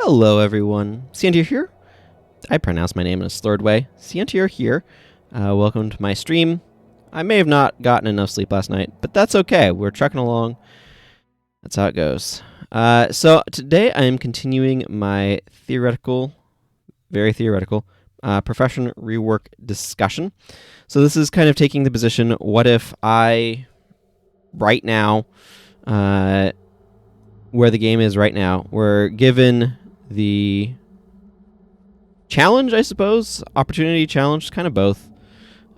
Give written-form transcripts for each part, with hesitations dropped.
Hello, everyone. Ciantier here. I pronounce my name in a slurred way. Ciantier here. Welcome to my stream. I may have not gotten enough sleep last night, but that's okay. We're trucking along. That's how it goes. So today I am continuing my very theoretical, profession rework discussion. So this is kind of taking the position, what if I, right now, where the game is right now, we're given the challenge, I suppose, opportunity, challenge, kind of both,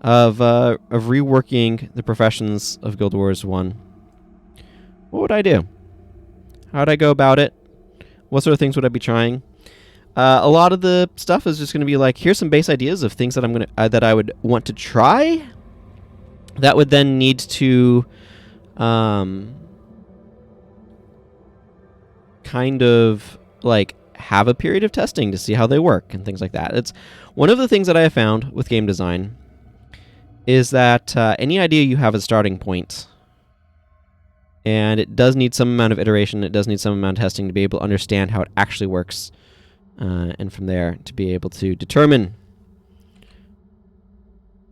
of reworking the professions of Guild Wars 1. What would I do? How would I go about it? What sort of things would I be trying? A lot of the stuff is just going to be like, here's some base ideas of things that that I would want to try. That would then need to kind of like have a period of testing to see how they work and things like that. It's one of the things that I have found with game design is that any idea you have a starting point, and it does need some amount of iteration, it does need some amount of testing to be able to understand how it actually works, and from there to be able to determine.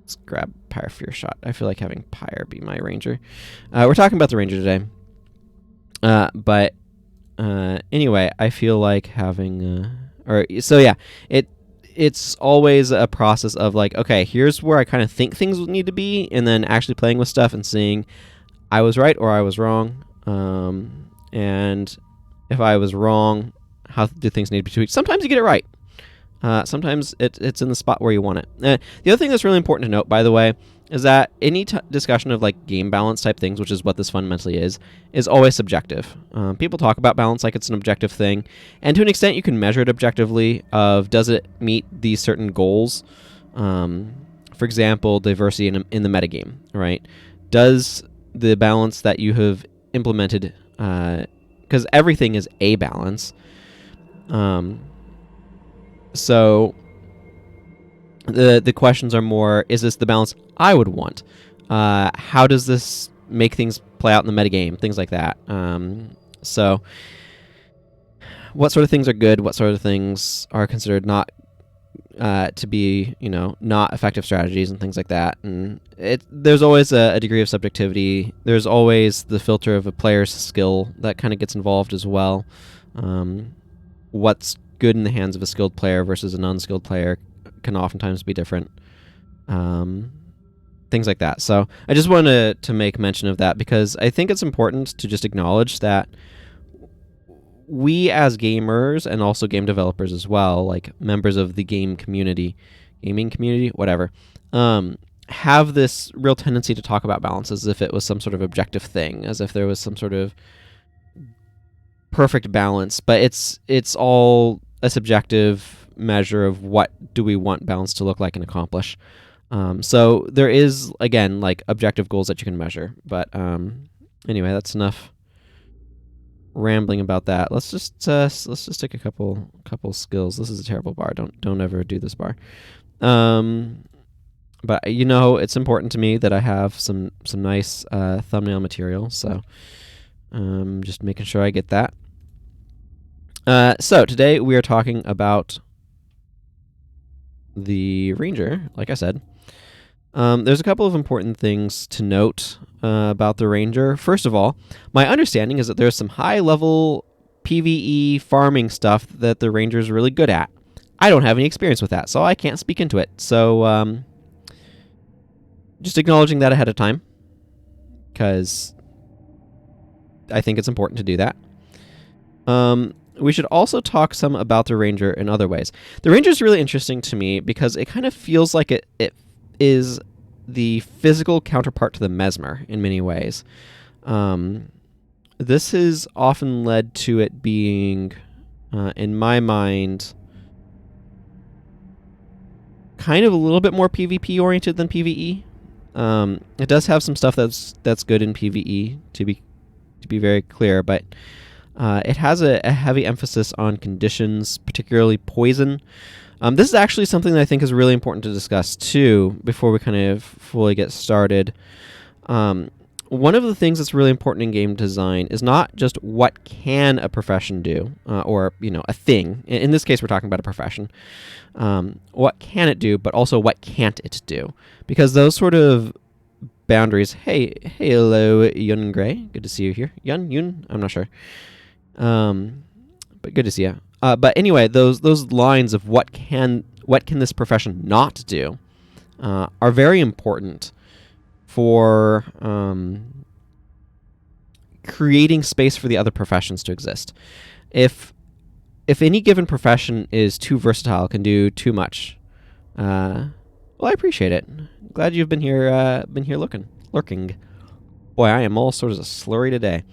Let's grab Pyre for your shot. I feel like having Pyre be my ranger. We're talking about the ranger today, but anyway, I feel like having it's always a process of like, okay, here's where I kind of think things need to be, and then actually playing with stuff and seeing I was right or I was wrong, and if I was wrong, how do things need to be tweaked? Sometimes you get it right. Sometimes it's in the spot where you want it. The other thing that's really important to note, by the way, is that any discussion of like game balance type things, which is what this fundamentally is always subjective. People talk about balance like it's an objective thing, and to an extent you can measure it objectively of does it meet these certain goals. For example, diversity in the metagame, right? Does the balance that you have implemented, because everything is a balance, so the questions are more, is this the balance I would want? How does this make things play out in the metagame? Things like that. So what sort of things are good? What sort of things are considered not to be, not effective strategies and things like that? And there's always a degree of subjectivity. There's always the filter of a player's skill that kind of gets involved as well. What's good in the hands of a skilled player versus an unskilled player can oftentimes be different. Things like that. So I just wanted to make mention of that because I think it's important to just acknowledge that we as gamers and also game developers as well, like members of the gaming community, whatever, have this real tendency to talk about balance as if it was some sort of objective thing, as if there was some sort of perfect balance, but it's all a subjective measure of what do we want balance to look like and accomplish. So there is, again, like objective goals that you can measure. But anyway, that's enough rambling about that. Let's just take a couple skills. This is a terrible bar. Don't ever do this bar. But it's important to me that I have some nice thumbnail material. So just making sure I get that. So today we are talking about the ranger, like I said. There's a couple of important things to note about the ranger. First of all, my understanding is that there's some high-level PvE farming stuff that the ranger is really good at. I don't have any experience with that, so I can't speak into it. So just acknowledging that ahead of time, because I think it's important to do that. We should also talk some about the ranger in other ways. The ranger is really interesting to me because it kind of feels like it is the physical counterpart to the mesmer in many ways. This has often led to it being, in my mind, kind of a little bit more PvP oriented than PvE. It does have some stuff that's good in PvE, to be very clear, but it has a heavy emphasis on conditions, particularly poison. This is actually something that I think is really important to discuss too before we kind of fully get started. one of the things that's really important in game design is not just what can a profession do, or a thing. In this case, we're talking about a profession. What can it do, but also what can't it do? Because those sort of boundaries. Hey, hello, Yun Gray. Good to see you here. Yun. I'm not sure. But good to see you. But anyway, those lines of what can this profession not do are very important for creating space for the other professions to exist. If any given profession is too versatile, can do too much, well, I appreciate it. Glad you've been here lurking. Boy, I am all sorts of slurry today.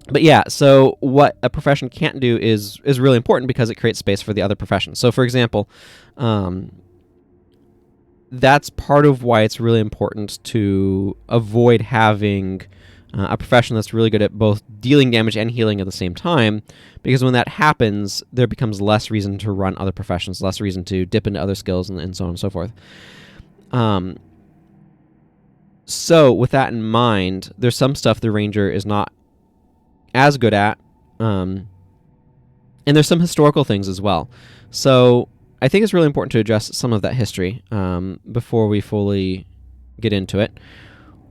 But yeah, so what a profession can't do is really important because it creates space for the other professions. So, for example, that's part of why it's really important to avoid having a profession that's really good at both dealing damage and healing at the same time, because when that happens, there becomes less reason to run other professions, less reason to dip into other skills, and so on and so forth. So, with that in mind, there's some stuff the Ranger is not as good at, and there's some historical things as well. So I think it's really important to address some of that history before we fully get into it.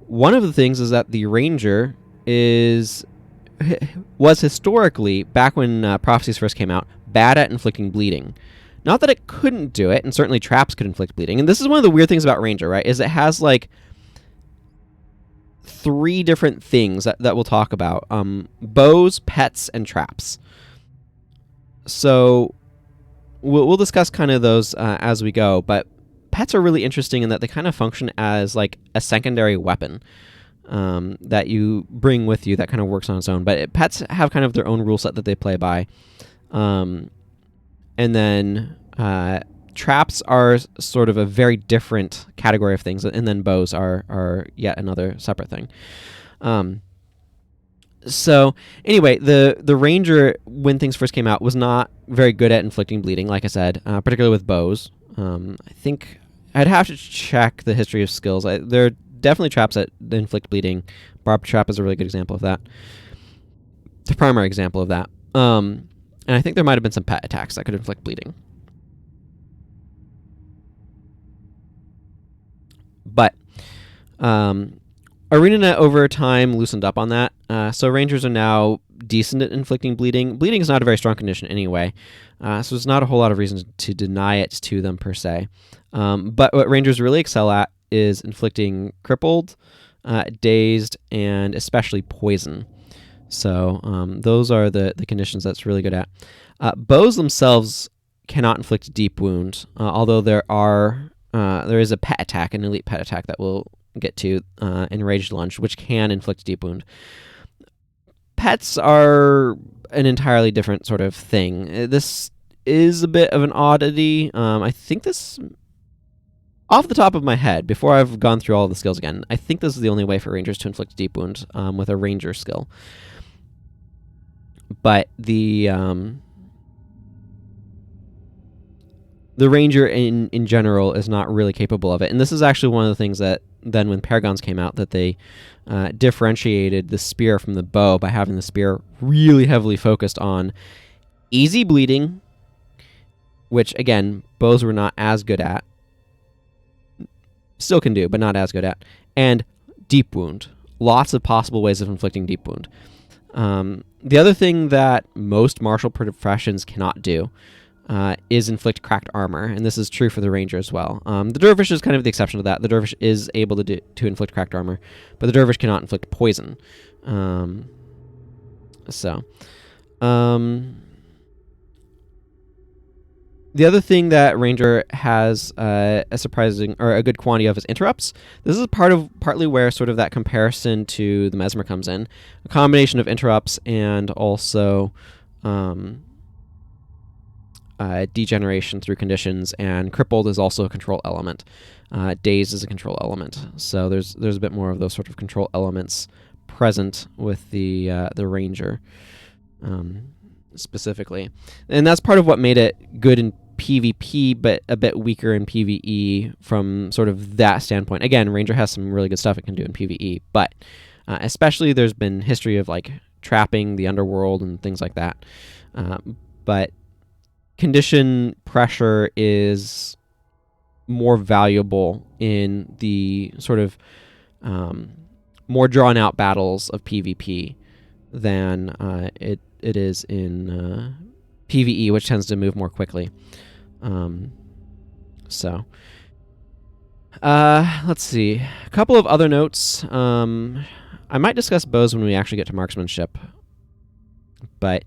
One of the things is that the Ranger was historically, back when Prophecies first came out, bad at inflicting bleeding. Not that it couldn't do it, and certainly traps could inflict bleeding. And this is one of the weird things about Ranger, right? Is it has like 3 different things that we'll talk about. Bows, pets, and traps. So we'll discuss kind of those as we go, but pets are really interesting in that they kind of function as like a secondary weapon that you bring with you that kind of works on its own. But pets have kind of their own rule set that they play by. And then traps are sort of a very different category of things, and then bows are yet another separate thing. So anyway, the Ranger, when things first came out, was not very good at inflicting bleeding, like I said, particularly with bows. I think I'd have to check the history of skills. There are definitely traps that inflict bleeding. Barb trap is a really good example of that. The primary example of that. And I think there might have been some pet attacks that could inflict bleeding. But ArenaNet over time loosened up on that. So Rangers are now decent at inflicting bleeding. Bleeding is not a very strong condition anyway, so there's not a whole lot of reason to deny it to them per se. But what Rangers really excel at is inflicting crippled, dazed, and especially poison. So those are the conditions that's really good at. Bows themselves cannot inflict deep wound, although there is a pet attack, an elite pet attack that we'll get to, Enraged Lunge, which can inflict deep wound. Pets are an entirely different sort of thing. This is a bit of an oddity. I think this, off the top of my head, before I've gone through all of the skills again, I think this is the only way for Rangers to inflict deep wound with a Ranger skill. But the Ranger in general is not really capable of it. And this is actually one of the things that then when Paragons came out, that they differentiated the spear from the bow by having the spear really heavily focused on easy bleeding, which again, bows were not as good at. Still can do, but not as good at. And deep wound. Lots of possible ways of inflicting deep wound. The other thing that most martial professions cannot do is inflict cracked armor, and this is true for the Ranger as well. The Dervish is kind of the exception to that. The Dervish is able to inflict cracked armor, but the Dervish cannot inflict poison. The other thing that Ranger has a surprising or a good quantity of is interrupts. This is partly where sort of that comparison to the Mesmer comes in. A combination of interrupts and also degeneration through conditions, and crippled is also a control element. Dazed is a control element. So there's a bit more of those sort of control elements present with the Ranger specifically, and that's part of what made it good in PvP, but a bit weaker in PvE from sort of that standpoint. Again, Ranger has some really good stuff it can do in PvE, but especially there's been history of like trapping the underworld and things like that. But condition pressure is more valuable in the sort of more drawn out battles of PvP than it is in PvE, which tends to move more quickly. Let's see. A couple of other notes. I might discuss bows when we actually get to marksmanship, but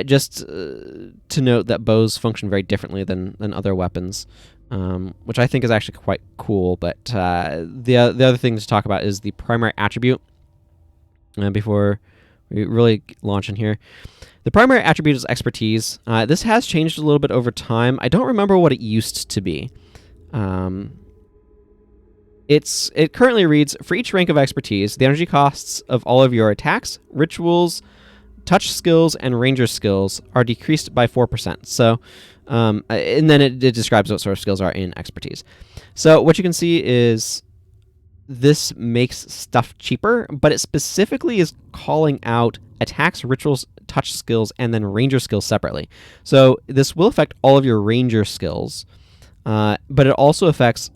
just to note that bows function very differently than other weapons, which I think is actually quite cool. But the other thing to talk about is the primary attribute. Before we really launch in here, the primary attribute is expertise. This has changed a little bit over time. I don't remember what it used to be. It currently reads, for each rank of expertise, the energy costs of all of your attacks, rituals, touch skills, and ranger skills are decreased by 4%. So, and then it describes what sort of skills are in expertise. So what you can see is this makes stuff cheaper, but it specifically is calling out attacks, rituals, touch skills, and then ranger skills separately. So this will affect all of your ranger skills, but it also affects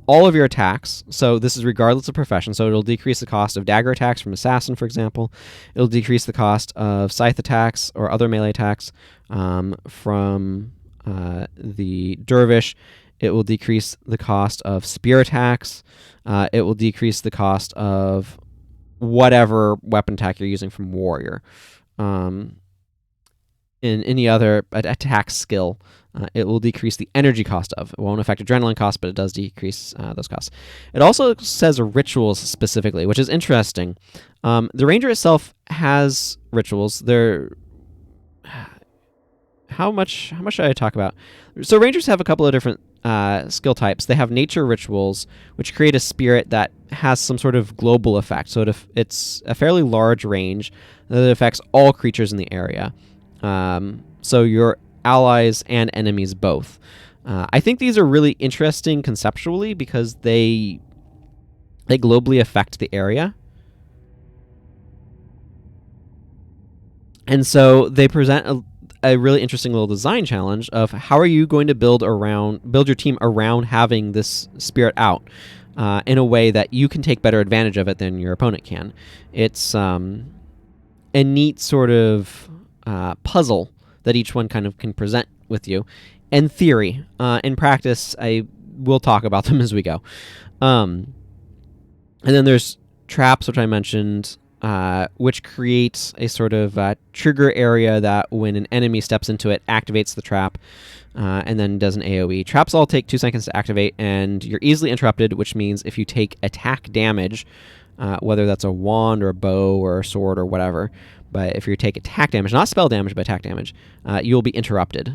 all of your attacks. So this is regardless of profession. So it'll decrease the cost of dagger attacks from assassin, for example. It'll decrease the cost of scythe attacks or other melee attacks from the dervish. It will decrease the cost of spear attacks. It will decrease the cost of whatever weapon attack you're using from warrior. In any other attack skill, it will decrease the energy cost of. It won't affect adrenaline costs, but it does decrease those costs. It also says rituals specifically, which is interesting. The ranger itself has rituals. How much should I talk about? So rangers have a couple of different skill types. They have nature rituals, which create a spirit that has some sort of global effect. So it's a fairly large range that affects all creatures in the area. So your allies and enemies both. I think these are really interesting conceptually because they globally affect the area. And so they present a really interesting little design challenge of how are you going to build your team around having this spirit out in a way that you can take better advantage of it than your opponent can. It's a neat sort of puzzle that each one kind of can present with you. In theory, in practice, I will talk about them as we go. And then there's traps, which I mentioned, which creates a sort of trigger area that when an enemy steps into it, activates the trap, and then does an AoE. Traps all take 2 seconds to activate, and you're easily interrupted, which means if you take attack damage, whether that's a wand or a bow or a sword or whatever, but if you take attack damage, not spell damage, but attack damage, you'll be interrupted.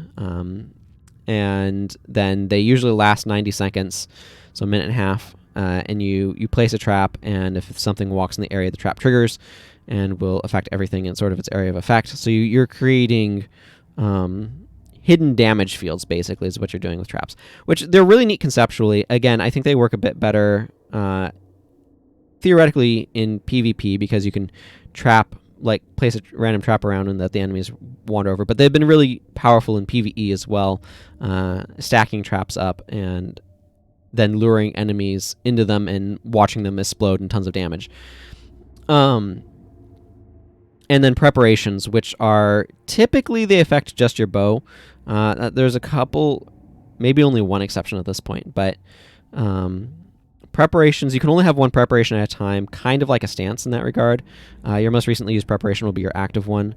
And then they usually last 90 seconds, so a minute and a half. And you place a trap, and if something walks in the area, the trap triggers and will affect everything in sort of its area of effect. So you're creating hidden damage fields, basically, is what you're doing with traps, which they're really neat conceptually. Again, I think they work a bit better theoretically in PvP because you can place a random trap around and let the enemies wander over. But they've been really powerful in PvE as well, stacking traps up and then luring enemies into them and watching them explode and tons of damage. And then preparations, which are typically they affect just your bow. There's a couple, maybe only one exception at this point, but preparations, you can only have one preparation at a time, kind of like a stance in that regard. Your most recently used preparation will be your active one.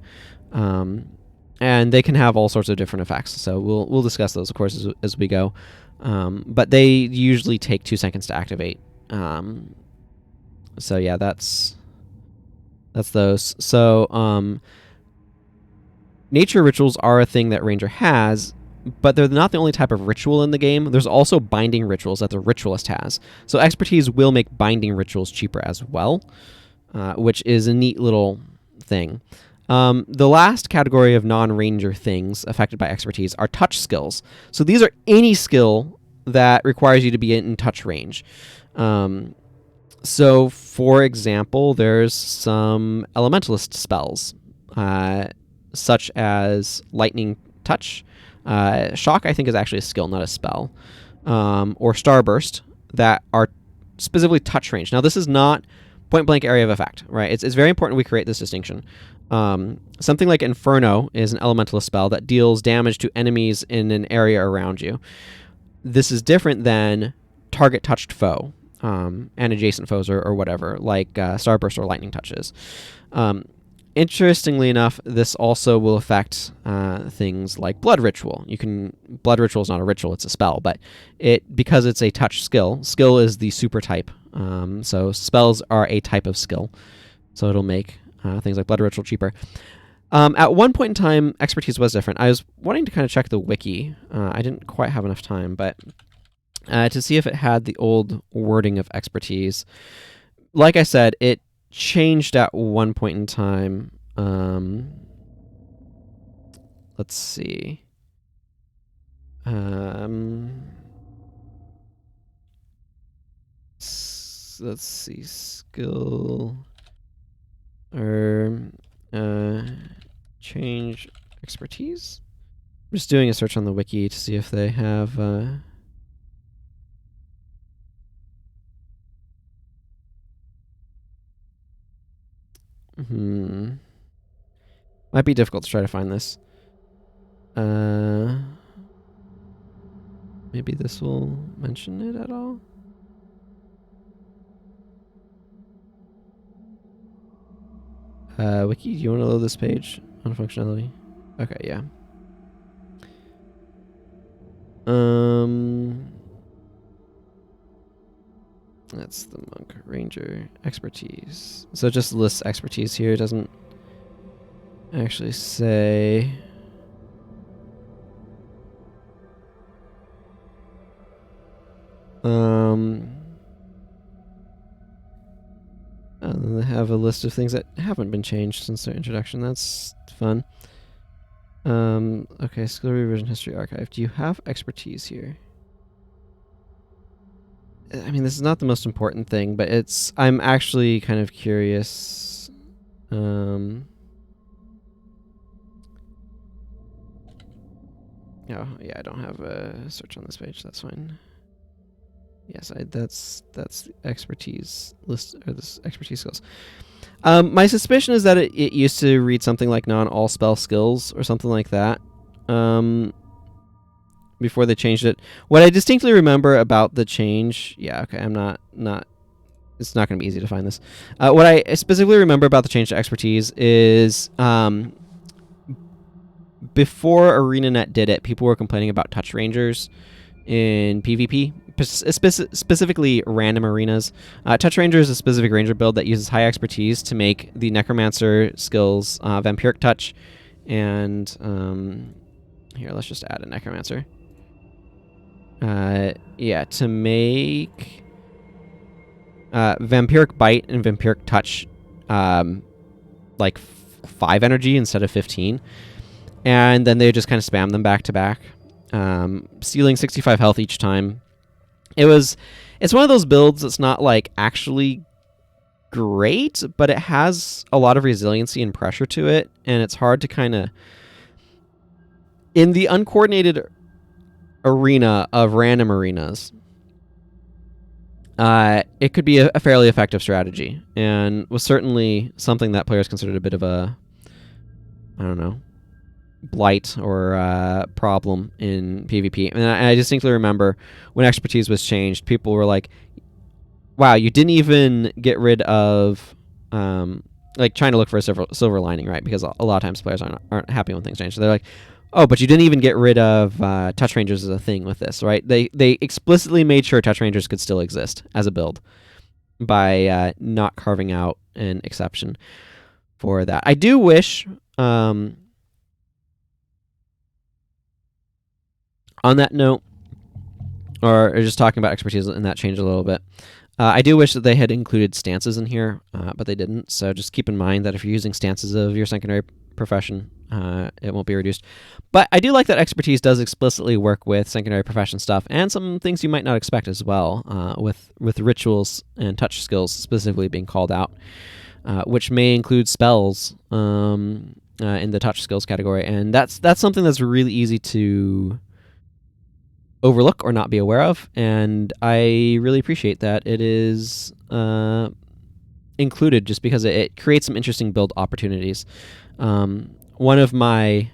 And they can have all sorts of different effects. So we'll discuss those, of course, as we go. But they usually take 2 seconds to activate. So yeah, that's those. So nature rituals are a thing that Ranger has, but they're not the only type of ritual in the game. There's also binding rituals that the ritualist has. So expertise will make binding rituals cheaper as well, which is a neat little thing. The last category of non-ranger things affected by expertise are touch skills. So these are any skill that requires you to be in touch range. So, for example, there's some elementalist spells, such as lightning touch. Shock, I think, is actually a skill, not a spell. Or starburst, that are specifically touch range. Now, this is not point blank area of effect, right? It's very important we create this distinction. Something like Inferno is an elementalist spell that deals damage to enemies in an area around you. This is different than target touched foe, and adjacent foes or whatever, like Starburst or Lightning touches. Interestingly enough, this also will affect things like Blood Ritual. Blood Ritual is not a ritual, it's a spell, but because it's a touch skill is the super type. So spells are a type of skill. So it'll make things like Blood Ritual cheaper. At one point in time, expertise was different. I was wanting to kind of check the wiki. I didn't quite have enough time, but to see if it had the old wording of expertise. Like I said, it changed at one point in time. Let's see. Let's see. Skill or change expertise. I'm just doing a search on the wiki to see if they have. Might be difficult to try to find this. Maybe this will mention it at all. Wiki, do you want to load this page on functionality? Okay, yeah. That's the monk ranger expertise. So it just lists expertise here. It doesn't actually say. And then they have a list of things that haven't been changed since their introduction. That's fun. Okay, skill revision history archive. Do you have expertise here? I mean, this is not the most important thing, but I'm actually kind of curious. Oh, yeah, I don't have a search on this page. That's fine. Yes, that's the expertise list, or this expertise skills. My suspicion is that it used to read something like non-all spell skills or something like that. Before they changed it. What I distinctly remember about the change, yeah, okay, I'm not. It's not going to be easy to find this. What I specifically remember about the change to expertise is before ArenaNet did it, people were complaining about touch rangers in PvP, specifically random arenas. Touch Ranger is a specific ranger build that uses high expertise to make the Necromancer skills Vampiric Touch, and here, let's just add a Necromancer. Yeah, to make Vampiric Bite and Vampiric Touch like 5 energy instead of 15, and then they just kind of spam them back to back. Stealing 65 health each time. It's one of those builds that's not like actually great, but it has a lot of resiliency and pressure to it, and it's hard to kind of, in the uncoordinated arena of random arenas, it could be a fairly effective strategy, and was certainly something that players considered a bit of a, I don't know, blight or problem in PvP. And I distinctly remember when expertise was changed, people were like, wow, you didn't even get rid of like trying to look for a silver lining, right? Because a lot of times players aren't happy when things change. So they're like, oh, but you didn't even get rid of touch rangers as a thing with this, right? They explicitly made sure touch rangers could still exist as a build by not carving out an exception for that. I do wish on that note, or just talking about expertise and that changed a little bit, I do wish that they had included stances in here, but they didn't. So just keep in mind that if you're using stances of your secondary profession, it won't be reduced. But I do like that expertise does explicitly work with secondary profession stuff and some things you might not expect as well, with rituals and touch skills specifically being called out, which may include spells in the touch skills category, and that's something that's really easy to overlook or not be aware of, and I really appreciate that it is included just because it creates some interesting build opportunities. One of my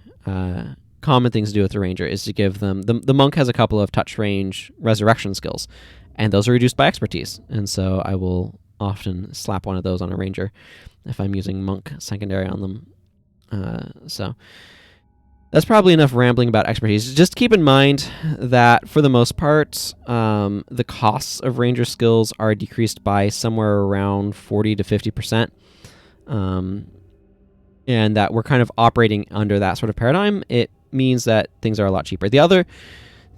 common things to do with the ranger is to give them the monk has a couple of touch range resurrection skills, and those are reduced by expertise, and so I will often slap one of those on a ranger if I'm using monk secondary on them. So that's probably enough rambling about expertise. Just keep in mind that for the most part, the costs of ranger skills are decreased by somewhere around 40 to 50%. And that we're kind of operating under that sort of paradigm. It means that things are a lot cheaper. The other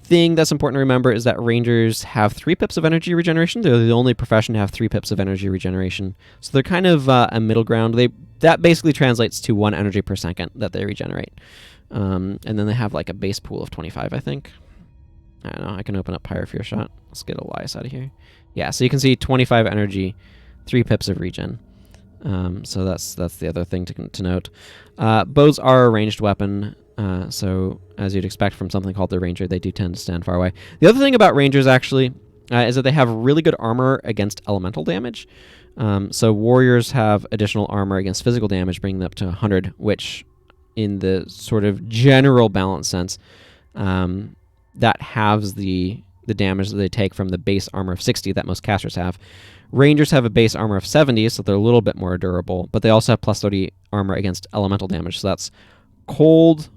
thing that's important to remember is that rangers have 3 pips of energy regeneration. They're the only profession to have 3 pips of energy regeneration. So they're kind of a middle ground. That basically translates to 1 energy per second that they regenerate. And then they have like a base pool of 25, I think. I don't know. I can open up Pyre Fear Shot. Let's get Elias out of here. Yeah, so you can see 25 energy, 3 pips of regen. So that's the other thing to note. Bows are a ranged weapon, so as you'd expect from something called the Ranger, they do tend to stand far away. The other thing about Rangers, actually, is that they have really good armor against elemental damage. So Warriors have additional armor against physical damage, bringing them up to 100, which, in the sort of general balance sense, that halves the damage that they take from the base armor of 60 that most casters have. Rangers have a base armor of 70, so they're a little bit more durable, but they also have plus 30 armor against elemental damage. So that's cold,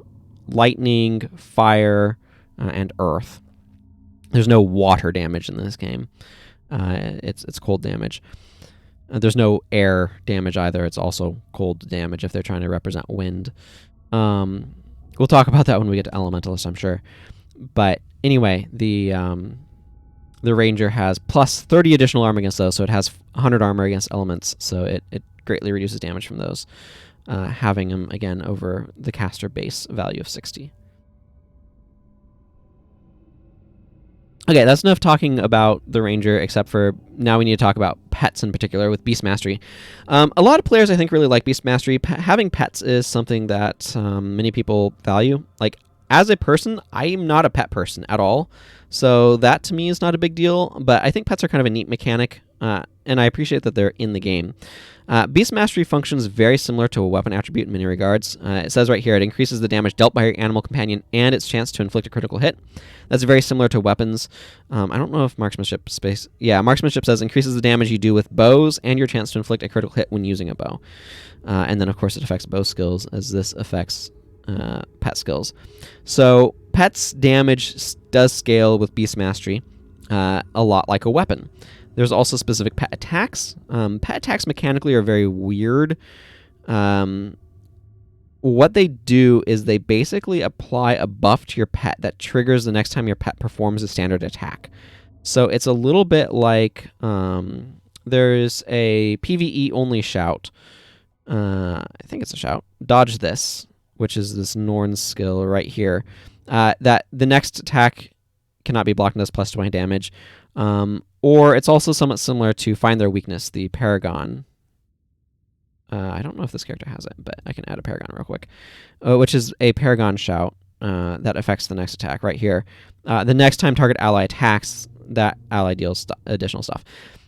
lightning, fire, and earth. There's no water damage in this game. It's cold damage. There's no air damage either. It's also cold damage if they're trying to represent wind. We'll talk about that when we get to Elementalists, I'm sure. But anyway, the Ranger has plus 30 additional armor against those, so it has 100 armor against elements, so it greatly reduces damage from those, having them, again, over the caster base value of 60. Okay, that's enough talking about the Ranger, except for now we need to talk about pets in particular with Beast Mastery. A lot of players, I think, really like Beast Mastery. Having pets is something that many people value. Like, as a person, I'm not a pet person at all, so that to me is not a big deal, but I think pets are kind of a neat mechanic, and I appreciate that they're in the game. Beast Mastery functions very similar to a weapon attribute in many regards. It says right here, it increases the damage dealt by your animal companion and its chance to inflict a critical hit. That's very similar to weapons. I don't know if marksmanship space... Yeah, marksmanship says increases the damage you do with bows and your chance to inflict a critical hit when using a bow. And then, of course, it affects bow skills, as this affects pet skills. So pets damage does scale with Beast Mastery a lot like a weapon. There's also specific pet attacks. Pet attacks mechanically are very weird. What they do is they basically apply a buff to your pet that triggers the next time your pet performs a standard attack. So it's a little bit like there's a PvE only shout. I think it's a shout. Dodge this, which is this Norn's skill right here. That the next attack cannot be blocked and does plus 20 damage. Or it's also somewhat similar to Find Their Weakness, the Paragon. I don't know if this character has it, but I can add a Paragon real quick. Which is a Paragon shout that affects the next attack right here. The next time target ally attacks, that ally deals additional stuff.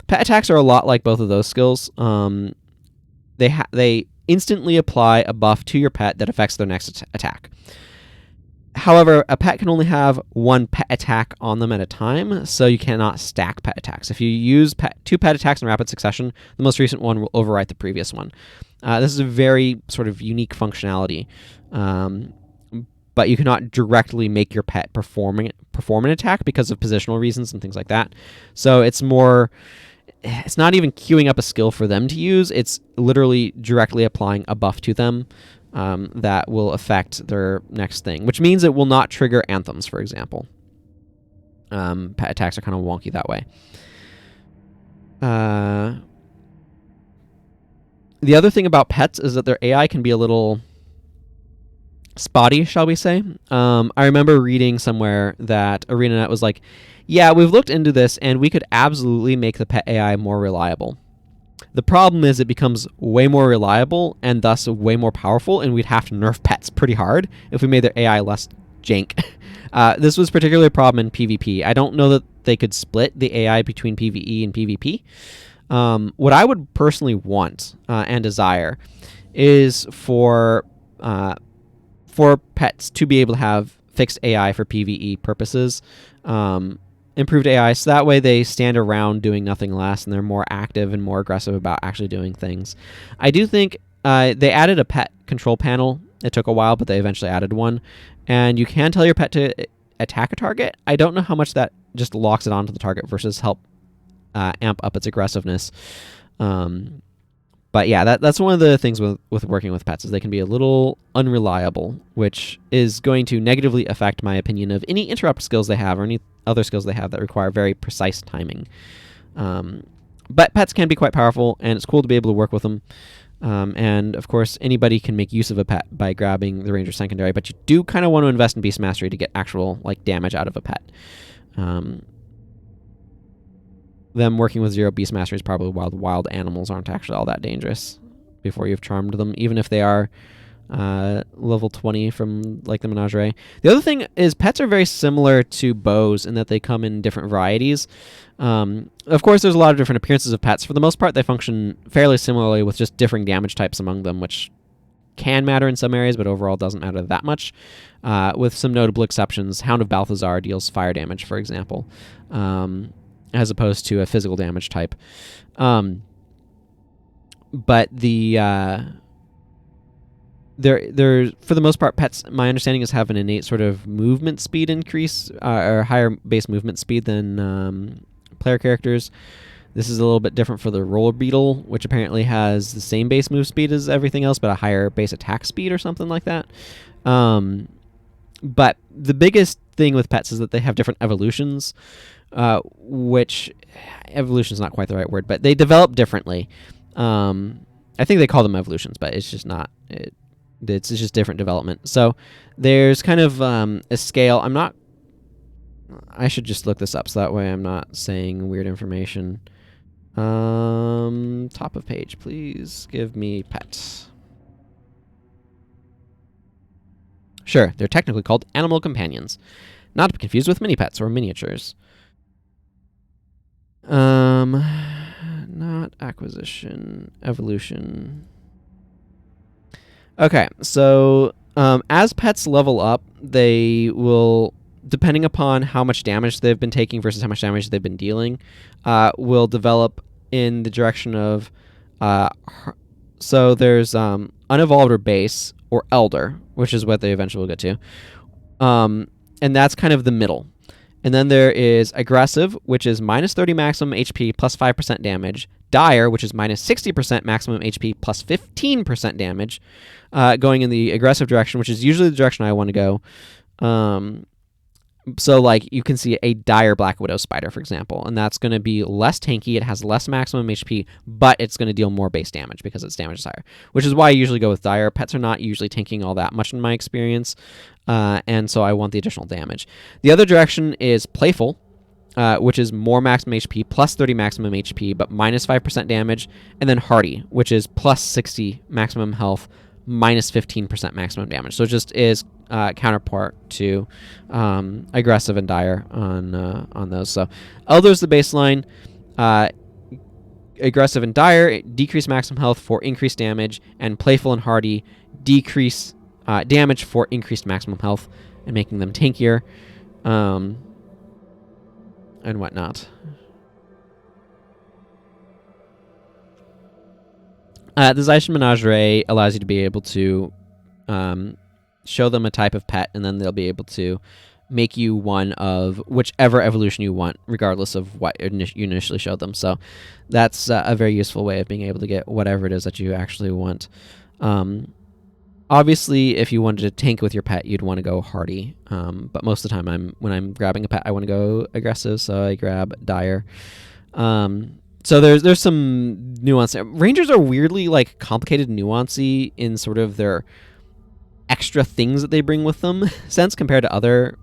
Pet attacks are a lot like both of those skills. They instantly apply a buff to your pet that affects their next attack. However, a pet can only have one pet attack on them at a time, so you cannot stack pet attacks. If you use 2 pet attacks in rapid succession, the most recent one will overwrite the previous one. This is a very sort of unique functionality, but you cannot directly make your pet perform an attack because of positional reasons and things like that. So it's not even queuing up a skill for them to use, it's literally directly applying a buff to them. That will affect their next thing, which means it will not trigger anthems, for example. Pet attacks are kind of wonky that way. The other thing about pets is that their AI can be a little spotty, shall we say. I remember reading somewhere that ArenaNet was like, yeah, we've looked into this and we could absolutely make the pet AI more reliable. The problem is it becomes way more reliable and thus way more powerful, and we'd have to nerf pets pretty hard if we made their AI less jank. This was particularly a problem in PvP. I don't know that they could split the AI between PvE and PvP. What I would personally want and desire is for pets to be able to have fixed AI for PvE purposes, improved AI, so that way they stand around doing nothing less and they're more active and more aggressive about actually doing things. I do think they added a pet control panel. It took a while, but they eventually added one. And you can tell your pet to attack a target. I don't know how much that just locks it onto the target versus help amp up its aggressiveness. But yeah, that's one of the things with working with pets is they can be a little unreliable, which is going to negatively affect my opinion of any interrupt skills they have or any other skills they have that require very precise timing. But pets can be quite powerful, and it's cool to be able to work with them. And of course, anybody can make use of a pet by grabbing the Ranger Secondary, but you do kind of want to invest in Beast Mastery to get actual damage out of a pet. Them working with 0 Beast Mastery is probably why the wild animals aren't actually all that dangerous before you've charmed them, even if they are level 20 from the Menagerie. The other thing is pets are very similar to bows in that they come in different varieties. Of course, there's a lot of different appearances of pets. For the most part, they function fairly similarly with just differing damage types among them, which can matter in some areas, but overall doesn't matter that much. With some notable exceptions, Hound of Balthazar deals fire damage, for example, as opposed to a physical damage type. But they're for the most part, pets, my understanding is have an innate sort of movement speed increase, or higher base movement speed than player characters. This is a little bit different for the Roller Beetle, which apparently has the same base move speed as everything else, but a higher base attack speed or something like that. But the biggest thing with pets is that they have different evolutions, which evolution is not quite the right word, but they develop differently. I think they call them evolutions, but it's just not. It's just different development. So there's kind of a scale. I should just look this up so that way I'm not saying weird information. Top of page, please give me pets. Sure, they're technically called animal companions, not to be confused with mini pets or miniatures. Not acquisition, evolution. Okay, so as pets level up, they will, depending upon how much damage they've been taking versus how much damage they've been dealing, will develop in the direction of, so there's unevolved or base or elder, which is what they eventually will get to, and that's kind of the middle. And then there is aggressive, which is minus 30 maximum HP plus 5% damage. Dire, which is minus 60% maximum HP plus 15% damage, going in the aggressive direction, which is usually the direction I want to go. So, you can see a Dire Black Widow Spider, for example, and that's going to be less tanky. It has less maximum HP, but it's going to deal more base damage because its damage is higher, which is why I usually go with Dire. Pets are not usually tanking all that much in my experience, and so I want the additional damage. The other direction is Playful, which is more maximum HP, plus 30 maximum HP, but minus 5% damage, and then Hardy, which is plus 60 maximum health, minus 15% maximum damage. So it just is counterpart to aggressive and Dire on those. So Elder's the baseline. Aggressive and Dire decrease maximum health for increased damage, and Playful and Hardy decrease damage for increased maximum health, and making them tankier and whatnot. The Zaishin Menagerie allows you to be able to show them a type of pet, and then they'll be able to make you one of whichever evolution you want, regardless of what you initially showed them. So that's a very useful way of being able to get whatever it is that you actually want. Obviously, if you wanted to tank with your pet, you'd want to go Hardy. But most of the time, when I'm grabbing a pet, I want to go aggressive, so I grab Dire. So there's some nuance. Rangers are weirdly complicated, nuancy in sort of their extra things that they bring with them sense compared to other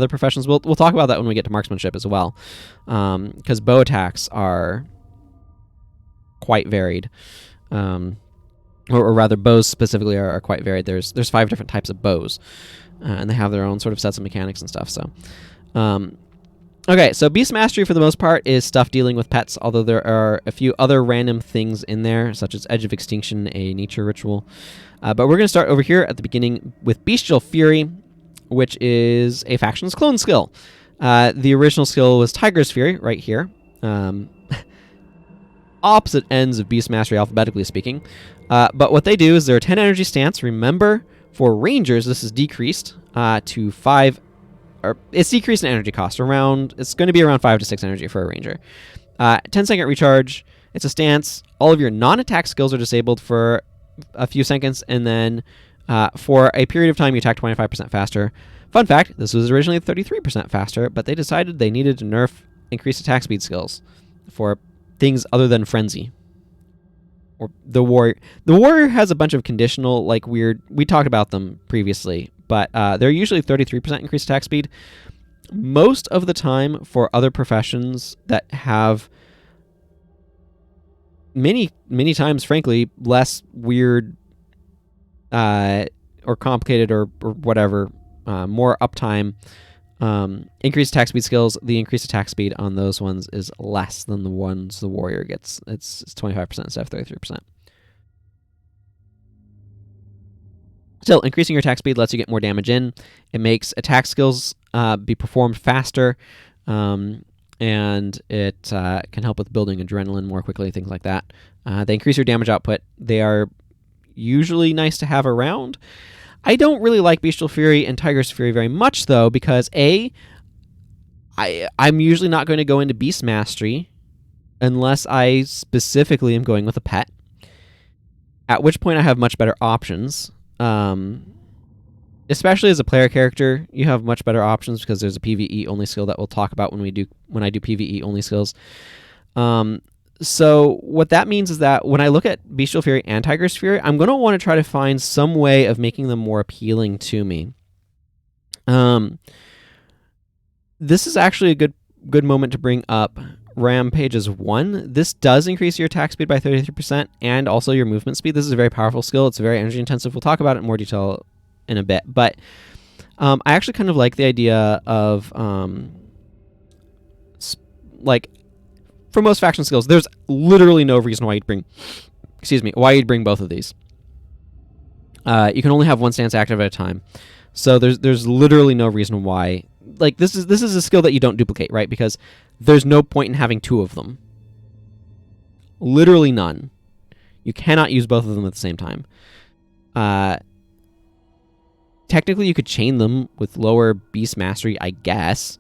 professions. We'll talk about that when we get to marksmanship as well, because bow attacks are quite varied, or rather bows specifically are quite varied. There's 5 different types of bows, and they have their own sort of sets of mechanics and stuff. So okay, so Beast Mastery for the most part is stuff dealing with pets, although there are a few other random things in there, such as Edge of Extinction, a nature ritual. But we're going to start over here at the beginning with Bestial Fury, which is a faction's clone skill. The original skill was Tiger's Fury, right here. Opposite ends of Beast Mastery, alphabetically speaking. But what they do is they're a 10 energy stance. Remember, for Rangers, this is decreased to 5... It's decreased in energy cost. It's going to be around 5 to 6 energy for a ranger. 10-second recharge. It's a stance. All of your non-attack skills are disabled for a few seconds, and then for a period of time, you attack 25% faster. Fun fact: this was originally 33% faster, but they decided they needed to nerf increased attack speed skills for things other than frenzy. Or the warrior. The warrior has a bunch of conditional, like weird. We talked about them previously. But they're usually 33% increased attack speed. Most of the time for other professions that have many times, frankly, less weird or complicated or whatever, more uptime, increased attack speed skills, the increased attack speed on those ones is less than the ones the warrior gets. It's 25% instead of 33%. Still, increasing your attack speed lets you get more damage in. It makes attack skills be performed faster, and it can help with building adrenaline more quickly, things like that. They increase your damage output. They are usually nice to have around. I don't really like Bestial Fury and Tiger's Fury very much, though, because I'm usually not going to go into Beast Mastery unless I specifically am going with a pet, at which point I have much better options. Especially as a player character, you have much better options because there's a PvE only skill that we'll talk about when I do PvE only skills. So what that means is that when I look at Bestial Fury and Tiger's Fury, I'm going to want to try to find some way of making them more appealing to me. This is actually a good moment to bring up Rampage's 1. This does increase your attack speed by 33% and also your movement speed. This is a very powerful skill. It's very energy intensive. We'll talk about it in more detail in a bit. But I actually kind of like the idea of, like, for most faction skills, there's literally no reason why you'd bring both of these. You can only have one stance active at a time. So there's literally no reason why. Like, this is a skill that you don't duplicate, right? Because there's no point in having 2 of them. Literally none. You cannot use both of them at the same time. Technically, you could chain them with lower Beast Mastery, I guess,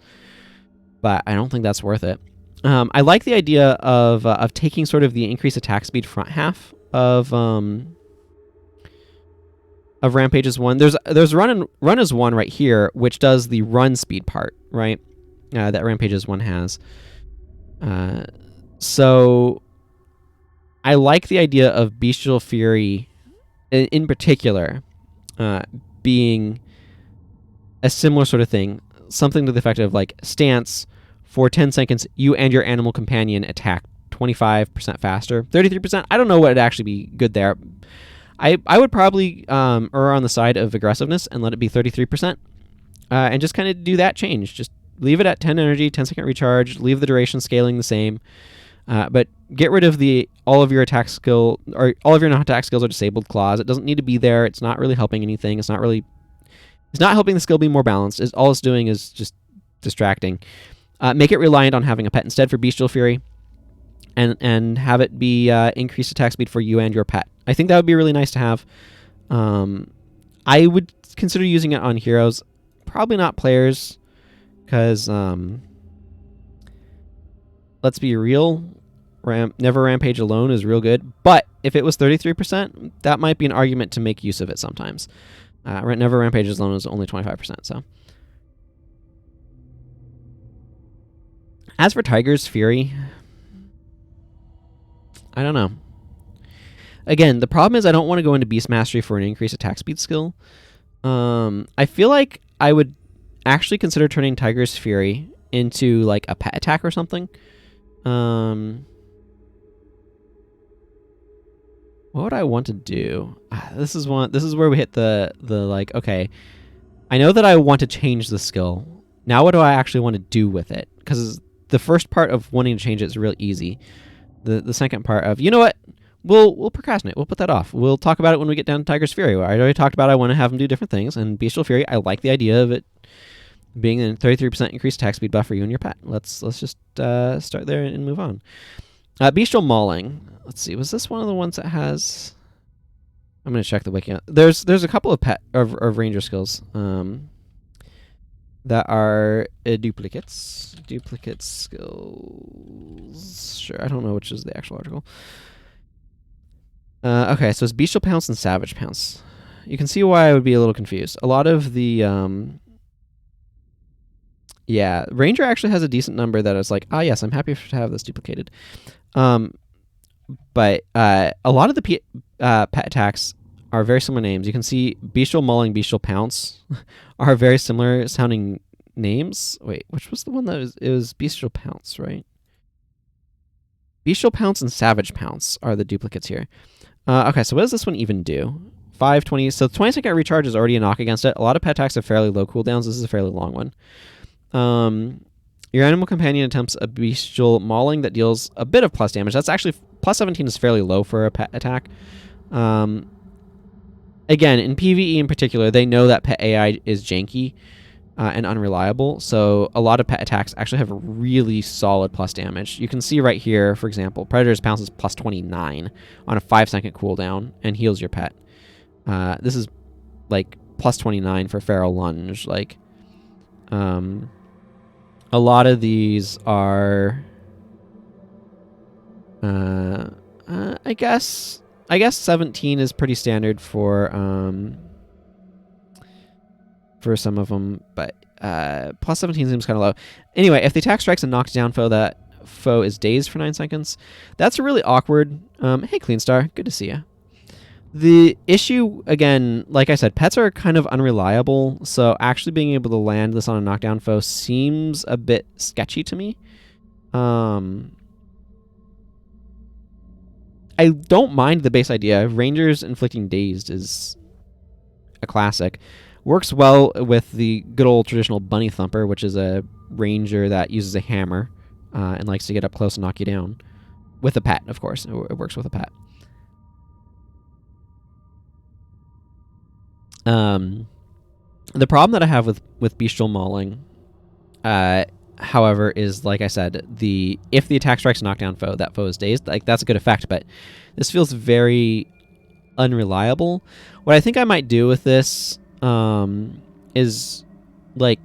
but I don't think that's worth it. I like the idea of taking sort of the increased attack speed front half of Rampage's 1. There's run as 1 right here, which does the run speed part, right? That Rampage's 1 has. So I like the idea of Bestial Fury in particular being a similar sort of thing. Something to the effect of, like, stance, for 10 seconds, you and your animal companion attack 25% faster. 33%, I don't know what would actually be good there. I would probably err on the side of aggressiveness and let it be 33%. And just kind of do that change. Just leave it at 10 energy, 10-second recharge, leave the duration scaling the same. But get rid of all of your attack skill, or all of your non-attack skills are disabled clause. It doesn't need to be there. It's not really helping anything. It's not helping the skill be more balanced. All it's doing is just distracting. Make it reliant on having a pet instead for Bestial Fury, and have it be increased attack speed for you and your pet. I think that would be really nice to have. I would consider using it on heroes, probably not players, because let's be real, Never Rampage alone is real good. But if it was 33%, that might be an argument to make use of it sometimes. Never Rampage alone is only 25%. So, as for Tiger's Fury, I don't know. Again, the problem is I don't want to go into Beast Mastery for an increased attack speed skill. I feel like I would actually consider turning Tiger's Fury into like a pet attack or something. What would I want to do? This is where we hit the like, okay, I know that I want to change the skill. Now what do I actually want to do with it? Because the first part of wanting to change it is real easy. The second part of, you know what? We'll procrastinate. We'll put that off. We'll talk about it when we get down to Tiger's Fury. I already talked about I want to have him do different things, and Bestial Fury, I like the idea of it being a 33% increased attack speed buff for you and your pet. Let's just start there and move on. Bestial Mauling. Let's see. Was this one of the ones that has? I'm gonna check the wiki. There's a couple of ranger skills that are duplicates. Duplicate skills. Sure. I don't know which is the actual article. Okay, so it's Bestial Pounce and Savage Pounce. You can see why I would be a little confused. A lot of the yeah, Ranger actually has a decent number that is like, yes, I'm happy to have this duplicated. But a lot of the pet attacks are very similar names. You can see Bestial Mauling, Bestial Pounce are very similar sounding names. Wait, which was the one that was? It was Bestial Pounce, right? Bestial Pounce and Savage Pounce are the duplicates here. Okay, so what does this one even do? 520. So 20-second recharge is already a knock against it. A lot of pet attacks have fairly low cooldowns. This is a fairly long one. Your animal companion attempts a Bestial Mauling that deals a bit of plus damage. That's actually plus 17 is fairly low for a pet attack. Again, in PvE in particular, they know that pet AI is janky and unreliable, so a lot of pet attacks actually have really solid plus damage. You can see right here, for example, Predator's Pounce is plus 29 on a 5-second cooldown and heals your pet. This is like plus 29 for Feral Lunge. Like, a lot of these are, I guess 17 is pretty standard for some of them, but plus 17 seems kind of low. Anyway, if the attack strikes and knocks down foe, that foe is dazed for 9 seconds. That's really awkward. Hey, Clean Star, good to see you. The issue, again, like I said, pets are kind of unreliable, so actually being able to land this on a knockdown foe seems a bit sketchy to me. I don't mind the base idea. Rangers inflicting dazed is a classic. Works well with the good old traditional Bunny Thumper, which is a ranger that uses a hammer and likes to get up close and knock you down. With a pet, of course. It works with a pet. The problem that I have with Bestial Mauling, however, is, like I said, if the attack strikes a knockdown foe, that foe is dazed. Like, that's a good effect, but this feels very unreliable. What I think I might do with this is, like,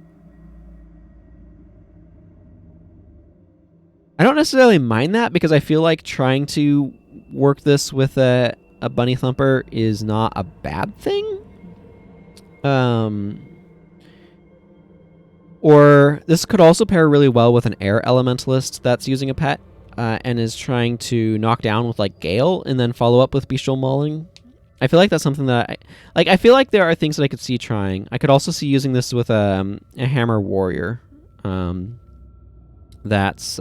I don't necessarily mind that, because I feel like trying to work this with a Bunny Thumper is not a bad thing. Or this could also pair really well with an air elementalist that's using a pet and is trying to knock down with like Gale and then follow up with Bestial Mauling. I feel like that's something that I feel like there are things that I could see trying. I could also see using this with a Hammer Warrior that's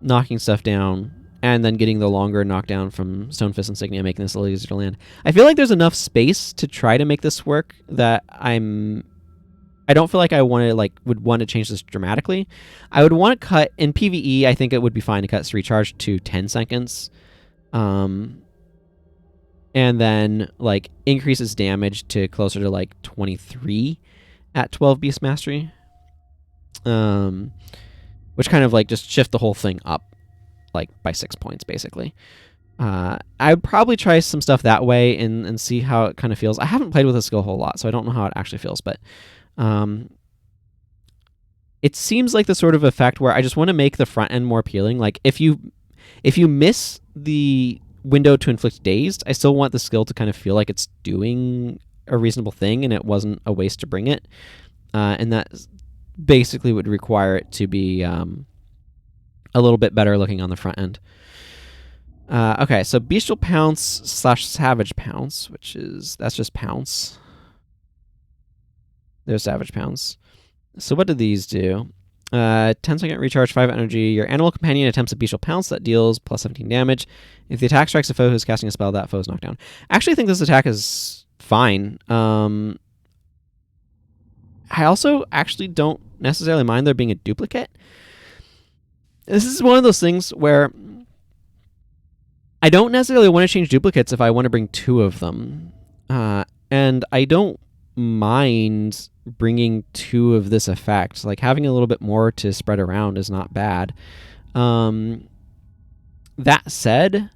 knocking stuff down and then getting the longer knockdown from Stonefist Insignia, making this a little easier to land. I feel like there's enough space to try to make this work that I don't feel like I would want to change this dramatically. I would want to cut in PvE. I think it would be fine to cut its recharge to 10 seconds, and then like increase its damage to closer to like 23 at 12 Beast Mastery, which kind of like just shift the whole thing up like by 6 points basically. I would probably try some stuff that way and see how it kind of feels. I haven't played with this skill a whole lot, so I don't know how it actually feels, but it seems like the sort of effect where I just want to make the front end more appealing. Like if you miss the window to inflict dazed, I still want the skill to kind of feel like it's doing a reasonable thing and it wasn't a waste to bring it. And that basically would require it to be a little bit better looking on the front end. Okay, so Bestial Pounce / Savage Pounce, that's just Pounce. There's Savage Pounce. So what do these do? 10-second recharge, 5 energy. Your animal companion attempts a Bestial Pounce that deals plus 17 damage. If the attack strikes a foe who's casting a spell, that foe is knocked down. I actually think this attack is fine. I also actually don't necessarily mind there being a duplicate. This is one of those things where I don't necessarily want to change duplicates if I want to bring 2 of them. And I don't mind bringing 2 of this effect. Like, having a little bit more to spread around is not bad. That said,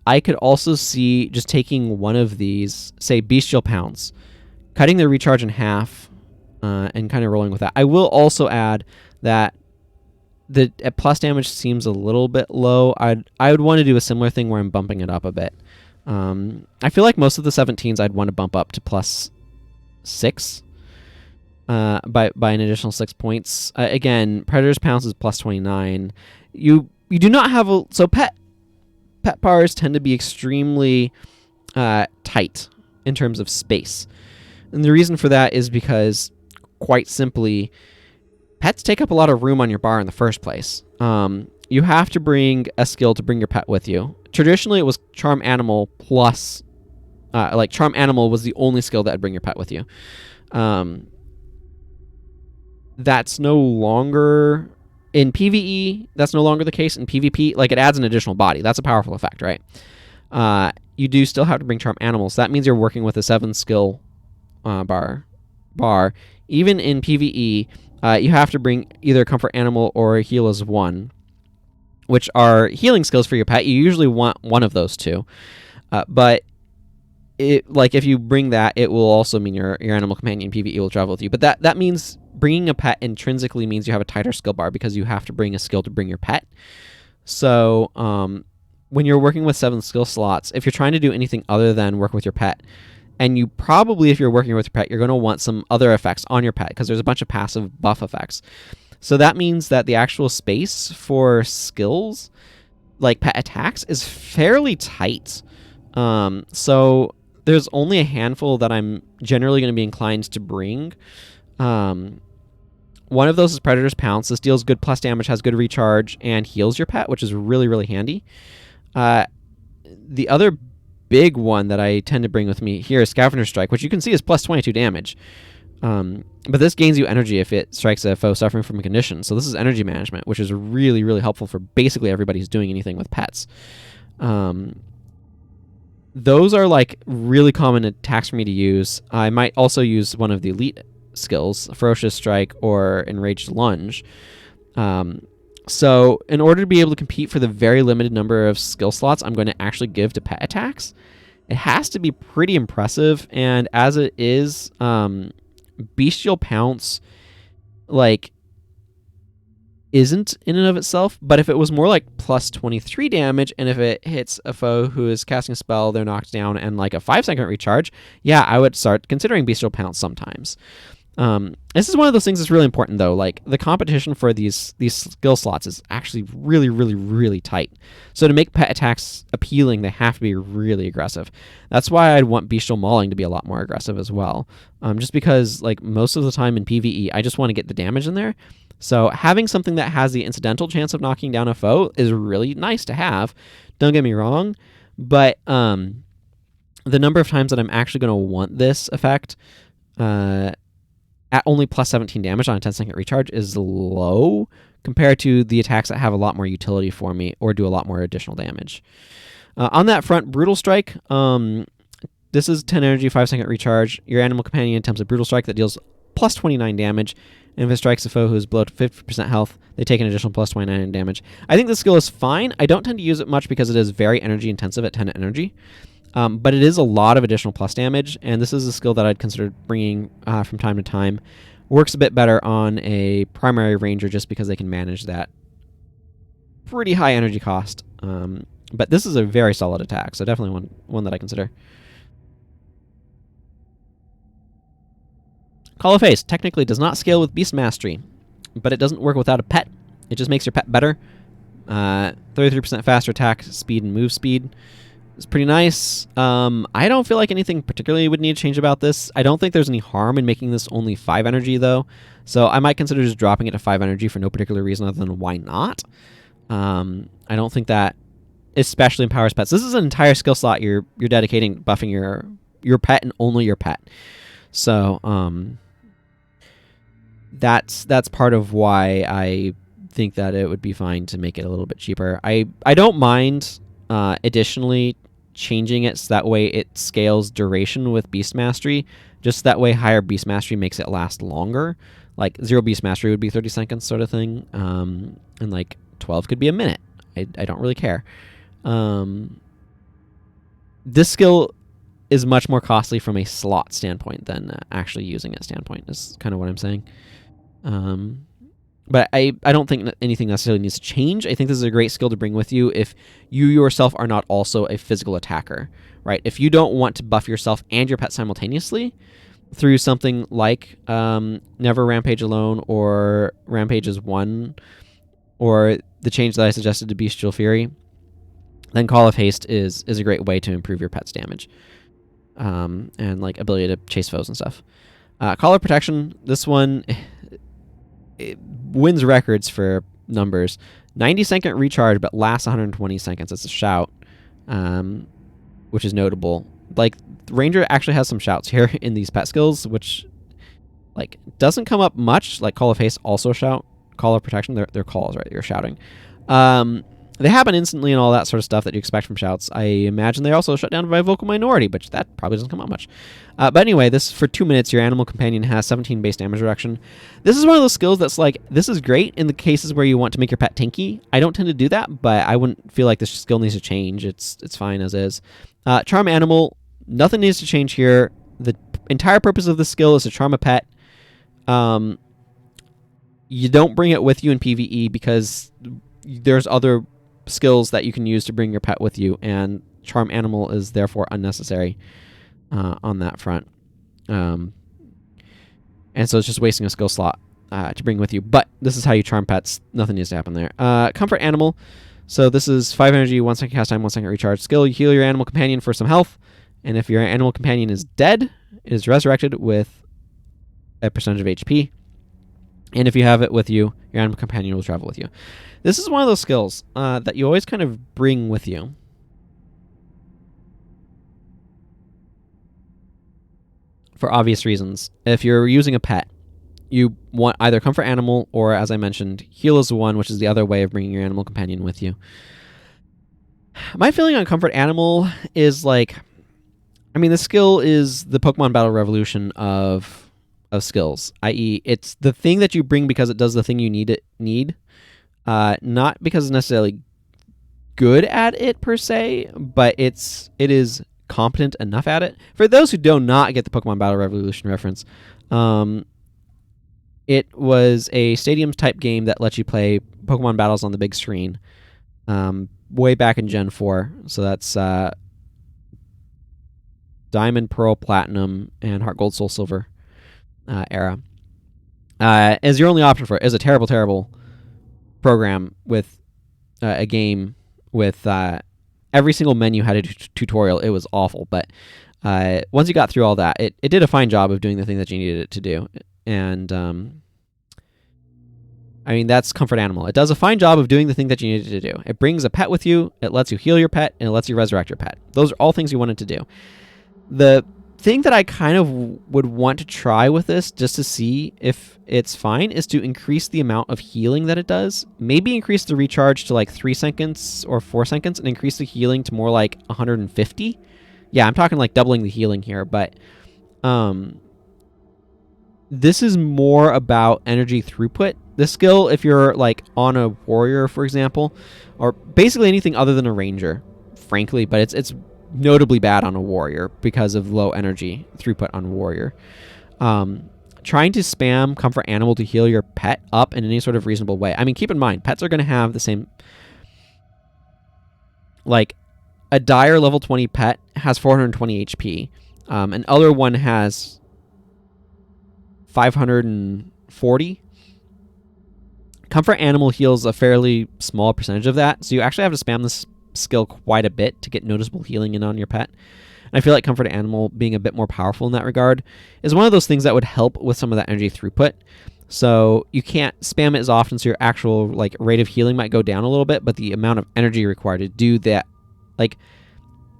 I could also see just taking one of these, say Bestial Pounce, cutting the recharge in half, and kind of rolling with that. I will also add that the plus damage seems a little bit low. I would want to do a similar thing where I'm bumping it up a bit. I feel like most of the 17s I'd want to bump up to plus 6 by an additional 6 points. Again, Predator's Pounce is plus 29. You do not have so pet bars tend to be extremely tight in terms of space, and the reason for that is because, quite simply, pets take up a lot of room on your bar in the first place. You have to bring a skill to bring your pet with you. Traditionally, it was Charm Animal plus... Charm Animal was the only skill that would bring your pet with you. That's no longer... In PvE, that's no longer the case. In PvP, it adds an additional body. That's a powerful effect, right? You do still have to bring Charm Animals. That means you're working with a 7-skill bar. Even in PvE, you have to bring either Comfort Animal or Heal as 1, which are healing skills for your pet. You usually want one of those 2. But if you bring that, it will also mean your animal companion PvE will travel with you. But that means bringing a pet intrinsically means you have a tighter skill bar because you have to bring a skill to bring your pet. So when you're working with 7 skill slots, if you're trying to do anything other than work with your pet, and you probably, if you're working with your pet, you're going to want some other effects on your pet because there's a bunch of passive buff effects. So that means that the actual space for skills, like pet attacks, is fairly tight. So there's only a handful that I'm generally going to be inclined to bring. One of those is Predator's Pounce. This deals good plus damage, has good recharge, and heals your pet, which is really, really handy. The other big one that I tend to bring with me here is Scavenger Strike, which you can see is plus 22 damage. But this gains you energy if it strikes a foe suffering from a condition. So this is energy management, which is really, really helpful for basically everybody who's doing anything with pets. Those are really common attacks for me to use. I might also use one of the elite skills, Ferocious Strike or Enraged Lunge. So in order to be able to compete for the very limited number of skill slots I'm going to actually give to pet attacks, it has to be pretty impressive. And as it is, Bestial Pounce isn't in and of itself, but if it was more like plus 23 damage, and if it hits a foe who is casting a spell, they're knocked down, and a 5-second recharge, yeah, I would start considering Bestial Pounce sometimes. This is one of those things that's really important, though. The competition for these skill slots is actually really, really, really tight. So to make pet attacks appealing, they have to be really aggressive. That's why I'd want Bestial Mauling to be a lot more aggressive as well. Just because, most of the time in PvE, I just want to get the damage in there. So having something that has the incidental chance of knocking down a foe is really nice to have. Don't get me wrong, but the number of times that I'm actually going to want this effect at only plus 17 damage on a 10-second recharge is low compared to the attacks that have a lot more utility for me or do a lot more additional damage. On that front, Brutal Strike. This is 10 energy, 5-second recharge. Your animal companion attempts a Brutal Strike that deals plus 29 damage. And if it strikes a foe who is below 50% health, they take an additional plus 29 damage. I think this skill is fine. I don't tend to use it much because it is very energy intensive at 10 energy. But it is a lot of additional plus damage, and this is a skill that I'd consider bringing from time to time. Works a bit better on a primary ranger just because they can manage that pretty high energy cost. But this is a very solid attack, so definitely one that I consider. Call of Face technically does not scale with Beast Mastery, but it doesn't work without a pet. It just makes your pet better. 33% faster attack speed and move speed. It's pretty nice. I don't feel like anything particularly would need to change about this. I don't think there's any harm in making this only 5 energy, though. So I might consider just dropping it to 5 energy for no particular reason other than why not. I don't think that especially empowers pets. This is an entire skill slot you're dedicating buffing your pet and only your pet. So that's part of why I think that it would be fine to make it a little bit cheaper. I don't mind additionally changing it so that way it scales duration with Beast Mastery. Just that way higher Beast Mastery makes it last longer. Like 0 Beast Mastery would be 30 seconds sort of thing. And like 12 could be a minute. I don't really care. This skill is much more costly from a slot standpoint than actually using it standpoint is kind of what I'm saying. But I don't think anything necessarily needs to change. I think this is a great skill to bring with you if you yourself are not also a physical attacker, right? If you don't want to buff yourself and your pet simultaneously through something like Never Rampage Alone or Rampage as 1 or the change that I suggested to Bestial Fury, then Call of Haste is a great way to improve your pet's damage and like ability to chase foes and stuff. Call of Protection, this one... it wins records for numbers. 90-second recharge, but lasts 120 seconds. It's a shout, which is notable. Like, Ranger actually has some shouts here in these pet skills, which like doesn't come up much. Like Call of Haste also shout. Call of Protection, they're calls, right? You're shouting. They happen instantly and all that sort of stuff that you expect from shouts. I imagine they're also shut down by a vocal minority, but that probably doesn't come up much. But anyway, this for 2 minutes, your animal companion has 17 base damage reduction. This is one of those skills that's like, this is great in the cases where you want to make your pet tanky. I don't tend to do that, but I wouldn't feel like this skill needs to change. It's fine as is. Charm Animal, nothing needs to change here. The entire purpose of this skill is to charm a pet. You don't bring it with you in PvE because there's other skills that you can use to bring your pet with you, and Charm Animal is therefore unnecessary on that front. And so it's just wasting a skill slot to bring with you. But this is how you charm pets. Nothing needs to happen there. Comfort Animal. So this is 5 energy, 1 second cast time, 1 second recharge skill. You heal your animal companion for some health, and if your animal companion is dead, it is resurrected with a percentage of HP. And if you have it with you, your animal companion will travel with you. This is one of those skills that you always kind of bring with you. For obvious reasons. If you're using a pet, you want either Comfort Animal or, as I mentioned, Heal as 1, which is the other way of bringing your animal companion with you. My feeling on Comfort Animal is like... I mean, the skill is the Pokemon Battle Revolution of skills, i.e. it's the thing that you bring because it does the thing you need. Not because it's necessarily good at it per se, but it is competent enough at it. For those who do not get the Pokemon Battle Revolution reference, it was a stadium type game that lets you play Pokemon battles on the big screen way back in Gen 4. So that's Diamond, Pearl, Platinum, and Heart Gold, Soul Silver era. As your only option for it is a terrible, terrible program with a game with every single menu had a tutorial. It was awful, but once you got through all that, it did a fine job of doing the thing that you needed it to do. And I mean, that's Comfort Animal. It does a fine job of doing the thing that you needed to do. It brings a pet with you, it lets you heal your pet, and it lets you resurrect your pet. Those are all things you wanted to do. The thing that I kind of would want to try with this, just to see if it's fine, is to increase the amount of healing that it does. Maybe increase the recharge to like 3 seconds or 4 seconds, and increase the healing to more like 150. Yeah, I'm talking like doubling the healing here, but this is more about energy throughput. This skill, if you're like on a warrior, for example, or basically anything other than a ranger, frankly, but it's notably bad on a warrior because of low energy throughput on warrior. Trying to spam Comfort Animal to heal your pet up in any sort of reasonable way. I mean, keep in mind, pets are going to have the same... Like, a dire level 20 pet has 420 HP. An other one has 540. Comfort Animal heals a fairly small percentage of that, so you actually have to spam this skill quite a bit to get noticeable healing in on your pet. And I feel like Comfort Animal being a bit more powerful in that regard is one of those things that would help with some of that energy throughput. So you can't spam it as often, so your actual like rate of healing might go down a little bit, but the amount of energy required to do that, like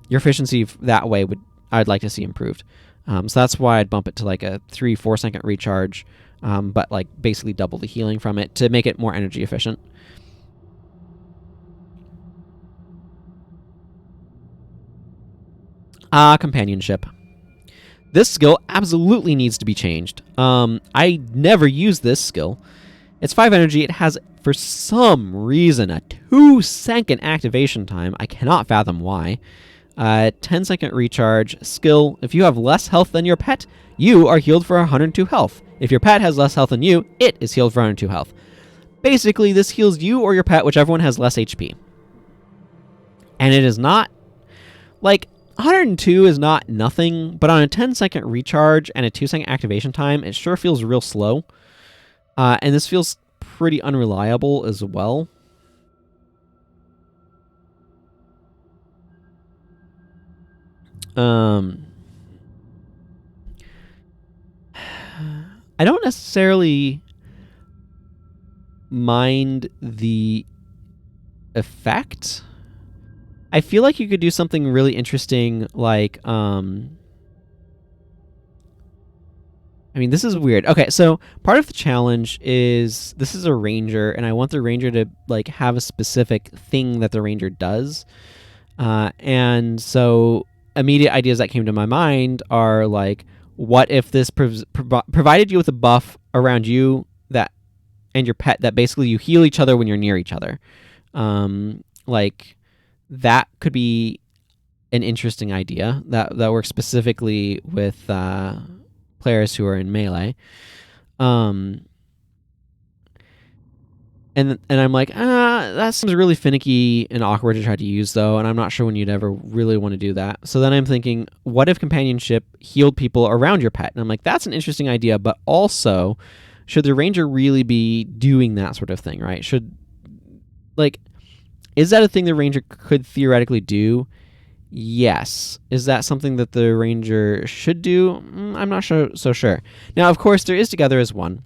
your efficiency that way, I'd like to see improved. So that's why I'd bump it to like a 3-4 second recharge, but like basically double the healing from it to make it more energy efficient. Companionship. This skill absolutely needs to be changed. I never use this skill. It's 5 energy. It has, for some reason, a 2-second activation time. I cannot fathom why. 10-second recharge. Skill, if you have less health than your pet, you are healed for 102 health. If your pet has less health than you, it is healed for 102 health. Basically, this heals you or your pet, whichever one has less HP. And it is not, like, 102 is not nothing, but on a 10-second recharge and a 2-second activation time, it sure feels real slow. And this feels pretty unreliable as well. I don't necessarily mind the effect. I feel like you could do something really interesting, like, I mean, this is weird. Okay, so part of the challenge is this is a ranger, and I want the ranger to like have a specific thing that the ranger does. And so immediate ideas that came to my mind are like, what if this provided you with a buff around you that and your pet that basically you heal each other when you're near each other? Like that could be an interesting idea that works specifically with players who are in melee. And I'm like, that seems really finicky and awkward to try to use, though, and I'm not sure when you'd ever really want to do that. So then I'm thinking, what if companionship healed people around your pet? And I'm like, that's an interesting idea, but also, should the ranger really be doing that sort of thing, right? Is that a thing the ranger could theoretically do? Yes. Is that something that the ranger should do? I'm not so sure. Now, of course, there is Together as One.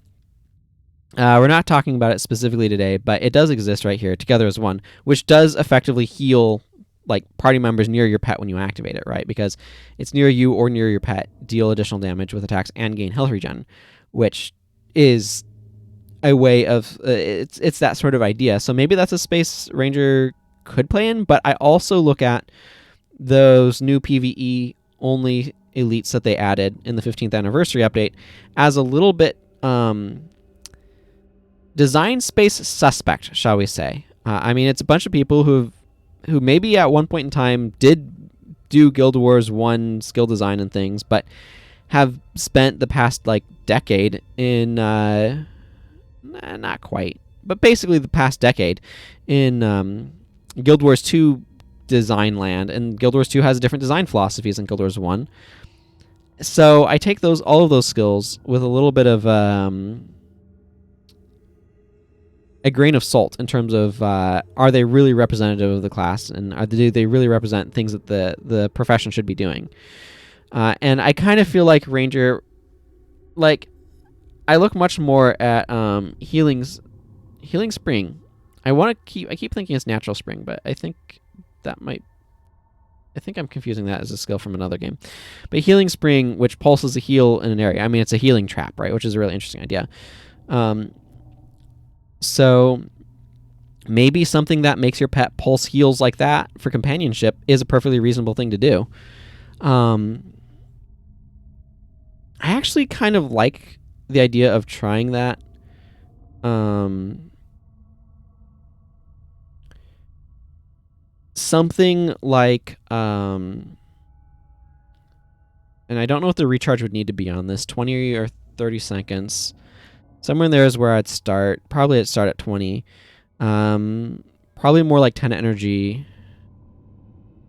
We're not talking about it specifically today, but it does exist right here, Together as One, which does effectively heal like party members near your pet when you activate it, right? Because it's near you or near your pet, deal additional damage with attacks and gain health regen, which is a way of it's that sort of idea. So maybe that's a space ranger could play in, but I also look at those new PvE only elites that they added in the 15th anniversary update as a little bit design space suspect, shall we say. I mean, it's a bunch of people who maybe at one point in time did do Guild Wars 1 skill design and things, but have spent the past like decade in not quite, but basically the past decade in Guild Wars 2 design land, and Guild Wars 2 has different design philosophies than Guild Wars 1. So I take all of those skills with a little bit of a grain of salt in terms of are they really representative of the class, and do they really represent things that the profession should be doing? And I kind of feel like Ranger, like I look much more at Healing Spring. I keep thinking it's Natural Spring, but I think I'm confusing that as a skill from another game. But Healing Spring, which pulses a heal in an area. I mean, it's a healing trap, right? Which is a really interesting idea. So maybe something that makes your pet pulse heals like that for companionship is a perfectly reasonable thing to do. I actually kind of like the idea of trying that. Something like, and I don't know what the recharge would need to be on this, 20 or 30 seconds. Somewhere in there is where I'd start. Probably I'd start at 20. Probably more like 10 energy.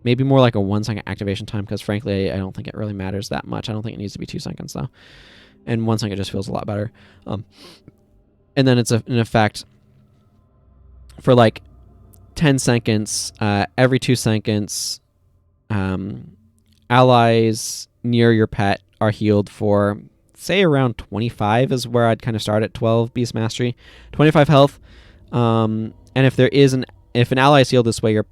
Maybe more like a 1 second activation time, because frankly, I don't think it really matters that much. I don't think it needs to be 2 seconds, though. And 1 second just feels a lot better. And then it's in effect for like 10 seconds, every 2 seconds, allies near your pet are healed for, say, around 25 is where I'd kind of start at 12 Beast Mastery. 25 health. And if an ally is healed this way, you're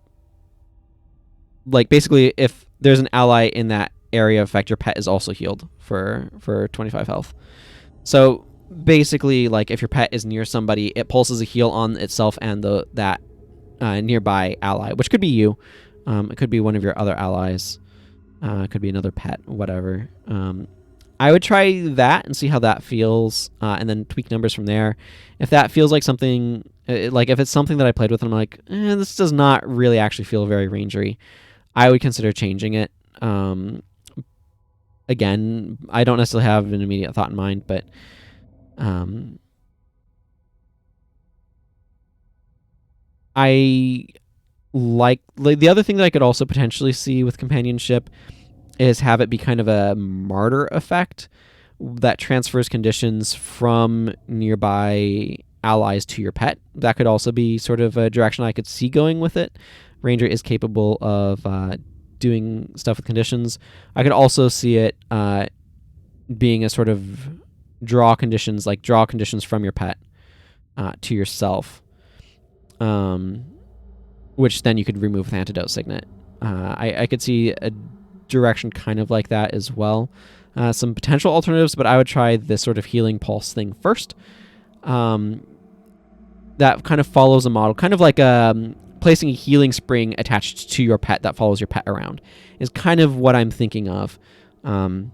like, basically, if there's an ally in that area of effect, your pet is also healed for 25 health. So basically, like, if your pet is near somebody, it pulses a heal on itself and that nearby ally, which could be you. It could be one of your other allies. It could be another pet, whatever. I would try that and see how that feels, and then tweak numbers from there. If that feels like something, like if it's something that I played with and I'm like, this does not really actually feel very rangery, I would consider changing it. Again, I don't necessarily have an immediate thought in mind, but I like the other thing that I could also potentially see with companionship is have it be kind of a martyr effect that transfers conditions from nearby allies to your pet. That could also be sort of a direction I could see going with it. Ranger is capable of doing stuff with conditions. I could also see it being a sort of draw conditions from your pet to yourself, which then you could remove with Antidote Signet. I could see a direction kind of like that as well. Some potential alternatives, but I would try this sort of healing pulse thing first. That kind of follows a model, kind of like placing a healing spring attached to your pet that follows your pet around is kind of what I'm thinking of. And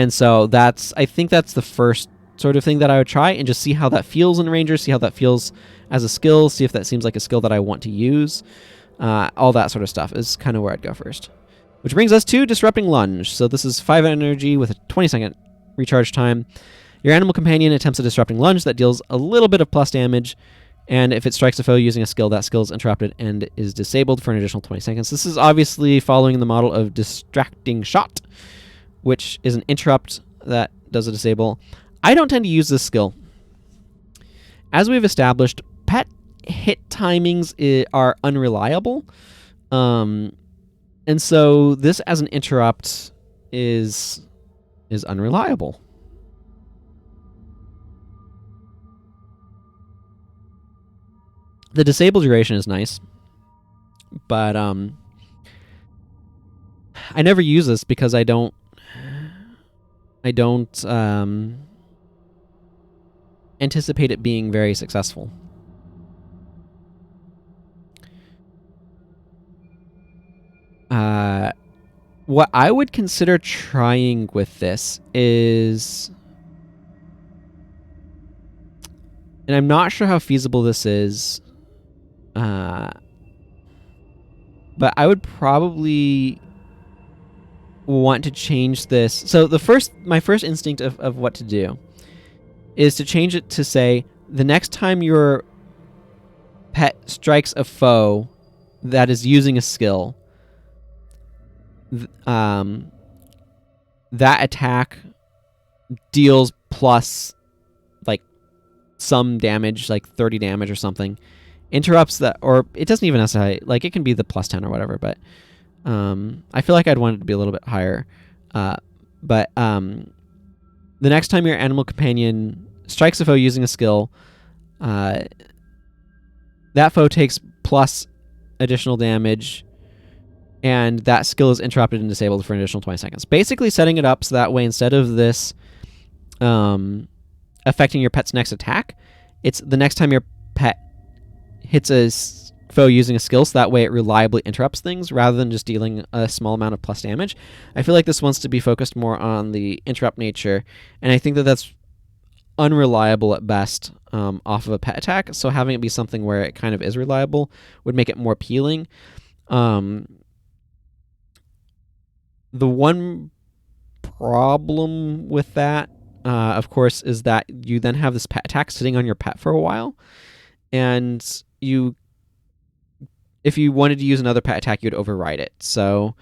so I think that's the first sort of thing that I would try, and just see how that feels in Ranger, see how that feels as a skill, see if that seems like a skill that I want to use. All that sort of stuff is kind of where I'd go first. Which brings us to Disrupting Lunge. So this is 5 energy with a 20-second recharge time. Your animal companion attempts a Disrupting Lunge that deals a little bit of plus damage, and if it strikes a foe using a skill, that skill is interrupted and is disabled for an additional 20 seconds. This is obviously following the model of Distracting Shot, which is an interrupt that does a disable. I don't tend to use this skill. As we've established, pet hit timings are unreliable. And so this as an interrupt is unreliable. The disable duration is nice, but I never use this because I don't anticipate it being very successful. What I would consider trying with this is, and I'm not sure how feasible this is, but I would probably want to change this. So my first instinct of what to do is to change it to say, the next time your pet strikes a foe that is using a skill, that attack deals plus like some damage, like 30 damage or something, interrupts that, or it doesn't even necessarily, like, it can be the plus 10 or whatever, but I feel like I'd want it to be a little bit higher. But the next time your animal companion strikes a foe using a skill, that foe takes plus additional damage, and that skill is interrupted and disabled for an additional 20 seconds. Basically setting it up so that way, instead of this affecting your pet's next attack, it's the next time your pet hits a foe using a skill, so that way it reliably interrupts things rather than just dealing a small amount of plus damage. I feel like this wants to be focused more on the interrupt nature, and I think that that's unreliable at best off of a pet attack, so having it be something where it kind of is reliable would make it more appealing. The one problem with that, of course, is that you then have this pet attack sitting on your pet for a while, and if you wanted to use another pet attack, you'd override it. So,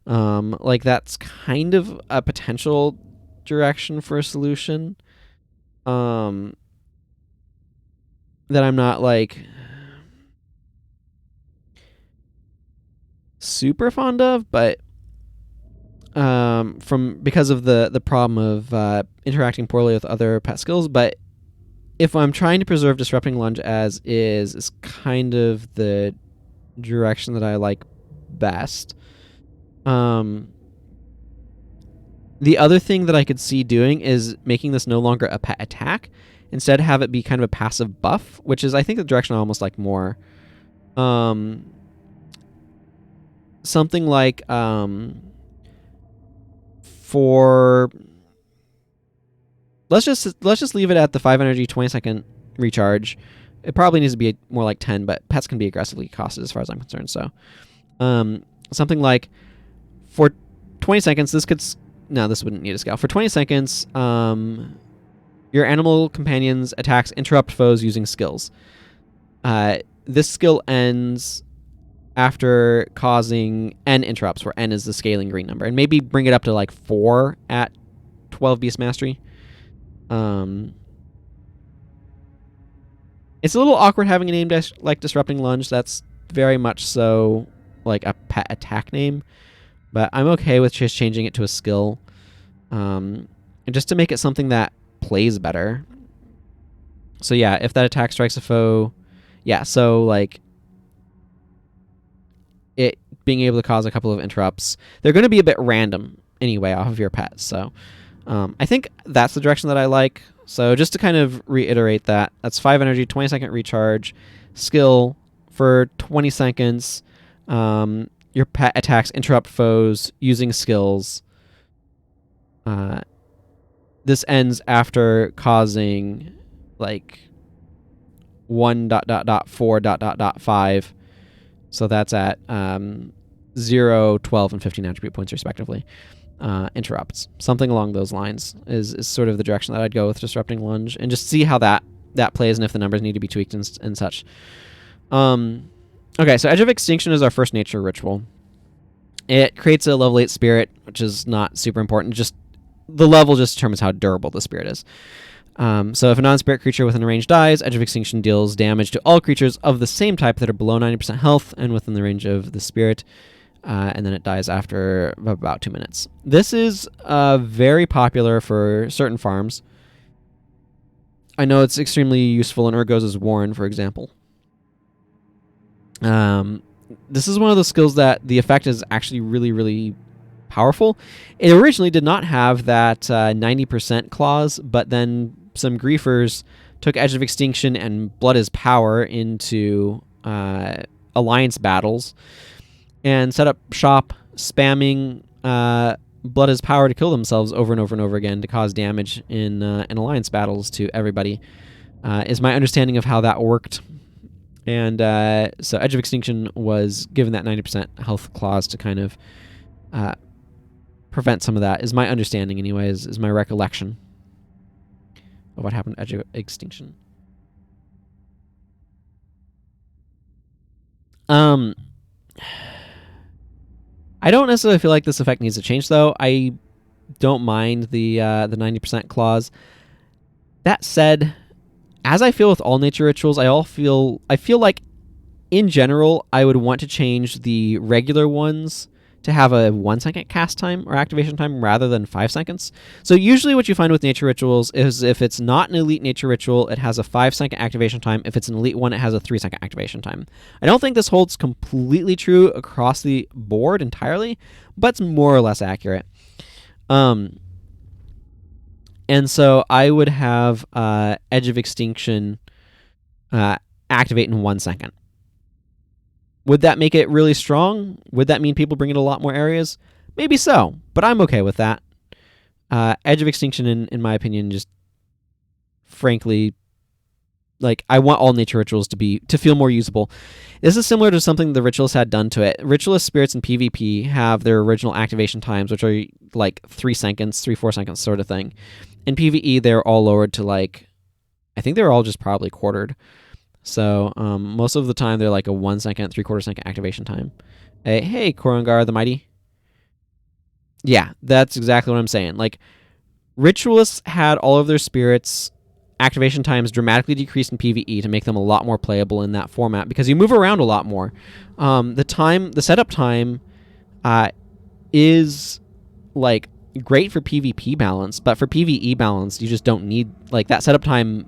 like, that's kind of a potential direction for a solution that I'm not, like, super fond of, but because of the problem of interacting poorly with other pet skills. But if I'm trying to preserve Disrupting Lunge as is kind of the direction that I like best. The other thing that I could see doing is making this no longer a pet attack. Instead, have it be kind of a passive buff, which is, I think, the direction I almost like more. Something like for let's just leave it at the 5 energy 20-second recharge. It probably needs to be more like 10, but pets can be aggressively costed as far as I'm concerned. So something like for 20 seconds, this wouldn't need a scale. For 20 seconds, your animal companion's attacks interrupt foes using skills. This skill ends after causing n interrupts, where n is the scaling green number, and maybe bring it up to like 4 at 12 Beast Mastery. It's a little awkward having a name like Disrupting Lunge. That's very much so like a pet attack name, but I'm okay with just changing it to a skill, and just to make it something that plays better. So yeah, if that attack strikes a foe, yeah, so like it being able to cause a couple of interrupts, they're going to be a bit random anyway off of your pet. So I think that's the direction that I like. So just to kind of reiterate that's 5 energy, 20-second recharge, skill for 20 seconds. Your pet attacks interrupt foes using skills. This ends after causing like 1.4.5. So that's at 0, 12, and 15 attribute points respectively. Interrupts. Something along those lines is sort of the direction that I'd go with Disrupting Lunge, and just see how that plays and if the numbers need to be tweaked and such. Okay, so Edge of Extinction is our first nature ritual. It creates a level 8 spirit, which is not super important. Just the level just determines how durable the spirit is. So if a non-spirit creature within the range dies, Edge of Extinction deals damage to all creatures of the same type that are below 90% health and within the range of the spirit. And then it dies after about 2 minutes. This is very popular for certain farms. I know it's extremely useful in Urgos' Warren, for example. This is one of those skills that the effect is actually really, really powerful. It originally did not have that 90% clause, but then some griefers took Edge of Extinction and Blood is Power into alliance battles, and set up shop spamming Blood is Power to kill themselves over and over and over again to cause damage in alliance battles to everybody, is my understanding of how that worked. And so Edge of Extinction was given that 90% health clause to kind of prevent some of that, is my understanding anyways, is my recollection of what happened to Edge of Extinction. I don't necessarily feel like this effect needs to change, though. I don't mind the 90% clause. That said, as I feel with all nature rituals, I feel like in general I would want to change the regular ones to have a 1 second cast time or activation time rather than 5 seconds. So usually what you find with nature rituals is if it's not an elite nature ritual, it has a 5 second activation time. If it's an elite one, it has a 3 second activation time. I don't think this holds completely true across the board entirely, but it's more or less accurate. And so I would have Edge of Extinction activate in 1 second. Would that make it really strong? Would that mean people bring it a lot more areas? Maybe so, but I'm okay with that. Edge of Extinction, in my opinion, just frankly, like, I want all nature rituals to feel more usable. This is similar to something the Ritualists had done to it. Ritualist spirits in PvP have their original activation times, which are like 3 seconds, 3-4 seconds sort of thing. In PvE, they're all lowered to like, I think they're all just probably quartered. So most of the time, they're like a 1 second, 3/4 second activation time. Hey, Korangar the Mighty. Yeah, that's exactly what I'm saying. Like, Ritualists had all of their spirits activation times dramatically decreased in PvE to make them a lot more playable in that format because you move around a lot more. The setup time is like great for PvP balance, but for PvE balance, you just don't need like that setup time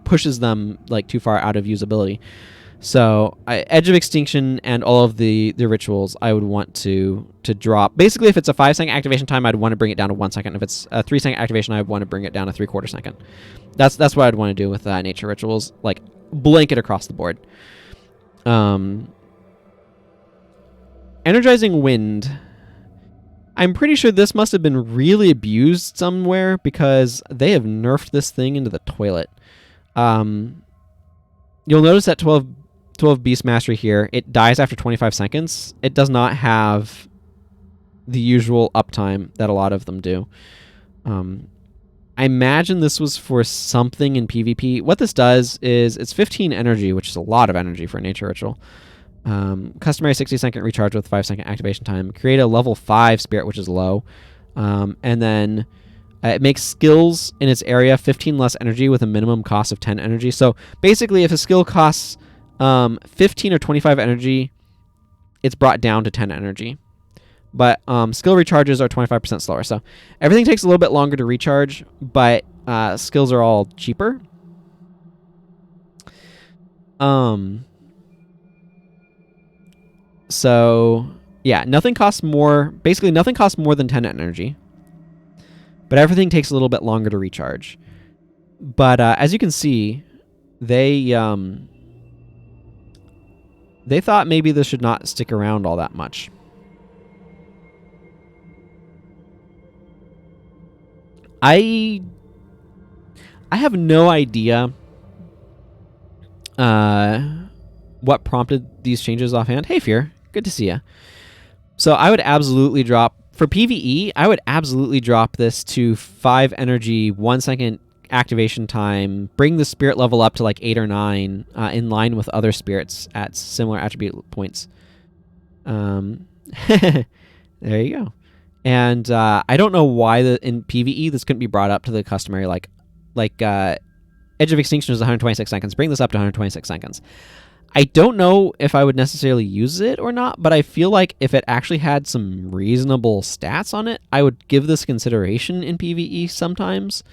pushes them like too far out of usability. So Edge of Extinction and all of the rituals I would want to drop. Basically, if it's a 5-second activation time, I'd want to bring it down to 1 second. If it's a 3-second activation, I'd want to bring it down to 3/4 second. That's what I'd want to do with nature rituals, like blanket across the board. Energizing Wind. I'm pretty sure this must have been really abused somewhere because they have nerfed this thing into the toilet. You'll notice that 12 Beast Mastery here, it dies after 25 seconds. It does not have the usual uptime that a lot of them do. I imagine this was for something in PvP. What this does is it's 15 energy, which is a lot of energy for a nature ritual. Customary 60-second recharge with 5-second activation time. Create a level 5 spirit, which is low. And then it makes skills in its area 15 less energy with a minimum cost of 10 energy. So basically, if a skill costs 15 or 25 energy, it's brought down to 10 energy. But skill recharges are 25% slower. So everything takes a little bit longer to recharge, but skills are all cheaper. So yeah, nothing costs more. Basically, nothing costs more than 10 energy. But everything takes a little bit longer to recharge. But as you can see, they thought maybe this should not stick around all that much. I have no idea what prompted these changes offhand. Hey, Fear. Good to see you. So I would absolutely drop... For PvE, I would absolutely drop this to 5 energy, 1 second activation time, bring the spirit level up to like 8 or 9, in line with other spirits at similar attribute points. There you go. And I don't know why in PvE this couldn't be brought up to the customary like Edge of Extinction is 126 seconds. Bring this up to 126 seconds. I don't know if I would necessarily use it or not, but I feel like if it actually had some reasonable stats on it, I would give this consideration in PvE sometimes.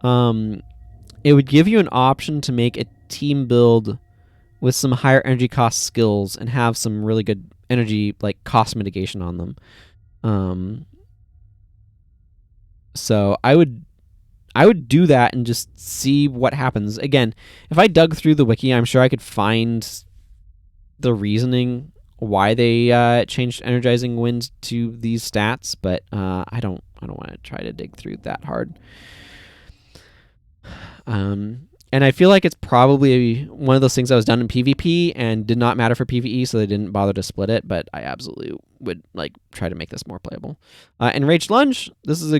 It would give you an option to make a team build with some higher energy cost skills and have some really good energy like cost mitigation on them. So I would do that and just see what happens. Again, if I dug through the wiki, I'm sure I could find the reasoning why they changed Energizing Wind to these stats, but I don't want to try to dig through that hard. And I feel like it's probably one of those things that was done in PvP and did not matter for PvE, so they didn't bother to split it, but I absolutely would like try to make this more playable. Enraged Lunge, this is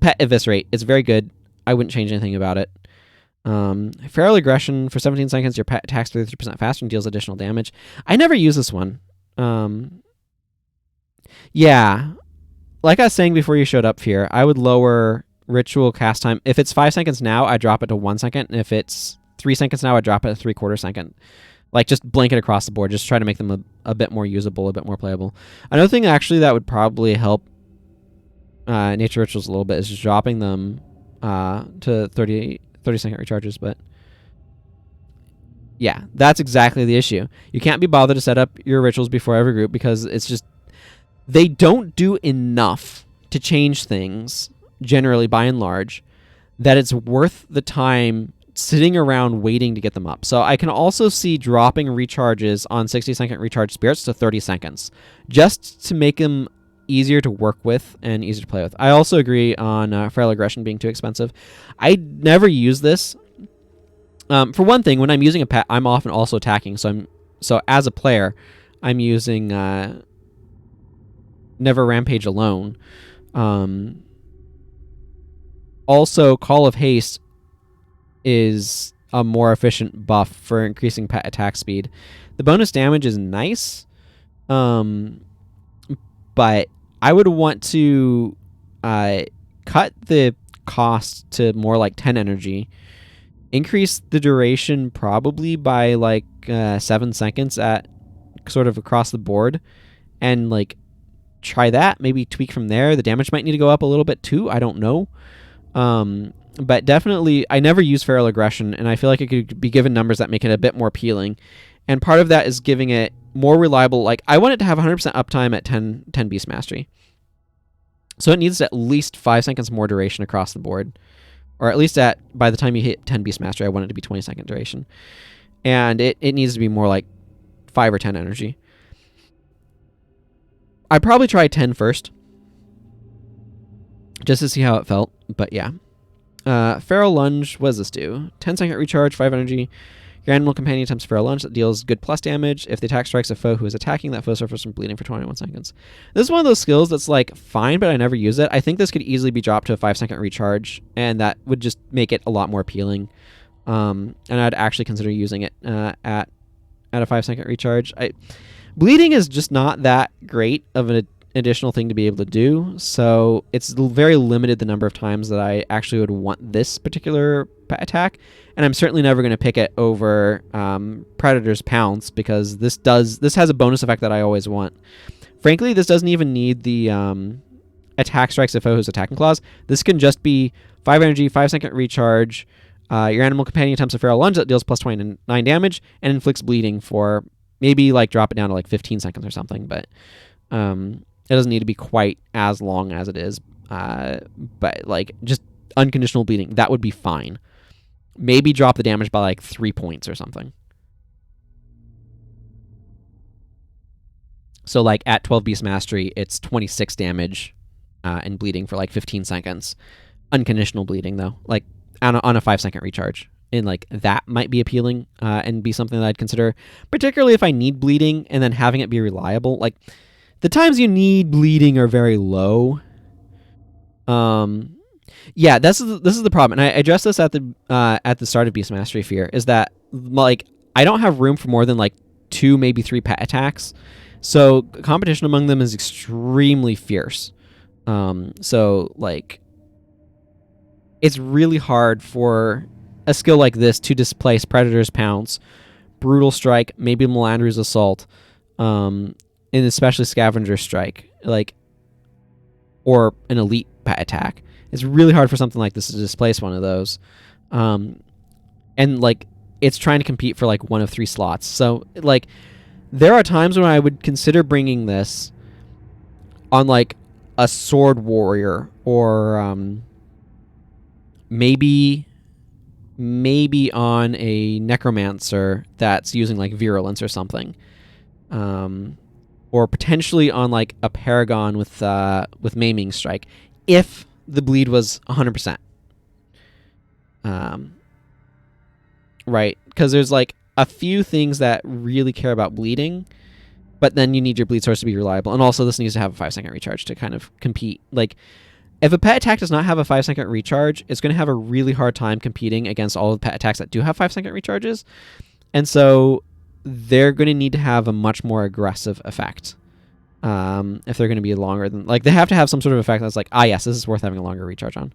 Pet Eviscerate. It's very good. I wouldn't change anything about it. Feral Aggression, for 17 seconds, your pet attacks 33% faster and deals additional damage. I never use this one. Yeah. Like I was saying before you showed up, Fear, I would lower ritual cast time. If it's 5 seconds now, I drop it to 1 second. And if it's 3 seconds now, I drop it to 3/4 second. Like, just blanket across the board. Just try to make them a bit more usable, a bit more playable. Another thing, actually, that would probably help nature rituals a little bit is just dropping them to 30-second recharges. But yeah, that's exactly the issue. You can't be bothered to set up your rituals before every group because it's just they don't do enough to change things, generally by and large, that it's worth the time sitting around waiting to get them up. So I can also see dropping recharges on 60-second recharge spirits to 30 seconds just to make them easier to work with and easier to play with. I also agree on Feral Aggression being too expensive. I never use this. For one thing, when I'm using a pet, I'm often also attacking. So as a player, I'm using Never Rampage alone. Also, Call of Haste is a more efficient buff for increasing pet attack speed. The bonus damage is nice, but I would want to cut the cost to more like 10 energy. Increase the duration probably by like 7 seconds at sort of across the board, and like try that. Maybe tweak from there. The damage might need to go up a little bit too. I don't know. But definitely, I never use Feral Aggression, and I feel like it could be given numbers that make it a bit more appealing. And part of that is giving it more reliable. Like, I want it to have 100% uptime at 10 Beast Mastery. So it needs at least 5 seconds more duration across the board. Or at least by the time you hit 10 Beast Mastery, I want it to be 20-second duration. And it needs to be more like 5 or 10 energy. I'd probably try 10 first, just to see how it felt. But yeah. Feral Lunge, what does this do? 10-second recharge, 5 energy. Your animal companion attempts Feral Lunge that deals good plus damage. If the attack strikes a foe who is attacking, that foe suffers from bleeding for 21 seconds. This is one of those skills that's like fine, but I never use it. I think this could easily be dropped to a 5-second recharge, and that would just make it a lot more appealing. And I'd actually consider using it at a 5-second recharge. Bleeding is just not that great of an additional thing to be able to do, so it's very limited the number of times that I actually would want this particular attack, and I'm certainly never going to pick it over Predator's Pounce, because this has a bonus effect that I always want. Frankly, this doesn't even need the attack strikes a foe who's attacking claws. This can just be 5 energy, 5-second recharge. Your animal companion attempts a Feral Lunge that deals plus 29 damage and inflicts bleeding for maybe like drop it down to like 15 seconds or something, but it doesn't need to be quite as long as it is. But like just unconditional bleeding, that would be fine. Maybe drop the damage by like 3 points or something. So like at 12 Beast Mastery, it's 26 damage and bleeding for like 15 seconds. Unconditional bleeding though, like on a 5-second recharge. And like that might be appealing and be something that I'd consider, particularly if I need bleeding and then having it be reliable. Like the times you need bleeding are very low. Yeah, this is the problem, and I addressed this at the start of Beast Mastery Fear, is that like I don't have room for more than like 2, maybe 3 pet attacks, so competition among them is extremely fierce. So like it's really hard for a skill like this to displace Predator's Pounce, Brutal Strike, maybe Melandru's Assault, and especially Scavenger Strike, like, or an elite pet attack. It's really hard for something like this to displace one of those. And like it's trying to compete for like 1 of 3 slots. So like there are times when I would consider bringing this on like a Sword Warrior, or maybe on a Necromancer that's using like Virulence or something. Or potentially on like a Paragon with Maiming Strike, if the bleed was 100%. Right? Because there's like a few things that really care about bleeding, but then you need your bleed source to be reliable. And also this needs to have a 5-second recharge to kind of compete. Like, if a pet attack does not have a 5-second recharge, it's going to have a really hard time competing against all of the pet attacks that do have 5-second recharges. And so they're going to need to have a much more aggressive effect. If they're going to be longer than, like, they have to have some sort of effect that's like, yes, this is worth having a longer recharge on.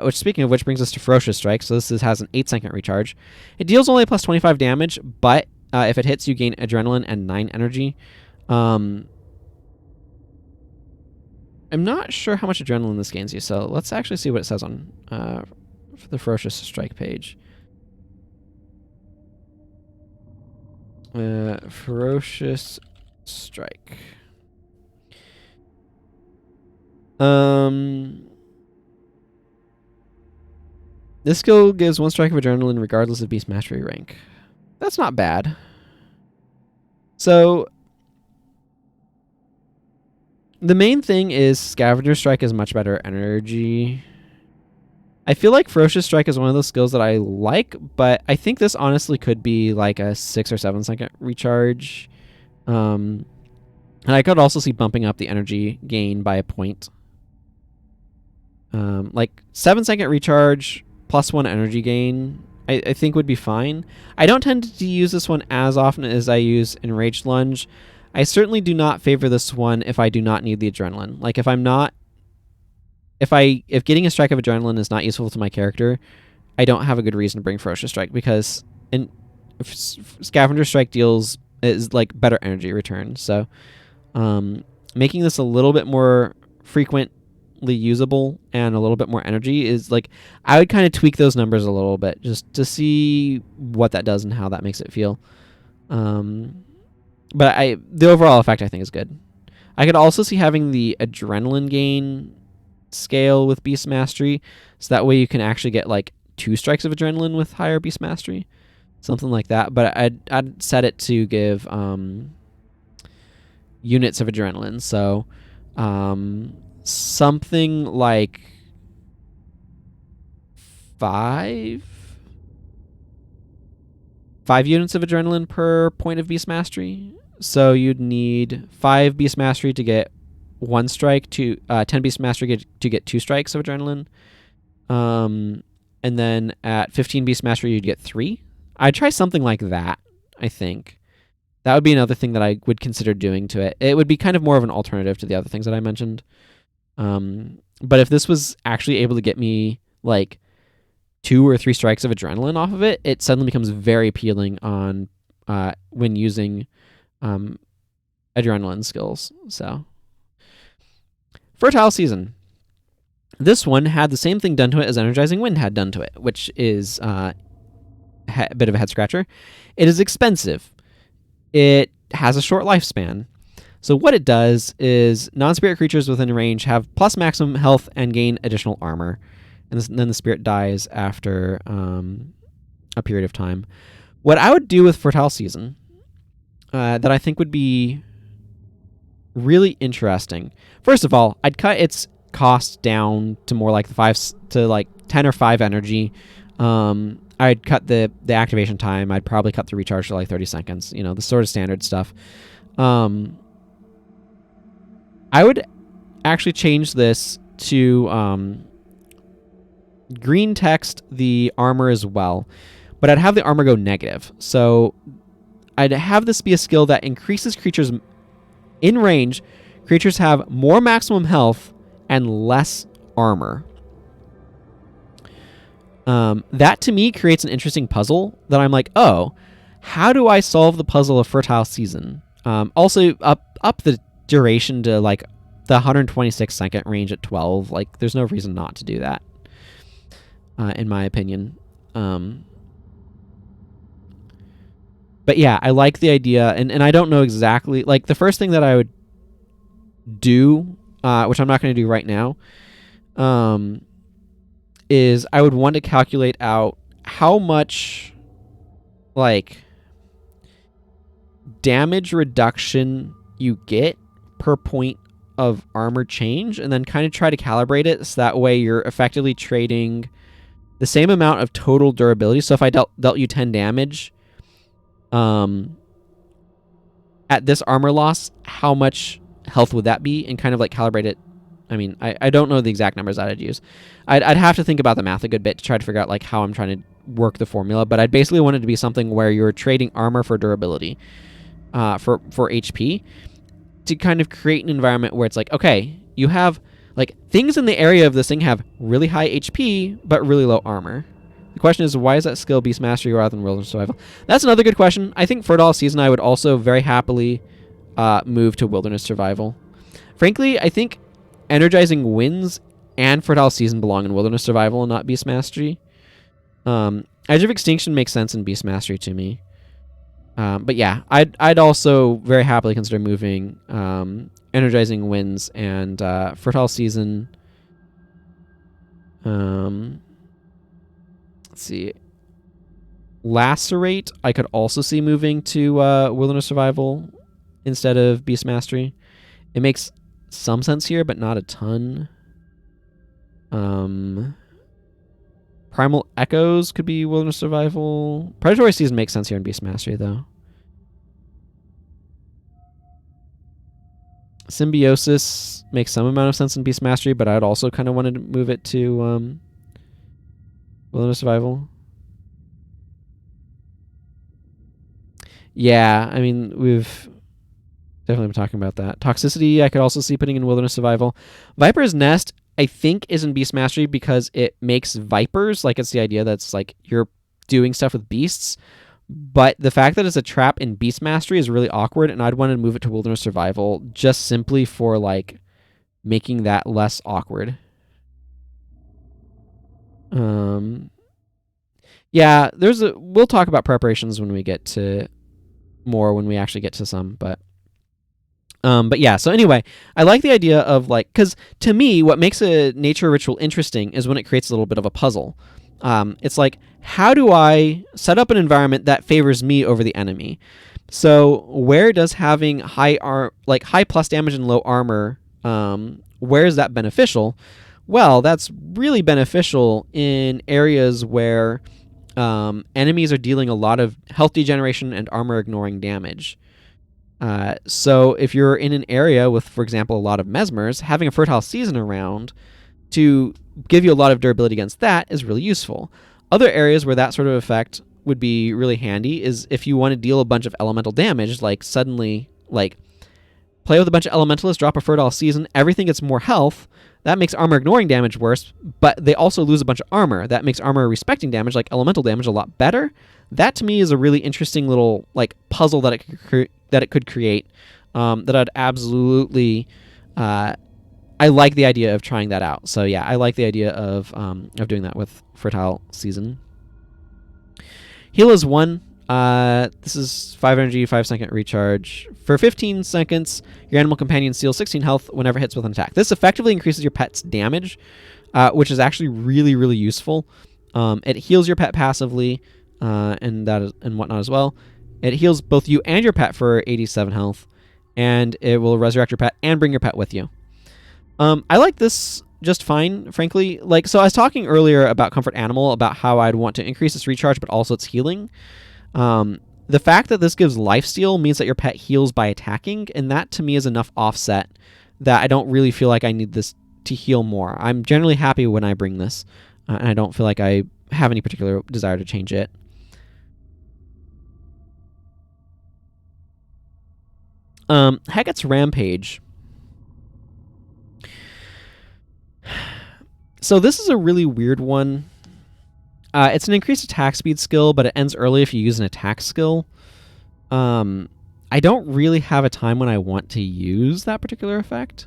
Which, speaking of which, brings us to Ferocious Strike. So this has an 8-second recharge. It deals only plus 25 damage, but if it hits, you gain Adrenaline and 9 energy. I'm not sure how much Adrenaline this gains you, so let's actually see what it says on the Ferocious Strike page. Ferocious Strike. This skill gives 1 strike of Adrenaline regardless of Beast Mastery rank. That's not bad. So the main thing is Scavenger Strike is much better energy. I feel like Ferocious Strike is one of those skills that I like, but I think this honestly could be like a 6 or 7 second recharge. And I could also see bumping up the energy gain by a point. Like 7-second recharge plus 1 energy gain, I think would be fine. I don't tend to use this one as often as I use Enraged Lunge. I certainly do not favor this one if I do not need the Adrenaline. Like if I'm not if getting a strike of adrenaline is not useful to my character, I don't have a good reason to bring Ferocious Strike, because Scavenger Strike deals is like better energy return. So making this a little bit more frequently usable and a little bit more energy is like, I would kind of tweak those numbers a little bit just to see what that does and how that makes it feel. But the overall effect I think is good. I could also see having the adrenaline gain scale with Beast Mastery, so that way you can actually get like 2 strikes of adrenaline with higher Beast Mastery, something like that. But I'd set it to give units of adrenaline, so something like 5 units of adrenaline per point of Beast Mastery. So you'd need 5 Beast Mastery to get 1 strike, 10 Beast Mastery to get 2 strikes of adrenaline. And then at 15 Beast Mastery, you'd get 3. I'd try something like that, I think. That would be another thing that I would consider doing to it. It would be kind of more of an alternative to the other things that I mentioned. But if this was actually able to get me like 2 or 3 strikes of adrenaline off of it, it suddenly becomes very appealing on when using adrenaline skills. So, Fertile Season. This one had the same thing done to it as Energizing Wind had done to it, which is a bit of a head scratcher. It is expensive. It has a short lifespan. So what it does is non-spirit creatures within range have plus maximum health and gain additional armor. And then the spirit dies after a period of time. What I would do with Fertile Season that I think would be really interesting. First of all, I'd cut its cost down to more like 10 or 5 energy. I'd cut the activation time. I'd probably cut the recharge to like 30 seconds. You know, the sort of standard stuff. I would actually change this to green text the armor as well, but I'd have the armor go negative. So I'd have this be a skill that increases creatures in range. Creatures have more maximum health and less armor. That to me creates an interesting puzzle that I'm like, oh, how do I solve the puzzle of Fertile Season? Also up the duration to like the 126 second range at 12. Like, there's no reason not to do that, in my opinion. But yeah, I like the idea, and I don't know exactly, like, the first thing that I would do, which I'm not going to do right now, is I would want to calculate out how much, like, damage reduction you get per point of armor change, and then kind of try to calibrate it so that way you're effectively trading the same amount of total durability. So if I dealt you 10 damage at this armor loss, how much health would that be, and kind of like calibrate it. I mean, I don't know the exact numbers that I'd use. I'd have to think about the math a good bit to try to figure out like how I'm trying to work the formula, but I'd basically want it to be something where you're trading armor for durability, for HP, to kind of create an environment where it's like, okay, you have like things in the area of this thing have really high HP but really low armor. The question is, why is that skill Beast Mastery rather than Wilderness Survival? That's another good question. I think Fertile Season I would also very happily move to Wilderness Survival. Frankly, I think Energizing Winds and Fertile Season belong in Wilderness Survival and not Beast Mastery. Edge of Extinction makes sense in Beast Mastery to me. But yeah, I'd also very happily consider moving Energizing Winds and Fertile Season. Let's see. Lacerate, I could also see moving to Wilderness Survival instead of Beast Mastery. It makes some sense here, but not a ton. Primal Echoes could be Wilderness Survival. Predatory Season makes sense here in Beast Mastery, though. Symbiosis makes some amount of sense in Beast Mastery, but I'd also kind of wanted to move it to Wilderness Survival. Yeah, I mean, we've definitely been talking about that. Toxicity, I could also see putting in Wilderness Survival. Viper's Nest, I think is in Beast Mastery because it makes Vipers, like it's the idea that's like you're doing stuff with beasts. But the fact that it's a trap in Beast Mastery is really awkward, and I'd want to move it to Wilderness Survival just simply for like making that less awkward. Yeah, we'll talk about preparations when we get to more, when we actually get to some, but yeah, so anyway, I like the idea of like, because to me, what makes a nature ritual interesting is when it creates a little bit of a puzzle. It's like, how do I set up an environment that favors me over the enemy? So where does having high plus damage and low armor, where is that beneficial? Well, that's really beneficial in areas where enemies are dealing a lot of health degeneration and armor ignoring damage. So if you're in an area with, for example, a lot of mesmers, having a fertile season around to give you a lot of durability against that is really useful. Other areas where that sort of effect would be really handy is if you want to deal a bunch of elemental damage, like suddenly, like, play with a bunch of elementalists, drop a fertile season, everything gets more health. That makes armor ignoring damage worse, but they also lose a bunch of armor. That makes armor respecting damage, like elemental damage, a lot better. That to me is a really interesting little like puzzle that it could create. That I'd absolutely. I like the idea of trying that out. So yeah, I like the idea of doing that with fertile season. Heal is 1. This is 5 energy, 5-second recharge. For 15 seconds, your animal companion steals 16 health whenever it hits with an attack. This effectively increases your pet's damage, which is actually really, really useful. It heals your pet passively, and whatnot as well. It heals both you and your pet for 87 health, and it will resurrect your pet and bring your pet with you. I like this just fine, frankly. Like, so I was talking earlier about Comfort Animal, about how I'd want to increase its recharge, but also its healing. The fact that this gives lifesteal means that your pet heals by attacking, and that to me is enough offset that I don't really feel like I need this to heal more. I'm generally happy when I bring this, and I don't feel like I have any particular desire to change it. Hecate's Rampage. So this is a really weird one. It's an increased attack speed skill, but it ends early if you use an attack skill. I don't really have a time when I want to use that particular effect.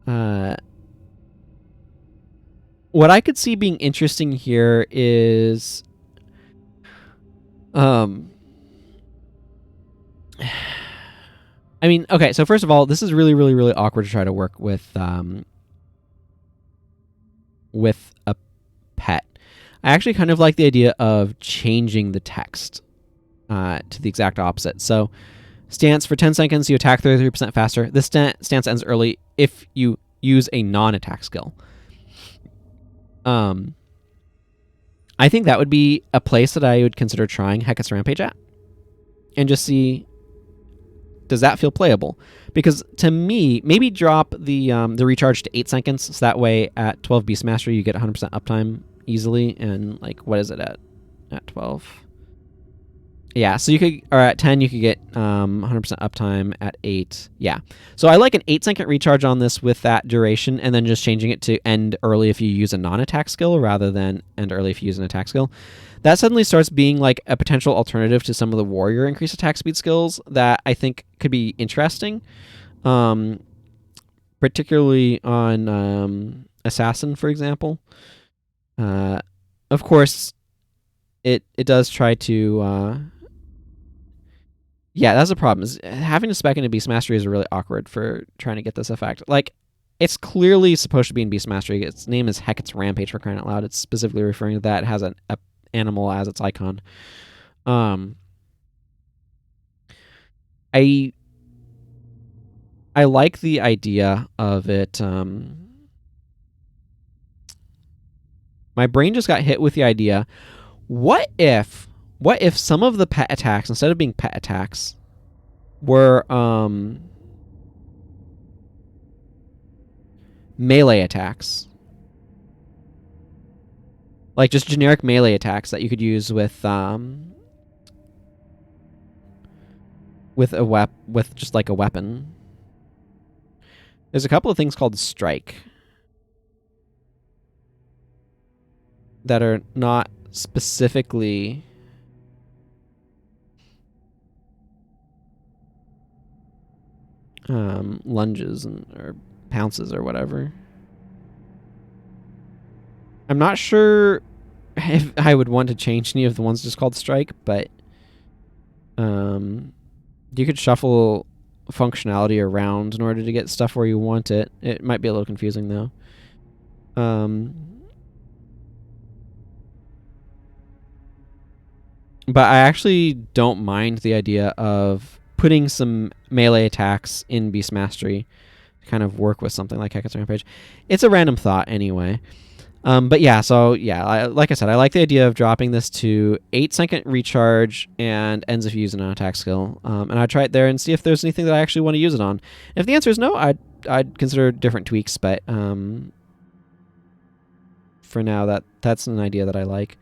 What I could see being interesting here is... I mean, okay, so first of all, this is really, really, really awkward to try to work with a pet. I actually kind of like the idea of changing the text to the exact opposite. So, stance for 10 seconds, you attack 33% faster. This stance ends early if you use a non-attack skill. I think that would be a place that I would consider trying Hecate's Rampage at, and just see, does that feel playable? Because to me, maybe drop the recharge to 8 seconds, so that way at 12 Beast Mastery you get 100% uptime easily, and like, what is it at 12? Yeah, so you could, or at 10 you could get 100% uptime. At 8, yeah. So I like an 8-second recharge on this with that duration, and then just changing it to end early if you use a non-attack skill rather than end early if you use an attack skill. That suddenly starts being like a potential alternative to some of the warrior increased attack speed skills that I think could be interesting, particularly on Assassin, for example. Of course, it does try to... yeah, that's the problem. Is having to spec into Beast Mastery is really awkward for trying to get this effect. Like, it's clearly supposed to be in Beast Mastery. Its name is Hecate's Rampage, for crying out loud. It's specifically referring to that. It has an animal as its icon. I like the idea of it. My brain just got hit with the idea. What if some of the pet attacks, instead of being pet attacks, were melee attacks? Like just generic melee attacks that you could use with just like a weapon. There's a couple of things called strike. that are not specifically lunges or pounces or whatever. I'm not sure if I would want to change any of the ones just called strike, but you could shuffle functionality around in order to get stuff where you want it. It might be a little confusing though. But I actually don't mind the idea of putting some melee attacks in Beast Mastery to kind of work with something like Hecat's Rampage. It's a random thought anyway. But yeah, so yeah, like I said, I like the idea of dropping this to 8-second recharge and ends if you use an attack skill. And I'd try it there and see if there's anything that I actually want to use it on. If the answer is no, I'd consider different tweaks, but for now, that's an idea that I like.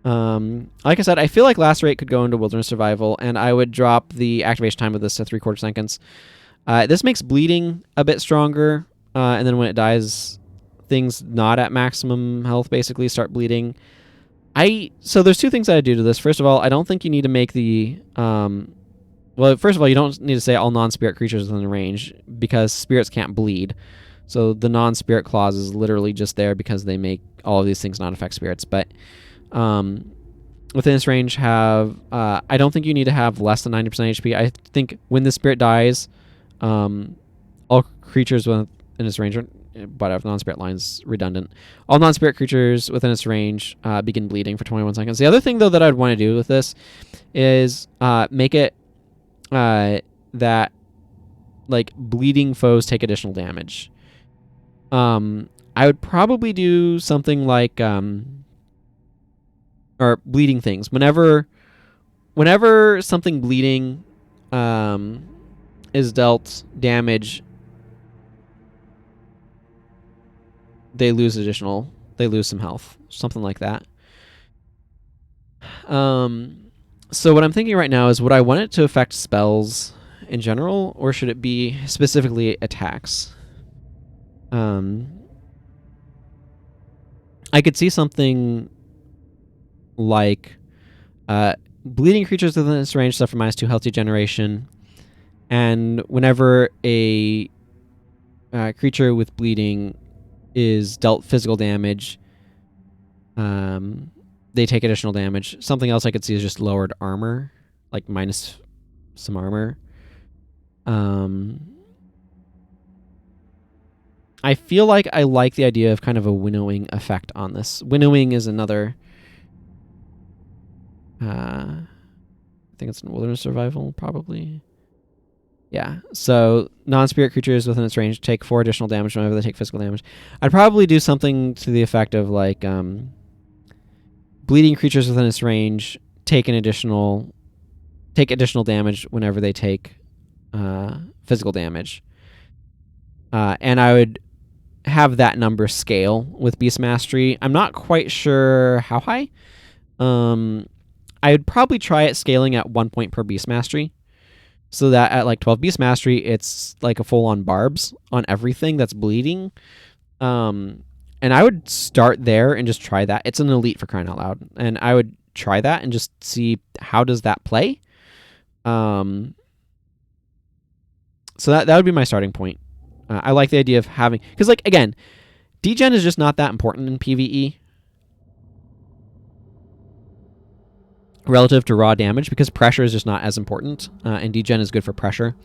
Like I said, I feel like Lacerate could go into Wilderness Survival, and I would drop the activation time of this to 3/4 seconds. This makes bleeding a bit stronger, and then when it dies, things not at maximum health basically start bleeding. So there's two things that I do to this. First of all, I don't think you need to make the well, first of all, you don't need to say all non-spirit creatures within the range, because spirits can't bleed. So the non-spirit clause is literally just there because they make all of these things not affect spirits. But within this range I don't think you need to have less than 90% HP. I think when the spirit dies, all creatures within this range, but if non-spirit line's redundant, all non-spirit creatures within its range begin bleeding for 21 seconds. The other thing, though, that I'd want to do with this is make it that like bleeding foes take additional damage. I would probably do something like or bleeding things. Whenever something bleeding is dealt damage, they lose some health, something like that. So what I'm thinking right now is, would I want it to affect spells in general, or should it be specifically attacks? I could see something like bleeding creatures within this range suffer -2 health degeneration, and whenever a creature with bleeding is dealt physical damage, they take additional damage. Something else I could see is just lowered armor, like minus some armor. I feel like I like the idea of kind of a winnowing effect on this. Winnowing is another... I think it's in Wilderness Survival, probably. Yeah, so non-spirit creatures within its range take 4 additional damage whenever they take physical damage. I'd probably do something to the effect of like bleeding creatures within its range take additional damage whenever they take physical damage. And I would have that number scale with Beast Mastery. I'm not quite sure how high. I would probably try it scaling at 1 point per Beast Mastery, so that at like 12 Beast Mastery, it's like a full-on barbs on everything that's bleeding. And I would start there and just try that. It's an elite, for crying out loud. And I would try that and just see how does that play. So that would be my starting point. I like the idea of having... Because, like, again, degen is just not that important in PvE relative to raw damage, because pressure is just not as important, and degen is good for pressure.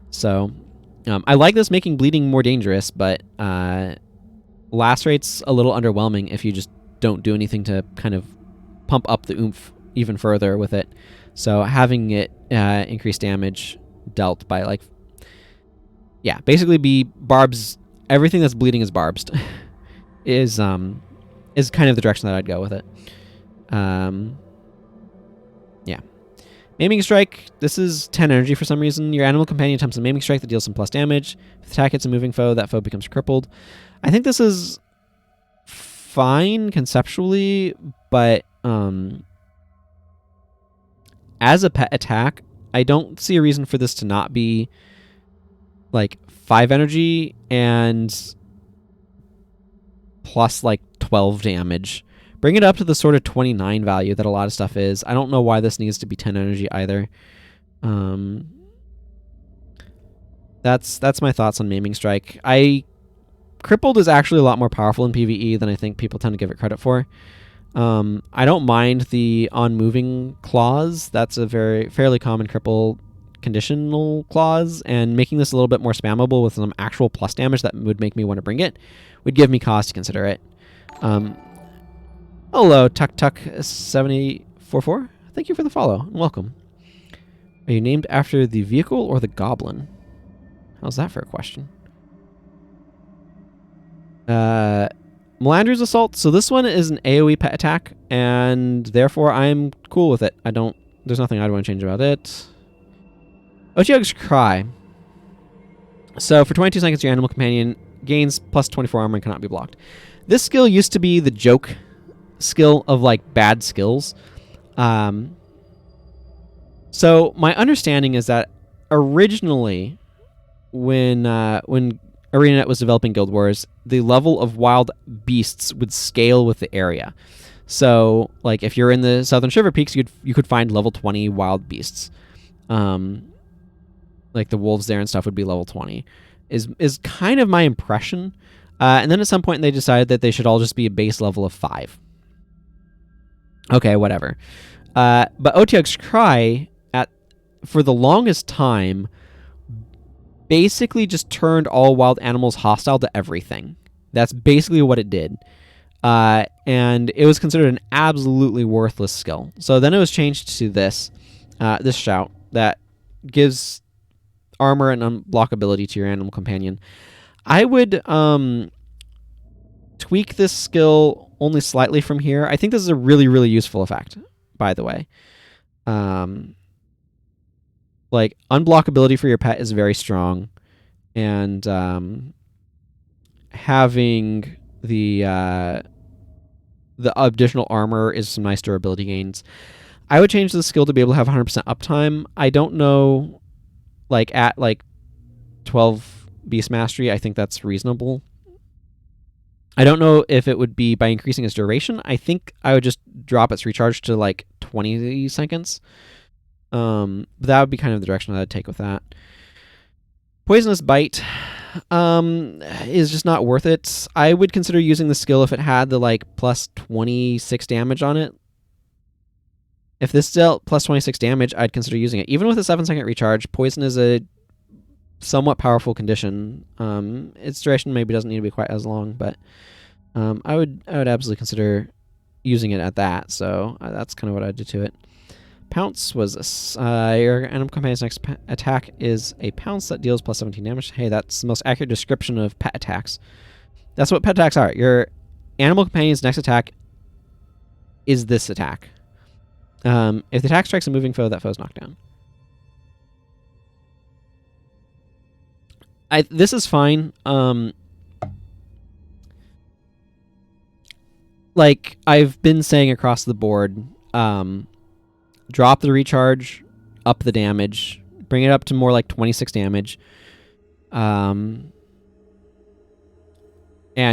So I like this making bleeding more dangerous, but lacerate's a little underwhelming if you just don't do anything to kind of pump up the oomph even further with it. So having it increase damage dealt by, like, yeah, basically be barbs. Everything that's bleeding is barbs. is kind of the direction that I'd go with it. Yeah. Maiming Strike. This is 10 energy for some reason. Your animal companion attempts a Maiming Strike that deals some plus damage. If the attack hits a moving foe, that foe becomes crippled. I think this is fine conceptually, but as a pet attack, I don't see a reason for this to not be like 5 energy and plus like 12 damage Bring it up to the sort of 29 value that a lot of stuff is. I don't know why this needs to be 10 energy either. That's my thoughts on Maiming Strike. Crippled is actually a lot more powerful in PvE than I think people tend to give it credit for. I don't mind the on-moving clause. That's a fairly common cripple conditional clause, and making this a little bit more spammable with some actual plus damage that would make me want to bring it would give me cause to consider it. Hello, Tuck7044. Thank you for the follow and welcome. Are you named after the vehicle or the goblin? How's that for a question? Melander's Assault. So this one is an AoE pet attack, and therefore I'm cool with it. There's nothing I'd want to change about it. Otyug's Cry. So for 22 seconds, your animal companion gains plus 24 armor and cannot be blocked. This skill used to be the joke skill of like bad skills. So my understanding is that originally, when ArenaNet was developing Guild Wars, the level of wild beasts would scale with the area. So, like, if you're in the Southern Shiver Peaks, you could find level 20 wild beasts. Like the wolves there and stuff would be level 20. Is kind of my impression. And then at some point they decided that they should all just be a base level of 5. Okay, whatever. But Otyug's Cry, for the longest time, basically just turned all wild animals hostile to everything. That's basically what it did. And it was considered an absolutely worthless skill. So then it was changed to this shout that gives armor and unblockability to your animal companion. I would tweak this skill only slightly from here. I think this is a really, really useful effect, by the way. Like, unblockability for your pet is very strong, and having the additional armor is some nice durability gains. I would change the skill to be able to have 100% uptime. I don't know, like, at, 12 Beast Mastery, I think that's reasonable. I don't know if it would be by increasing its duration. I think I would just drop its recharge to, 20 seconds. That would be kind of the direction I'd take with that. Poisonous Bite is just not worth it. I would consider using the skill if it had the plus 26 damage on it. If this dealt plus 26 damage, I'd consider using it. Even with a 7-second recharge, poison is a somewhat powerful condition. Its duration maybe doesn't need to be quite as long, but I would absolutely consider using it at that. So that's kind of what I did to it. Pounce was your animal companion's next attack is a pounce that deals plus 17 damage. Hey, that's the most accurate description of pet attacks. That's what pet attacks are. Your animal companion's next attack is this attack. If the attack strikes a moving foe, that foe's knocked down. This is fine. Like I've been saying across the board, drop the recharge, up the damage, bring it up to more like 26 damage, and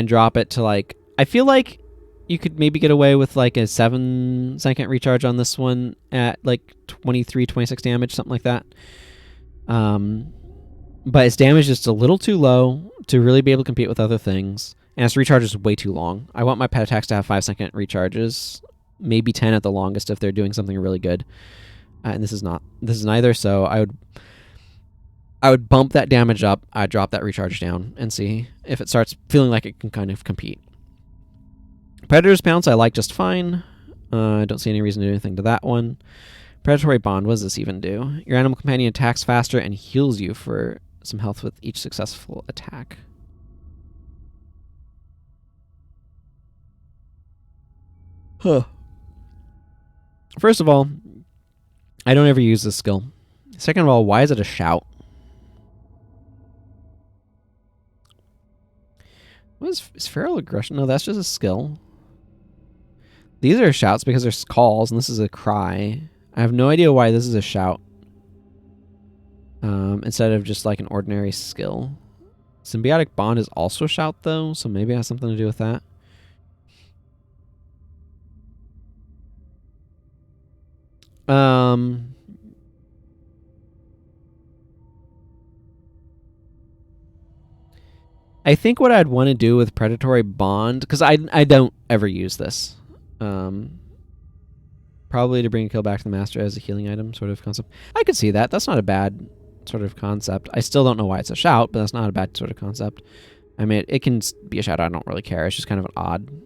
drop it to I feel like you could maybe get away with a 7-second recharge on this one at 23, 26 damage, something like that. But its damage is just a little too low to really be able to compete with other things, and its recharge is way too long. I want my pet attacks to have 5-second recharges, maybe 10 at the longest if they're doing something really good. And this is neither, so I would bump that damage up, I'd drop that recharge down, and see if it starts feeling like it can kind of compete. Predator's Pounce I like just fine. I don't see any reason to do anything to that one. Predatory Bond, what does this even do? Your animal companion attacks faster and heals you for some health with each successful attack. Huh. First of all, I don't ever use this skill. Second of all, why is it a shout? What is feral aggression? No, that's just a skill. These are shouts because there's calls, and this is a cry. I have no idea why this is a shout. Instead of just an ordinary skill. Symbiotic Bond is also shout though, so maybe it has something to do with that. Um, I think what I'd want to do with Predatory Bond, because I don't ever use this. Um, Probably to bring a kill back to the master as a healing item sort of concept. I could see that. That's not a bad sort of concept. I still don't know why it's a shout, but that's not a bad sort of concept. I mean, it can be a shout. I don't really care. It's just kind of an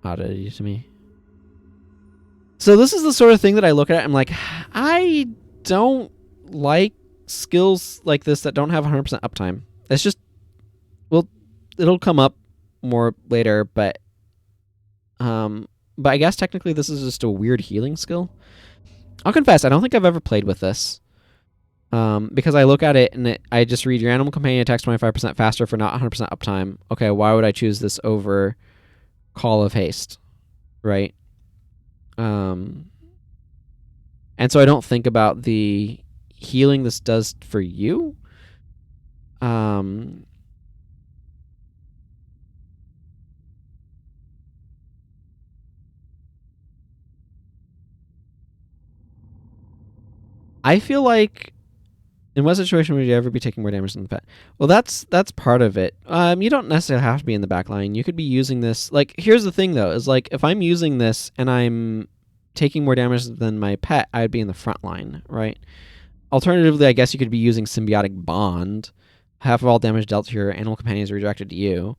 oddity to me. So this is the sort of thing that I look at. I'm like, I don't like skills like this that don't have 100% uptime. It's just, well, it'll come up more later, but I guess technically this is just a weird healing skill. I'll confess, I don't think I've ever played with this. Because I look at it and I just read your animal companion attacks 25% faster for not 100% uptime. Okay, why would I choose this over Call of Haste, right? And so I don't think about the healing this does for you. I feel like in what situation would you ever be taking more damage than the pet? Well, that's part of it. You don't necessarily have to be in the back line. You could be using this. Like, here's the thing though, is like if I'm using this and I'm taking more damage than my pet, I'd be in the front line, right? Alternatively, I guess you could be using Symbiotic Bond. Half of all damage dealt to your animal companion is redirected to you.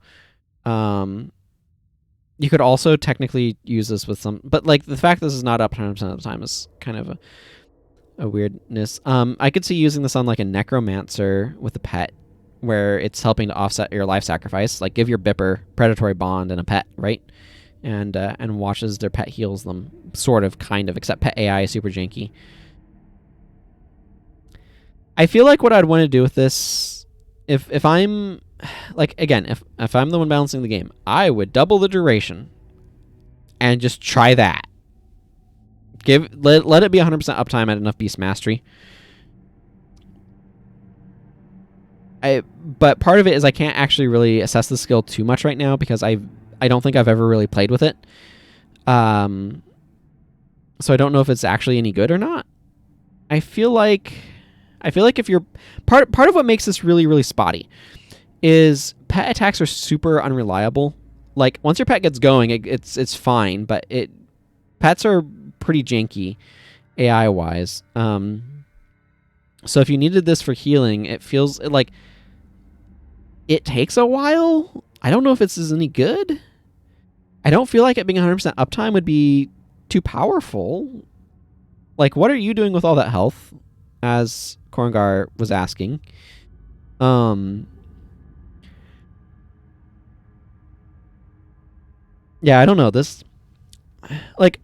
You could also technically use this with some, but like the fact this is not up 100% of the time is kind of a weirdness. I could see using this on like a Necromancer with a pet, where it's helping to offset your life sacrifice. Like give your Bipper Predatory Bond and a pet, right? And watches their pet heals them, sort of, kind of, except pet AI is super janky. I feel like what I'd want to do with this, if I'm, like, again, if I'm the one balancing the game, I would double the duration and just try that. Let it be 100% uptime at enough beast mastery. But part of it is I can't actually really assess the skill too much right now because I don't think I've ever really played with it. So I don't know if it's actually any good or not. I feel like if you're part of what makes this really, really spotty is pet attacks are super unreliable. Like once your pet gets going, it's fine, but pets are pretty janky AI wise. So if you needed this for healing, it feels like it takes a while. I don't know if it's any good. I don't feel like it being 100% uptime would be too powerful. Like, what are you doing with all that health? As Korangar was asking. Yeah, I don't know. This, like,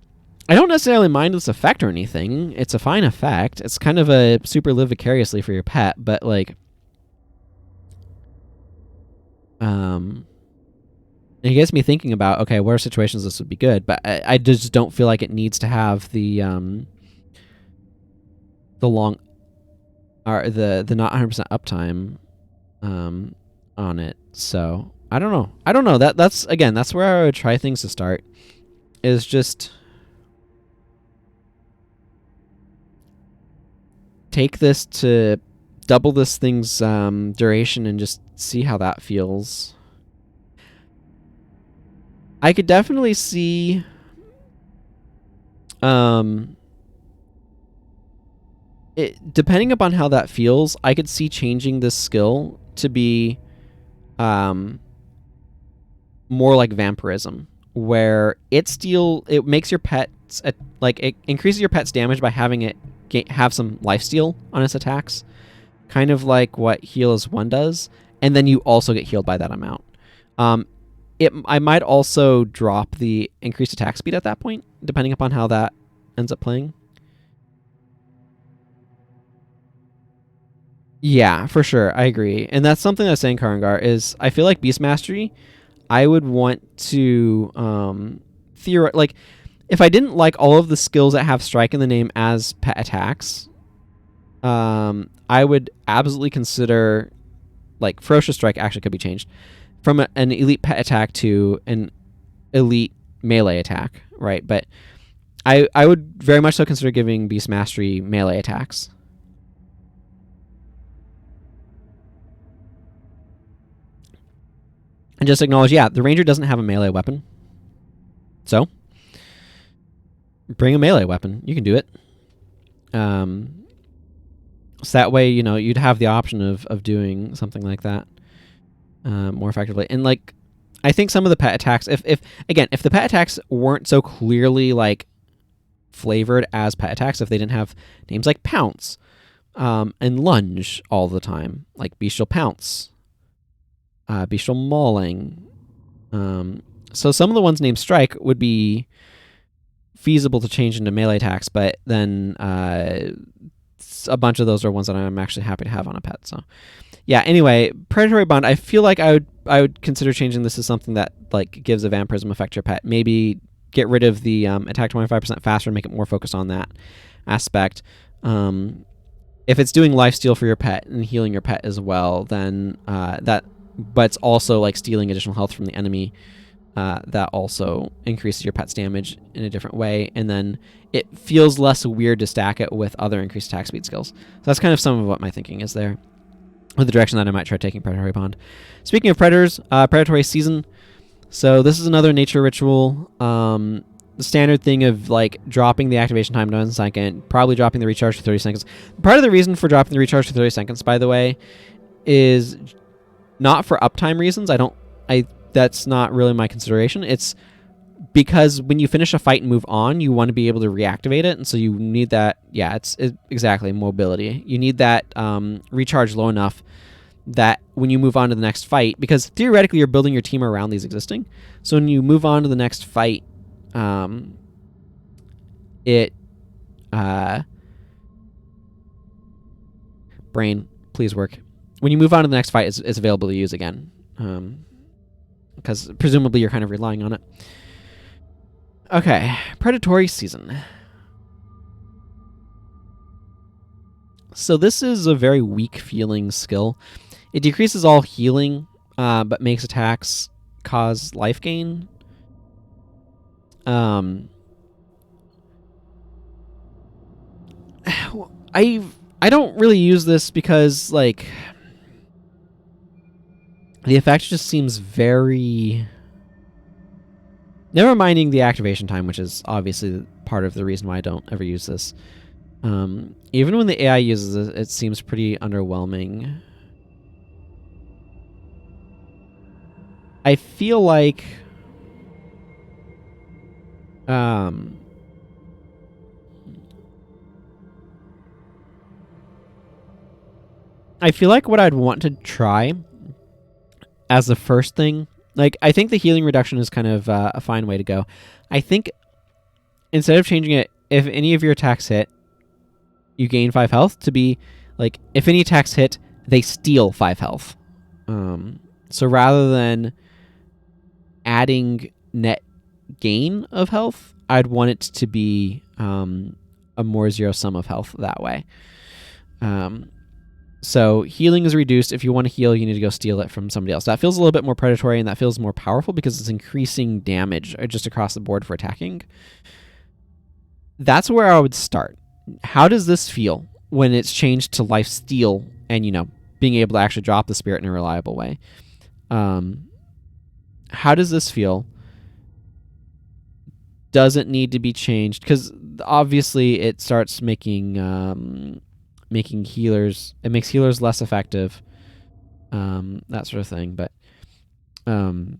I don't necessarily mind this effect or anything. It's a fine effect. It's kind of a super live vicariously for your pet, but like, it gets me thinking about, okay, what are situations this would be good? But I just don't feel like it needs to have the long, or the not 100% uptime, on it. So I don't know. That's again, that's where I would try things to start. Is just take this to double this thing's duration and just see how that feels. I could definitely see depending upon how that feels, I could see changing this skill to be more like vampirism, where it makes your pets like it increases your pet's damage by having it have some lifesteal on its attacks, kind of like what Heal as 1 does, and then you also get healed by that amount. I might also drop the increased attack speed at that point, depending upon how that ends up playing. Yeah, for sure. I agree. And that's something that's saying Karangar is I feel like Beast Mastery, I would want to like if I didn't like all of the skills that have strike in the name as pet attacks, I would absolutely consider like Ferocious Strike actually could be changed from an elite pet attack to an elite melee attack, right? But I would very much so consider giving Beast Mastery melee attacks. And just acknowledge, yeah, the Ranger doesn't have a melee weapon. So, bring a melee weapon. You can do it. So that way, you'd have the option of doing something like that more effectively. And like, I think some of the pet attacks, if the pet attacks weren't so clearly like flavored as pet attacks, if they didn't have names like Pounce and Lunge all the time, like Bestial Pounce, Bestial Mauling. So some of the ones named Strike would be feasible to change into melee attacks, but then a bunch of those are ones that I'm actually happy to have on a pet. So yeah, anyway, Predatory Bond, I feel like I would consider changing this to something that like gives a vampirism effect to your pet. Maybe get rid of the attack 25% faster and make it more focused on that aspect. If it's doing lifesteal for your pet and healing your pet as well, then but it's also like stealing additional health from the enemy. That also increases your pet's damage in a different way, and then it feels less weird to stack it with other increased attack speed skills. So that's kind of some of what my thinking is there, with the direction that I might try taking Predatory Bond. Speaking of predators, Predatory Season. So this is another nature ritual. The standard thing of like dropping the activation time to 1 second, probably dropping the recharge for 30 seconds. Part of the reason for dropping the recharge for 30 seconds, by the way, is not for uptime reasons. That's not really my consideration. It's because when you finish a fight and move on, you want to be able to reactivate it, and so you need that. Yeah, it's exactly mobility. You need that recharge low enough that when you move on to the next fight, because theoretically you're building your team around these existing. So when you move on to the next fight, brain, please work. When you move on to the next fight, it's available to use again. Because presumably you're kind of relying on it. Okay, Predatory Season. So this is a very weak feeling skill. It decreases all healing, but makes attacks cause life gain. I don't really use this because like the effect just seems very... Never minding the activation time, which is obviously part of the reason why I don't ever use this. Even when the AI uses it, it seems pretty underwhelming. I feel like... I feel like what I'd want to try as the first thing, like, I think the healing reduction is kind of a fine way to go. I think instead of changing it, if any of your attacks hit, you gain 5 health, to be like, if any attacks hit, they steal 5 health. So rather than adding net gain of health, I'd want it to be a more zero sum of health that way. So healing is reduced. If you want to heal, you need to go steal it from somebody else. That feels a little bit more predatory, and that feels more powerful because it's increasing damage just across the board for attacking. That's where I would start. How does this feel when it's changed to life steal and, being able to actually drop the spirit in a reliable way? How does this feel? Does it need to be changed? Because obviously it starts making healers... It makes healers less effective. That sort of thing. But... and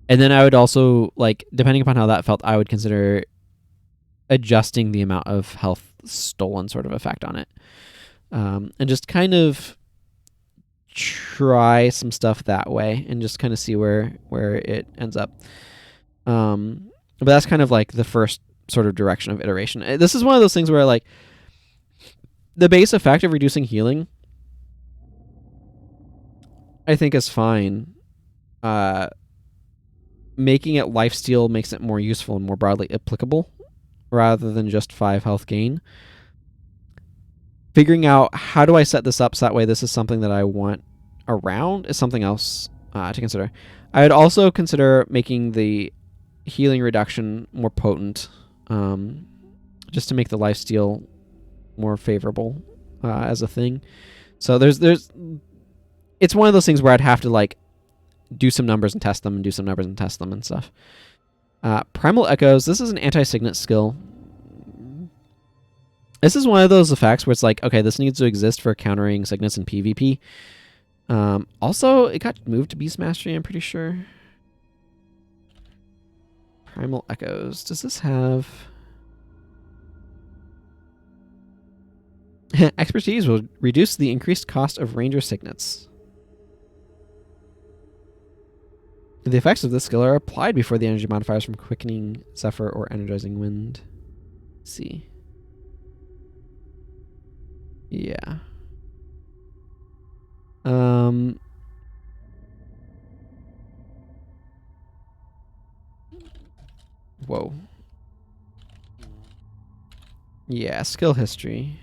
then I would also, like, depending upon how that felt, I would consider adjusting the amount of health stolen sort of effect on it. And just kind of try some stuff that way and just kind of see where it ends up. But that's kind of like the first sort of direction of iteration. This is one of those things where, like, the base effect of reducing healing, I think, is fine. Making it lifesteal makes it more useful and more broadly applicable rather than just 5 health gain. Figuring out how do I set this up so that way this is something that I want around is something else to consider. I would also consider making the healing reduction more potent. just to make the lifesteal more favorable as a thing. So there's it's one of those things where I'd have to like do some numbers and test them, and do some numbers and test them and stuff. Primal Echoes. This is an anti-signet skill. This is one of those effects where it's like, okay, this needs to exist for countering signets in PvP. Also, it got moved to Beast Mastery, I'm pretty sure. Primal Echoes. Does this have... Expertise will reduce the increased cost of ranger signets. The effects of this skill are applied before the energy modifiers from Quickening Zephyr or Energizing Wind. Let's see. Yeah. Whoa. Yeah, skill history.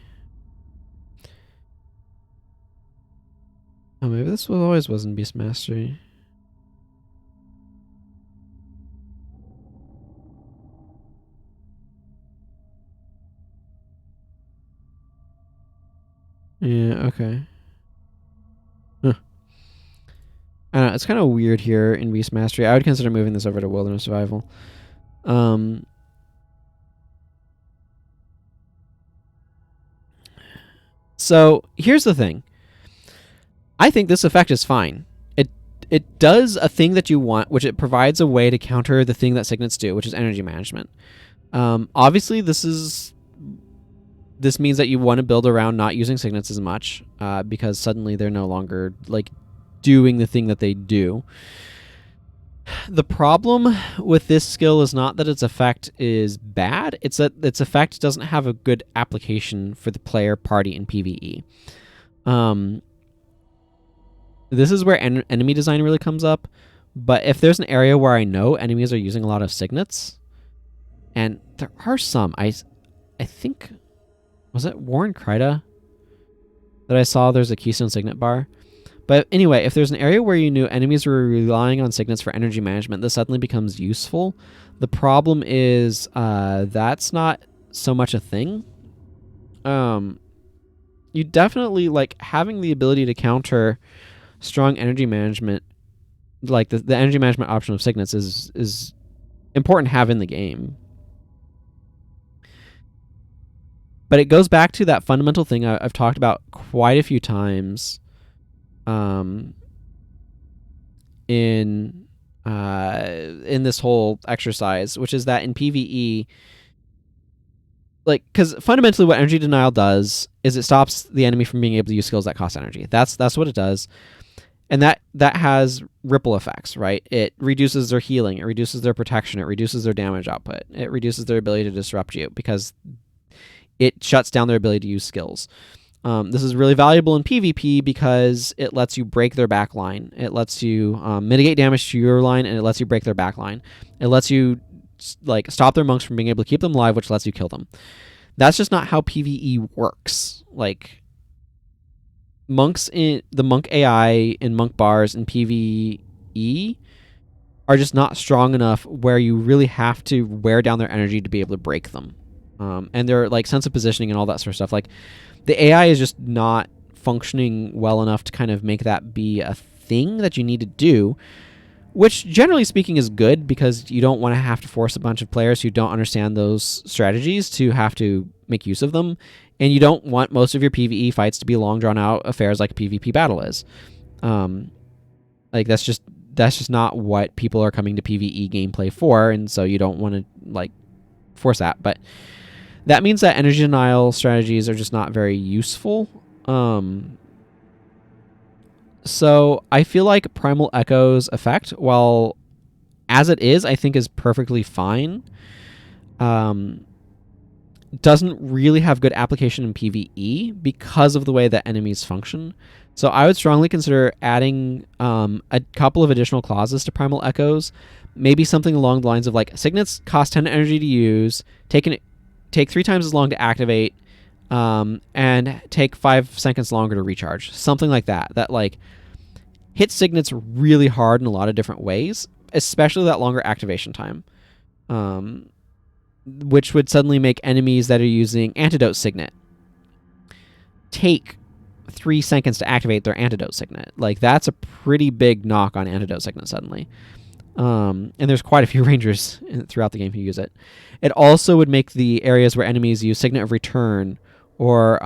Oh, maybe this always was in Beast Mastery. Yeah, okay. Huh. I don't know, it's kind of weird here in Beast Mastery. I would consider moving this over to Wilderness Survival. So here's the thing. I think this effect is fine. It does a thing that you want, which it provides a way to counter the thing that signets do, which is energy management. Obviously, this means that you want to build around not using signets as much, because suddenly they're no longer like doing the thing that they do. The problem with this skill is not that its effect is bad, it's that its effect doesn't have a good application for the player party in PvE. This is where enemy design really comes up, but if there's an area where I know enemies are using a lot of signets, and there are some, I think, was it Warren Kryta that I saw there's a Keystone Signet bar? But anyway, if there's an area where you knew enemies were relying on signets for energy management, this suddenly becomes useful. The problem is that's not so much a thing. You definitely, like, having the ability to counter strong energy management, like the energy management option of signets is important to have in the game. But it goes back to that fundamental thing I've talked about quite a few times in this whole exercise, which is that in PvE, like, because fundamentally what energy denial does is it stops the enemy from being able to use skills that cost energy. That's what it does. And that has ripple effects, right? It reduces their healing, it reduces their protection, it reduces their damage output, it reduces their ability to disrupt you because it shuts down their ability to use skills. This is really valuable in PvP because it lets you break their backline. It lets you mitigate damage to your line, and it lets you break their backline. It lets you like stop their monks from being able to keep them alive, which lets you kill them. That's just not how PvE works. Like, monks in the monk AI and monk bars in PvE are just not strong enough where you really have to wear down their energy to be able to break them. And their like sense of positioning and all that sort of stuff. Like, the AI is just not functioning well enough to kind of make that be a thing that you need to do, which generally speaking is good because you don't want to have to force a bunch of players who don't understand those strategies to have to make use of them. And you don't want most of your PvE fights to be long drawn out affairs like a PvP battle is. Like, that's just not what people are coming to PvE gameplay for, and so you don't want to like force that. But that means that energy denial strategies are just not very useful. So I feel like Primal Echo's effect, while as it is, I think is perfectly fine, doesn't really have good application in PvE because of the way that enemies function. So I would strongly consider adding a couple of additional clauses to Primal Echoes. Maybe something along the lines of like, signets cost 10 energy to use, take 3 times as long to activate, and take 5 seconds longer to recharge. Something like that. That like hits signets really hard in a lot of different ways, especially that longer activation time. which would suddenly make enemies that are using Antidote Signet take 3 seconds to activate their Antidote Signet. Like, that's a pretty big knock on Antidote Signet suddenly. And there's quite a few rangers throughout the game who use it. It also would make the areas where enemies use Signet of Return or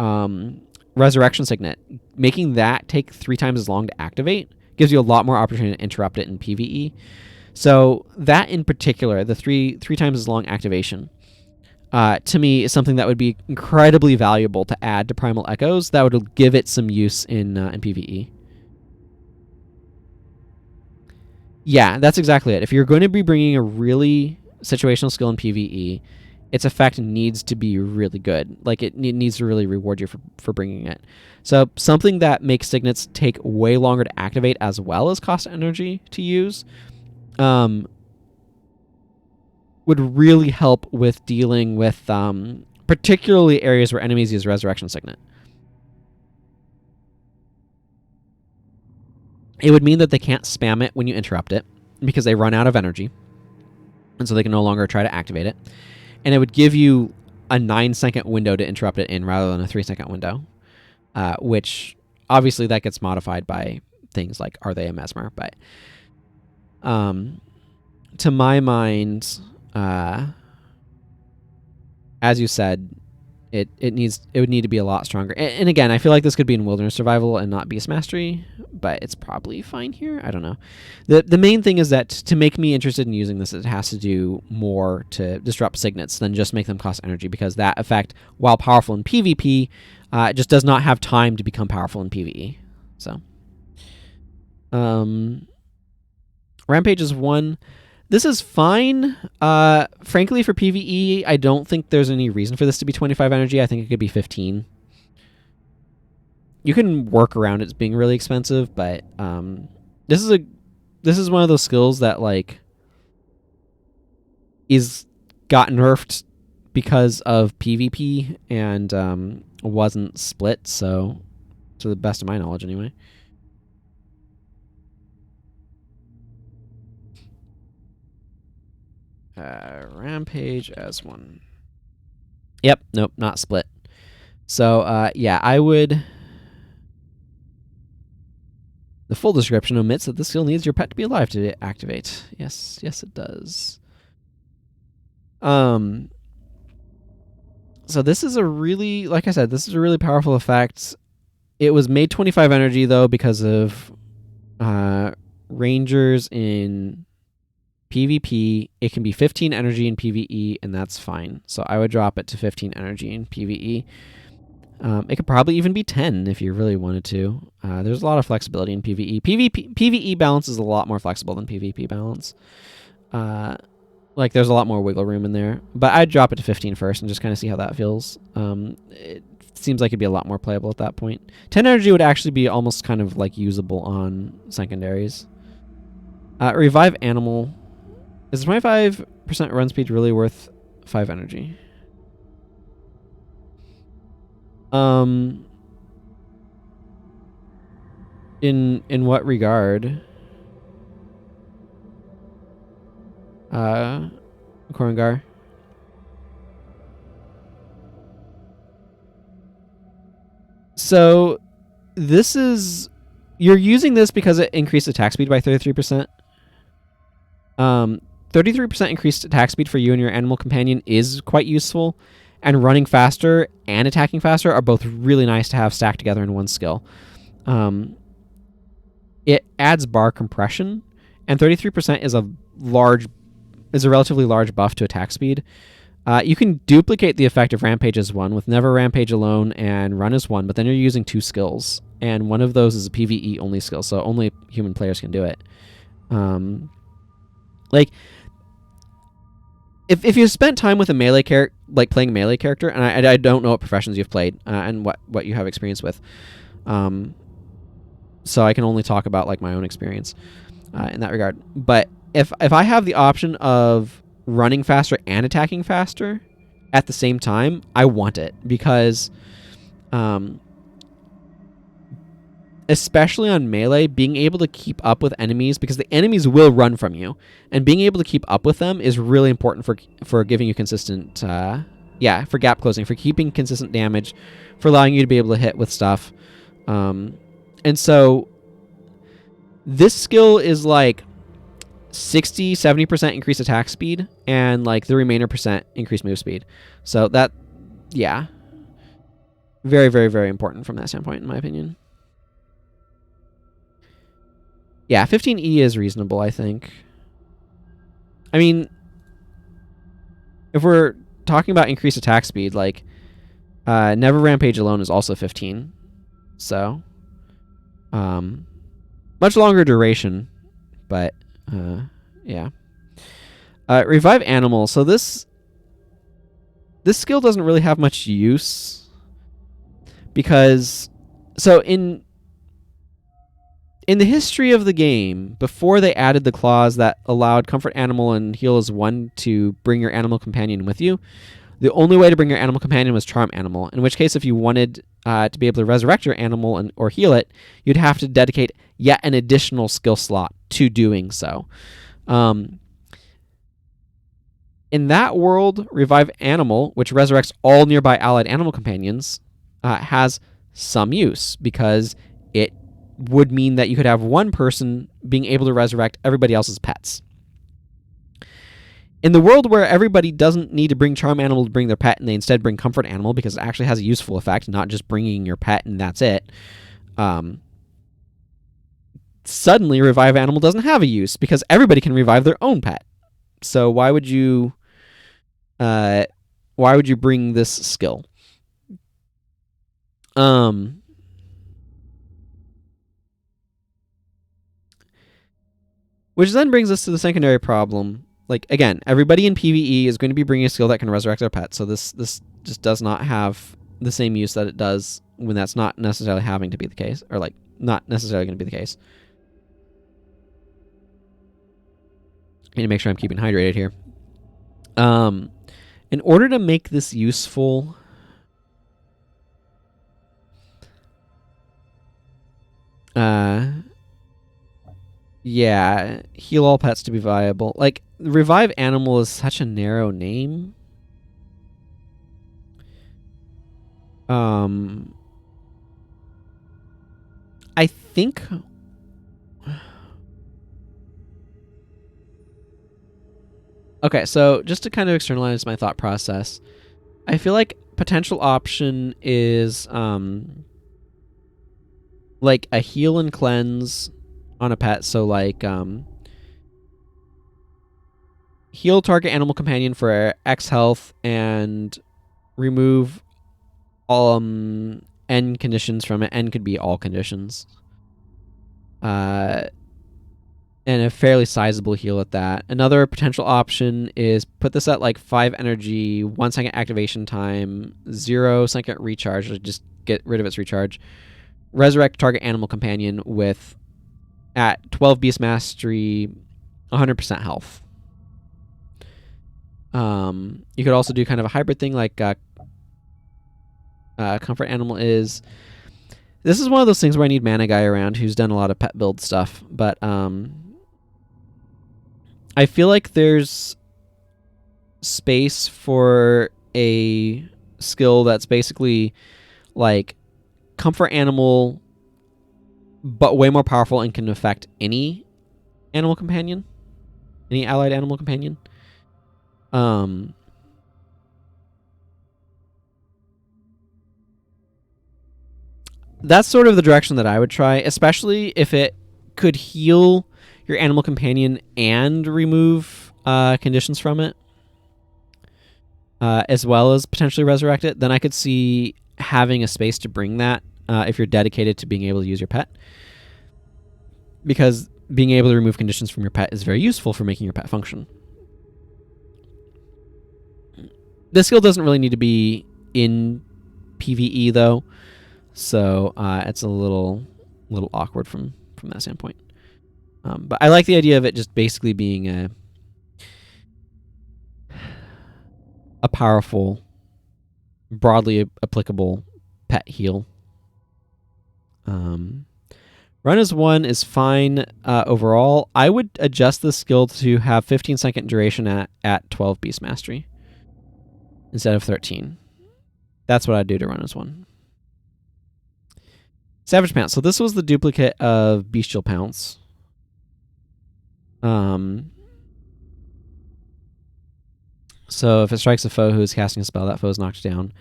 Resurrection Signet, making that take 3 times as long to activate, gives you a lot more opportunity to interrupt it in PvE. So that in particular, the three times as long activation, to me is something that would be incredibly valuable to add to Primal Echoes. That would give it some use in PvE. Yeah, that's exactly it. If you're going to be bringing a really situational skill in PvE, its effect needs to be really good. Like, it needs to really reward you for bringing it. So something that makes signets take way longer to activate as well as cost energy to use would really help with dealing with particularly areas where enemies use Resurrection Signet. It would mean that they can't spam it when you interrupt it because they run out of energy, and so they can no longer try to activate it. And it would give you a 9-second window to interrupt it in rather than a 3-second window, which obviously that gets modified by things like are they a mesmer. But to my mind, as you said, it would need to be a lot stronger. And again, I feel like this could be in Wilderness Survival and not Beast Mastery, but it's probably fine here. I don't know. The main thing is that to make me interested in using this, it has to do more to disrupt signets than just make them cost energy, because that effect, while powerful in PvP, just does not have time to become powerful in PvE. So, Rampage is 1. This is fine. Frankly, for PvE, I don't think there's any reason for this to be 25 energy. I think it could be 15. You can work around it being really expensive, but this is one of those skills that like got nerfed because of PvP and wasn't split. So, to the best of my knowledge, anyway. Rampage as 1. Yep, nope, not split. So, yeah, I would... The full description omits that the skill needs your pet to be alive to activate. Yes, it does. So this is a really, like I said, this is a really powerful effect. It was made 25 energy, though, because of Rangers in PvP. It can be 15 energy in PvE, and that's fine. So I would drop it to 15 energy in PvE. It could probably even be 10 if you really wanted to. There's a lot of flexibility in PvE. PvE balance is a lot more flexible than PvP balance. Like, there's a lot more wiggle room in there. But I'd drop it to 15 first and just kind of see how that feels. It seems like it'd be a lot more playable at that point. 10 energy would actually be almost kind of like usable on secondaries. Revive Animal. Is 25% run speed really worth 5 energy? In what regard? Korangar? So this is, you're using this because it increased attack speed by 33%. 33% increased attack speed for you and your animal companion is quite useful, and running faster and attacking faster are both really nice to have stacked together in one skill. It adds bar compression, and 33% is a relatively large buff to attack speed. You can duplicate the effect of Rampage as 1 with Never Rampage alone and Run as 1, but then you're using 2 skills, and one of those is a PvE only skill, so only human players can do it. Like, if you spent time with a melee character, like playing a melee character, and I don't know what professions you've played and what you have experience with, so I can only talk about like my own experience in that regard. But if I have the option of running faster and attacking faster at the same time, I want it, because especially on melee, being able to keep up with enemies, because the enemies will run from you, and being able to keep up with them is really important for giving you consistent, for gap closing, for keeping consistent damage, for allowing you to be able to hit with stuff. And so this skill is like 60-70% increased attack speed, and like the remainder percent increased move speed. So that, yeah, very, very, very important from that standpoint, in my opinion. Yeah, 15E is reasonable, I think. I mean, if we're talking about increased attack speed, like Never Rampage alone is also 15. So, much longer duration, but yeah. Revive Animal. So this skill doesn't really have much use, because so in the history of the game, before they added the clause that allowed Comfort Animal and Heal as one to bring your animal companion with you, the only way to bring your animal companion was Charm Animal, in which case if you wanted to be able to resurrect your animal or heal it, you'd have to dedicate yet an additional skill slot to doing so. In that world, Revive Animal, which resurrects all nearby allied animal companions, has some use, because it would mean that you could have one person being able to resurrect everybody else's pets. In the world where everybody doesn't need to bring Charm Animal to bring their pet, and they instead bring Comfort Animal because it actually has a useful effect, not just bringing your pet and that's it, suddenly Revive Animal doesn't have a use, because everybody can revive their own pet. So why would you bring this skill? Which then brings us to the secondary problem. Like, again, everybody in PvE is going to be bringing a skill that can resurrect their pet, so this just does not have the same use that it does when that's not necessarily having to be the case, or like not necessarily going to be the case. I need to make sure I'm keeping hydrated here. In order to make this useful, yeah, heal all pets to be viable. Like, Revive Animal is such a narrow name. I think okay, so just to kind of externalize my thought process, I feel like potential option is like a heal and cleanse on a pet. So like heal target animal companion for X health and remove all N conditions from it. N could be all conditions. And a fairly sizable heal at that. Another potential option is put this at like 5 energy, 1 second activation time, 0 second recharge, or just get rid of its recharge. Resurrect target animal companion with, at 12 beast mastery, 100% health. You could also do kind of a hybrid thing like Comfort Animal is. This is one of those things where I need Mana Guy around who's done a lot of pet build stuff, but I feel like there's space for a skill that's basically like Comfort Animal, but way more powerful and can affect any animal companion, any allied animal companion. That's sort of the direction that I would try, especially if it could heal your animal companion and remove conditions from it, as well as potentially resurrect it. Then I could see having a space to bring that if you're dedicated to being able to use your pet, because being able to remove conditions from your pet is very useful for making your pet function. This skill doesn't really need to be in PvE though, so it's a little awkward from that standpoint. But I like the idea of it just basically being a powerful, broadly applicable pet heal. Run as 1 is fine overall. I would adjust the skill to have 15-second duration at 12 Beast Mastery instead of 13. That's what I'd do to Run as 1. Savage Pounce. So this was the duplicate of Bestial Pounce. So if it strikes a foe who is casting a spell, that foe is knocked down.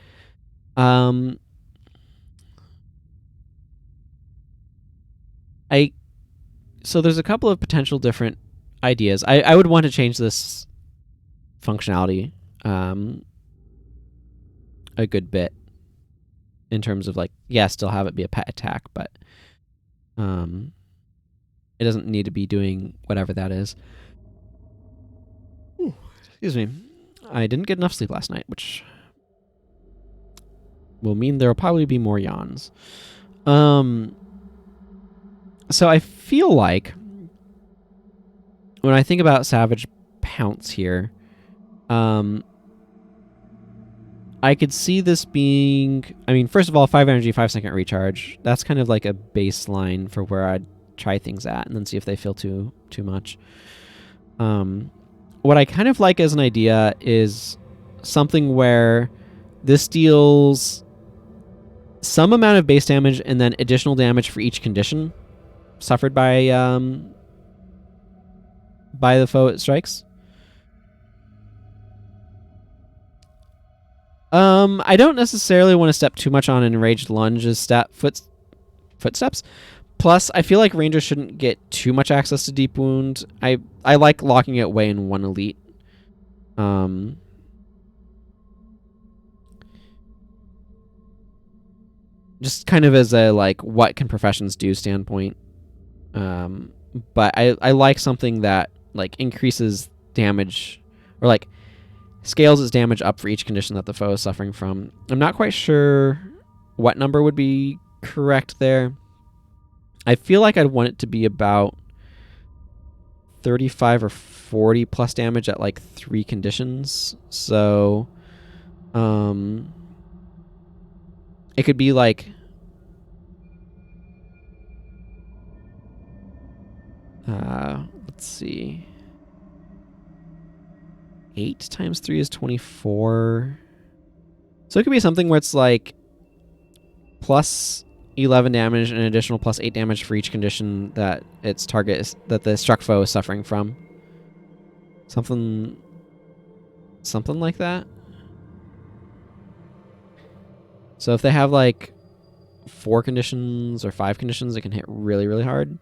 So there's a couple of potential different ideas. I would want to change this functionality a good bit in terms of, like, yeah, still have it be a pet attack, but it doesn't need to be doing whatever that is. Ooh, excuse me. I didn't get enough sleep last night, which will mean there will probably be more yawns. So I feel like when I think about Savage Pounce here, I could see this being, I mean, first of all, 5 energy, 5-second recharge. That's kind of like a baseline for where I'd try things at and then see if they feel too much. What I kind of like as an idea is something where this deals some amount of base damage and then additional damage for each condition suffered by the foe it strikes. I don't necessarily want to step too much on Enraged Lunge's footsteps. Plus, I feel like Rangers shouldn't get too much access to Deep Wound. I like locking it away in one elite. Just kind of as a, like, what can professions do standpoint. But I like something that, like, increases damage, or, like, scales its damage up for each condition that the foe is suffering from. I'm not quite sure what number would be correct there. I feel like I'd want it to be about 35 or 40 plus damage at, like, 3 conditions. So it could be like let's see, 8 times 3 is 24. So it could be something where it's like plus 11 damage and an additional plus 8 damage for each condition that its target is, that the struck foe is suffering from. Something like that. So if they have like 4 conditions or 5 conditions, it can hit really, really hard.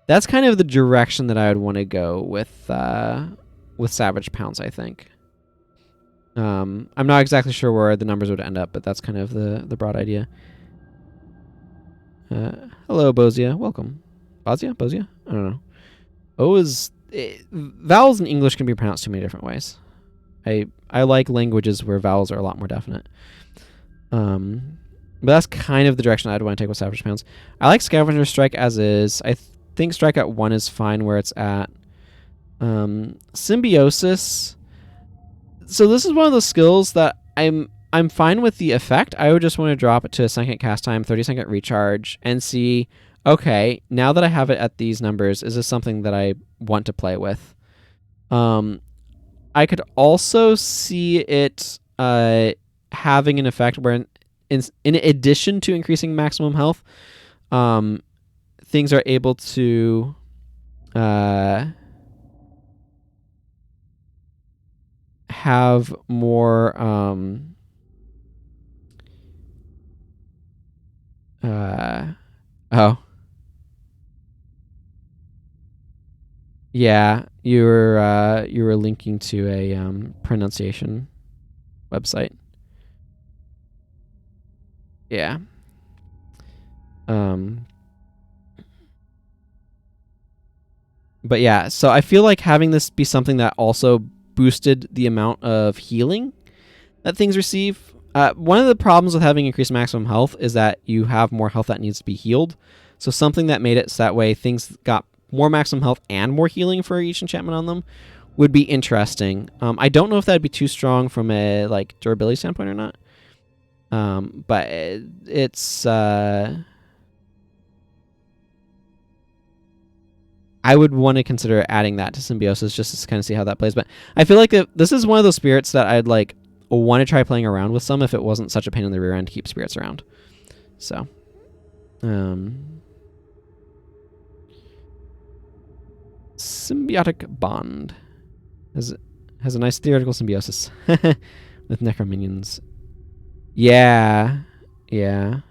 That's kind of the direction that I would want to go with Savage Pounce, I think. I'm not exactly sure where the numbers would end up, but that's kind of the broad idea. Hello, Bozia. Welcome. Bozia? I don't know. Vowels in English can be pronounced too many different ways. I like languages where vowels are a lot more definite. But that's kind of the direction I'd want to take with Savage Pounce. I like Scavenger Strike as is. I think Strike at 1 is fine where it's at. Symbiosis. So this is one of those skills that I'm fine with the effect. I would just want to drop it to a second cast time, 30-second recharge, and see, okay, now that I have it at these numbers, is this something that I want to play with? I could also see it having an effect where, in addition to increasing maximum health, things are able to have more yeah, you were linking to a pronunciation website. Yeah. But yeah, so I feel like having this be something that also boosted the amount of healing that things receive. One of the problems with having increased maximum health is that you have more health that needs to be healed. So something that made it so that way things got more maximum health and more healing for each enchantment on them would be interesting. I don't know if that'd be too strong from a, like, durability standpoint or not. But it's I would want to consider adding that to Symbiosis just to kind of see how that plays. But I feel like this is one of those spirits that I'd like want to try playing around with some if it wasn't such a pain in the rear end to keep spirits around. So, Symbiotic Bond has a nice theoretical symbiosis with Necrominions. Yeah, yeah.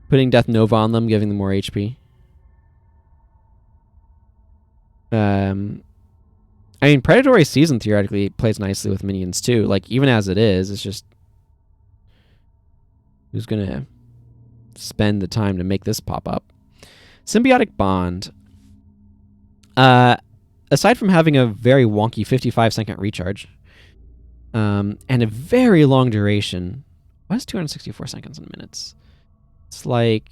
Putting Death Nova on them, giving them more HP. I mean, Predatory Season theoretically plays nicely with minions too. Like, even as it is, it's just who's gonna spend the time to make this pop up? Symbiotic Bond. Aside from having a very wonky 55-second recharge, and a very long duration, why is 264 seconds in minutes? It's like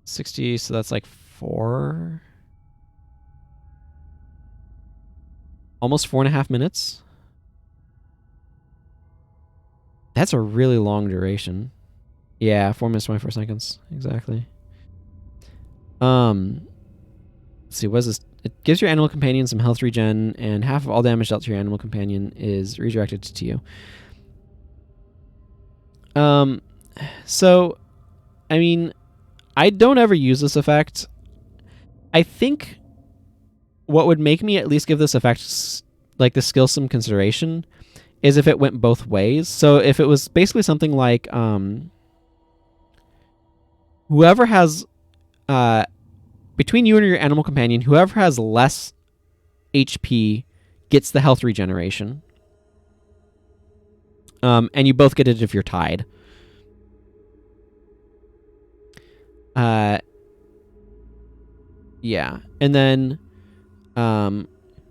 60, so that's like 4, almost 4.5 minutes. That's a really long duration. Yeah, 4 minutes 24 seconds exactly. Let's see, what is this? It gives your animal companion some health regen, and half of all damage dealt to your animal companion is redirected to you. So, I mean, I don't ever use this effect. I think what would make me at least give this effect, like the skill, some consideration is if it went both ways. So if it was basically something like whoever has between you and your animal companion, whoever has less HP gets the health regeneration. And you both get it if you're tied. Yeah. And then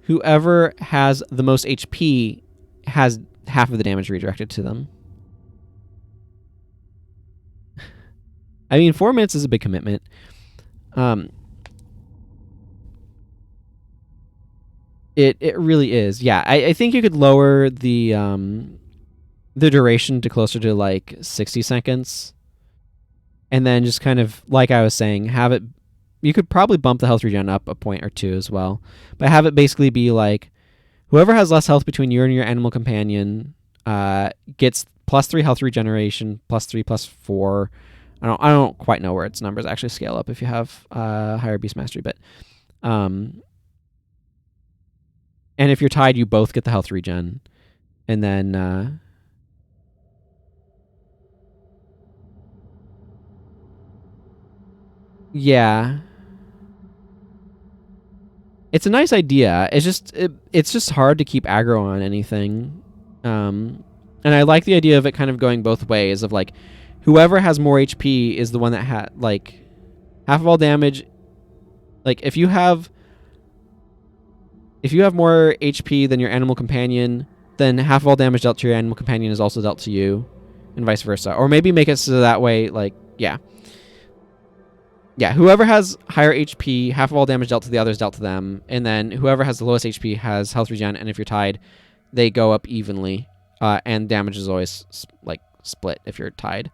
whoever has the most HP has half of the damage redirected to them. I mean, 4 minutes is a big commitment. It really is. Yeah, I think you could lower the duration to closer to like 60 seconds. And then just kind of, like I was saying, have it... You could probably bump the health regen up a point or two as well. But have it basically be like, whoever has less health between you and your animal companion gets +3 health regeneration, +3, +4. I don't quite know where its numbers actually scale up if you have higher beast mastery, but and if you're tied, you both get the health regen. And then yeah. It's a nice idea. It's just hard to keep aggro on anything. And I like the idea of it kind of going both ways, of like whoever has more HP is the one that had like half of all damage. Like if you have more HP than your animal companion, then half of all damage dealt to your animal companion is also dealt to you, and vice versa. Or maybe make it so that way, like, yeah. Yeah, whoever has higher HP, half of all damage dealt to the others dealt to them, and then whoever has the lowest HP has health regen, and if you're tied, they go up evenly, and damage is always like split if you're tied.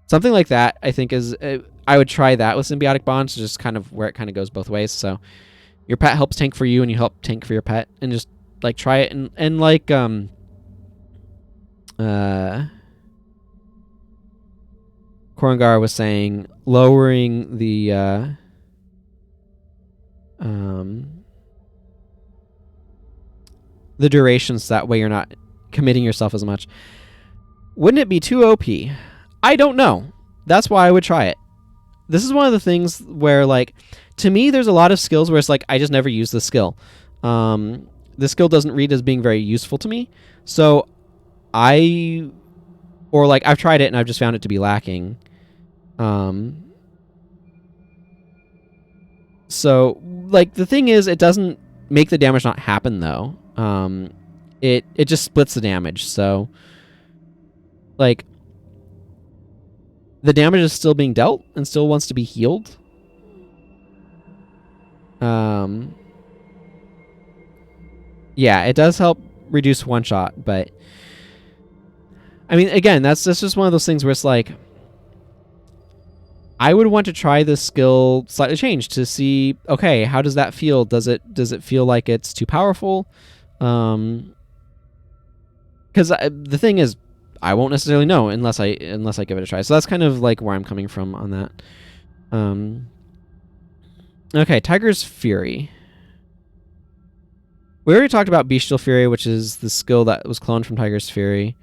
Something like that, I think, is... I would try that with Symbiotic Bonds, just kind of where it kind of goes both ways. So your pet helps tank for you, and you help tank for your pet, and just like try it, and like Korangar was saying, lowering the durations, that way you're not committing yourself as much. Wouldn't it be too OP? I don't know. That's why I would try it. This is one of the things where, like, to me, there's a lot of skills where it's like, I just never use the skill. The skill doesn't read as being very useful to me. So I've tried it and I've just found it to be lacking. So, like, the thing is, it doesn't make the damage not happen, though. It just splits the damage, so, like, the damage is still being dealt and still wants to be healed. Yeah, it does help reduce one shot, but I mean, again, that's just one of those things where it's like, I would want to try this skill slightly changed to see, okay, how does that feel? Does it feel like it's too powerful? Because the thing is, I won't necessarily know unless I give it a try. So that's kind of like where I'm coming from on that. Okay, Tiger's Fury. We already talked about Bestial Fury, which is the skill that was cloned from Tiger's Fury.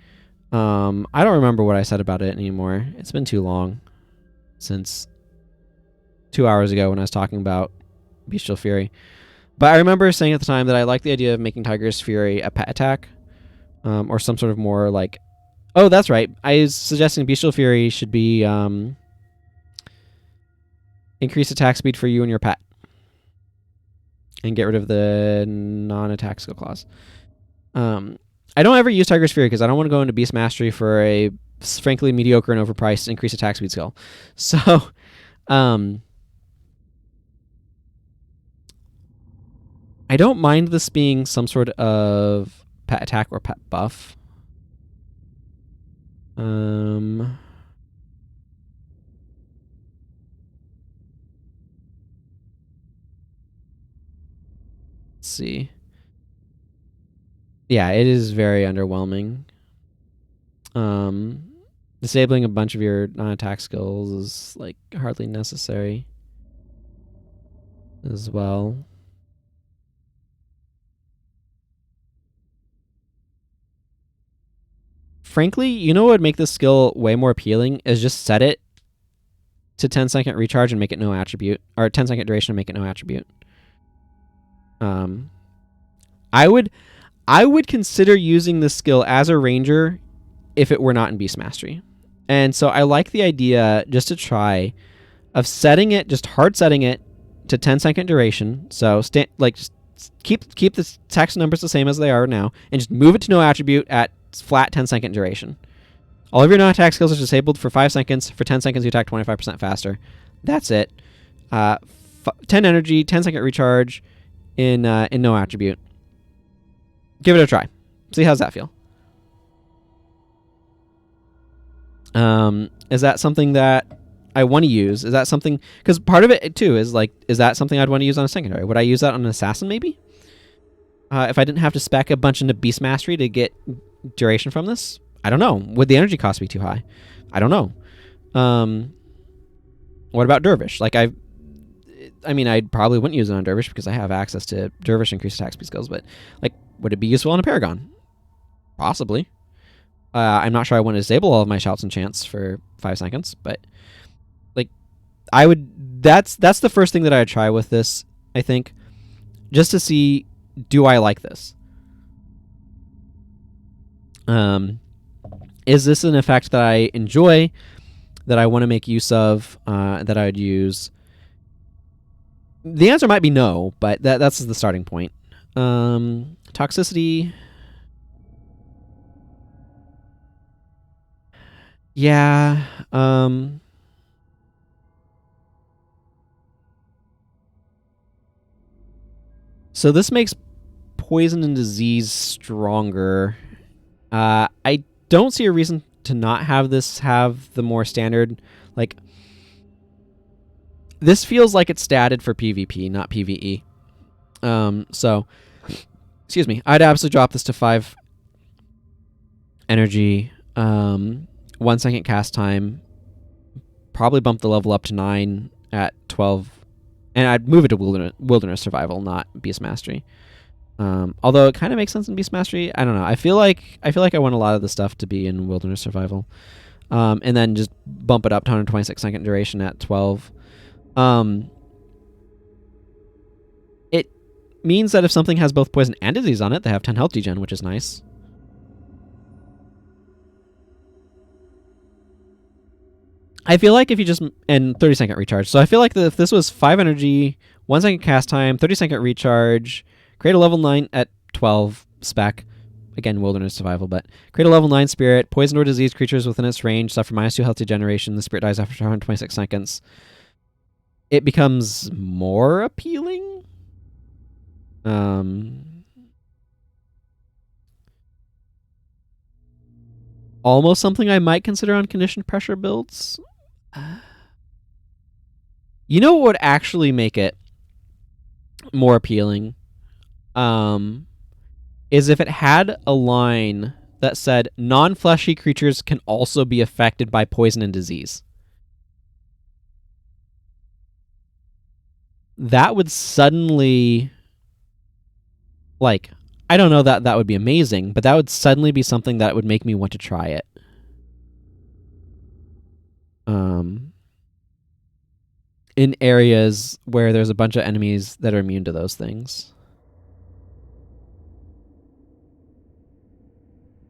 I don't remember what I said about it anymore. It's been too long since 2 hours ago when I was talking about Bestial Fury. But I remember saying at the time that I like the idea of making Tiger's Fury a pet attack, or some sort of more like... Oh, that's right. I was suggesting Bestial Fury should be increase attack speed for you and your pet, and get rid of the non-attack skill clause. I don't ever use Tiger's Fury because I don't want to go into Beast Mastery for a frankly mediocre and overpriced increased attack speed skill. So, I don't mind this being some sort of pet attack or pet buff. Let's see. Yeah, it is very underwhelming. Disabling a bunch of your non-attack skills is like hardly necessary as well. Frankly, you know what would make this skill way more appealing is just set it to 10-second recharge and make it no attribute, or 10-second duration and make it no attribute. I would consider using this skill as a ranger if it were not in Beast Mastery. And so I like the idea, just to try, of setting it, just hard setting it to 10-second duration. So just keep the text numbers the same as they are now, and just move it to no attribute at flat 10-second duration. All of your non-attack skills are disabled for 5 seconds. For 10 seconds, you attack 25% faster. That's it. 10 energy, 10-second recharge in no attribute. Give it a try. See how's that feel. Is that something that I want to use? Is that something... Because part of it, too, is like, is that something I'd want to use on a secondary? Would I use that on an assassin, maybe? If I didn't have to spec a bunch into Beast Mastery to get duration from this? I don't know. Would the energy cost be too high? I don't know. What about Dervish? Like, I mean, I probably wouldn't use it on Dervish because I have access to Dervish increased attack speed skills, but, like, would it be useful on a Paragon? Possibly. I'm not sure I want to disable all of my shouts and chants for 5 seconds, but, like, I would... That's the first thing that I would try with this, I think, just to see, do I like this? Is this an effect that I enjoy, that I want to make use of, that I would use? The answer might be no, but that's the starting point. Toxicity. Yeah. So this makes poison and disease stronger. I don't see a reason to not have this have the more standard, like... This feels like it's statted for PvP, not PvE. So, excuse me. I'd absolutely drop this to 5 energy, 1 second cast time, probably bump the level up to 9 at 12, and I'd move it to Wilderness Survival, not Beast Mastery. Although it kind of makes sense in Beast Mastery. I don't know. I feel like I want a lot of the stuff to be in Wilderness Survival, and then just bump it up to 126 second duration at 12. It means that if something has both poison and disease on it, they have 10 health degen, which is nice. I feel like if you just... And 30-second recharge. So I feel like if this was 5 energy, 1 second cast time, 30-second recharge, create a level 9 at 12 spec. Again, Wilderness Survival, but create a level 9 spirit. Poison or diseased creatures within its range suffer -2 health degeneration. The spirit dies after 126 seconds. It becomes more appealing. Almost something I might consider on conditioned pressure builds. You know what would actually make it more appealing? Is if it had a line that said non-fleshy creatures can also be affected by poison and disease. That would suddenly, like, I don't know that that would be amazing, but that would suddenly be something that would make me want to try it. In areas where there's a bunch of enemies that are immune to those things.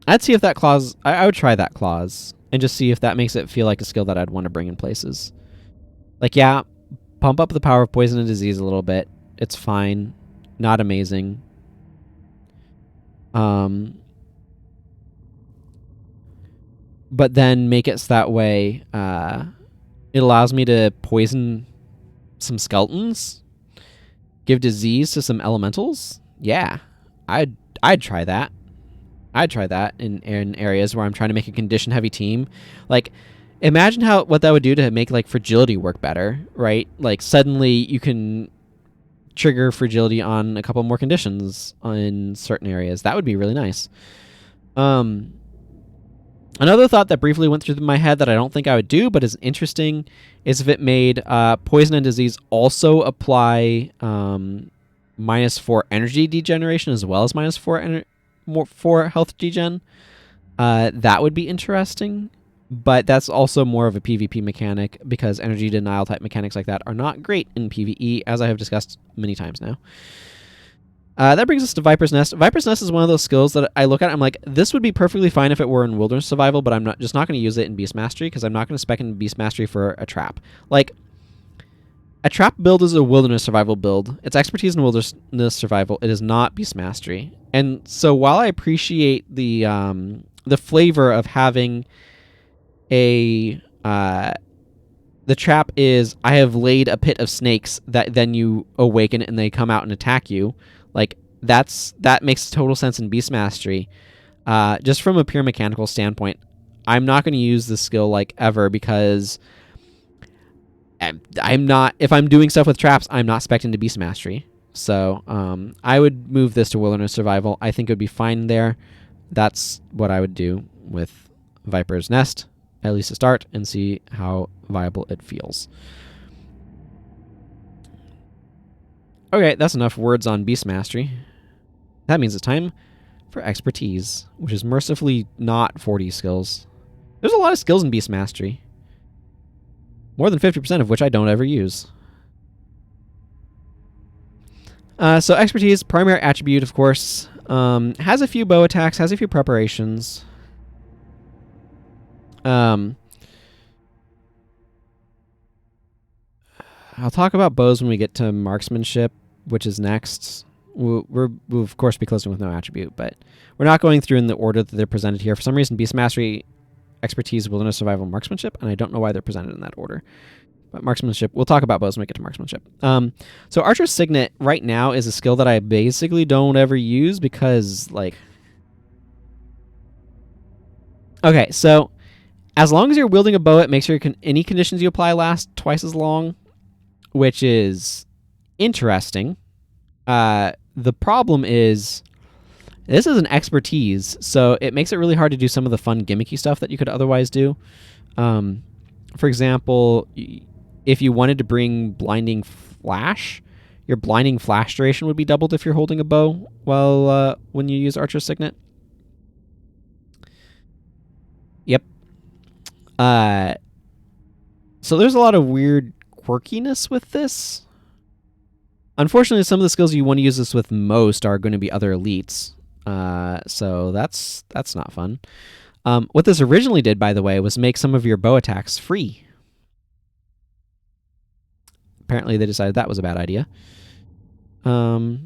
I'd see if that clause, I would try that clause and just see if that makes it feel like a skill that I'd want to bring in places. Like, yeah, pump up the power of poison and disease a little bit. It's fine. Not amazing. But then make it so that way it allows me to poison some skeletons, give disease to some elementals. Yeah, I'd try that. I'd try that in areas where I'm trying to make a condition heavy team. Like, imagine what that would do to make like fragility work better, right? Like, suddenly you can trigger fragility on a couple more conditions in certain areas. That would be really nice. Another thought that briefly went through my head that I don't think I would do, but is interesting, is if it made poison and disease also apply -4 energy degeneration as well as -4 health degen. That would be interesting, but that's also more of a PvP mechanic because energy denial type mechanics like that are not great in PvE, as I have discussed many times now. That brings us to Viper's Nest. Viper's Nest is one of those skills that I look at and I'm like, this would be perfectly fine if it were in Wilderness Survival, but I'm not going to use it in Beast Mastery because I'm not going to spec in Beast Mastery for a trap. Like, a trap build is a Wilderness Survival build. It's expertise in Wilderness Survival. It is not Beast Mastery. And so while I appreciate the flavor of having the trap is I have laid a pit of snakes that then you awaken and they come out and attack you. Like, that makes total sense in Beast Mastery. Just from a pure mechanical standpoint, I'm not going to use this skill like ever because I'm not. If I'm doing stuff with traps, I'm not spec'd into Beast Mastery. So I would move this to Wilderness Survival. I think it would be fine there. That's what I would do with Viper's Nest, at least to start, and see how viable it feels. Okay, that's enough words on Beast Mastery. That means it's time for Expertise, which is mercifully not 40 skills. There's a lot of skills in Beast Mastery. More than 50% of which I don't ever use. So Expertise, primary attribute, of course. Has a few bow attacks, has a few preparations. I'll talk about bows when we get to marksmanship, which is next. We'll of course be closing with no attribute, but we're not going through in the order that they're presented here. For some reason, Beast Mastery, Expertise, Wilderness Survival, Marksmanship, and I don't know why they're presented in that order. But marksmanship, we'll talk about bows when we get to marksmanship. So Archer's Signet right now is a skill that I basically don't ever use because, like... Okay, so as long as you're wielding a bow, it makes sure any conditions you apply last twice as long, which is interesting. The problem is this is an expertise, so it makes it really hard to do some of the fun gimmicky stuff that you could otherwise do. For example, if you wanted to bring Blinding Flash, your Blinding Flash duration would be doubled if you're holding a bow while when you use Archer's Signet. Yep. So there's a lot of weird quirkiness with this. Unfortunately, some of the skills you want to use this with most are going to be other elites. So that's not fun. What this originally did, by the way, was make some of your bow attacks free. Apparently, they decided that was a bad idea. I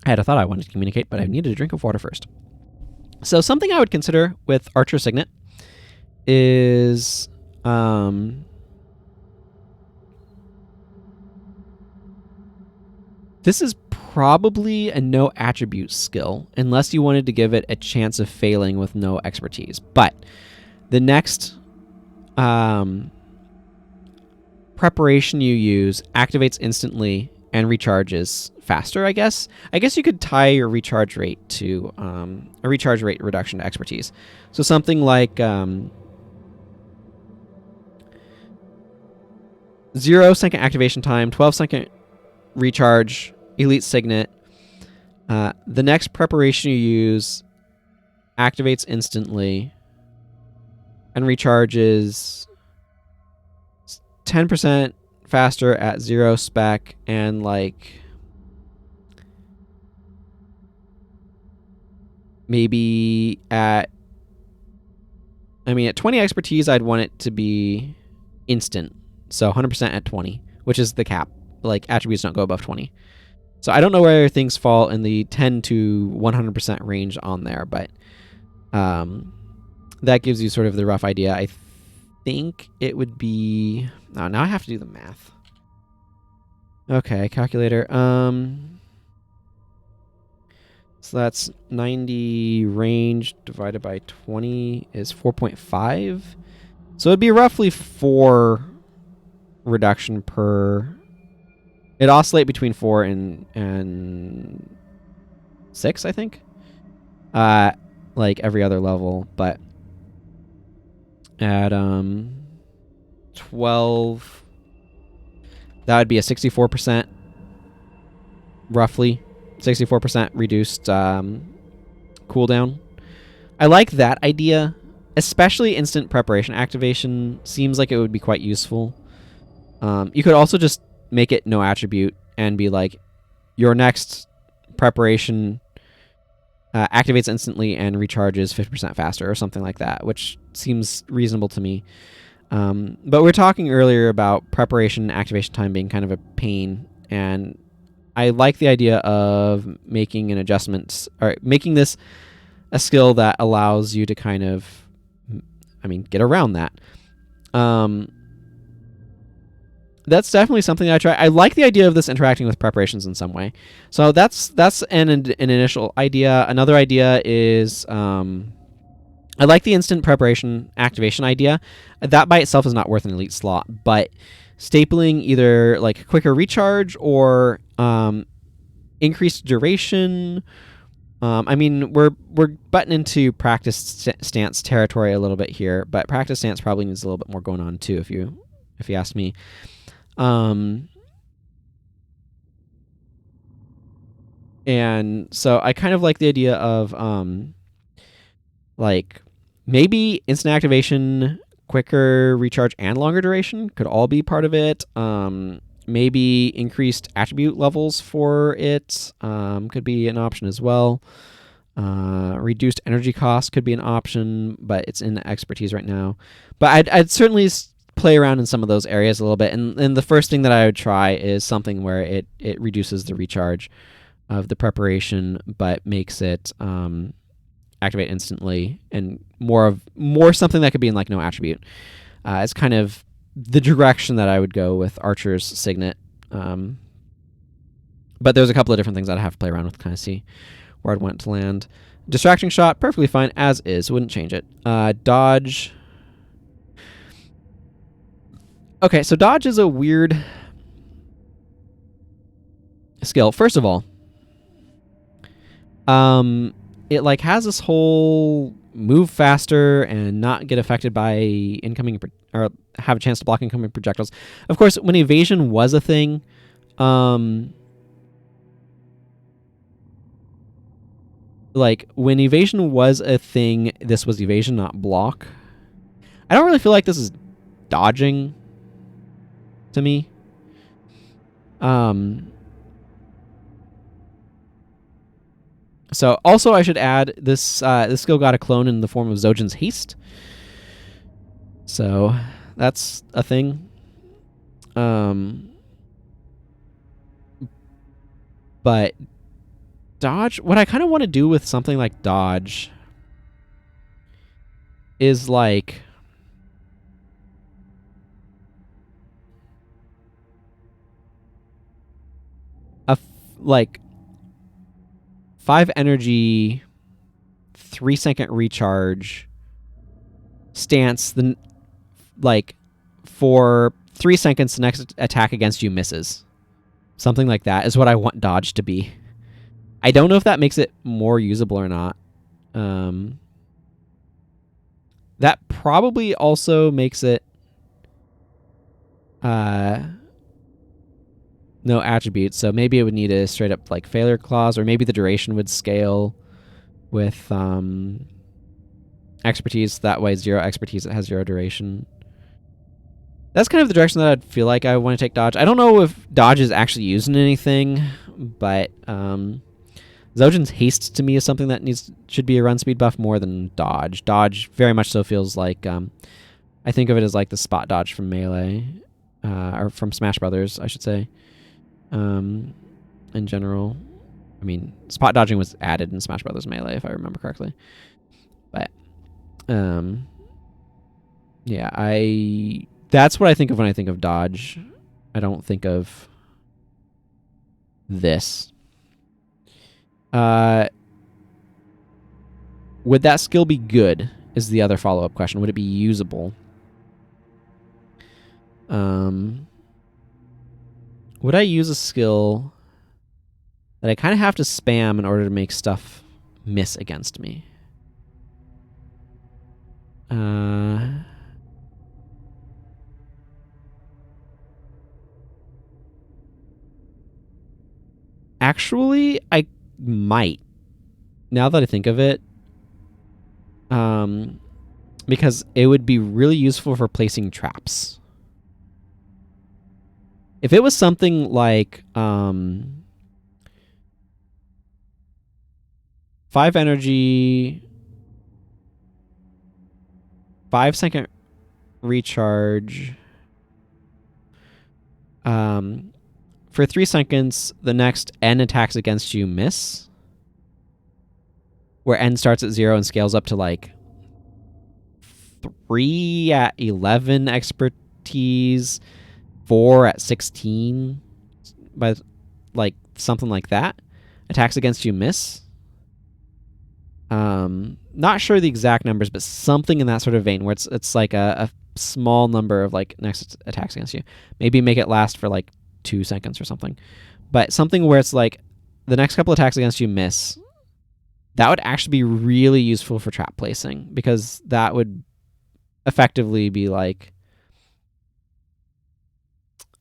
had a thought I wanted to communicate, but I needed a drink of water first. So something I would consider with Archer Signet is this is probably a no attribute skill, unless you wanted to give it a chance of failing with no expertise. But the next preparation you use activates instantly and recharges faster, I guess. I guess you could tie your recharge rate to a recharge rate reduction to expertise. So something like 0-second activation time, 12-second recharge, elite signet. The next preparation you use activates instantly and recharges 10% faster at 0 spec, and like maybe at 20 expertise, I'd want it to be instant. So 100% at 20, which is the cap. Like, attributes don't go above 20. So I don't know where things fall in the 10 to 100% range on there, but that gives you sort of the rough idea. I think it would be... Oh, now I have to do the math. Okay, calculator. So that's 90 range divided by 20 is 4.5. So it'd be roughly 4 reduction per... It oscillate between 4 and 6, I think. Like every other level, but at 12, that would be a 64%, roughly 64% reduced cooldown. I like that idea, especially instant preparation activation. Seems like it would be quite useful. You could also just make it no attribute and be like, your next preparation activates instantly and recharges 50% faster or something like that, which seems reasonable to me. But we were talking earlier about preparation activation time being kind of a pain, and I like the idea of making an adjustment, or making this a skill that allows you to kind of, get around that. That's definitely something I try. I like the idea of this interacting with preparations in some way. So that's an initial idea. Another idea is I like the instant preparation activation idea. That by itself is not worth an elite slot, but stapling either like quicker recharge or increased duration. We're butting into practice stance territory a little bit here, but practice stance probably needs a little bit more going on too, if you ask me. And so I kind of like the idea of like maybe instant activation, quicker recharge, and longer duration could all be part of it. Maybe increased attribute levels for it could be an option as well. Reduced energy cost could be an option, but it's in expertise right now. But I'd certainly play around in some of those areas a little bit, and the first thing that I would try is something where it reduces the recharge of the preparation, but makes it activate instantly, and more something that could be in like no attribute. It's kind of the direction that I would go with Archer's Signet. But there's a couple of different things that I have to play around with to kind of see where I'd want to land. Distracting shot, perfectly fine as is, wouldn't change it. Dodge. Okay, so dodge is a weird skill. First of all, it like has this whole move faster and not get affected by incoming or have a chance to block incoming projectiles. Of course, when evasion was a thing, like when evasion was a thing, this was evasion, not block. I don't really feel like this is dodging to me. So also I should add this this skill got a clone in the form of Zojin's Haste. So that's a thing. But dodge, what I kind of want to do with something like dodge is like 5 energy, 3-second recharge stance. Then, like, for 3 seconds, the next attack against you misses. Something like that is what I want dodge to be. I don't know if that makes it more usable or not. That probably also makes it no attributes, so maybe it would need a straight up like failure clause, or maybe the duration would scale with expertise. That way 0 expertise, it has 0 duration. That's kind of the direction that I'd feel like I want to take dodge. I don't know if dodge is actually used in anything, but Zojin's haste to me is something that should be a run speed buff more than dodge. Dodge very much so feels like I think of it as like the spot dodge from Melee, or from Smash Brothers, I should say. In general, I mean, spot dodging was added in Smash Brothers Melee, if I remember correctly. But yeah, that's what I think of when I think of dodge. I don't think of this. Would that skill be good is the other follow-up question. Would it be usable? Would I use a skill that I kind of have to spam in order to make stuff miss against me? Actually, I might. Now that I think of it, because it would be really useful for placing traps. If it was something like 5 energy, 5-second recharge, for 3 seconds, the next N attacks against you miss, where N starts at 0 and scales up to like 3 at 11 expertise, 4 at 16, by like something like that. Attacks against you miss. Not sure the exact numbers, but something in that sort of vein where it's like a small number of like next attacks against you. Maybe make it last for like 2 seconds or something. But something where it's like the next couple attacks against you miss. That would actually be really useful for trap placing, because that would effectively be like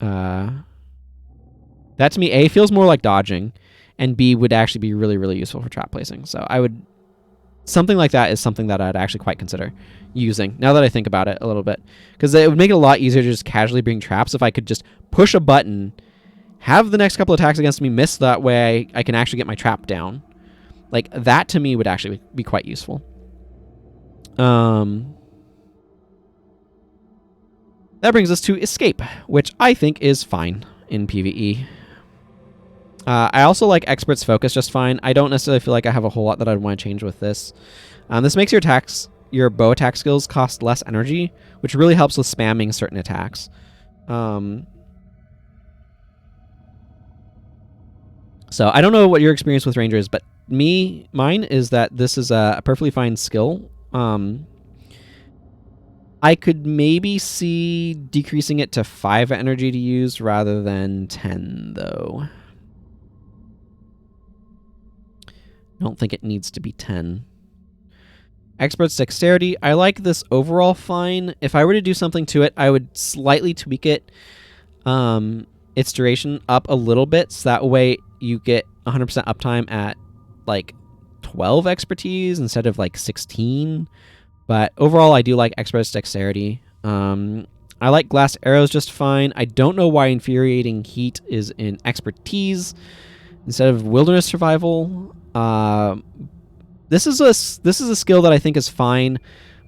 that to me, A, feels more like dodging, and B, would actually be really, really useful for trap placing. So something like that is something that I'd actually quite consider using, now that I think about it a little bit. Because it would make it a lot easier to just casually bring traps if I could just push a button, have the next couple attacks against me miss, that way I can actually get my trap down. Like, that to me would actually be quite useful. That brings us to escape, which I think is fine in PvE. I also like Expert's Focus just fine. I don't necessarily feel like I have a whole lot that I'd want to change with this. This makes your bow attack skills cost less energy, which really helps with spamming certain attacks. So I don't know what your experience with Ranger is, but mine is that this is a perfectly fine skill. I could maybe see decreasing it to 5 energy to use rather than 10, though. I don't think it needs to be 10. Expert's Dexterity. I like this overall fine. If I were to do something to it, I would slightly tweak it, its duration up a little bit, so that way you get 100% uptime at like 12 expertise instead of like 16. But overall, I do like Expert's Dexterity. I like Glass Arrows just fine. I don't know why Infuriating Heat is in Expertise instead of Wilderness Survival. This is a skill that I think is fine,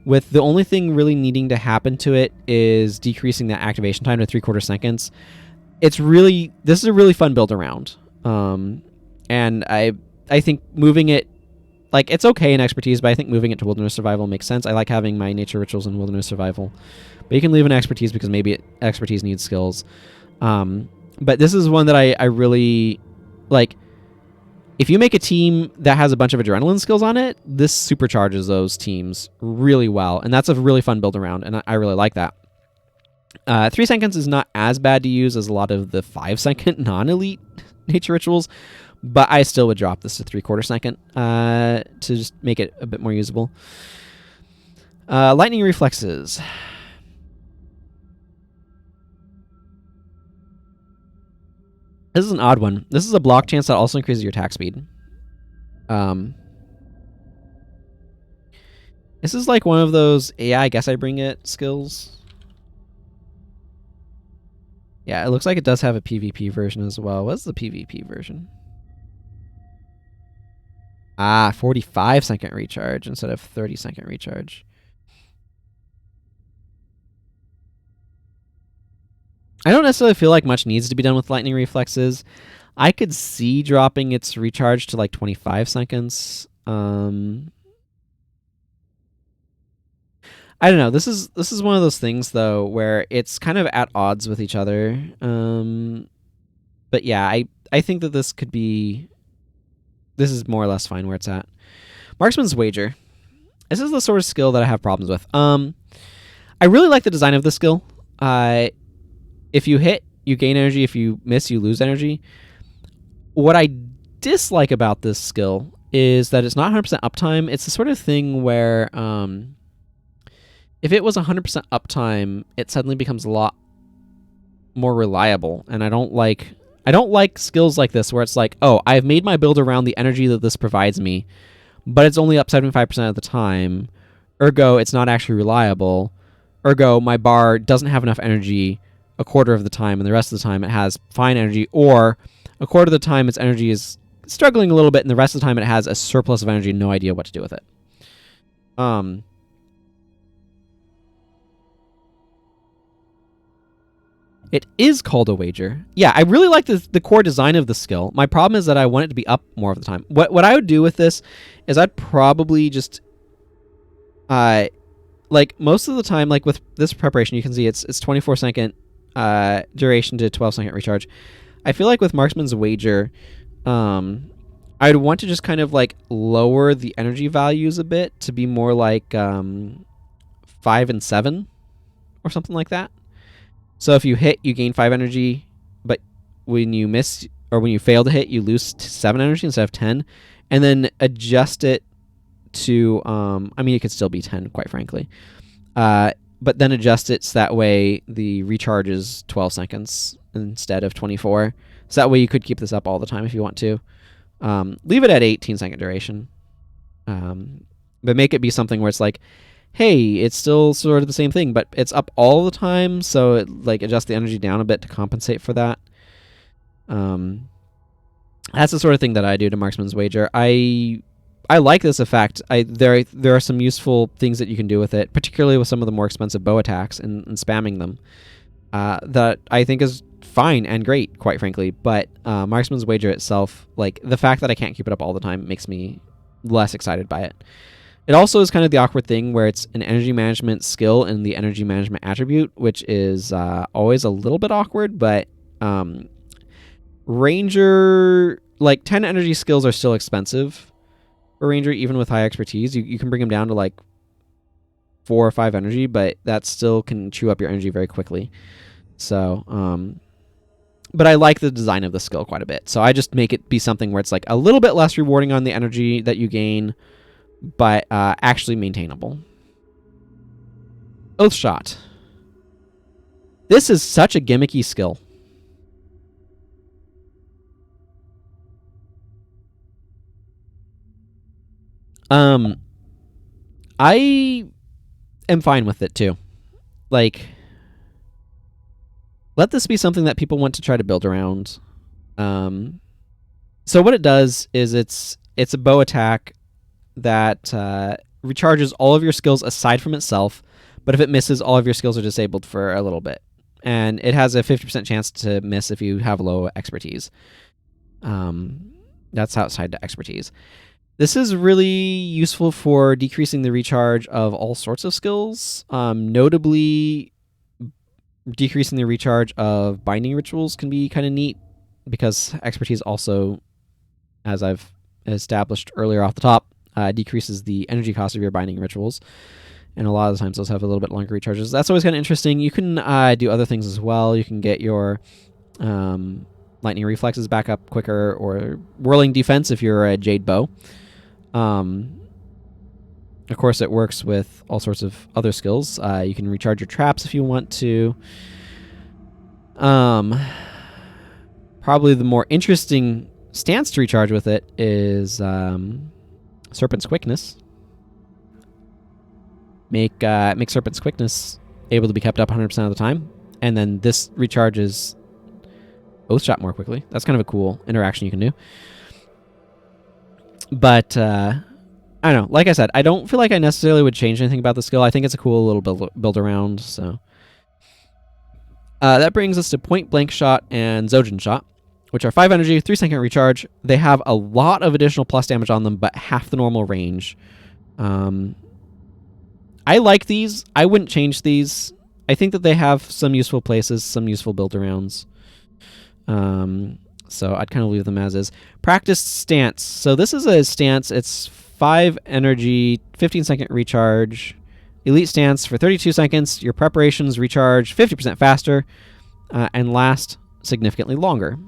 with the only thing really needing to happen to it is decreasing that activation time to 3/4 seconds. This is a really fun build around. And I think moving it, like, it's okay in Expertise, but I think moving it to Wilderness Survival makes sense. I like having my Nature Rituals in Wilderness Survival, but you can leave in Expertise because maybe Expertise needs skills. But this is one that I really like. If you make a team that has a bunch of adrenaline skills on it, this supercharges those teams really well, and that's a really fun build around, and I really like that. 3 seconds is not as bad to use as a lot of the 5-second non-elite nature rituals, but I still would drop this to 3/4 second to just make it a bit more usable. Lightning reflexes. This is an odd one. This is a block chance that also increases your attack speed. This is like one of those, yeah, I guess I bring it skills. Yeah, it looks like it does have a PvP version as well. What's the PvP version? 45-second recharge instead of 30-second recharge. I don't necessarily feel like much needs to be done with lightning reflexes. I could see dropping its recharge to like 25 seconds. I don't know. This is one of those things though where it's kind of at odds with each other. But yeah, I think that this is more or less fine where it's at. Marksman's Wager. This is the sort of skill that I have problems with. I really like the design of this skill. If you hit, you gain energy. If you miss, you lose energy. What I dislike about this skill is that it's not 100% uptime. It's the sort of thing where if it was 100% uptime, it suddenly becomes a lot more reliable. And I don't like skills like this where it's like, oh, I've made my build around the energy that this provides me, but it's only up 75% of the time. Ergo, it's not actually reliable. Ergo, my bar doesn't have enough energy a quarter of the time, and the rest of the time it has fine energy, or a quarter of the time its energy is struggling a little bit, and the rest of the time it has a surplus of energy, no idea what to do with it. It is called a wager. Yeah, I really like the core design of the skill. My problem is that I want it to be up more of the time. What I would do with this is I'd probably just like most of the time, like with this preparation, you can see it's 24-second duration to 12-second recharge. I feel like with Marksman's Wager, I'd want to just kind of like lower the energy values a bit to be more like 5 and 7 or something like that. So if you hit, you gain 5 energy, but when you miss or when you fail to hit, you lose 7 energy instead of 10, and then adjust it to I mean, it could still be 10, quite frankly. But then adjust it so that way the recharge is 12 seconds instead of 24. So that way you could keep this up all the time if you want to. Leave it at 18-second duration. But make it be something where it's like, hey, it's still sort of the same thing, but it's up all the time, so it, like, adjust the energy down a bit to compensate for that. That's the sort of thing that I do to Marksman's Wager. I like this effect. There are some useful things that you can do with it, particularly with some of the more expensive bow attacks and spamming them. That I think is fine and great, quite frankly. But Marksman's Wager itself, like the fact that I can't keep it up all the time, makes me less excited by it. It also is kind of the awkward thing where it's an energy management skill and the energy management attribute, which is always a little bit awkward. But Ranger, like 10 energy skills are still expensive for Ranger, even with high expertise. You can bring them down to like 4 or 5 energy, but that still can chew up your energy very quickly. So, but I like the design of the skill quite a bit. So I just make it be something where it's like a little bit less rewarding on the energy that you gain, but actually maintainable. Oathshot. This is such a gimmicky skill. I am fine with it too. Like, let this be something that people want to try to build around. So what it does is it's a bow attack that recharges all of your skills aside from itself, but if it misses, all of your skills are disabled for a little bit. And it has a 50% chance to miss if you have low expertise. That's outside the expertise. This is really useful for decreasing the recharge of all sorts of skills. Notably, decreasing the recharge of binding rituals can be kind of neat because expertise also as I've established earlier off the top, decreases the energy cost of your binding rituals. And a lot of the times those have a little bit longer recharges. That's always kind of interesting. You can do other things as well. You can get your lightning reflexes back up quicker, or whirling defense if you're a Jade Bow. Of course, it works with all sorts of other skills. You can recharge your traps if you want to. Probably the more interesting stance to recharge with it is Serpent's Quickness. Make Serpent's Quickness able to be kept up 100% of the time, and then this recharges Oath Shot more quickly. That's kind of a cool interaction you can do. But I don't know. Like I said, I don't feel like I necessarily would change anything about the skill. I think it's a cool little build around. So that brings us to Point Blank Shot and Zojin Shot, which are 5 energy, 3-second recharge. They have a lot of additional plus damage on them, but half the normal range. I like these. I wouldn't change these. I think that they have some useful places, some useful build-arounds. So I'd kind of leave them as is. Practiced Stance. So this is a stance. It's 5 energy, 15-second recharge. Elite Stance for 32 seconds. Your preparations recharge 50% faster and last significantly longer.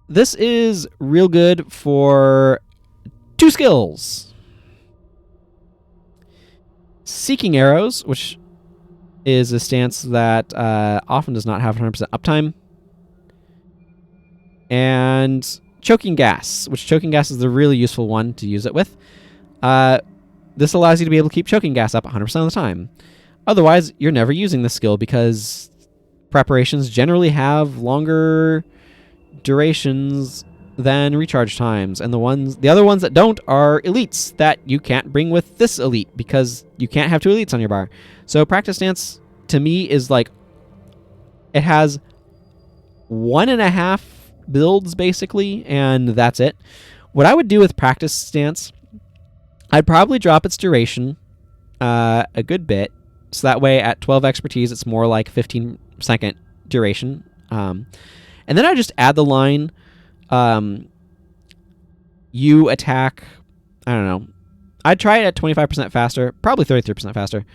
This is real good for 2 skills. Seeking Arrows, which is a stance that often does not have 100% uptime. And Choking Gas, which Choking Gas is the really useful one to use it with. This allows you to be able to keep Choking Gas up 100% of the time. Otherwise, you're never using this skill because preparations generally have longer durations than recharge times, and the other ones that don't are elites that you can't bring with this elite because you can't have 2 elites on your bar. So Practice Stance to me is like, it has 1.5 builds basically, and that's it. What I would do with Practice Stance, I'd probably drop its duration a good bit, so that way at 12 expertise it's more like 15-second duration, and then I just add the line, you attack, I don't know, I'd try it at 25% faster, probably 33% faster,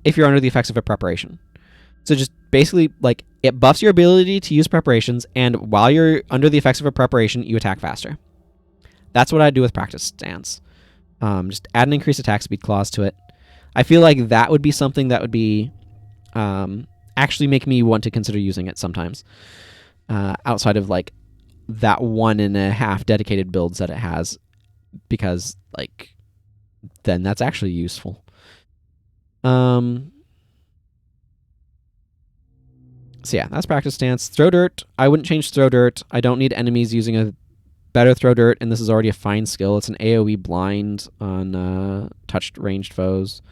if you're under the effects of a preparation. So just basically, like, it buffs your ability to use preparations, and while you're under the effects of a preparation, you attack faster. That's what I'd do with Practice Stance. Just add an increased attack speed clause to it. I feel like that would be something that would be actually make me want to consider using it sometimes, outside of like that 1.5 dedicated builds that it has, because like then that's actually useful. So yeah, that's Practice Stance. Throw Dirt. I wouldn't change Throw Dirt. I don't need enemies using a better Throw Dirt, and this is already a fine skill. It's an AoE blind on touched ranged foes.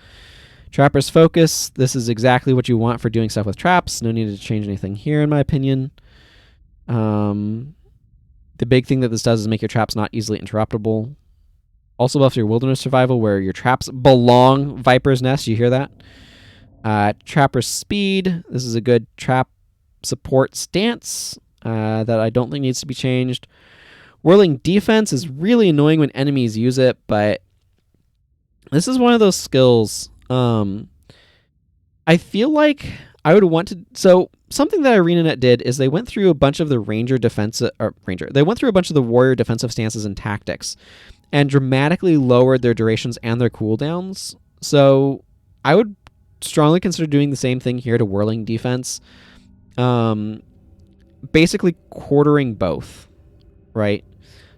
Trapper's Focus. This is exactly what you want for doing stuff with traps. No need to change anything here, in my opinion. The big thing that this does is make your traps not easily interruptible. Also buffs your Wilderness Survival, where your traps belong. Viper's Nest, you hear that? Trapper's Speed. This is a good trap support stance that I don't think needs to be changed. Whirling Defense is really annoying when enemies use it, but this is one of those skills. I feel like I would want to... So something that ArenaNet did is they went through a bunch of the They went through a bunch of the warrior defensive stances and tactics and dramatically lowered their durations and their cooldowns. So I would strongly consider doing the same thing here to Whirling Defense. Basically quartering both, right?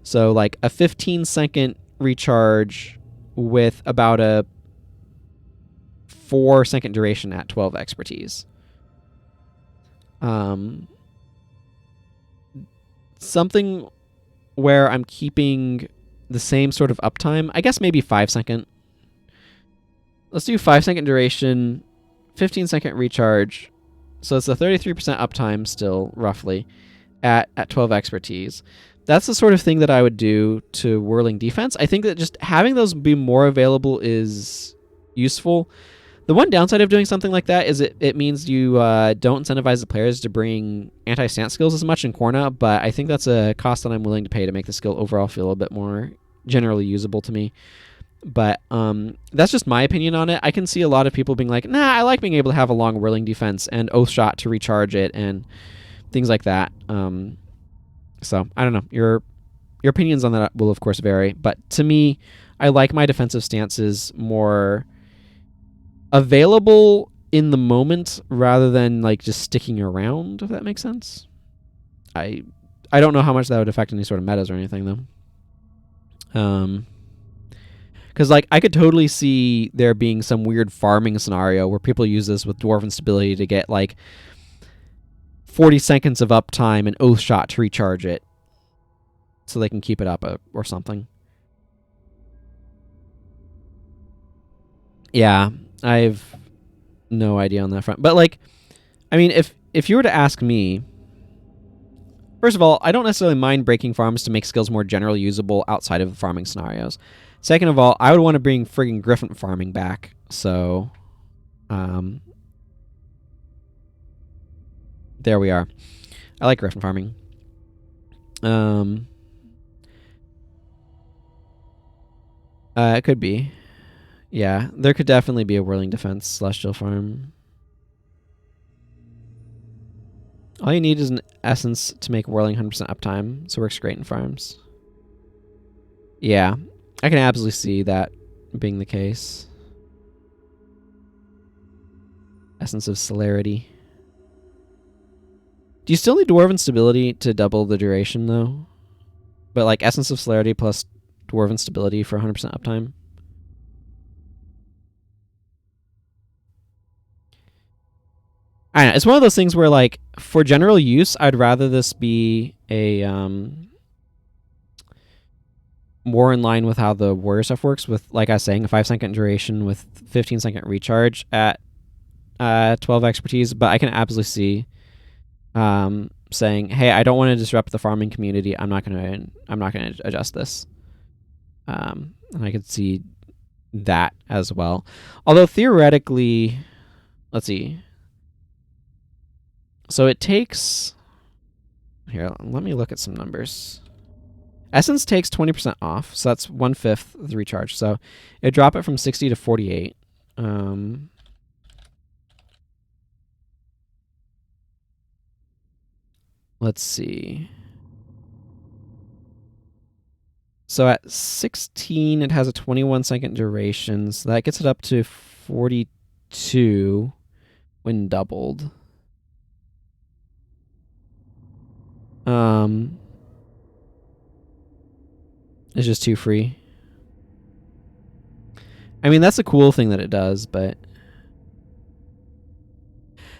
So like a 15-second recharge with about a 4-second duration at 12 expertise. Something where I'm keeping the same sort of uptime. I guess maybe 5-second. Let's do 5-second duration, 15-second recharge. So it's a 33% uptime still, roughly, at 12 expertise. That's the sort of thing that I would do to Whirling Defense. I think that just having those be more available is useful. The one downside of doing something like that is it means you don't incentivize the players to bring anti-stance skills as much in Corna, but I think that's a cost that I'm willing to pay to make the skill overall feel a little bit more generally usable to me. But that's just my opinion on it. I can see a lot of people being like, nah, I like being able to have a long whirling defense and Oath Shot to recharge it and things like that. So I don't know. Your opinions on that will of course vary, but to me, I like my defensive stances more available in the moment rather than like just sticking around, if that makes sense. I don't know how much that would affect any sort of metas or anything though. Because like I could totally see there being some weird farming scenario where people use this with Dwarven Stability to get like 40 seconds of uptime and Oath Shot to recharge it so they can keep it up or something. Yeah, I've no idea on that front. But like, I mean, if you were to ask me, first of all, I don't necessarily mind breaking farms to make skills more generally usable outside of farming scenarios. Second of all, I would want to bring friggin' Griffin farming back. So, there we are. I like Griffin farming. It could be. Yeah, there could definitely be a whirling defense celestial farm. All you need is an essence to make whirling 100% uptime, so it works great in farms. Yeah, I can absolutely see that being the case. Essence of Celerity. Do you still need Dwarven Stability to double the duration, though? But like Essence of Celerity plus Dwarven Stability for 100% uptime? I don't know. It's one of those things where, like, for general use, I'd rather this be a more in line with how the warrior stuff works. With, like I was saying, a 5-second duration with 15-second recharge at 12 expertise. But I can absolutely see saying, "Hey, I don't want to disrupt the farming community. I'm not gonna adjust this." And I could see that as well. Although theoretically, let's see. So it takes... Here, let me look at some numbers. Essence takes 20% off, so that's 1/5 of the recharge. So it drop it from 60 to 48. Let's see. So at 16, it has a 21-second duration, so that gets it up to 42 when doubled. It's just too free. I mean, that's a cool thing that it does, but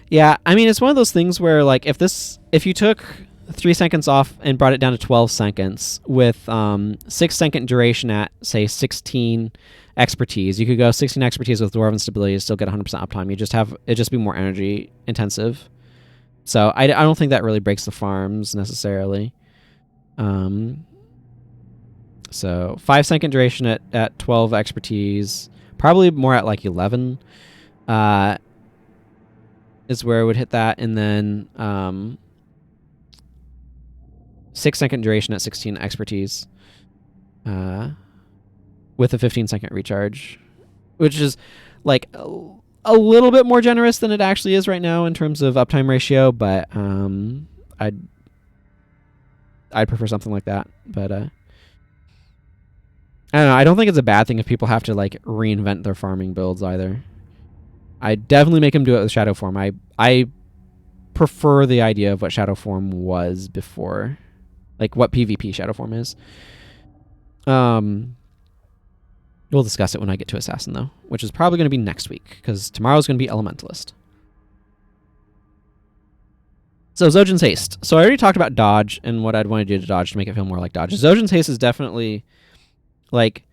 yeah, I mean, it's one of those things where, like, if you took 3 seconds off and brought it down to 12 seconds with 6-second duration at, say, 16 expertise, you could go 16 expertise with Dwarven Stability to still get 100% uptime. It'd just be more energy intensive. So I don't think that really breaks the farms necessarily. So 5-second duration at 12 expertise, probably more at like 11 is where it would hit that, and then 6-second duration at 16 expertise with a 15-second recharge, which is like a little bit more generous than it actually is right now in terms of uptime ratio, but I'd prefer something like that. But I don't know. I don't think it's a bad thing if people have to like reinvent their farming builds either. I definitely make them do it with Shadow Form. I prefer the idea of what Shadow Form was before, like what PvP Shadow Form is. We'll discuss it when I get to Assassin though, which is probably going to be next week because tomorrow's going to be Elementalist. So Zojin's Haste. So I already talked about dodge and what I'd want to do to dodge to make it feel more like dodge. Zojin's Haste is definitely like,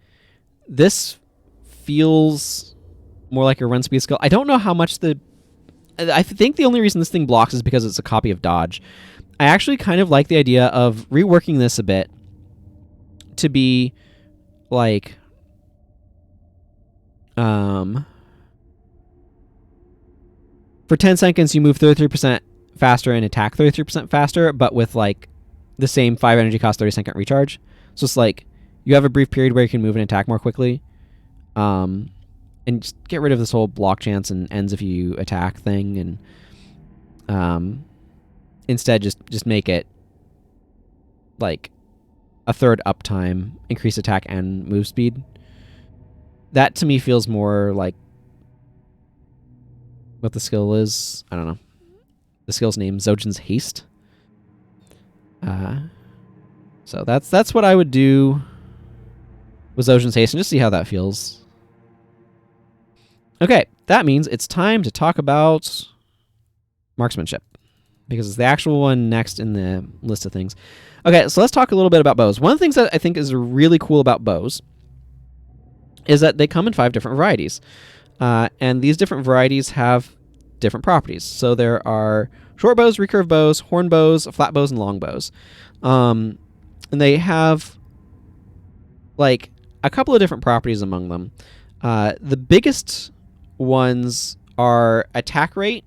this feels more like a run speed skill. I don't know how much I think the only reason this thing blocks is because it's a copy of dodge. I actually kind of like the idea of reworking this a bit to be like For 10 seconds, you move 33% faster and attack 33% faster, but with like the same 5 energy cost 30-second recharge. So it's like you have a brief period where you can move and attack more quickly. And just get rid of this whole block chance and ends if you attack thing, and instead just make it like a third uptime, increase attack and move speed. That to me feels more like what the skill is. I don't know. The skill's name, Zojin's Haste. So that's what I would do with Zojin's Haste, and just see how that feels. Okay, that means it's time to talk about marksmanship, because it's the actual one next in the list of things. Okay, so let's talk a little bit about bows. One of the things that I think is really cool about bows is that they come in 5 different varieties. And these different varieties have different properties. So there are short bows, recurve bows, horn bows, flat bows, and long bows. And they have like a couple of different properties among them. The biggest ones are attack rate,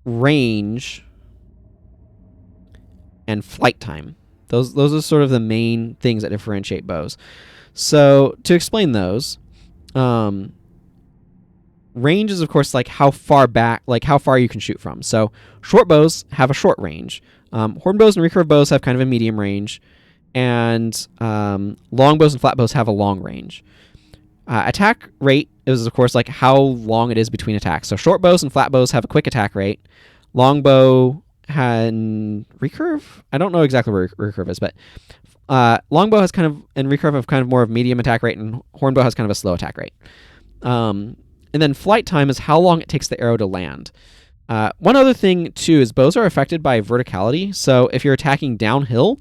range, and flight time. Those are sort of the main things that differentiate bows. So to explain those, range is of course like how far back, like how far you can shoot from. So short bows have a short range. Horn bows and recurve bows have kind of a medium range, and long bows and flat bows have a long range. Attack rate is of course like how long it is between attacks. So short bows and flat bows have a quick attack rate. Long bow and recurve, I don't know exactly where recurve is, but longbow has kind of, and recurve have kind of more of medium attack rate, and hornbow has kind of a slow attack rate. And then flight time is how long it takes the arrow to land. One other thing too is bows are affected by verticality. So if you're attacking downhill,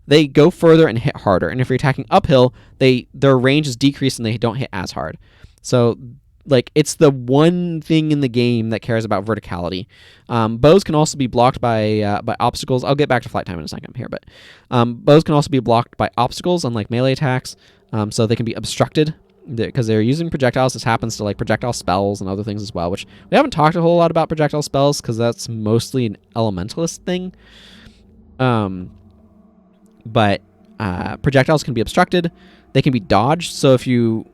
they go further and hit harder, and if you're attacking uphill, their range is decreased and they don't hit as hard. So like it's the one thing in the game that cares about verticality. Bows can also be blocked by obstacles. I'll get back to flight time in a second here, but bows can also be blocked by obstacles, unlike melee attacks. So they can be obstructed because they're using projectiles. This happens to like projectile spells and other things as well, which we haven't talked a whole lot about projectile spells because that's mostly an elementalist thing. But projectiles can be obstructed. They can be dodged. So if you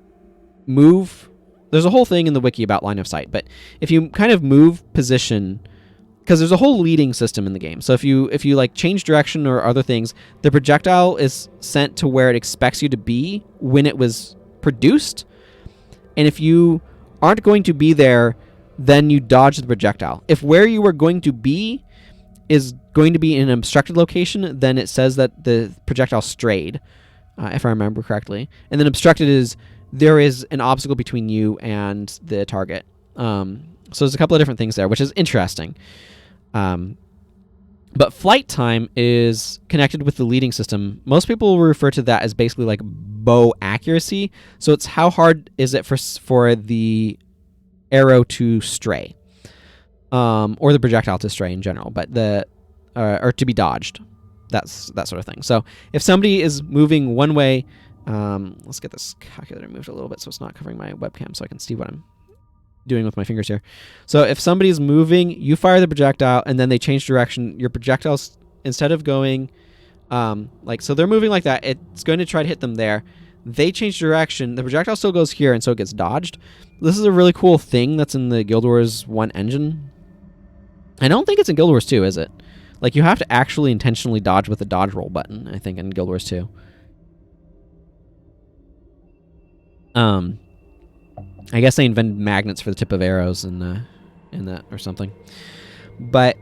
move, there's a whole thing in the wiki about line of sight, but if you kind of move position, because there's a whole leading system in the game. So if you like change direction or other things, the projectile is sent to where it expects you to be when it was produced. And if you aren't going to be there, then you dodge the projectile. If where you are going to be is going to be in an obstructed location, then it says that the projectile strayed, if I remember correctly. And then obstructed is there is an obstacle between you and the target. So there's a couple of different things there, which is interesting. But flight time is connected with the leading system. Most people will refer to that as basically like bow accuracy. So it's how hard is it for the arrow to stray, or the projectile to stray in general, but or to be dodged. That's that sort of thing. So if somebody is moving one way, let's get this calculator moved a little bit so it's not covering my webcam so I can see what I'm doing with my fingers here. So if somebody's moving, you fire the projectile and then they change direction. Your projectiles, instead of going so they're moving like that, it's going to try to hit them there. They change direction, the projectile still goes here, and so it gets dodged. This is a really cool thing that's in the Guild Wars 1 engine. I don't think it's in Guild Wars 2, is it? Like, you have to actually intentionally dodge with the dodge roll button, I think, in Guild Wars 2. I guess they invented magnets for the tip of arrows in that or something. But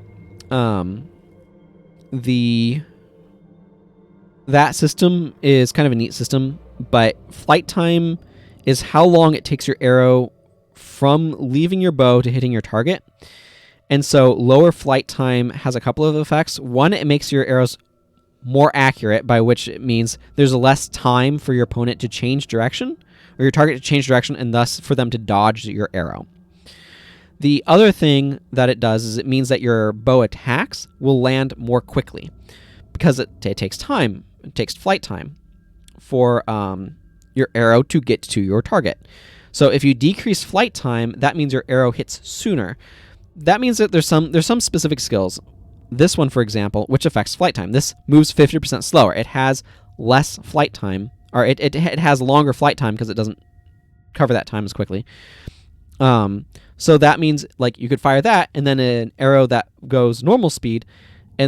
that system is kind of a neat system, but flight time is how long it takes your arrow from leaving your bow to hitting your target. And so lower flight time has a couple of effects. One, it makes your arrows more accurate, by which it means there's less time for your opponent to change direction, or your target to change direction, and thus for them to dodge your arrow. The other thing that it does is it means that your bow attacks will land more quickly, because it takes time. It takes flight time for your arrow to get to your target. So if you decrease flight time, that means your arrow hits sooner. That means that there's some specific skills. This one, for example, which affects flight time. This moves 50% slower. It has less flight time, or it has longer flight time because it doesn't cover that time as quickly. So that means like you could fire that, and then an arrow that goes normal speed,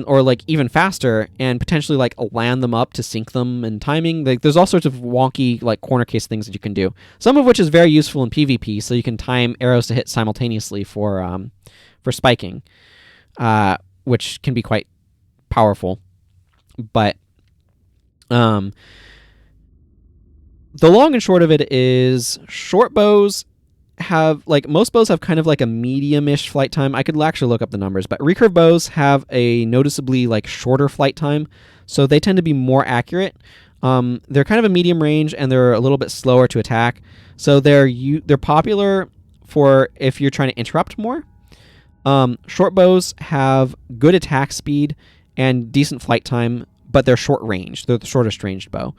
or like even faster, and potentially like land them up to sink them and timing. Like there's all sorts of wonky like corner case things that you can do. Some of which is very useful in PvP, so you can time arrows to hit simultaneously for spiking, which can be quite powerful. But the long and short of it is short bows have, like, most bows have kind of like a medium-ish flight time. I could actually look up the numbers, but recurve bows have a noticeably like shorter flight time, so they tend to be more accurate. They're kind of a medium range, and they're a little bit slower to attack, so they're popular for if you're trying to interrupt more. Short bows have good attack speed and decent flight time, but they're short range. They're the shortest ranged bow,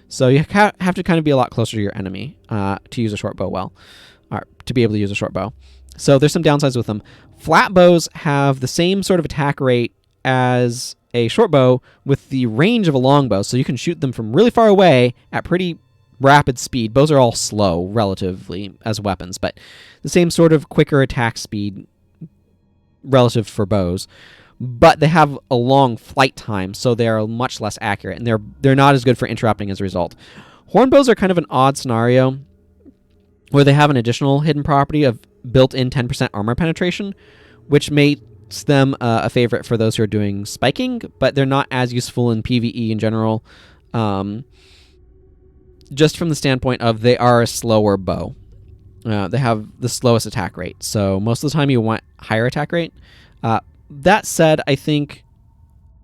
so you have to kind of be a lot closer to your enemy to use a short bow well. Or to be able to use a short bow. So there's some downsides with them. Flat bows have the same sort of attack rate as a short bow with the range of a long bow, so you can shoot them from really far away at pretty rapid speed. Bows are all slow relatively as weapons, but the same sort of quicker attack speed relative for bows. But they have a long flight time, so they're much less accurate, and they're not as good for interrupting as a result. Horn bows are kind of an odd scenario, where they have an additional hidden property of built-in 10% armor penetration, which makes them a favorite for those who are doing spiking, but they're not as useful in PvE in general, just from the standpoint of they are a slower bow. They have the slowest attack rate, so most of the time you want higher attack rate. That said, I think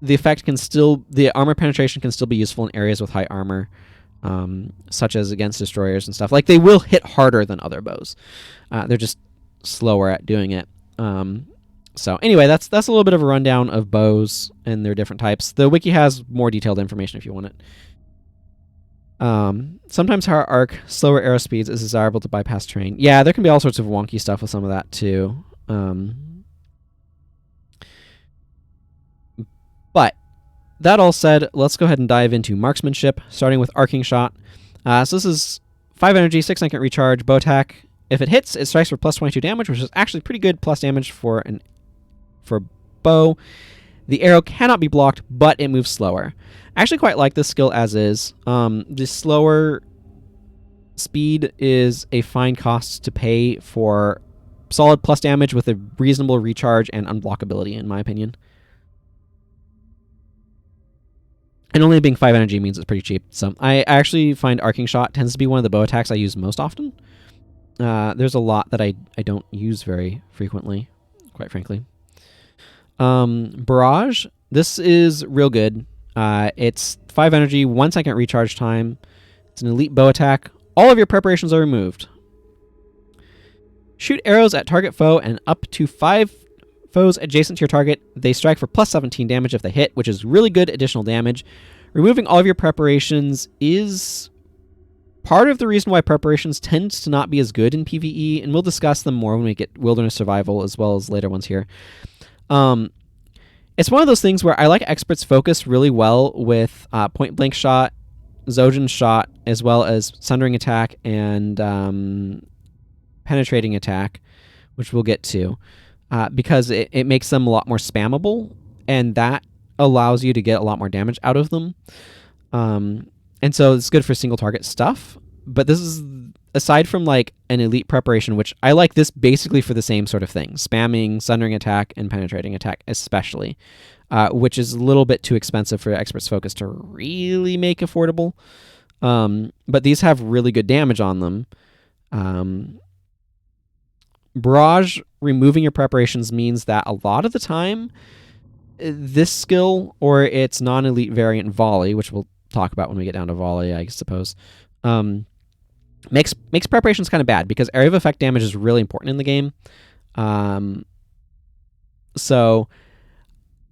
the armor penetration can still be useful in areas with high armor, such as against destroyers and stuff. Like, they will hit harder than other bows. They're just slower at doing it. So anyway, that's a little bit of a rundown of bows and their different types. The wiki has more detailed information if you want it. Sometimes higher arc, slower arrow speeds is desirable to bypass terrain. Yeah, there can be all sorts of wonky stuff with some of that too. But that all said, let's go ahead and dive into marksmanship, starting with arcing shot. So this is 5 energy, 6-second recharge, bow attack. If it hits, it strikes for plus 22 damage, which is actually pretty good plus damage for bow. The arrow cannot be blocked, but it moves slower. I actually quite like this skill as is. The slower speed is a fine cost to pay for solid plus damage with a reasonable recharge and unblockability, in my opinion. And only being 5 energy means it's pretty cheap. So I actually find arcing shot tends to be one of the bow attacks I use most often. There's a lot that I don't use very frequently, quite frankly. Barrage. This is real good. It's 5 energy, 1-second recharge time. It's an elite bow attack. All of your preparations are removed. Shoot arrows at target foe and up to 5 foes adjacent to your target. They strike for plus 17 damage if they hit, which is really good additional damage. Removing all of your preparations is part of the reason why preparations tends to not be as good in PvE, and we'll discuss them more when we get Wilderness Survival as well as later ones here. It's one of those things where I like Expert's Focus really well with Point Blank Shot, Zojin Shot, as well as Sundering Attack and Penetrating Attack, which we'll get to. Because it makes them a lot more spammable, and that allows you to get a lot more damage out of them. And so it's good for single target stuff. But this is, aside from like an elite preparation, which I like this basically for the same sort of thing. Spamming, Sundering Attack, and Penetrating Attack especially. Which is a little bit too expensive for Expert's Focus to really make affordable. But these have really good damage on them. Barrage, removing your preparations means that a lot of the time, this skill or its non-elite variant volley, which we'll talk about when we get down to volley, I suppose, makes preparations kind of bad because area of effect damage is really important in the game. So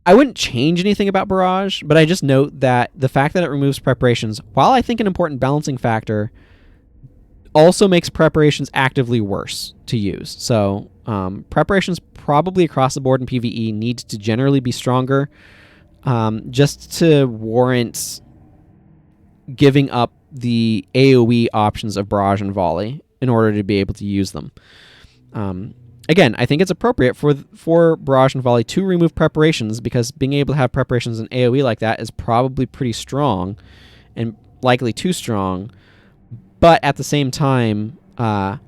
I wouldn't change anything about Barrage, but I just note that the fact that it removes preparations, while I think an important balancing factor, also makes preparations actively worse to use. So preparations probably across the board in PvE need to generally be stronger, just to warrant giving up the AoE options of barrage and volley in order to be able to use them. Again, I think it's appropriate for barrage and volley to remove preparations, because being able to have preparations in AoE like that is probably pretty strong, and likely too strong. But at the same time, that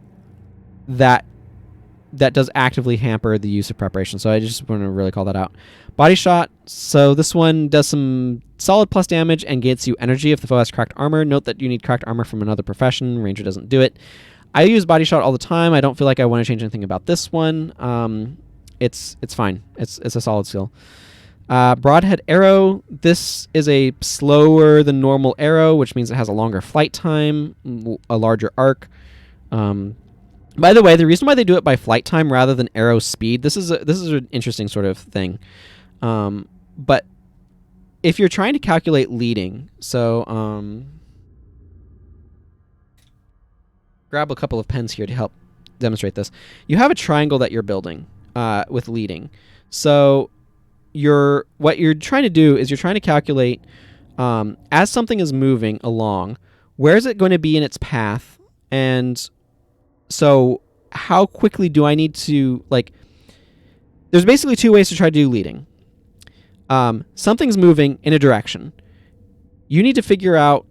does actively hamper the use of preparation. So I just want to really call that out. Body shot. So this one does some solid plus damage and gets you energy if the foe has cracked armor. Note that you need cracked armor from another profession. Ranger doesn't do it. I use body shot all the time. I don't feel like I want to change anything about this one. It's fine. It's a solid skill. Broadhead arrow. This is a slower than normal arrow, which means it has a longer flight time, a larger arc. By the way, the reason why they do it by flight time rather than arrow speed, this is an interesting sort of thing. But if you're trying to calculate leading, so grab a couple of pens here to help demonstrate this. You have a triangle that you're building with leading. So what you're trying to do is you're trying to calculate, as something is moving along, where is it going to be in its path, and so how quickly do I need to, like, there's basically two ways to try to do leading. Something's moving in a direction. You need to figure out,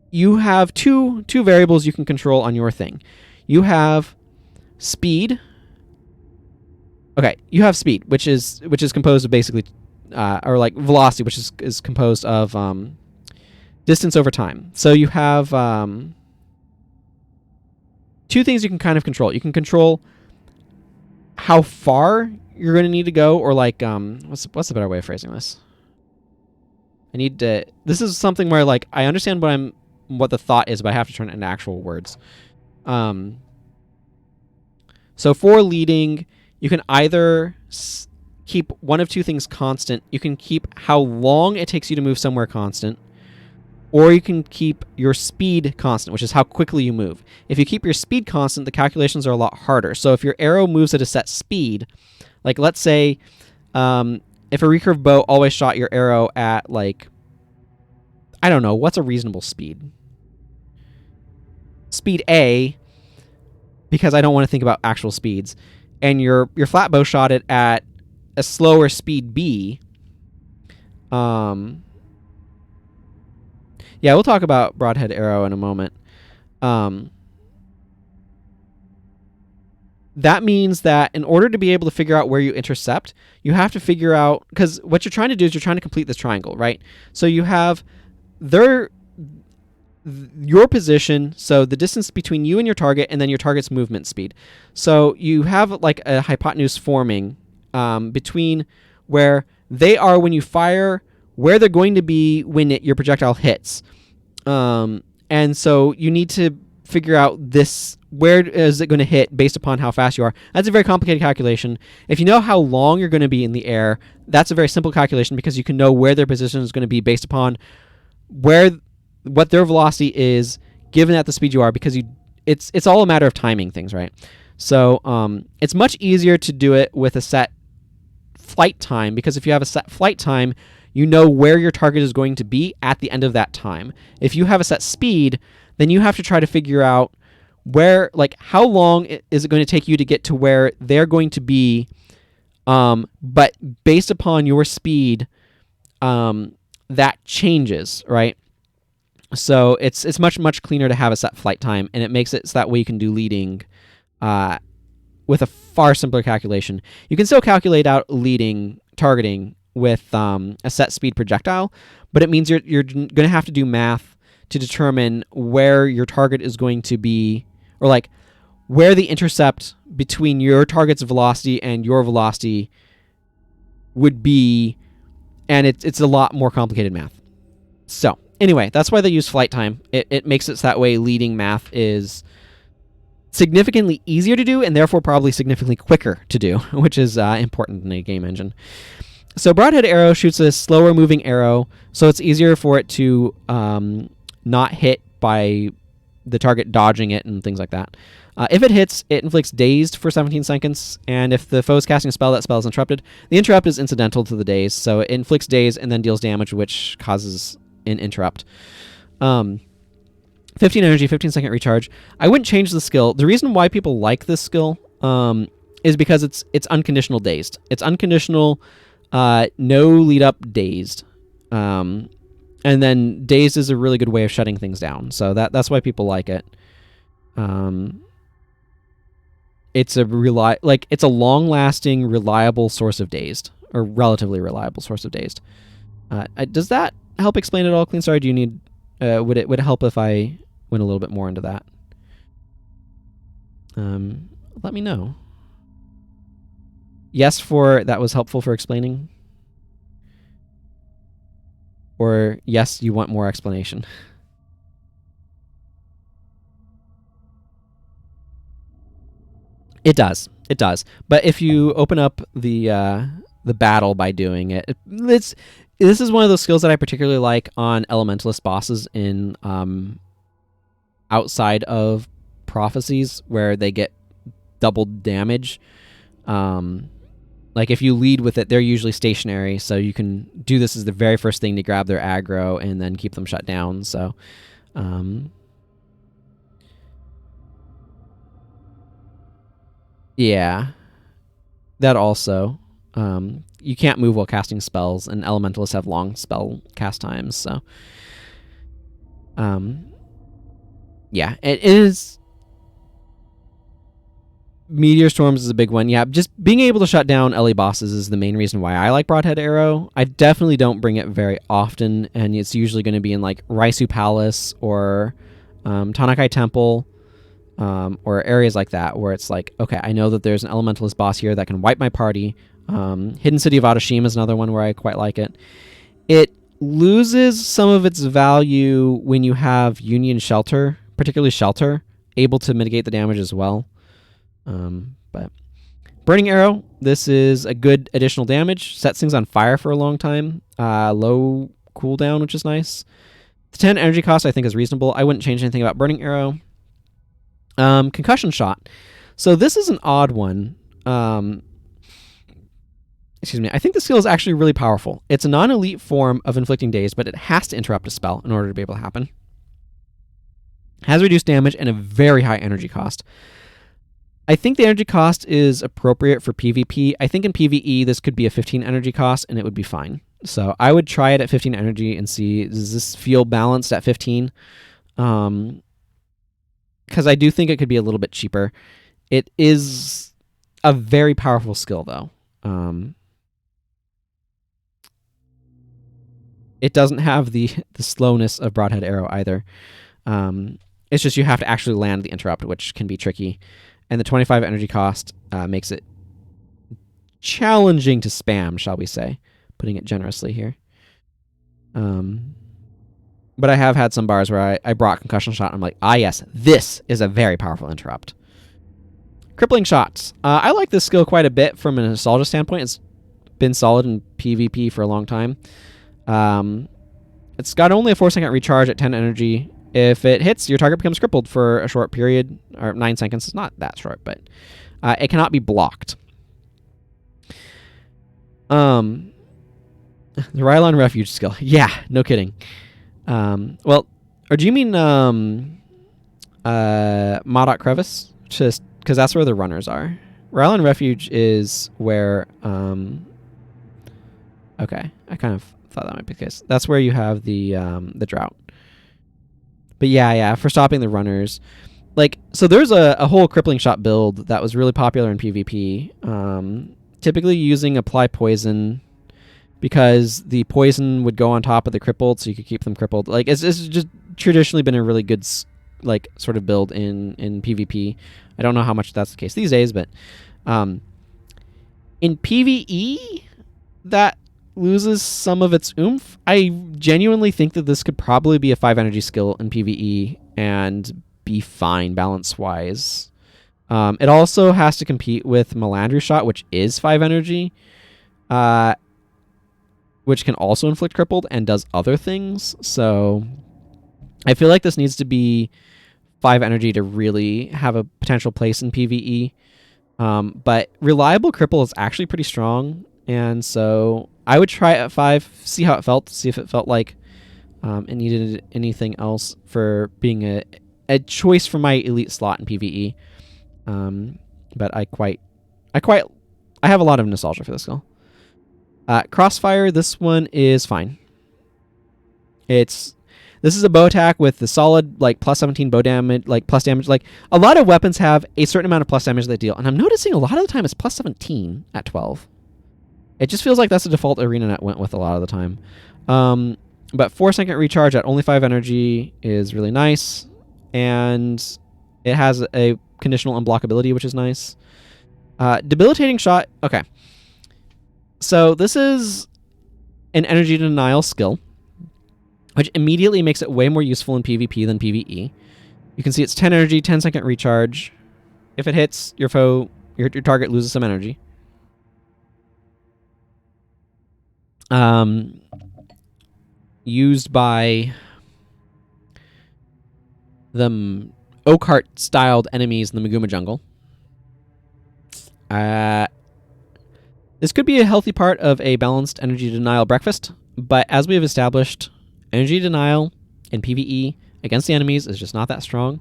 you have two variables you can control on your thing. You have speed. Okay, you have speed, which is composed of basically, or like velocity, which is composed of distance over time. So you have two things you can kind of control. You can control how far you're going to need to go, or like what's the better way of phrasing this? This is something where, like, I understand what the thought is, but I have to turn it into actual words. So for leading, you can either keep one of two things constant. You can keep how long it takes you to move somewhere constant, or you can keep your speed constant, which is how quickly you move. If you keep your speed constant, the calculations are a lot harder. So if your arrow moves at a set speed, like let's say if a recurve bow always shot your arrow at, like, I don't know, what's a reasonable speed? Speed A, because I don't want to think about actual speeds. And your flat bow shot it at a slower speed B. Yeah, we'll talk about broadhead arrow in a moment. That means that in order to be able to figure out where you intercept, you have to figure out, because what you're trying to do is you're trying to complete this triangle, right? So you have your position, so the distance between you and your target, and then your target's movement speed. So you have like a hypotenuse forming between where they are when you fire, where they're going to be when your projectile hits. And so you need to figure out where is it going to hit based upon how fast you are. That's a very complicated calculation. If you know how long you're going to be in the air, that's a very simple calculation, because you can know where their position is going to be based upon what their velocity is given at the speed you are, because it's all a matter of timing things, right? So it's much easier to do it with a set flight time, because if you have a set flight time, you know where your target is going to be at the end of that time. If you have a set speed, then you have to try to figure out where, like, how long is it going to take you to get to where they're going to be, but based upon your speed, that changes, right? So it's much cleaner to have a set flight time, and it makes it so that way you can do leading with a far simpler calculation. You can still calculate out leading targeting with a set speed projectile, but it means you're going to have to do math to determine where your target is going to be, or like where the intercept between your target's velocity and your velocity would be, and it's a lot more complicated math. So anyway, that's why they use flight time. It makes it so that way leading math is significantly easier to do, and therefore probably significantly quicker to do, which is important in a game engine. So broadhead arrow shoots a slower moving arrow, so it's easier for it to not hit by the target dodging it and things like that. If it hits, it inflicts dazed for 17 seconds, and if the foe is casting a spell, that spell is interrupted. The interrupt is incidental to the daze, so it inflicts daze and then deals damage, which causes an interrupt. 15 energy, 15-second recharge. I wouldn't change the skill. The reason why people like this skill is because it's unconditional dazed. It's unconditional, no lead up dazed. And then dazed is a really good way of shutting things down. So that's why people like it. It's a long-lasting, reliable source of dazed, or relatively reliable source of dazed. Does that help explain it all, Clean Star? Do you need? Would it help if I went a little bit more into that? Let me know. Yes, that was helpful for explaining. Or yes, you want more explanation. It does. It does. But if you open up the battle by doing it, this is one of those skills that I particularly like on elementalist bosses in outside of prophecies, where they get double damage. Like if you lead with it, they're usually stationary, so you can do this as the very first thing to grab their aggro and then keep them shut down. So yeah, that also. You can't move while casting spells, and elementalists have long spell cast times, so yeah, it is. Meteor Storms is a big one. Yeah, just being able to shut down LE bosses is the main reason why I like Broadhead Arrow. I definitely don't bring it very often, and it's usually going to be in like Raisu Palace or Tanakai Temple, or areas like that, where it's like, okay, I know that there's an elementalist boss here that can wipe my party. Hidden City of Adashima is another one where I quite like it. It loses some of its value when you have Union Shelter, particularly Shelter, able to mitigate the damage as well. But Burning Arrow, this is a good additional damage. Sets things on fire for a long time. Low cooldown, which is nice. The 10 energy cost I think is reasonable. I wouldn't change anything about Burning Arrow. Concussion Shot. So this is an odd one. Excuse me. I think the skill is actually really powerful. It's a non-elite form of inflicting daze, but it has to interrupt a spell in order to be able to happen. Has reduced damage and a very high energy cost. I think the energy cost is appropriate for PvP. I think in PvE this could be a 15 energy cost and it would be fine. So I would try it at 15 energy and see, does this feel balanced at 15? Because I do think it could be a little bit cheaper. It is a very powerful skill, though. It doesn't have the slowness of Broadhead Arrow either. It's just you have to actually land the interrupt, which can be tricky. And the 25 energy cost makes it challenging to spam, shall we say, putting it generously here. But I have had some bars where I brought Concussion Shot, and I'm like, yes, this is a very powerful interrupt. Crippling Shots. I like this skill quite a bit from a nostalgia standpoint. It's been solid in PvP for a long time. It's got only a 4-second recharge at 10 energy. If it hits, your target becomes crippled for a short period, or 9 seconds. It's not that short, but it cannot be blocked. The Rylon Refuge skill. Yeah, no kidding. Well, or do you mean Modok Crevice? Just because that's where the runners are. Rylon Refuge is where... okay, I kind of thought that might be the case. That's where you have the drought. But yeah, for stopping the runners. Like, so there's a whole Crippling Shot build that was really popular in PvP. Typically using Apply Poison, because the poison would go on top of the crippled, so you could keep them crippled. Like, it's just traditionally been a really good, like, sort of build in PvP. I don't know how much that's the case these days, but in PvE, that loses some of its oomph. I genuinely think that this could probably be a 5 energy skill in PvE and be fine balance-wise. It also has to compete with Melandru Shot, which is 5 energy, which can also inflict crippled and does other things. So I feel like this needs to be 5 energy to really have a potential place in PvE. But reliable cripple is actually pretty strong, and so I would try it at 5, see how it felt, see if it felt like it needed anything else for being a choice for my elite slot in PvE. But I have a lot of nostalgia for this skill. Crossfire, this one is fine. This is a bow attack with the solid like plus 17 bow damage, like plus damage. Like a lot of weapons have a certain amount of plus damage they deal, and I'm noticing a lot of the time it's plus 17 at 12. It just feels like that's the default arena net went with a lot of the time. But 4-second recharge at only 5 energy is really nice, and it has a conditional unblockability, which is nice. Debilitating shot. Okay, so this is an energy denial skill, which immediately makes it way more useful in PvP than PvE. You can see it's 10 energy, 10-second recharge. If it hits your foe, your target loses some energy. Used by the Oakheart-styled enemies in the Maguma jungle. This could be a healthy part of a balanced energy denial breakfast, but as we have established, energy denial in PvE against the enemies is just not that strong.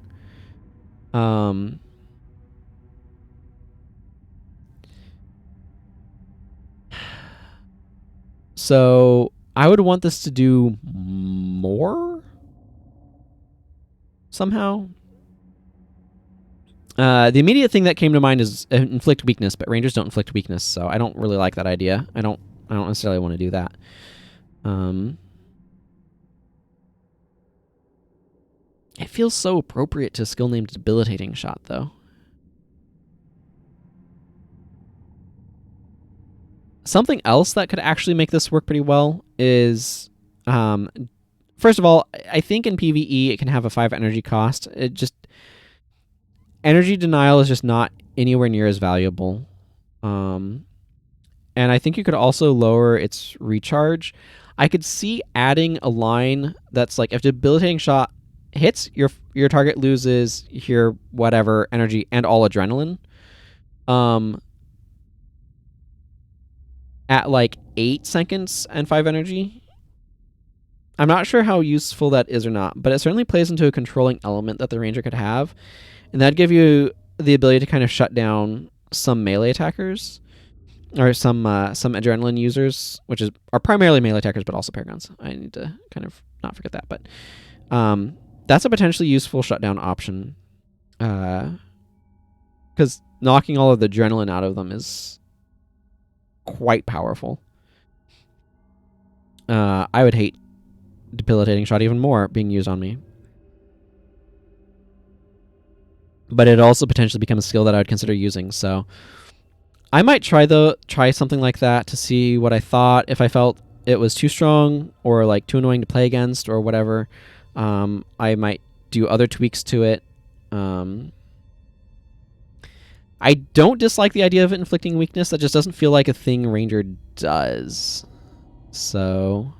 So I would want this to do more somehow. The immediate thing that came to mind is inflict weakness, but rangers don't inflict weakness, so I don't really like that idea. I don't necessarily want to do that. It feels so appropriate to a skill named Debilitating Shot, though. Something else that could actually make this work pretty well is, first of all, I think in PvE it can have a 5 energy cost. Energy denial is just not anywhere near as valuable. And I think you could also lower its recharge. I could see adding a line that's like, if Debilitating Shot hits, your target loses your whatever energy and all adrenaline. At like 8 seconds and 5 energy. I'm not sure how useful that is or not, but it certainly plays into a controlling element that the ranger could have, and that'd give you the ability to kind of shut down some melee attackers, or some adrenaline users, which are primarily melee attackers, but also paragons. I need to kind of not forget that, but that's a potentially useful shutdown option, because knocking all of the adrenaline out of them is quite powerful. I would hate Debilitating Shot even more being used on me. But it also potentially becomes a skill that I would consider using, so I might try something like that to see what I thought. If I felt it was too strong or like too annoying to play against or whatever, I might do other tweaks to it. I don't dislike the idea of it inflicting weakness. That just doesn't feel like a thing Ranger does. So,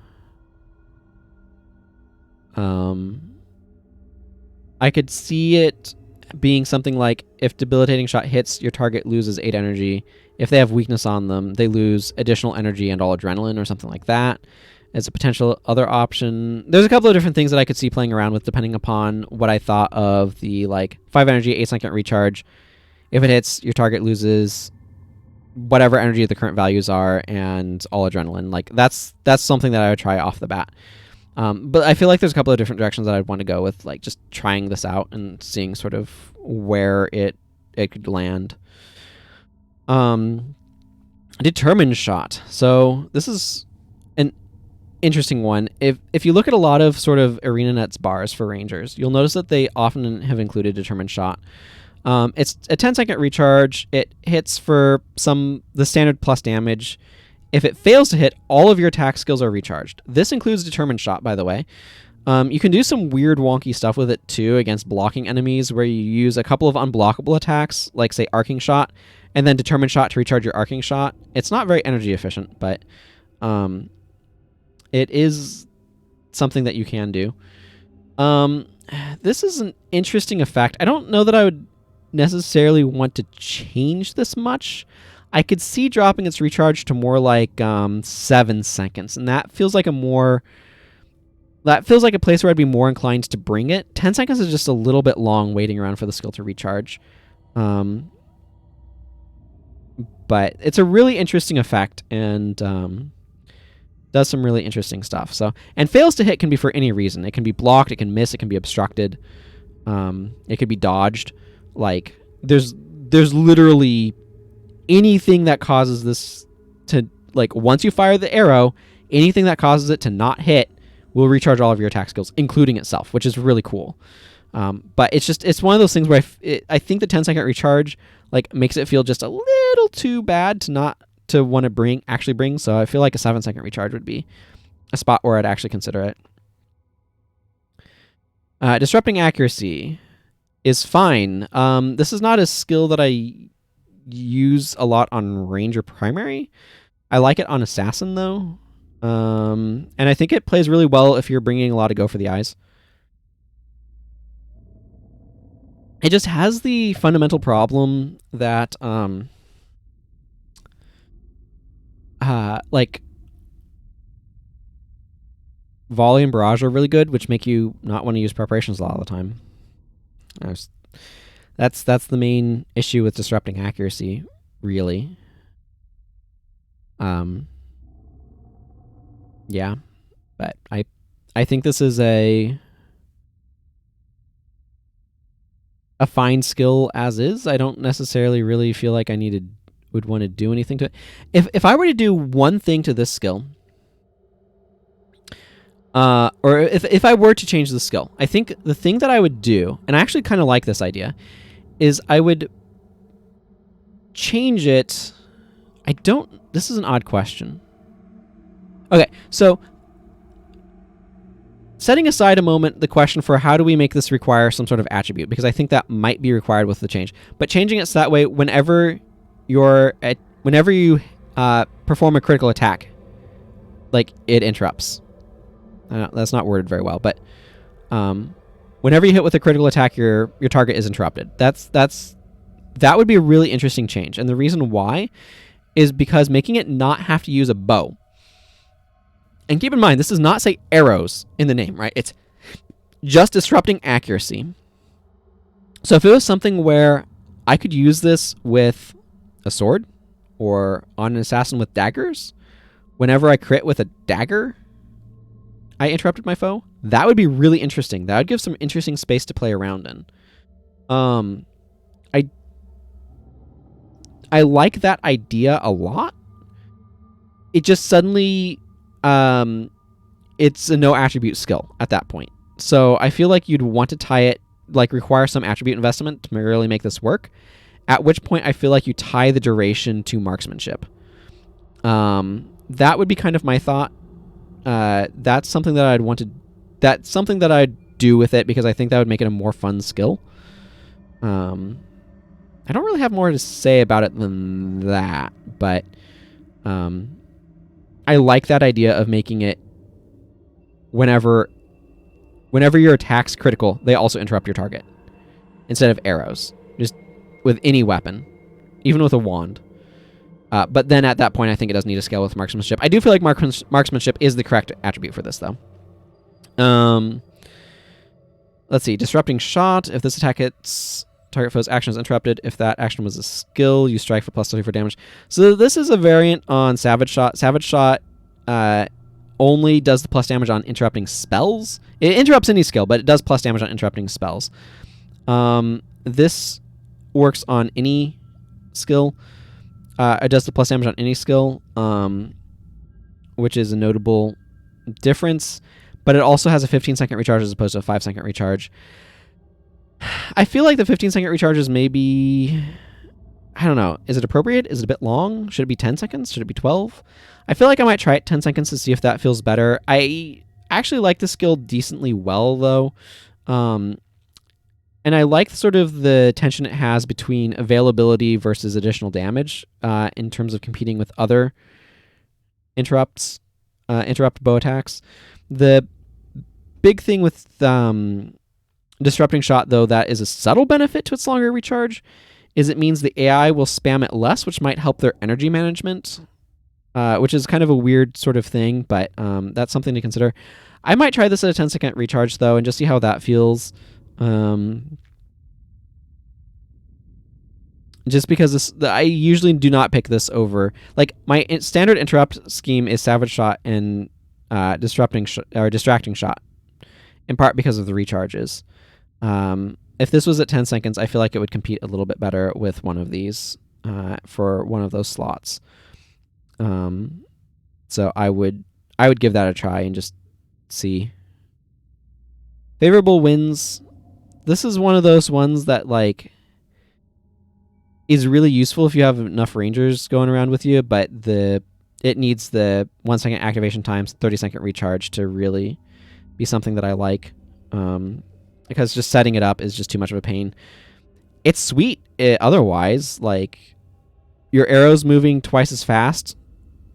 I could see it being something like, if Debilitating Shot hits, your target loses 8 energy. If they have weakness on them, they lose additional energy and all adrenaline or something like that as a potential other option. There's a couple of different things that I could see playing around with depending upon what I thought of the like 5 energy, 8-second recharge. If it hits, your target loses whatever energy the current values are and all adrenaline. Like that's something that I would try off the bat. But I feel like there's a couple of different directions that I'd want to go with, like just trying this out and seeing sort of where it could land. Determined Shot. So this is an interesting one. If you look at a lot of sort of ArenaNet's bars for Rangers, you'll notice that they often have included Determined Shot. It's a 10-second recharge. It hits for the standard plus damage. If it fails to hit, all of your attack skills are recharged. This includes Determined Shot, by the way. You can do some weird wonky stuff with it too against blocking enemies, where you use a couple of unblockable attacks, like say Arcing Shot, and then Determined Shot to recharge your Arcing Shot. It's not very energy efficient, but it is something that you can do. Um, this is an interesting effect. I don't know that I would necessarily want to change this much. I could see dropping its recharge to more like 7 seconds, and that feels like a place where I'd be more inclined to bring it. 10 seconds is just a little bit long waiting around for the skill to recharge. But it's a really interesting effect, and does some really interesting stuff. So, and fails to hit can be for any reason. It can be blocked, it can miss, it can be obstructed, it could be dodged. Like there's literally anything that causes this to, like, once you fire the arrow, anything that causes it to not hit will recharge all of your attack skills, including itself, which is really cool. But it's one of those things where I think the 10-second recharge like makes it feel just a little too bad to not to want to actually bring. So I feel like a 7-second recharge would be a spot where I'd actually consider it. Disrupting accuracy is fine. This is not a skill that I use a lot on Ranger Primary. I like it on Assassin, though. And I think it plays really well if you're bringing a lot of Go for the Eyes. It just has the fundamental problem that, like, Volley and Barrage are really good, which make you not want to use preparations a lot of the time. That's the main issue with disrupting accuracy, really. Yeah, but I think this is a fine skill as is. I don't necessarily really feel like I would want to do anything to it. If I were to do one thing to this skill, or if I were to change the skill, I think the thing that I would do, and I actually kind of like this idea, is I would change it. This is an odd question. Okay, so setting aside a moment the question for how do we make this require some sort of attribute, because I think that might be required with the change, but changing it so that way whenever you perform a critical attack, like, it interrupts. That's not worded very well, but whenever you hit with a critical attack, your target is interrupted. That would be a really interesting change, and the reason why is because making it not have to use a bow. And keep in mind, this does not say arrows in the name, right? It's just disrupting accuracy. So if it was something where I could use this with a sword or on an assassin with daggers, whenever I crit with a dagger, I interrupted my foe, that would be really interesting. That would give some interesting space to play around in. I like that idea a lot. It just suddenly, it's a no attribute skill at that point. So I feel like you'd want to tie it, like, require some attribute investment to really make this work. At which point I feel like you tie the duration to marksmanship. That would be kind of my thought. That's something that that's something that I'd do with it, because I think that would make it a more fun skill. I don't really have more to say about it than that, but I like that idea of making it whenever your attack's critical, they also interrupt your target instead of arrows, just with any weapon, even with a wand. But then at that point, I think it does need a scale with marksmanship. I do feel like marksmanship is the correct attribute for this, though. Let's see. Disrupting shot. If this attack hits, target foe's action is interrupted. If that action was a skill, you strike for plus 34 damage. So this is a variant on Savage Shot. Savage Shot only does the plus damage on interrupting spells. It interrupts any skill, but it does plus damage on interrupting spells. This works on any skill. It does the plus damage on any skill, which is a notable difference. But it also has a 15-second recharge as opposed to a 5-second recharge. I feel like the 15-second recharge is maybe... I don't know. Is it appropriate? Is it a bit long? Should it be 10 seconds? Should it be 12? I feel like I might try it 10 seconds to see if that feels better. I actually like the skill decently well, though. And I like sort of the tension it has between availability versus additional damage in terms of competing with other interrupt bow attacks. The big thing with Disrupting Shot, though, that is a subtle benefit to its longer recharge, is it means the AI will spam it less, which might help their energy management, which is kind of a weird sort of thing, but that's something to consider. I might try this at a 10-second recharge, though, and just see how that feels. Just because I usually do not pick this over. Like, my standard interrupt scheme is Savage Shot and Distracting Shot, in part because of the recharges. If this was at 10 seconds, I feel like it would compete a little bit better with one of these for one of those slots. So I would give that a try and just see. Favorable wins. This is one of those ones that like is really useful if you have enough rangers going around with you, but it needs the 1 second activation times, 30-second recharge to really be something that I like. Because just setting it up is just too much of a pain. It's sweet otherwise. Like, your arrows moving twice as fast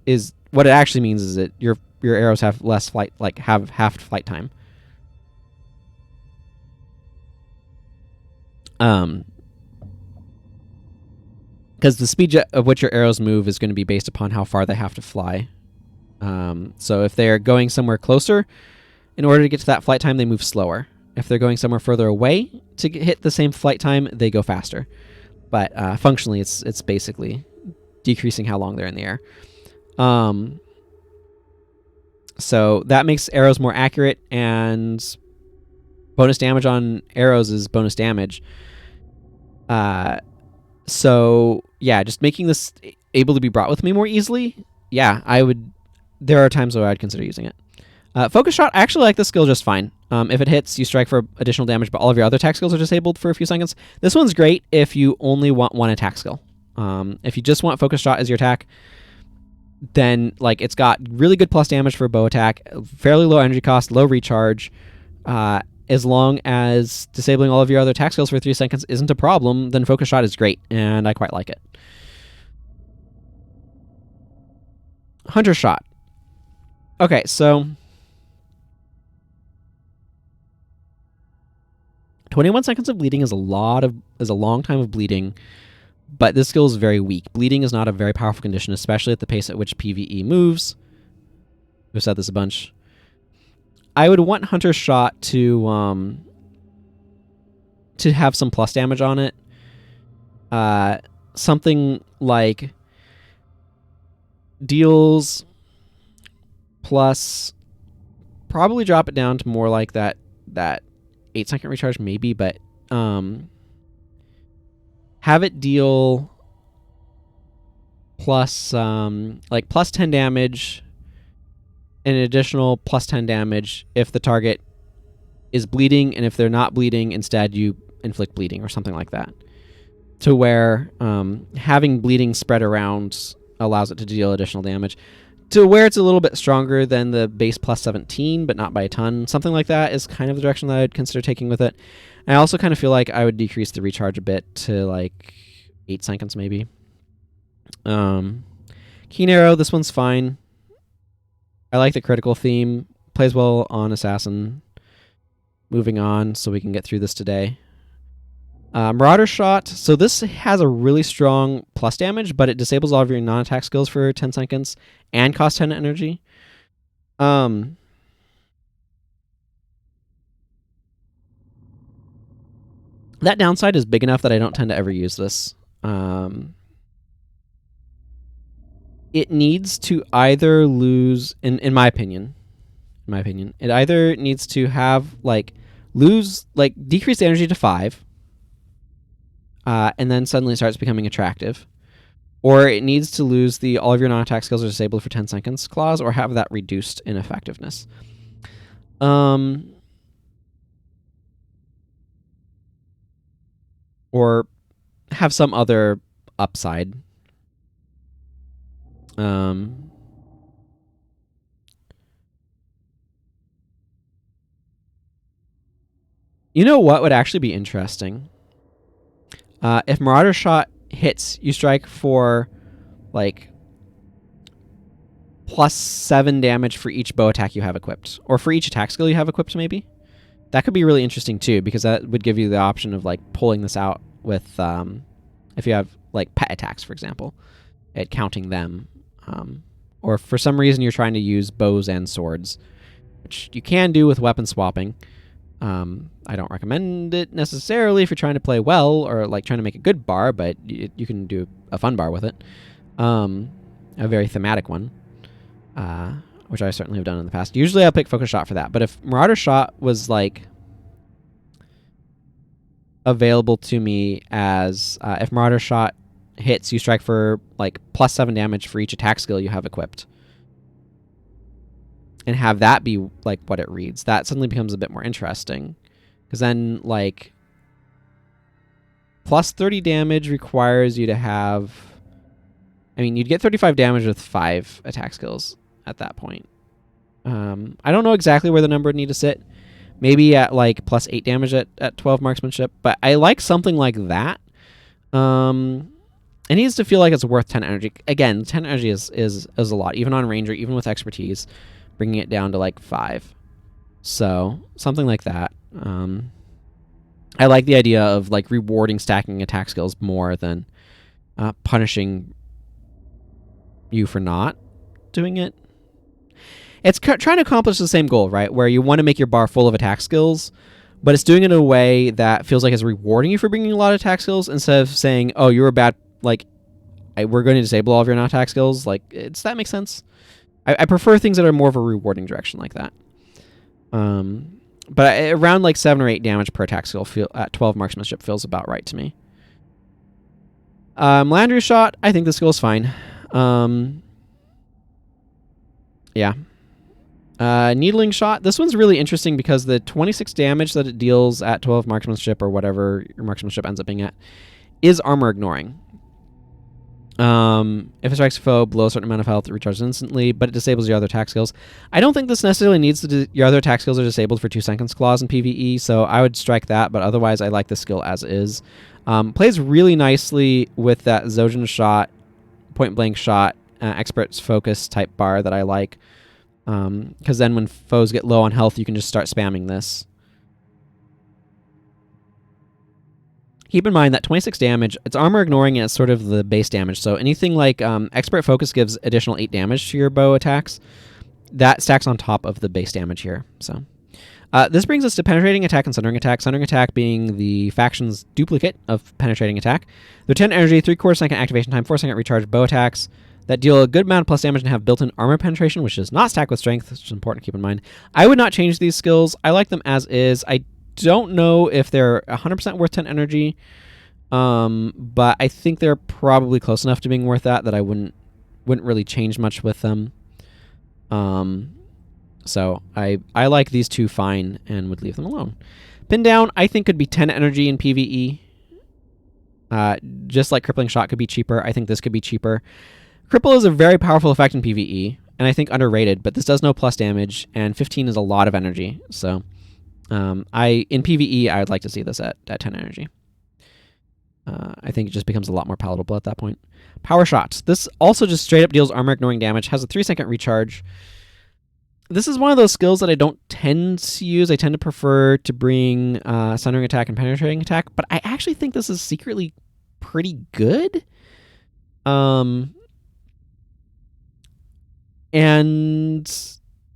is what it actually means is that your arrows have less flight, like have half flight time. Because the speed of which your arrows move is going to be based upon how far they have to fly. So if they're going somewhere closer, in order to get to that flight time, they move slower. If they're going somewhere further away to hit the same flight time, they go faster. But functionally, it's basically decreasing how long they're in the air. So that makes arrows more accurate, and bonus damage on arrows is bonus damage. So yeah, just making this able to be brought with me more easily. Yeah, I would. There are times where I'd consider using it. Focus Shot, I actually like this skill just fine. If it hits, you strike for additional damage, but all of your other attack skills are disabled for a few seconds. This one's great if you only want one attack skill. If you just want Focus Shot as your attack, then like it's got really good plus damage for a bow attack, fairly low energy cost, low recharge. As long as disabling all of your other attack skills for 3 seconds isn't a problem, then Focus Shot is great, and I quite like it. Hunter Shot. Okay, so 21 seconds of bleeding is a long time of bleeding, but this skill is very weak. Bleeding is not a very powerful condition, especially at the pace at which PvE moves. We've said this a bunch. I would want Hunter Shot to have some plus damage on it. Something like deals plus, probably drop it down to more like that 8-second recharge maybe, but have it deal plus like plus 10 damage, an additional plus 10 damage if the target is bleeding, and if they're not bleeding, instead you inflict bleeding or something like that, to where having bleeding spread around allows it to deal additional damage, to where it's a little bit stronger than the base plus 17, but not by a ton. Something like that is kind of the direction that I'd consider taking with it. I also kind of feel like I would decrease the recharge a bit to like 8 seconds maybe. Keen Arrow, this one's fine. I like the critical theme. Plays well on Assassin. Moving on so we can get through this today. Marauder Shot. So this has a really strong plus damage, but it disables all of your non-attack skills for 10 seconds and costs 10 energy. That downside is big enough that I don't tend to ever use this. It needs to either lose, in my opinion, it either needs to have decrease the energy to 5, and then suddenly starts becoming attractive, or it needs to lose the all of your non-attack skills are disabled for 10 seconds clause, or have that reduced in effectiveness. Or have some other upside. You know what would actually be interesting? If Marauder Shot hits, you strike for +7 damage for each bow attack you have equipped, or for each attack skill you have equipped. Maybe that could be really interesting too, because that would give you the option of like pulling this out with if you have like pet attacks, for example, at counting them, or for some reason you're trying to use bows and swords, which you can do with weapon swapping. I don't recommend it necessarily if you're trying to play well or like trying to make a good bar, but you can do a fun bar with it, a very thematic one. Which I certainly have done in the past. Usually I'll pick Focus Shot for that, but if Marauder Shot was like available to me as if Marauder Shot hits, you strike for like +7 damage for each attack skill you have equipped, and have that be like what it reads, that suddenly becomes a bit more interesting, because then like +30 damage requires you to have, I mean, you'd get 35 damage with 5 attack skills at that point. I don't know exactly where the number would need to sit. Maybe at like +8 damage at 12 marksmanship, but I like something like that. It needs to feel like it's worth 10 energy. Again, 10 energy is a lot, even on ranger, even with expertise, bringing it down to like 5. So something like that. I like the idea of like rewarding stacking attack skills more than punishing you for not doing it. It's trying to accomplish the same goal, right? Where you want to make your bar full of attack skills, but it's doing it in a way that feels like it's rewarding you for bringing a lot of attack skills, instead of saying, "Oh, you're a bad, like, we're going to disable all of your non-attack skills." Like, that makes sense. I prefer things that are more of a rewarding direction like that. But around like 7 or 8 damage per attack skill at 12 marksmanship feels about right to me. Landry Shot, I think the skill is fine. Yeah. Needling Shot. This one's really interesting because the 26 damage that it deals at 12 marksmanship, or whatever your marksmanship ends up being at, is armor ignoring. If it strikes a foe below a certain amount of health, it recharges instantly, but it disables your other attack skills. I don't think this necessarily needs to your other attack skills are disabled for 2 seconds clause in PvE, so I would strike that, but otherwise I like the skill as is. Plays really nicely with that Zojin Shot, point blank shot, expert's focus type bar that I like. Because then when foes get low on health, you can just start spamming this. Keep in mind that 26 damage, it's armor ignoring, and it's sort of the base damage. So anything like expert focus gives additional 8 damage to your bow attacks. That stacks on top of the base damage here. So this brings us to penetrating attack and sundering attack. Sundering attack being the faction's duplicate of penetrating attack. They're 10 energy, 3/4 second activation time, 4 second recharge bow attacks that deal a good amount of plus damage and have built-in armor penetration, which does not stack with strength, which is important to keep in mind. I would not change these skills. I like them as is. I don't know if they're 100% worth 10 energy, but I think they're probably close enough to being worth that I wouldn't really change much with them. So I like these two fine and would leave them alone. Pin down, I think, could be 10 energy in PvE. Just like crippling shot could be cheaper, I think this could be cheaper. Cripple is a very powerful effect in PvE, and I think underrated, but this does no plus damage, and 15 is a lot of energy. So in PvE, I would like to see this at 10 energy. I think it just becomes a lot more palatable at that point. Power Shots. This also just straight up deals armor ignoring damage, has a 3-second recharge. This is one of those skills that I don't tend to use. I tend to prefer to bring sundering attack and penetrating attack, but I actually think this is secretly pretty good. And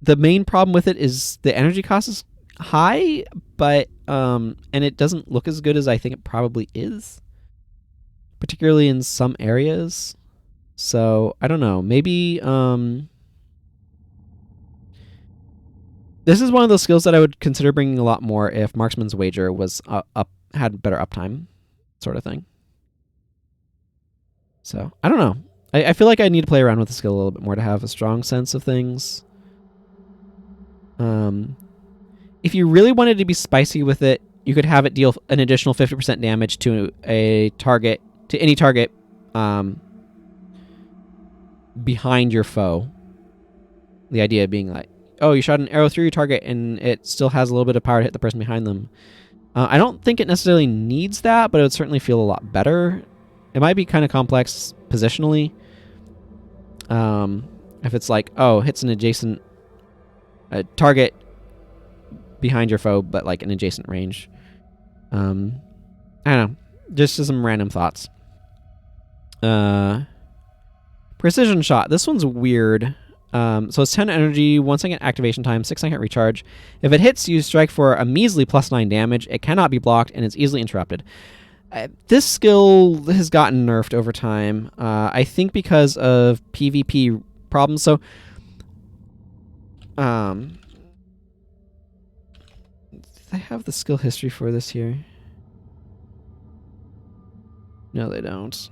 the main problem with it is the energy cost is high, but and it doesn't look as good as I think it probably is, particularly in some areas. So I don't know. Maybe this is one of those skills that I would consider bringing a lot more if Marksman's Wager was had better uptime, sort of thing. So I don't know. I feel like I need to play around with the skill a little bit more to have a strong sense of things. If you really wanted to be spicy with it, you could have it deal an additional 50% damage to any target behind your foe. The idea being like, oh, you shot an arrow through your target and it still has a little bit of power to hit the person behind them. I don't think it necessarily needs that, but it would certainly feel a lot better. It might be kind of complex positionally. If it's like, oh, hits an adjacent target behind your foe, but like an adjacent range. I don't know. Just some random thoughts. Precision shot. This one's weird. So it's 10 energy, 1 second activation time, 6 second recharge. If it hits, you strike for a measly +9 damage. It cannot be blocked, and it's easily interrupted. This skill has gotten nerfed over time. I think because of PvP problems. So, do they have the skill history for this here? No, they don't.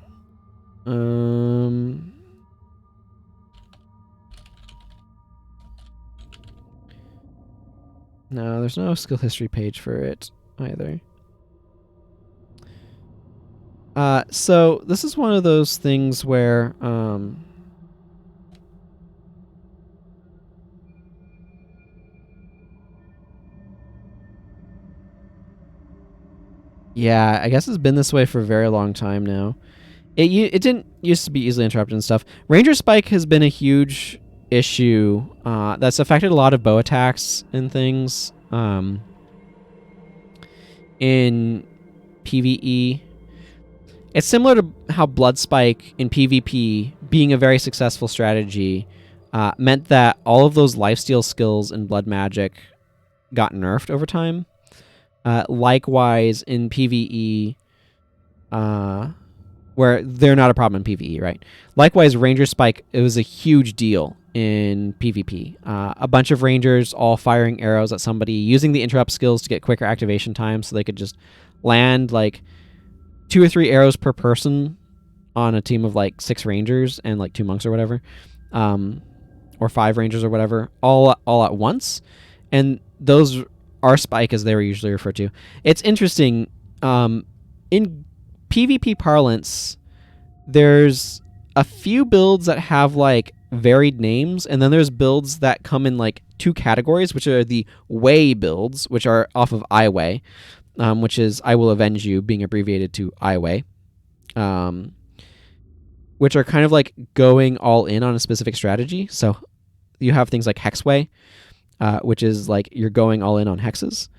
No, there's no skill history page for it either. So this is one of those things where yeah, I guess it's been this way for a very long time now. It didn't used to be easily interrupted and stuff. Ranger Spike has been a huge issue that's affected a lot of bow attacks and things in PvE. It's similar to how Blood Spike in PvP, being a very successful strategy, meant that all of those lifesteal skills in Blood Magic got nerfed over time. Likewise, in PvE, where they're not a problem in PvE, right? Likewise, Ranger Spike, it was a huge deal in PvP. A bunch of Rangers all firing arrows at somebody, using the interrupt skills to get quicker activation time so they could just land like 2 or 3 arrows per person on a team of like 6 Rangers and like 2 monks or whatever, or 5 Rangers or whatever, all at once. And those are Spike, as they were usually referred to. It's interesting. In PvP parlance, there's a few builds that have like varied names, and then there's builds that come in like 2 categories, which are the Way builds, which are off of iWay, which is I Will Avenge You, being abbreviated to iWay, which are kind of like going all in on a specific strategy. So you have things like Hexway, which is like you're going all in on hexes.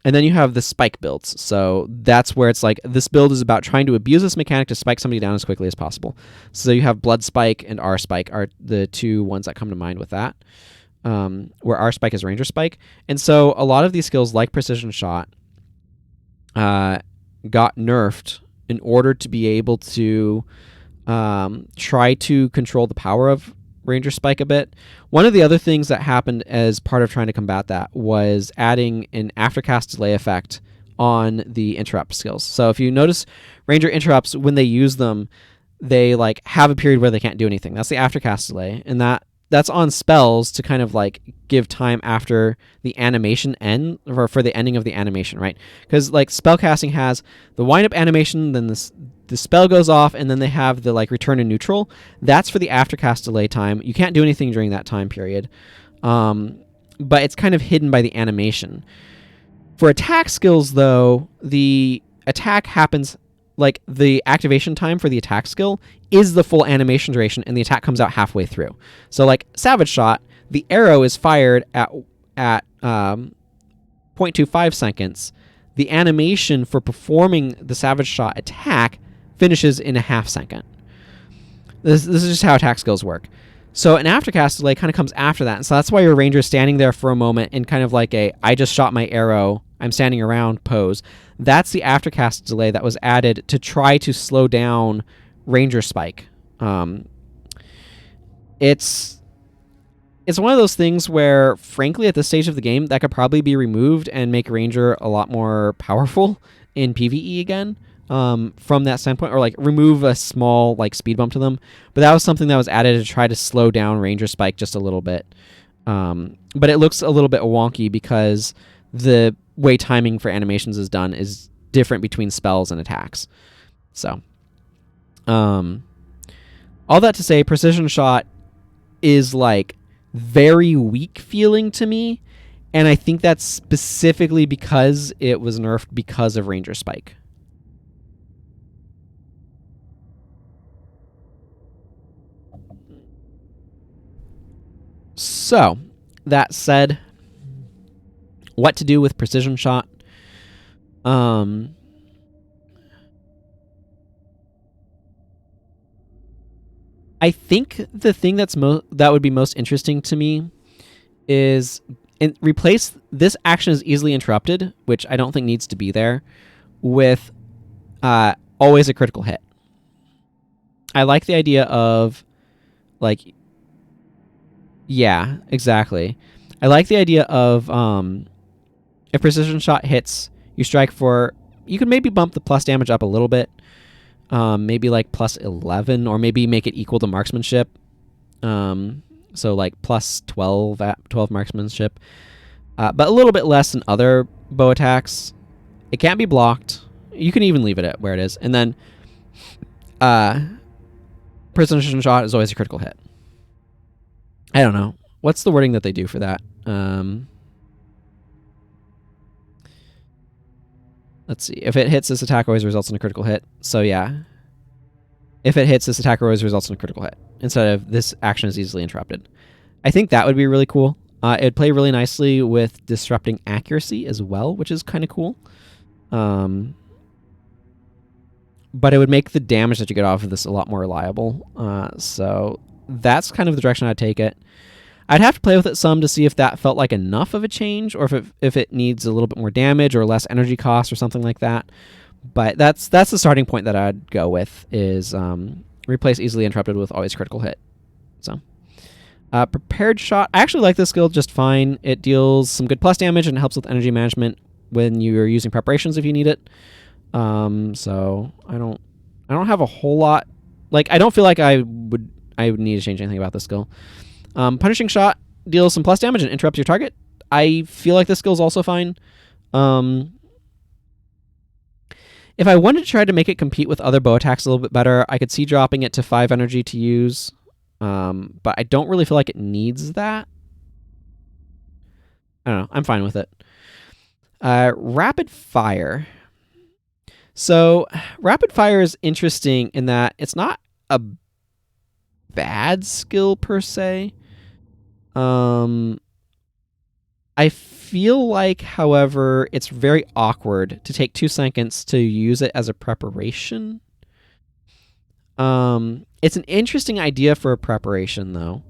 And then you have the Spike builds. So that's where it's like this build is about trying to abuse this mechanic to spike somebody down as quickly as possible. So you have Blood Spike and R Spike are the 2 ones that come to mind with that, where R Spike is Ranger Spike. And so a lot of these skills, like Precision Shot, got nerfed in order to be able to try to control the power of Ranger Spike a bit. One of the other things that happened as part of trying to combat that was adding an aftercast delay effect on the interrupt skills. So if you notice Ranger interrupts, when they use them, they like have a period where they can't do anything. That's the aftercast delay, and that's on spells to kind of like give time after the animation end, or for the ending of the animation, right? Because like spellcasting has the wind up animation, then the spell goes off, and then they have the like return to neutral. That's for the aftercast delay time. You can't do anything during that time period, but it's kind of hidden by the animation. For attack skills, though, the attack happens, like the activation time for the attack skill is the full animation duration, and the attack comes out halfway through. So like Savage Shot, the arrow is fired at 0.25 seconds. The animation for performing the Savage Shot attack finishes in a half second. This is just how attack skills work. So an aftercast delay kind of comes after that. And so that's why your ranger is standing there for a moment in kind of like a I just shot my arrow, I'm standing around pose. That's the aftercast delay that was added to try to slow down Ranger Spike. It's one of those things where, frankly, at this stage of the game, that could probably be removed and make Ranger a lot more powerful in PvE again. From that standpoint, or like remove a small like speed bump to them. But that was something that was added to try to slow down Ranger Spike just a little bit. But it looks a little bit wonky because the way timing for animations is done is different between spells and attacks. So, all that to say, Precision Shot is like very weak feeling to me, and I think that's specifically because it was nerfed because of Ranger Spike. So, that said, what to do with precision shot? I think the thing that would be most interesting to me is replace this action is easily interrupted, which I don't think needs to be there, with always a critical hit. I like the idea of, like, yeah, exactly. I like the idea of if precision shot hits, you strike for, you could maybe bump the plus damage up a little bit, maybe like plus 11, or maybe make it equal to marksmanship. So like plus 12 marksmanship, but a little bit less than other bow attacks. It can't be blocked. You can even leave it at where it is. And then precision shot is always a critical hit. I don't know. What's the wording that they do for that? Let's see. If it hits, this attack always results in a critical hit. So yeah. If it hits, this attack always results in a critical hit, instead of this action is easily interrupted. I think that would be really cool. It'd play really nicely with disrupting accuracy as well, which is kind of cool. But it would make the damage that you get off of this a lot more reliable. So that's kind of the direction I'd take it. I'd have to play with it some to see if that felt like enough of a change, or if it needs a little bit more damage or less energy cost or something like that. But that's the starting point that I'd go with, is replace easily interrupted with always critical hit. So prepared shot. I actually like this skill just fine. It deals some good plus damage and helps with energy management when you're using preparations if you need it. So I don't have a whole lot. Like, I don't feel like I would need to change anything about this skill. Punishing shot deals some plus damage and interrupts your target. I feel like this skill is also fine. If I wanted to try to make it compete with other bow attacks a little bit better, I could see dropping it to 5 energy to use. But I don't really feel like it needs that. I don't know. I'm fine with it. Rapid fire. So rapid fire is interesting in that it's not a bad skill per se. I feel like, however, it's very awkward to take 2 seconds to use it as a preparation. It's an interesting idea for a preparation, though.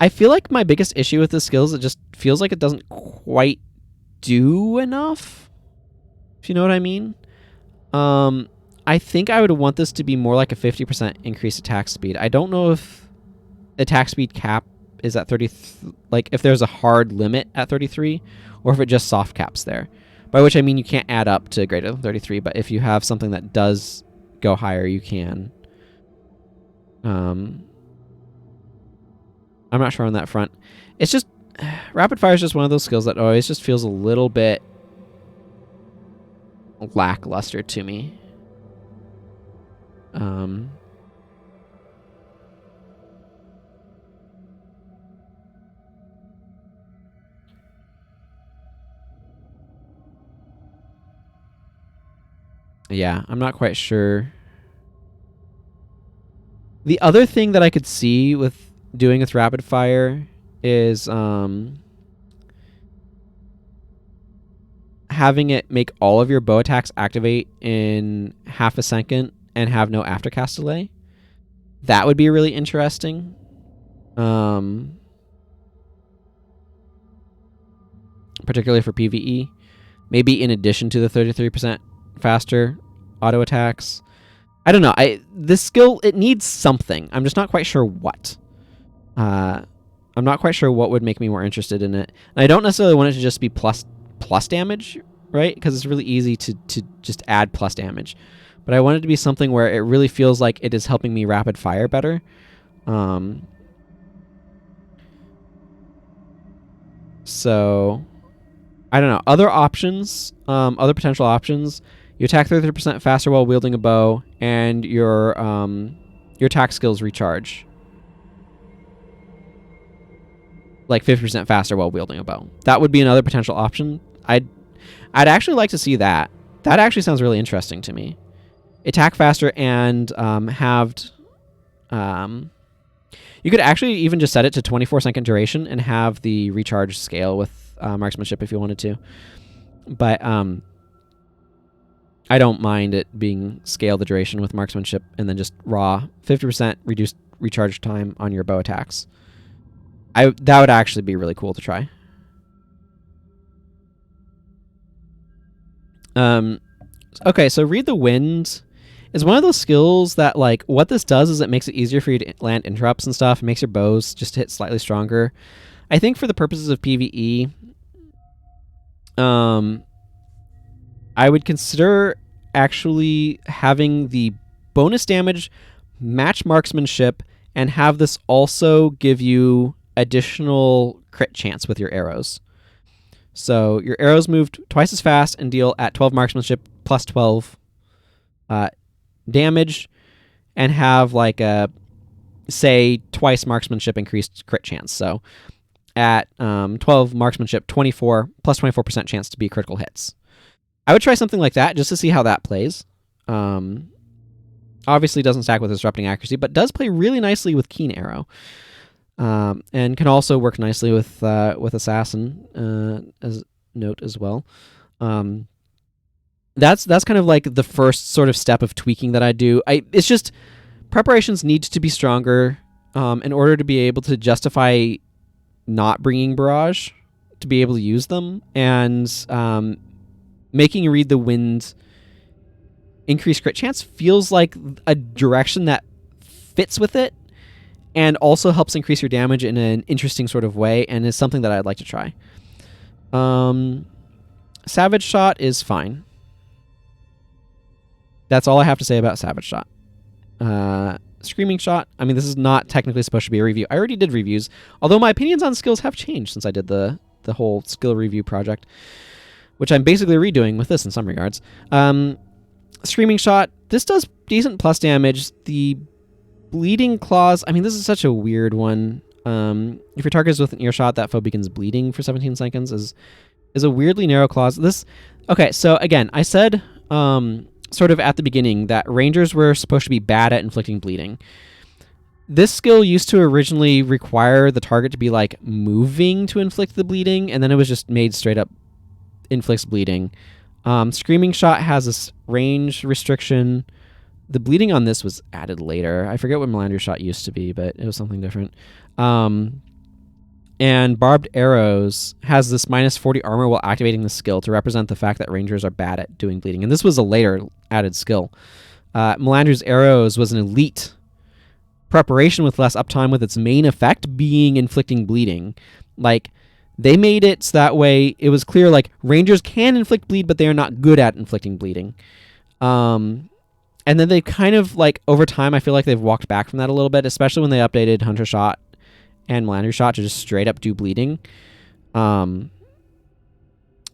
I feel like my biggest issue with this skill is it just feels like it doesn't quite do enough, if you know what I mean. I think I would want this to be more like a 50% increased attack speed. I don't know if attack speed cap is at 30, like if there's a hard limit at 33, or if it just soft caps there. By which I mean you can't add up to greater than 33, but if you have something that does go higher, you can. I'm not sure on that front. It's just, rapid fire is just one of those skills that always just feels a little bit lackluster to me. Yeah, I'm not quite sure. The other thing that I could see with doing with rapid fire is having it make all of your bow attacks activate in half a second and have no aftercast delay. That would be really interesting. Particularly for PvE. Maybe in addition to the 33% faster auto attacks. I don't know. This skill, it needs something. I'm just not quite sure what. I'm not quite sure what would make me more interested in it. And I don't necessarily want it to just be plus damage, right? Because it's really easy to just add plus damage. But I want it to be something where it really feels like it is helping me rapid fire better. So, I don't know. Other options, other potential options. You attack 33% faster while wielding a bow, and your attack skills recharge. Like 50% faster while wielding a bow. That would be another potential option. I'd actually like to see that. That actually sounds really interesting to me. attack faster, and halved. You could actually even just set it to 24-second duration and have the recharge scale with marksmanship if you wanted to. But I don't mind it being scale the duration with marksmanship and then just raw 50% reduced recharge time on your bow attacks. That would actually be really cool to try. Okay, so Read the Wind is one of those skills that, like, what this does is it makes it easier for you to land interrupts and stuff. It makes your bows just hit slightly stronger. I think for the purposes of PvE, I would consider actually having the bonus damage match marksmanship and have this also give you additional crit chance with your arrows. So your arrows moved twice as fast and deal at 12 marksmanship plus 12 damage, and have like a, say, twice marksmanship increased crit chance. So at 12 marksmanship, 24 plus 24% chance to be critical hits. I would try something like that just to see how that plays. Obviously doesn't stack with disrupting accuracy, but does play really nicely with Keen Arrow. And can also work nicely with Assassin as note as well. That's kind of like the first sort of step of tweaking that I do. It's just preparations need to be stronger in order to be able to justify not bringing Barrage to be able to use them, and making Read the Wind increase crit chance feels like a direction that fits with it, and also helps increase your damage in an interesting sort of way, and is something that I'd like to try. Savage Shot is fine. That's all I have to say about Savage Shot. Screaming Shot, I mean, this is not technically supposed to be a review. I already did reviews, although my opinions on skills have changed since I did the whole skill review project, which I'm basically redoing with this in some regards. Screaming Shot, this does decent plus damage. The Bleeding Claws, I mean, this is such a weird one. If your target is with an earshot, that foe begins bleeding for 17 seconds is a weirdly narrow clause. Okay, so again, I said sort of at the beginning that Rangers were supposed to be bad at inflicting bleeding. This skill used to originally require the target to be like moving to inflict the bleeding, and then it was just made straight up inflicts bleeding. Screaming Shot has this range restriction. The bleeding on this was added later. I forget what Melander's Shot used to be, but it was something different. And Barbed Arrows has this minus 40 armor while activating the skill to represent the fact that Rangers are bad at doing bleeding. And this was a later added skill. Melander's Arrows was an elite preparation with less uptime, with its main effect being inflicting bleeding. Like, they made it so that way it was clear, like, Rangers can inflict bleed, but they are not good at inflicting bleeding. And then they kind of, like, over time, I feel like they've walked back from that a little bit, especially when they updated Hunter Shot and Melander Shot to just straight up do bleeding.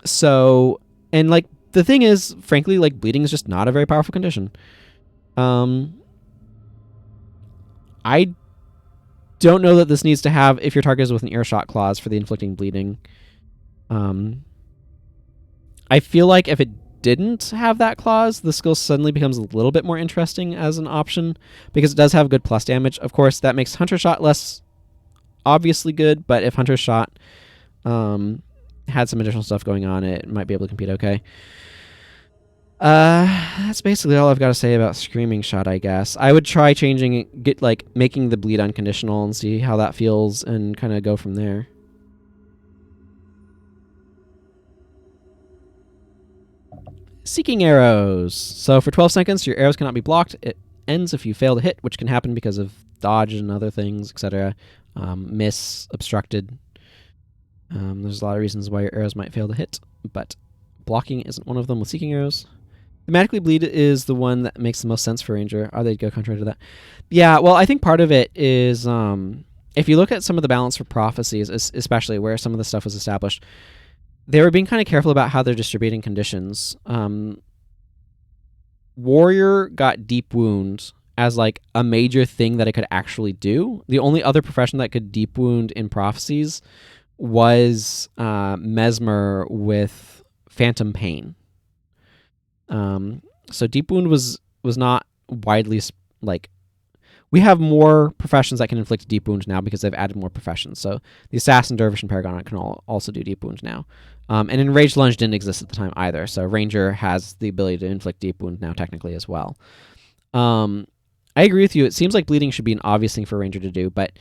So, and, like, the thing is, frankly, like, bleeding is just not a very powerful condition. I don't know that this needs to have, if your target is with an earshot clause for the inflicting bleeding. I feel like if it didn't have that clause, the skill suddenly becomes a little bit more interesting as an option, because it does have good plus damage. Of course, that makes Hunter Shot less obviously good, but if Hunter Shot had some additional stuff going on, it might be able to compete okay. That's basically all I've got to say about Screaming Shot, I guess. I would try changing it, making the bleed unconditional and see how that feels, and kind of go from there. Seeking Arrows. So for 12 seconds, your arrows cannot be blocked. It ends if you fail to hit, which can happen because of dodge and other things, etc. Miss, obstructed. There's a lot of reasons why your arrows might fail to hit, but blocking isn't one of them with Seeking Arrows. Thematically, bleed is the one that makes the most sense for Ranger. They'd go contrary to that. Yeah, well, I think part of it is, if you look at some of the balance for prophecies, especially where some of the stuff was established, they were being kind of careful about how they're distributing conditions. Warrior got Deep Wound as like a major thing that it could actually do. The only other profession that could Deep Wound in prophecies was Mesmer with Phantom Pain. So Deep Wound was was not widely like. We have more professions that can inflict deep wounds now because they've added more professions. So the assassin, dervish, and paragon can also do deep wounds now. And enraged lunge didn't exist at the time either. So ranger has the ability to inflict deep wounds now technically as well. I agree with you. It seems like bleeding should be an obvious thing for ranger to do, but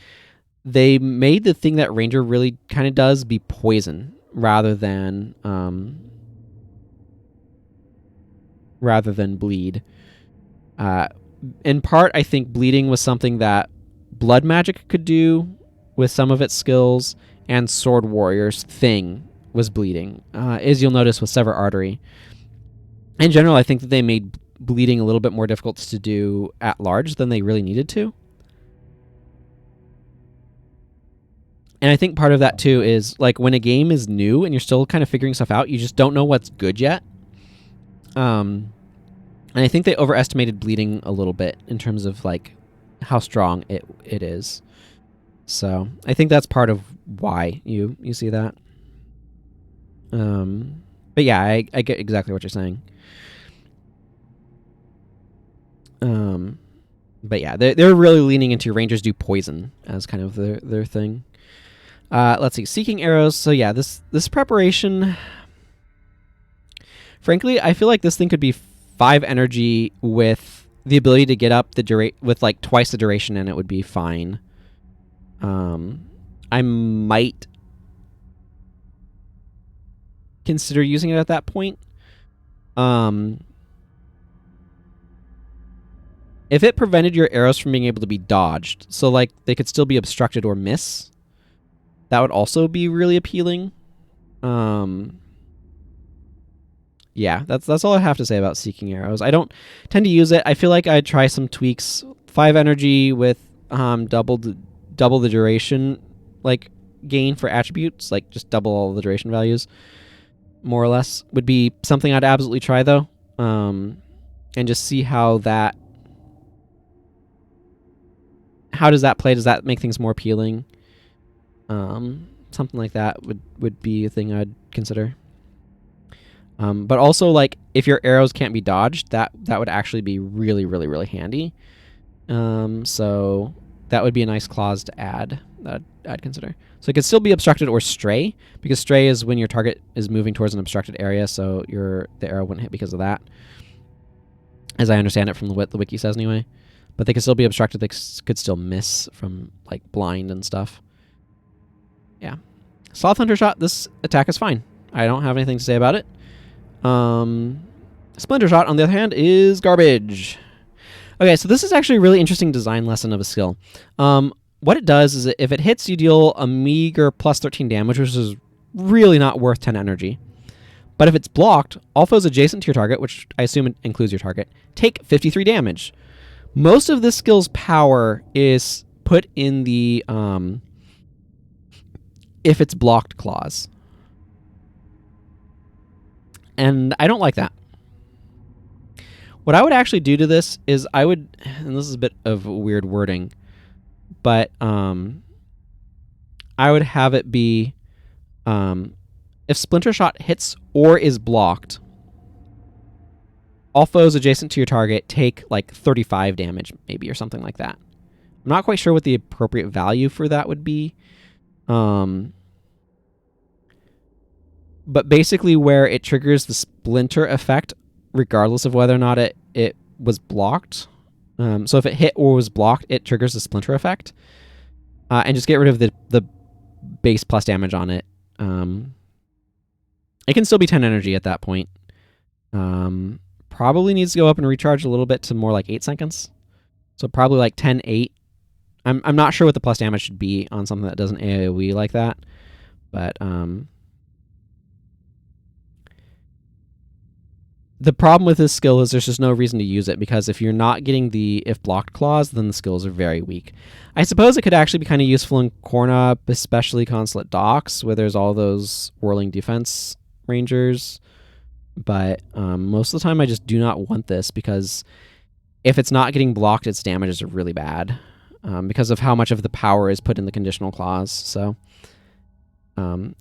they made the thing that ranger really kind of does be poison rather than bleed. In part, I think bleeding was something that blood magic could do with some of its skills, and sword warrior's thing was bleeding, as you'll notice with sever artery. In general, I think that they made bleeding a little bit more difficult to do at large than they really needed to. And I think part of that too is like when a game is new and you're still kind of figuring stuff out, you just don't know what's good yet. And I think they overestimated bleeding a little bit in terms of like how strong it is. So I think that's part of why you see that. But yeah, I get exactly what you're saying. But yeah, they're really leaning into rangers do poison as kind of their thing. Let's see, seeking arrows. So yeah, this preparation. Frankly, I feel like this thing could be 5 energy with the ability to get up the with like twice the duration, and it would be fine. I might consider using it at that point. If it prevented your arrows from being able to be dodged, so like they could still be obstructed or miss, that would also be really appealing. Yeah, that's all I have to say about seeking arrows. I don't tend to use it. I feel like I'd try some tweaks. 5 energy with double the duration, like gain for attributes, like just double all the duration values, more or less, would be something I'd absolutely try though, and just see how does that play? Does that make things more appealing? Something like that would be a thing I'd consider. But also, like, if your arrows can't be dodged, that would actually be really, really, really handy. So that would be a nice clause to add that I'd consider. So it could still be obstructed or stray, because stray is when your target is moving towards an obstructed area, so the arrow wouldn't hit because of that, as I understand it from what the wiki says anyway. But they could still be obstructed. They could still miss from, like, blind and stuff. Yeah. Sloth Hunter Shot, this attack is fine. I don't have anything to say about it. Splinter Shot, on the other hand, is garbage. Okay, so this is actually a really interesting design lesson of a skill. What it does is if it hits, you deal a meager plus 13 damage, which is really not worth 10 energy. But if it's blocked, all foes adjacent to your target, which I assume it includes your target, take 53 damage. Most of this skill's power is put in the if it's blocked clause. And I don't like that. What I would actually do to this is and this is a bit of weird wording, but I would have it be if Splinter Shot hits or is blocked, all foes adjacent to your target take like 35 damage, maybe, or something like that. I'm not quite sure what the appropriate value for that would be. But basically where it triggers the splinter effect, regardless of whether or not it was blocked. So if it hit or was blocked, it triggers the splinter effect. And just get rid of the base plus damage on it. It can still be 10 energy at that point. Probably needs to go up and recharge a little bit to more like 8 seconds. So probably like 10, 8. I'm not sure what the plus damage should be on something that doesn't AoE like that. But the problem with this skill is there's just no reason to use it, because if you're not getting the if blocked clause, then the skills are very weak. I suppose it could actually be kind of useful in Cornup, especially Consulate Docks, where there's all those whirling defense rangers. But most of the time I just do not want this, because if it's not getting blocked, its damages are really bad because of how much of the power is put in the conditional clause. So, and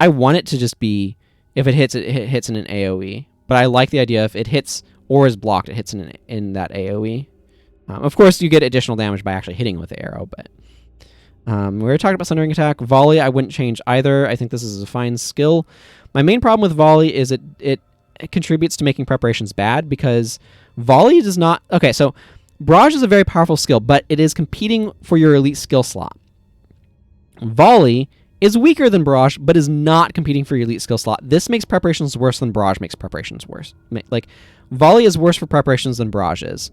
I want it to just be, if it hits in an AoE. But I like the idea if it hits or is blocked, it hits in that AoE. Of course, you get additional damage by actually hitting with the arrow, but we were talking about Sundering Attack. Volley, I wouldn't change either. I think this is a fine skill. My main problem with Volley is it contributes to making preparations bad, because Volley does not... Okay, so Barrage is a very powerful skill, but it is competing for your elite skill slot. Volley is weaker than Barrage, but is not competing for your elite skill slot. This makes preparations worse than Barrage makes preparations worse. Like, Volley is worse for preparations than Barrage is.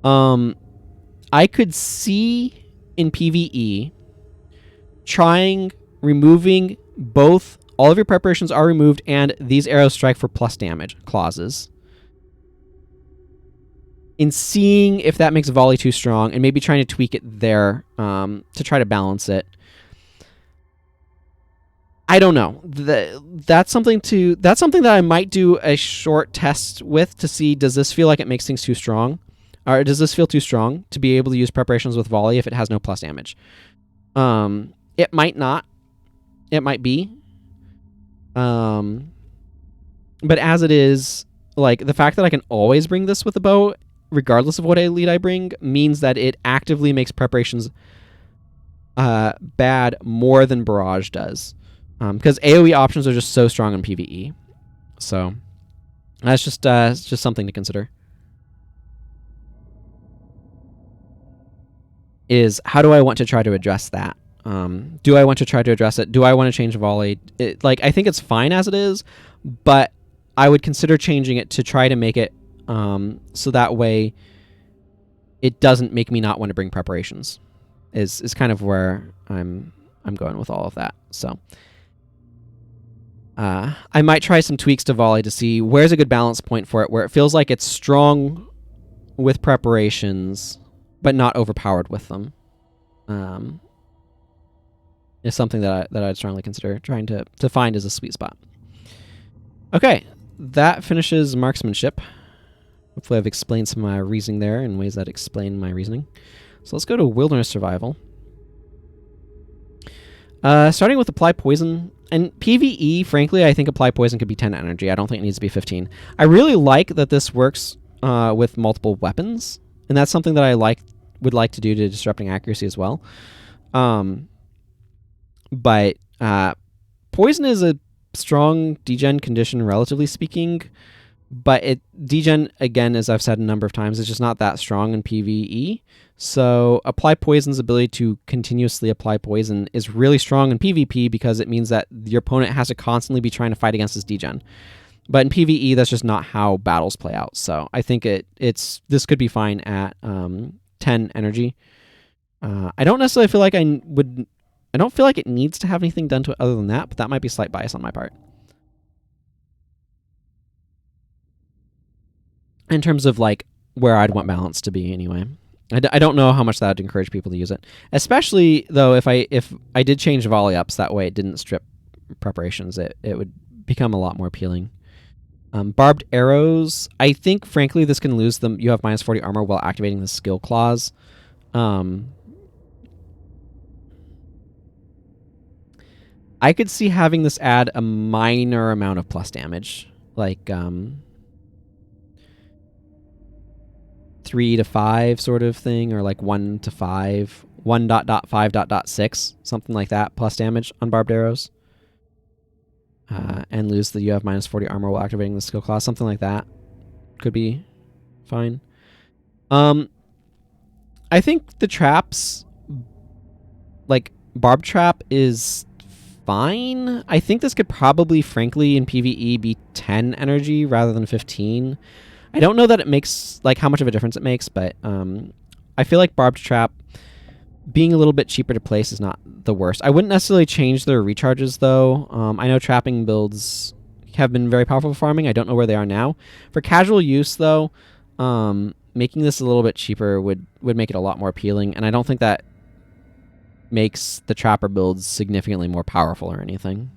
I could see in PvE removing both, all of your preparations are removed, and these arrows strike for plus damage clauses. In seeing if that makes Volley too strong, and maybe trying to tweak it there to try to balance it. I don't know. That's something that I might do a short test with to see, does this feel like it makes things too strong? Or does this feel too strong to be able to use preparations with Volley if it has no plus damage? It might not. It might be. But as it is, like, the fact that I can always bring this with a bow, regardless of what elite I bring, means that it actively makes preparations bad more than Barrage does. Because AoE options are just so strong in PvE. So that's just something to consider. Is how do I want to try to address that? Do I want to try to address it? Do I want to change Volley? I think it's fine as it is, but I would consider changing it to try to make it so that way it doesn't make me not want to bring preparations. Is kind of where I'm going with all of that. So I might try some tweaks to Volley to see where's a good balance point for it, where it feels like it's strong with preparations, but not overpowered with them. Is something that I'd strongly consider trying to find as a sweet spot. Okay, that finishes marksmanship. Hopefully I've explained some of my reasoning there in ways that explain my reasoning. So let's go to wilderness survival. Starting with apply poison. And PvE, frankly, I think apply poison could be 10 energy. I don't think it needs to be 15. I really like that this works with multiple weapons, and that's something that I would like to do to disrupting accuracy as well. But poison is a strong degen condition, relatively speaking, but degen, again, as I've said a number of times, is just not that strong in PvE. So apply poison's ability to continuously apply poison is really strong in PvP, because it means that your opponent has to constantly be trying to fight against this degen. But in PvE, that's just not how battles play out. So I think this could be fine at 10 energy. I don't necessarily feel like I don't feel like it needs to have anything done to it other than that, but that might be slight bias on my part. In terms of like where I'd want balance to be anyway. I don't know how much that would encourage people to use it. Especially, though, if I did change volley ups, that way it didn't strip preparations, it would become a lot more appealing. Barbed arrows. I think, frankly, this can lose them. You have minus 40 armor while activating the skill clause. I could see having this add a minor amount of plus damage. Like, 3 to 5 sort of thing, or like 1 to 5, 1.5.6, something like that, plus damage on barbed arrows. And lose you have minus 40 armor while activating the skill class, something like that. Could be fine. I think the traps, like barbed trap, is fine. I think this could probably, frankly, in PvE be 10 energy rather than 15. I don't know that it makes, like, how much of a difference it makes, but I feel like barbed trap being a little bit cheaper to place is not the worst. I wouldn't necessarily change their recharges, though. I know trapping builds have been very powerful for farming. I don't know where they are now. For casual use, though, making this a little bit cheaper would make it a lot more appealing, and I don't think that makes the trapper builds significantly more powerful or anything.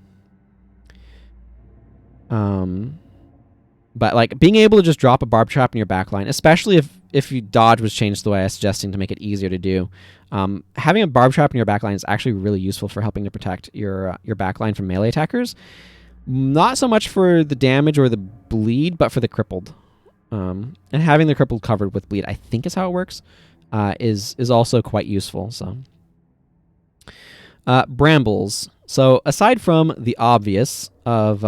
But like being able to just drop a barb trap in your backline, especially if you dodge was changed the way I was suggesting to make it easier to do, having a barb trap in your backline is actually really useful for helping to protect your backline from melee attackers. Not so much for the damage or the bleed, but for the crippled. And having the crippled covered with bleed, I think is how it works, is also quite useful. So, brambles. So aside from the obvious of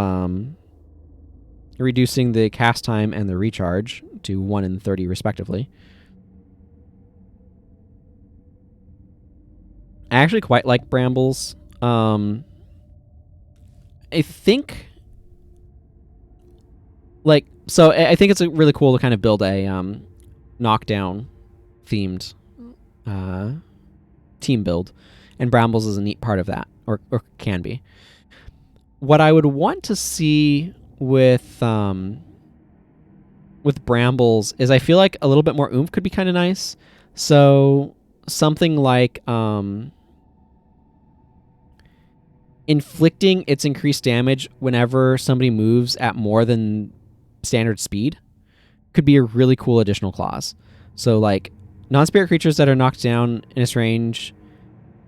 reducing the cast time and the recharge to 1 and 30 respectively, I actually quite like brambles. I think, so I think it's really cool to kind of build a knockdown themed team build, and brambles is a neat part of that, or can be. What I would want to see with brambles is I feel like a little bit more oomph could be kind of nice. So something like inflicting its increased damage whenever somebody moves at more than standard speed could be a really cool additional clause. So like non-spirit creatures that are knocked down in its range,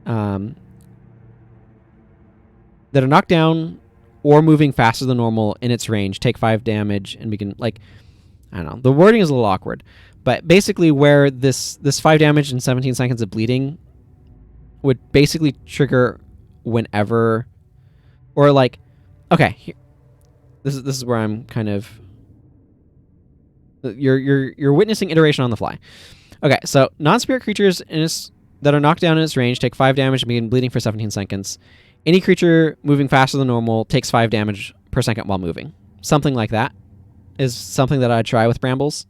that are knocked down or moving faster than normal in its range take 5 damage, and we can, like, I don't know, the wording is a little awkward, but basically where this 5 damage and 17 seconds of bleeding would basically trigger whenever, or like, okay, here, this is where I'm kind of, you're witnessing iteration on the fly. Okay, so non-spirit creatures that are knocked down in its range take 5 damage and begin bleeding for 17 seconds. Any creature moving faster than normal takes 5 damage per second while moving. Something like that is something that I'd try with brambles.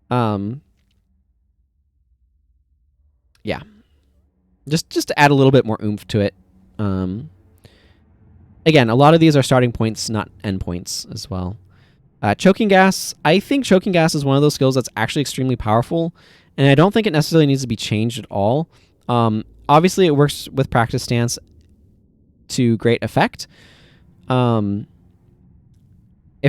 Yeah, just to add a little bit more oomph to it. Again, a lot of these are starting points, not end points as well. Choking gas. I think choking gas is one of those skills that's actually extremely powerful, and I don't think it necessarily needs to be changed at all. Obviously, it works with practice stance to great effect. If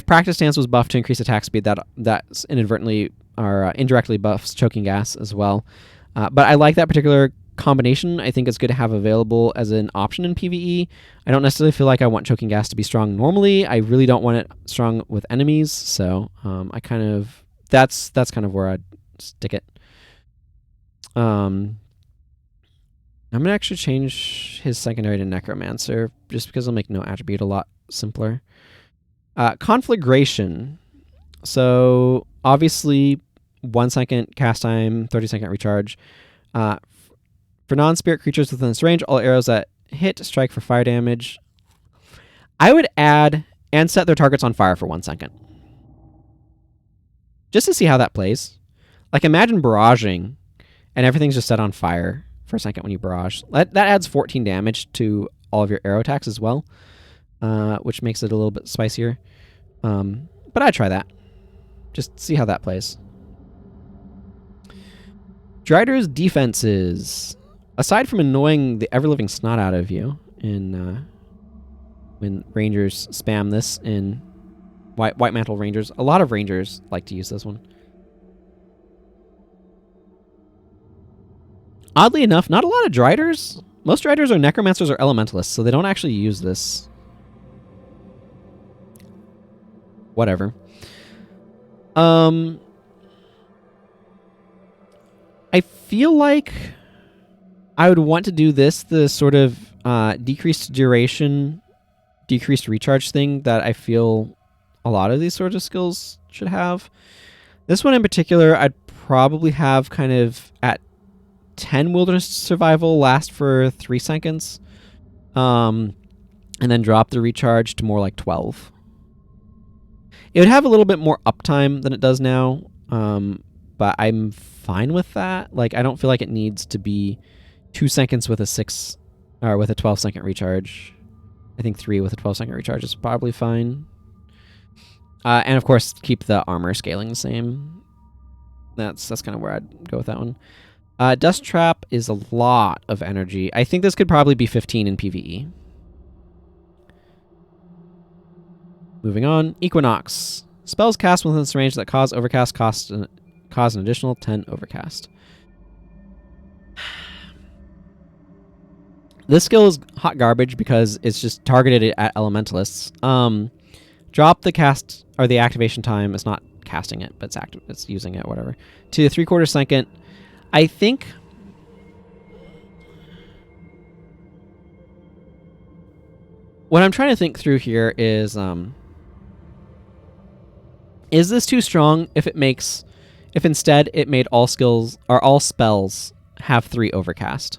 practice stance was buffed to increase attack speed, that's inadvertently or indirectly buffs choking gas as well. But I like that particular combination. I think it's good to have available as an option in PvE. I don't necessarily feel like I want choking gas to be strong normally. I really don't want it strong with enemies. So I kind of that's kind of where I'd stick it. I'm gonna actually change his secondary to Necromancer just because it'll make no attribute a lot simpler. Conflagration. So obviously 1 second cast time, 30-second recharge. For non-spirit creatures within this range, all arrows that hit strike for fire damage. I would add and set their targets on fire for 1 second. Just to see how that plays. Like, imagine barraging and everything's just set on fire for a second when you barrage. That adds 14 damage to all of your arrow attacks as well, which makes it a little bit spicier. But I'd try that. Just see how that plays. Drider's defenses. Aside from annoying the ever-living snot out of you in when Rangers spam this in White Mantle Rangers, a lot of Rangers like to use this one. Oddly enough, not a lot of Driders. Most Driders are Necromancers or Elementalists, so they don't actually use this. Whatever. I feel like I would want to do this, the sort of decreased duration, decreased recharge thing that I feel a lot of these sorts of skills should have. This one in particular, I'd probably have kind of at 10 wilderness survival last for 3 seconds, and then drop the recharge to more like 12. It would have a little bit more uptime than it does now, but I'm fine with that. Like, I don't feel like it needs to be 2 seconds with a 12-second recharge. I think 3 with a 12-second recharge is probably fine. And of course, keep the armor scaling the same. That's kind of where I'd go with that one. Dust Trap is a lot of energy. I think this could probably be 15 in PvE. Moving on, Equinox. Spells cast within this range that cause overcast cause an additional 10 overcast. This skill is hot garbage because it's just targeted at elementalists. Drop the cast or the activation time. It's not casting it, but it's active. It's using it, whatever. To 3/4 second. I think what I'm trying to think through here is this too strong if instead it made all spells have 3 overcast?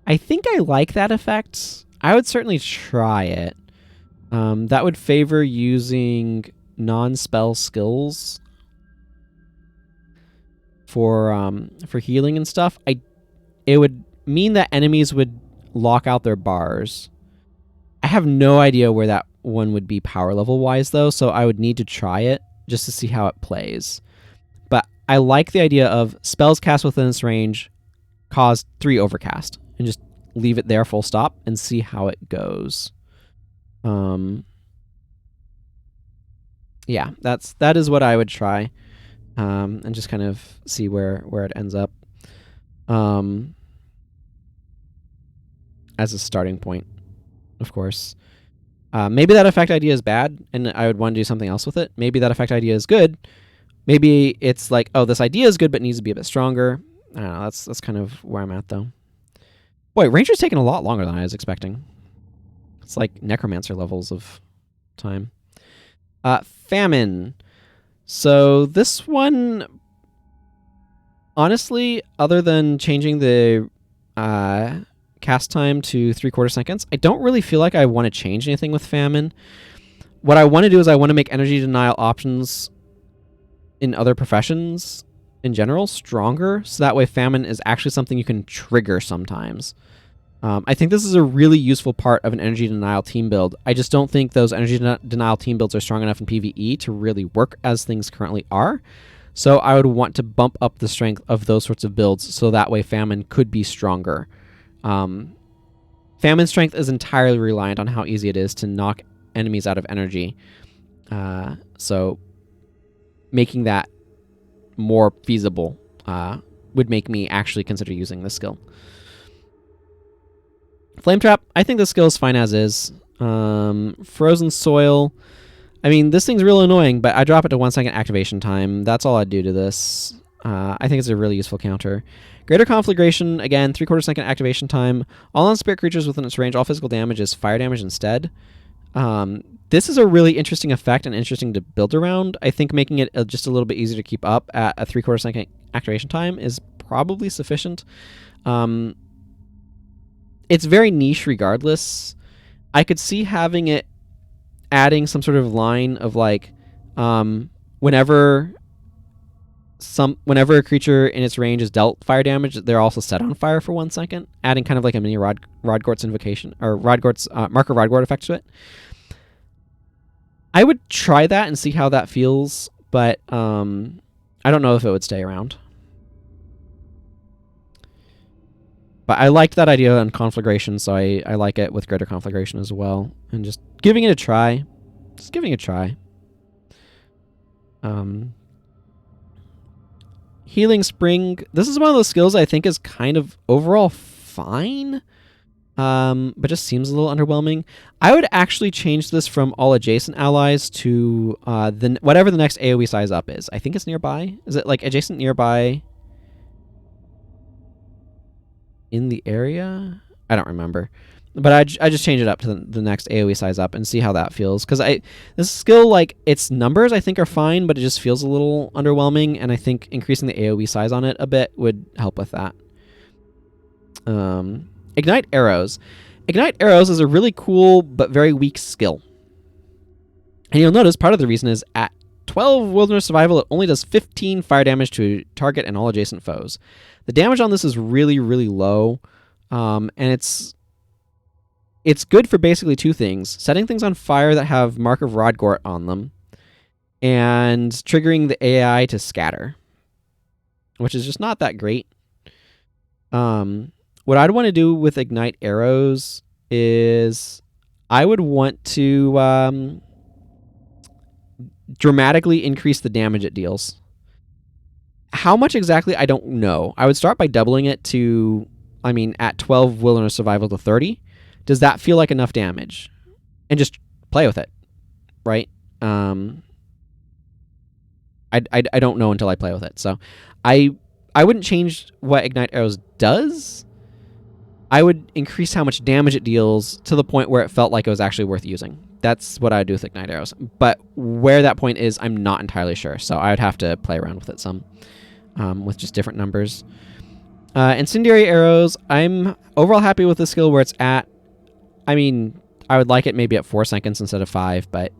I think I like that effect. I would certainly try it. That would favor using non-spell skills for healing and stuff. It would mean that enemies would lock out their bars. I have no idea where that one would be power level wise though, so I would need to try it just to see how it plays. But I like the idea of spells cast within this range cause 3 overcast and just leave it there full stop and see how it goes. Yeah, that is what I would try. And just kind of see where it ends up. As a starting point, of course. Maybe that effect idea is bad, and I would want to do something else with it. Maybe that effect idea is good. Maybe it's like, oh, this idea is good, but needs to be a bit stronger. I don't know. That's kind of where I'm at, though. Boy, Ranger's taking a lot longer than I was expecting. It's like Necromancer levels of time. Famine. So this one, honestly, other than changing the cast time to 3/4 seconds, I don't really feel like I want to change anything with Famine. What I want to do is I want to make energy denial options in other professions in general stronger, so that way Famine is actually something you can trigger sometimes. I think this is a really useful part of an energy denial team build. I just don't think those energy denial team builds are strong enough in PvE to really work as things currently are. So I would want to bump up the strength of those sorts of builds so that way Famine could be stronger. Famine strength is entirely reliant on how easy it is to knock enemies out of energy. So making that more feasible would make me actually consider using this skill. Flame Trap, I think this skill is fine as is. Frozen Soil, I mean, this thing's real annoying, but I drop it to 1 second activation time. That's all I'd do to this. I think it's a really useful counter. Greater Conflagration, again, 3/4 second activation time. All non-spirit creatures within its range, all physical damage is fire damage instead. This is a really interesting effect and interesting to build around. I think making it just a little bit easier to keep up at a 3/4 second activation time is probably sufficient. It's very niche regardless. I could see having it adding some sort of line of like whenever a creature in its range is dealt fire damage, they're also set on fire for 1 second, adding kind of like a mini Rodgort's invocation or Rodgort's Mark of Rodgort effect to it. I would try that and see how that feels, but I don't know if it would stay around. But I liked that idea on Conflagration, so I like it with Greater Conflagration as well. And just giving it a try. Just giving it a try. Healing Spring. This is one of those skills I think is kind of overall fine, but just seems a little underwhelming. I would actually change this from all adjacent allies to whatever the next AoE size up is. I think it's nearby. Is it like adjacent nearby in the area? I don't remember. But I just change it up to the next AoE size up and see how that feels. Because this skill, like, its numbers I think are fine, but it just feels a little underwhelming, and I think increasing the AoE size on it a bit would help with that. Ignite Arrows. Ignite Arrows is a really cool but very weak skill. And you'll notice part of the reason is at 12 Wilderness Survival, it only does 15 fire damage to target and all adjacent foes. The damage on this is really, really low, and it's good for basically two things: setting things on fire that have Mark of Rodgort on them, and triggering the AI to scatter, which is just not that great. What I'd want to do with Ignite Arrows is I would want to dramatically increase the damage it deals. How much exactly, I don't know. I would start by doubling it to, I mean, at 12 wilderness survival to 30. Does that feel like enough damage? And just play with it, right? I don't know until I play with it. So I wouldn't change what Ignite Arrows does. I would increase how much damage it deals to the point where it felt like it was actually worth using. That's what I would do with Ignite Arrows. But where that point is, I'm not entirely sure. So I would have to play around with it some, with just different numbers. Incendiary Arrows, I'm overall happy with the skill where it's at. I mean, I would like it maybe at 4 seconds instead of 5, but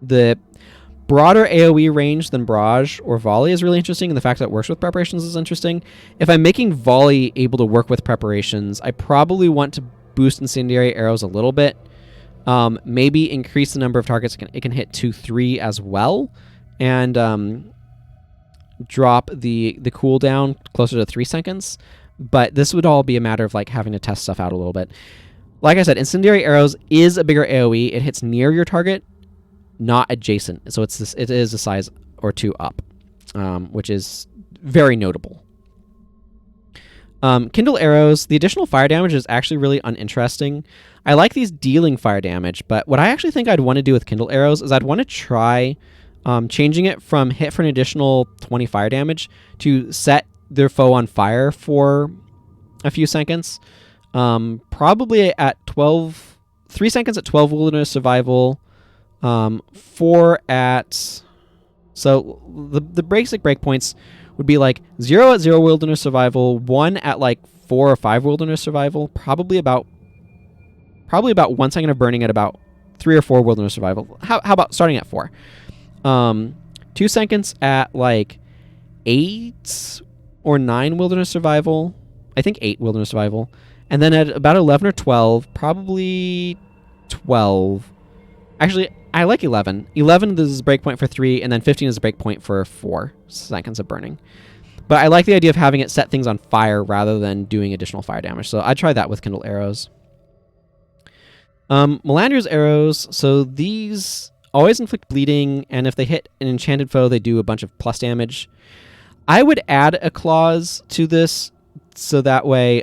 the broader AoE range than Barrage or Volley is really interesting, and the fact that it works with preparations is interesting. If I'm making Volley able to work with preparations, I probably want to boost Incendiary Arrows a little bit. Maybe increase the number of targets it can hit to 3 as well, and drop the cooldown closer to 3 seconds. But this would all be a matter of like having to test stuff out a little bit. Like I said, Incendiary Arrows is a bigger AoE. It hits near your target, not adjacent. So it is a size or 2 up, which is very notable. Kindle Arrows, the additional fire damage is actually really uninteresting. I like these dealing fire damage, but what I actually think I'd want to do with Kindle Arrows is I'd want to try changing it from hit for an additional 20 fire damage to set their foe on fire for a few seconds. Probably at 3 seconds at 12 wilderness survival, 4 at... So the basic breakpoints would be like 0 at 0 wilderness survival, 1 at like 4 or 5 wilderness survival, probably about 1 second of burning at about 3 or 4 wilderness survival. How about starting at 4? 2 seconds at like 8 or 9 wilderness survival. I think 8 wilderness survival. And then at about 11 or 12, probably 12. Actually, I like 11. 11 is breakpoint for 3, and then 15 is a breakpoint for 4 seconds of burning. But I like the idea of having it set things on fire rather than doing additional fire damage. So I'd try that with Kindle Arrows. Melander's Arrows. So these always inflict bleeding, and if they hit an enchanted foe, they do a bunch of plus damage. I would add a clause to this so that way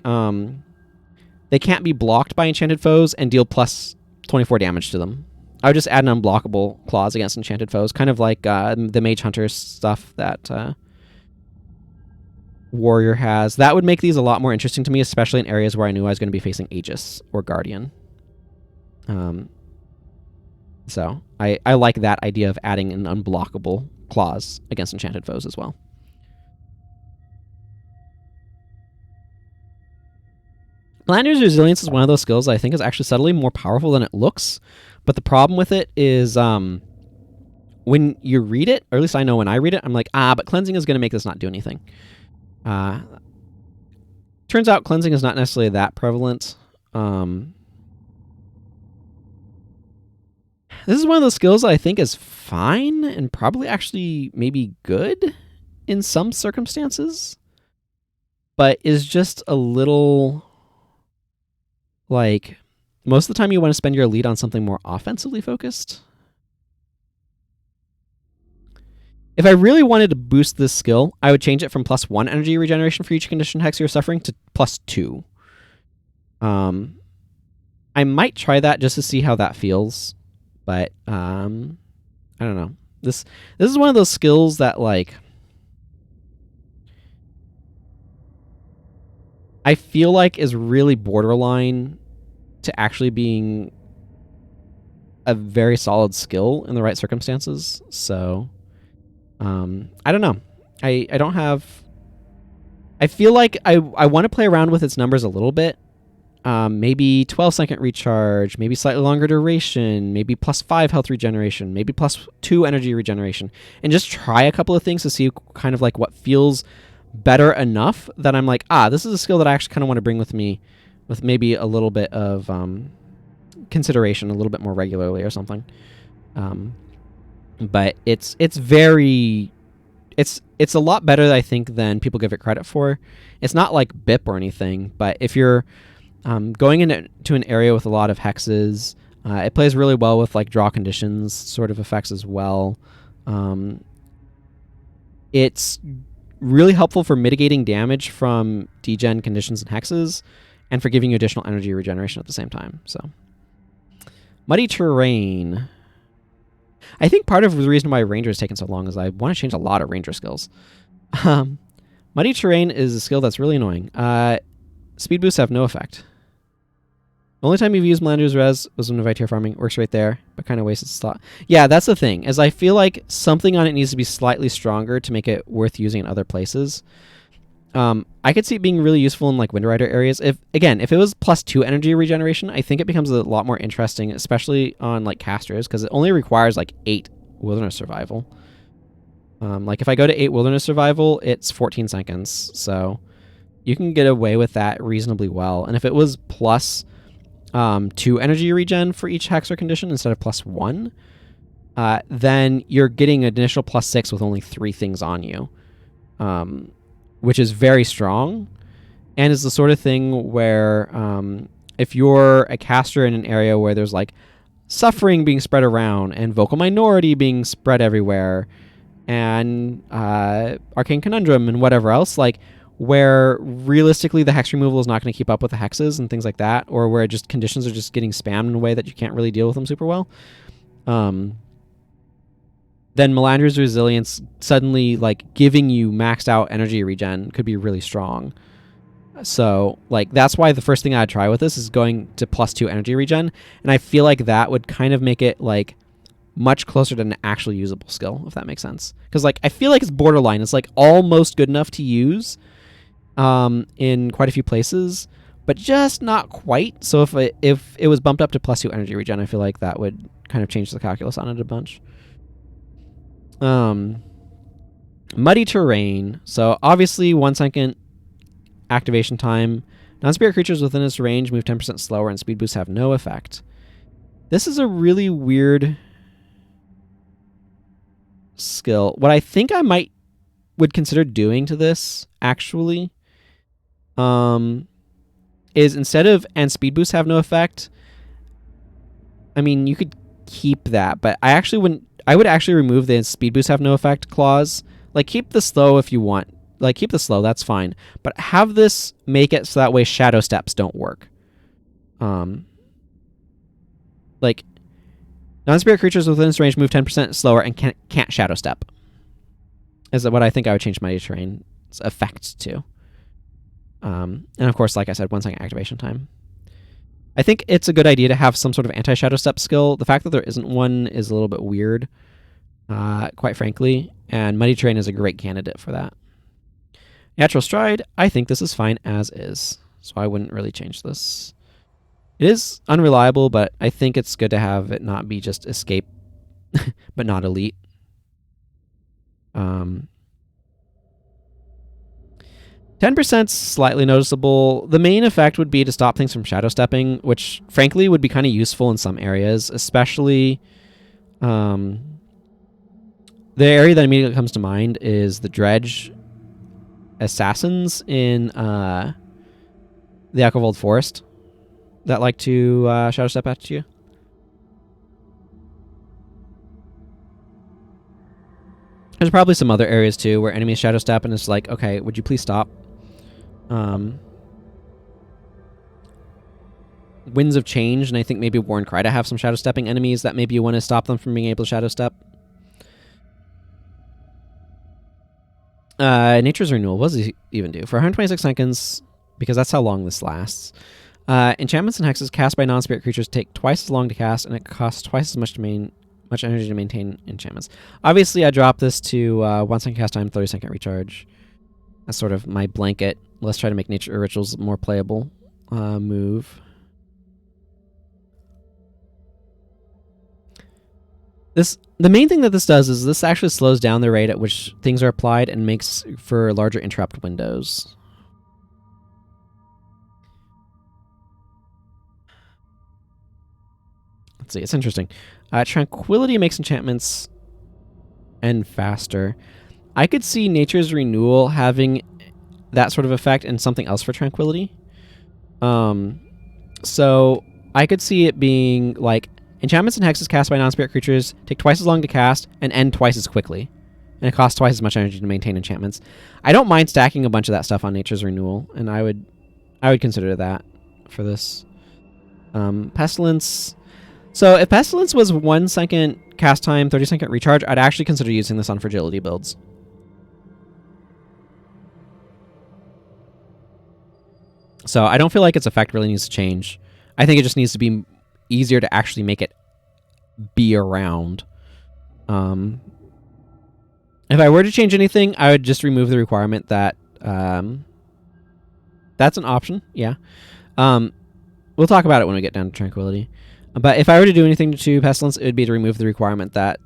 they can't be blocked by enchanted foes and deal plus 24 damage to them. I would just add an unblockable clause against enchanted foes, kind of like the Mage Hunter stuff that Warrior has. That would make these a lot more interesting to me, especially in areas where I knew I was going to be facing Aegis or Guardian. So I like that idea of adding an unblockable clause against enchanted foes as well. Melander's Resilience is one of those skills I think is actually subtly more powerful than it looks. But the problem with it is when you read it, or at least I know when I read it, I'm like, but cleansing is going to make this not do anything. Turns out cleansing is not necessarily that prevalent. This is one of those skills that I think is fine and probably actually maybe good in some circumstances, but is just a little like... Most of the time you want to spend your elite on something more offensively focused. If I really wanted to boost this skill, I would change it from +1 energy regeneration for each condition hex you're suffering to +2. I might try that just to see how that feels, but I don't know. This is one of those skills that like I feel like is really borderline to actually being a very solid skill in the right circumstances. So, I don't know. I don't have... I feel like I want to play around with its numbers a little bit. Maybe 12-second recharge, maybe slightly longer duration, maybe +5 health regeneration, maybe +2 energy regeneration, and just try a couple of things to see kind of like what feels better enough that I'm like, this is a skill that I actually kind of want to bring with me with maybe a little bit of consideration, a little bit more regularly or something. But it's a lot better, I think, than people give it credit for. It's not like BIP or anything, but if you're going into an area with a lot of hexes, it plays really well with like draw conditions sort of effects as well. It's really helpful for mitigating damage from degen conditions and hexes, and for giving you additional energy regeneration at the same time. So, Muddy Terrain. I think part of the reason why Ranger has taken so long is I want to change a lot of Ranger skills. Muddy Terrain is a skill that's really annoying. Speed boosts have no effect. The only time you've used Melander's Res was when Vitier farming. Works right there, but kind of wastes its slot. Yeah, that's the thing, is I feel like something on it needs to be slightly stronger to make it worth using in other places. I could see it being really useful in like Wind Rider areas. If it was +2 energy regeneration, I think it becomes a lot more interesting, especially on like casters, because it only requires like 8 Wilderness Survival. Like if I go to 8 Wilderness Survival, it's 14 seconds, so you can get away with that reasonably well. And if it was plus 2 energy regen for each hex or condition instead of +1, then you're getting an initial +6 with only 3 things on you, which is very strong, and is the sort of thing where if you're a caster in an area where there's like suffering being spread around and vocal minority being spread everywhere and arcane conundrum and whatever else, like where realistically the hex removal is not going to keep up with the hexes and things like that, or where just conditions are just getting spammed in a way that you can't really deal with them super well, then Melander's Resilience suddenly like giving you maxed out energy regen could be really strong. So like that's why the first thing I'd try with this is going to +2 energy regen, and I feel like that would kind of make it like much closer to an actually usable skill, if that makes sense. Because like I feel like it's borderline. It's like almost good enough to use in quite a few places, but just not quite. So if it was bumped up to +2 energy regen, I feel like that would kind of change the calculus on it a bunch. Muddy Terrain. So obviously 1 second activation time. Non-spirit creatures within its range move 10% slower, and speed boosts have no effect. This is a really weird skill. What I think I would consider doing to this actually is instead of and speed boosts have no effect, I mean you could keep that, but I would actually remove the speed boosts have no effect clause. Like keep the slow if you want. Like keep the slow, that's fine. But have this make it so that way shadow steps don't work. Like non-spirit creatures within its range move 10% slower and can't shadow step. Is what I think I would change my terrain's effect to. And of course, like I said, 1 second activation time. I think it's a good idea to have some sort of anti-shadow step skill. The fact that there isn't one is a little bit weird, quite frankly, and Muddy Terrain is a great candidate for that. Natural Stride, I think this is fine as is, so I wouldn't really change this. It is unreliable, but I think it's good to have it not be just escape, but not elite. 10% slightly noticeable. The main effect would be to stop things from shadow stepping, which frankly would be kind of useful in some areas, especially the area that immediately comes to mind is the Dredge assassins in the Aquavold Forest that like to shadow step at you. There's probably some other areas too where enemies shadow step and it's like, okay, would you please stop? Winds of Change, and I think maybe Warren Cry to have some shadow stepping enemies that maybe you want to stop them from being able to shadow step. Nature's Renewal, what does he even do? For 126 seconds, because that's how long this lasts. Enchantments and hexes cast by non-spirit creatures take twice as long to cast, and it costs twice as much energy to maintain enchantments. Obviously, I dropped this to 1 second cast time, 30 second recharge. That's sort of my blanket. Let's try to make nature rituals more playable move. The main thing that this does is this actually slows down the rate at which things are applied and makes for larger interrupt windows. Let's see, it's interesting. Tranquility makes enchantments end faster. I could see Nature's Renewal having that sort of effect and something else for Tranquility. So I could see it being like enchantments and hexes cast by non-spirit creatures take twice as long to cast and end twice as quickly. and it costs twice as much energy to maintain enchantments. I don't mind stacking a bunch of that stuff on Nature's Renewal, and I would consider that for this. Pestilence. So if Pestilence was 1 second cast time, 30-second recharge, I'd actually consider using this on fragility builds. So I don't feel like its effect really needs to change. I think it just needs to be easier to actually make it be around. If I were to change anything, I would just remove the requirement that... that's an option, yeah. We'll talk about it when we get down to Tranquility. But if I were to do anything to Pestilence, it would be to remove the requirement that...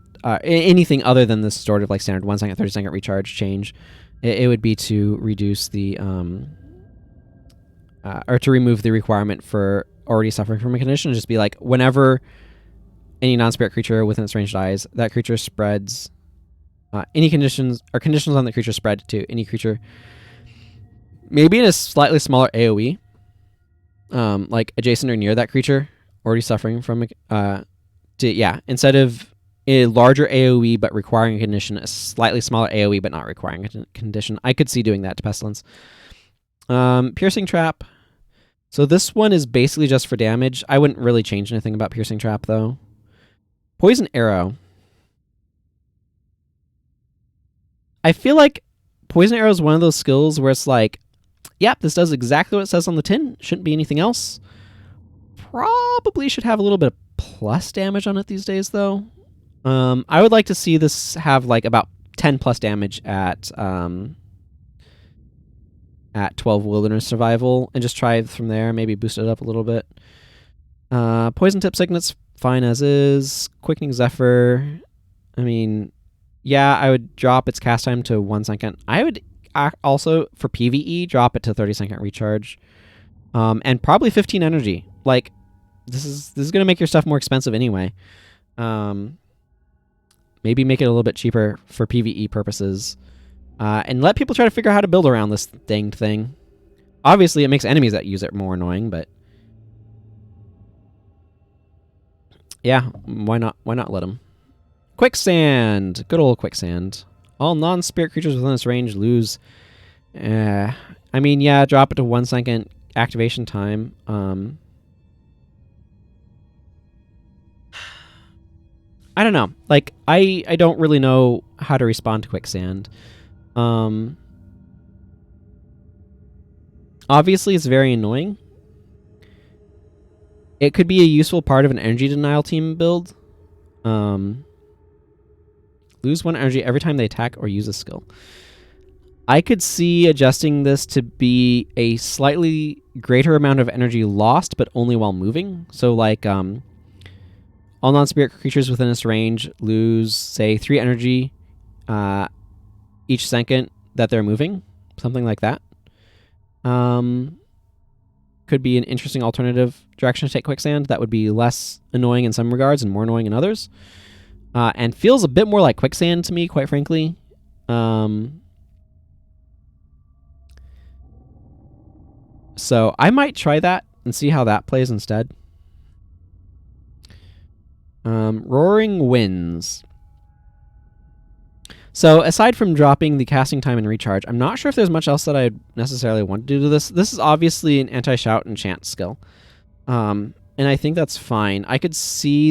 anything other than this sort of like standard 1 second, 30-second recharge change, it would be to reduce the... or to remove the requirement for already suffering from a condition. Just be like, whenever any non-spirit creature within its range dies, that creature spreads any conditions or conditions on the creature spread to any creature, maybe in a slightly smaller AoE, like adjacent or near that creature already suffering from instead of a larger AoE but requiring a condition, a slightly smaller AoE but not requiring a condition. I could see doing that to Pestilence. Piercing Trap. So this one is basically just for damage. I wouldn't really change anything about Piercing Trap, though. Poison Arrow. I feel like Poison Arrow is one of those skills where it's like, yep, this does exactly what it says on the tin. Shouldn't be anything else. Probably should have a little bit of plus damage on it these days, though. I would like to see this have like about 10 plus damage at 12 Wilderness Survival, and just try from there, maybe boost it up a little bit. Poison Tip Signet's fine as is. Quickening Zephyr, I mean, yeah, I would drop its cast time to 1 second. I would also, for PvE, drop it to 30-second recharge. And probably 15 energy. Like, this is going to make your stuff more expensive anyway. Maybe make it a little bit cheaper for PvE purposes. And let people try to figure out how to build around this danged thing. Obviously, it makes enemies that use it more annoying, but... yeah, why not let them? Quicksand! Good old Quicksand. All non-spirit creatures within this range lose... I mean, yeah, drop it to 1 second activation time. I don't know. Like, I don't really know how to respond to Quicksand. Obviously, it's very annoying. It could be a useful part of an energy denial team build. Lose 1 energy every time they attack or use a skill. I could see adjusting this to be a slightly greater amount of energy lost, but only while moving. So, like, all non-spirit creatures within this range lose, say, 3 energy each second that they're moving. Something like that. Could be an interesting alternative direction to take Quicksand that would be less annoying in some regards and more annoying in others. And feels a bit more like Quicksand to me, quite frankly. So I might try that and see how that plays instead. Roaring Winds. So aside from dropping the casting time and recharge, I'm not sure if there's much else that I necessarily want to do to this. This is obviously an anti-shout enchant skill. And I think that's fine. I could see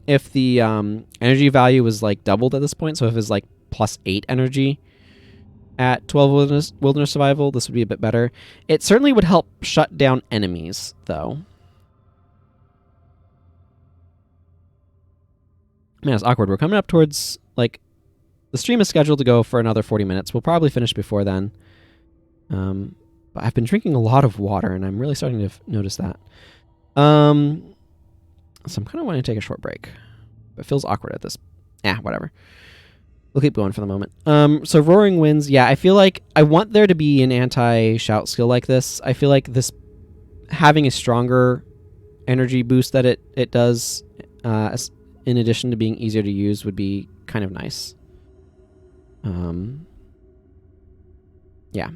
if the energy value was like doubled at this point, so if it's like plus 8 energy at 12 Wilderness Survival, this would be a bit better. It certainly would help shut down enemies, though. Man, it's awkward. We're coming up towards, like, the stream is scheduled to go for another 40 minutes. We'll probably finish before then. But I've been drinking a lot of water, and I'm really starting to notice that. So I'm kind of wanting to take a short break. But it feels awkward at this. Whatever. We'll keep going for the moment. So Roaring Winds, yeah, I feel like I want there to be an anti-shout skill like this. I feel like this having a stronger energy boost that it does, in addition to being easier to use, would be kind of nice. Yeah.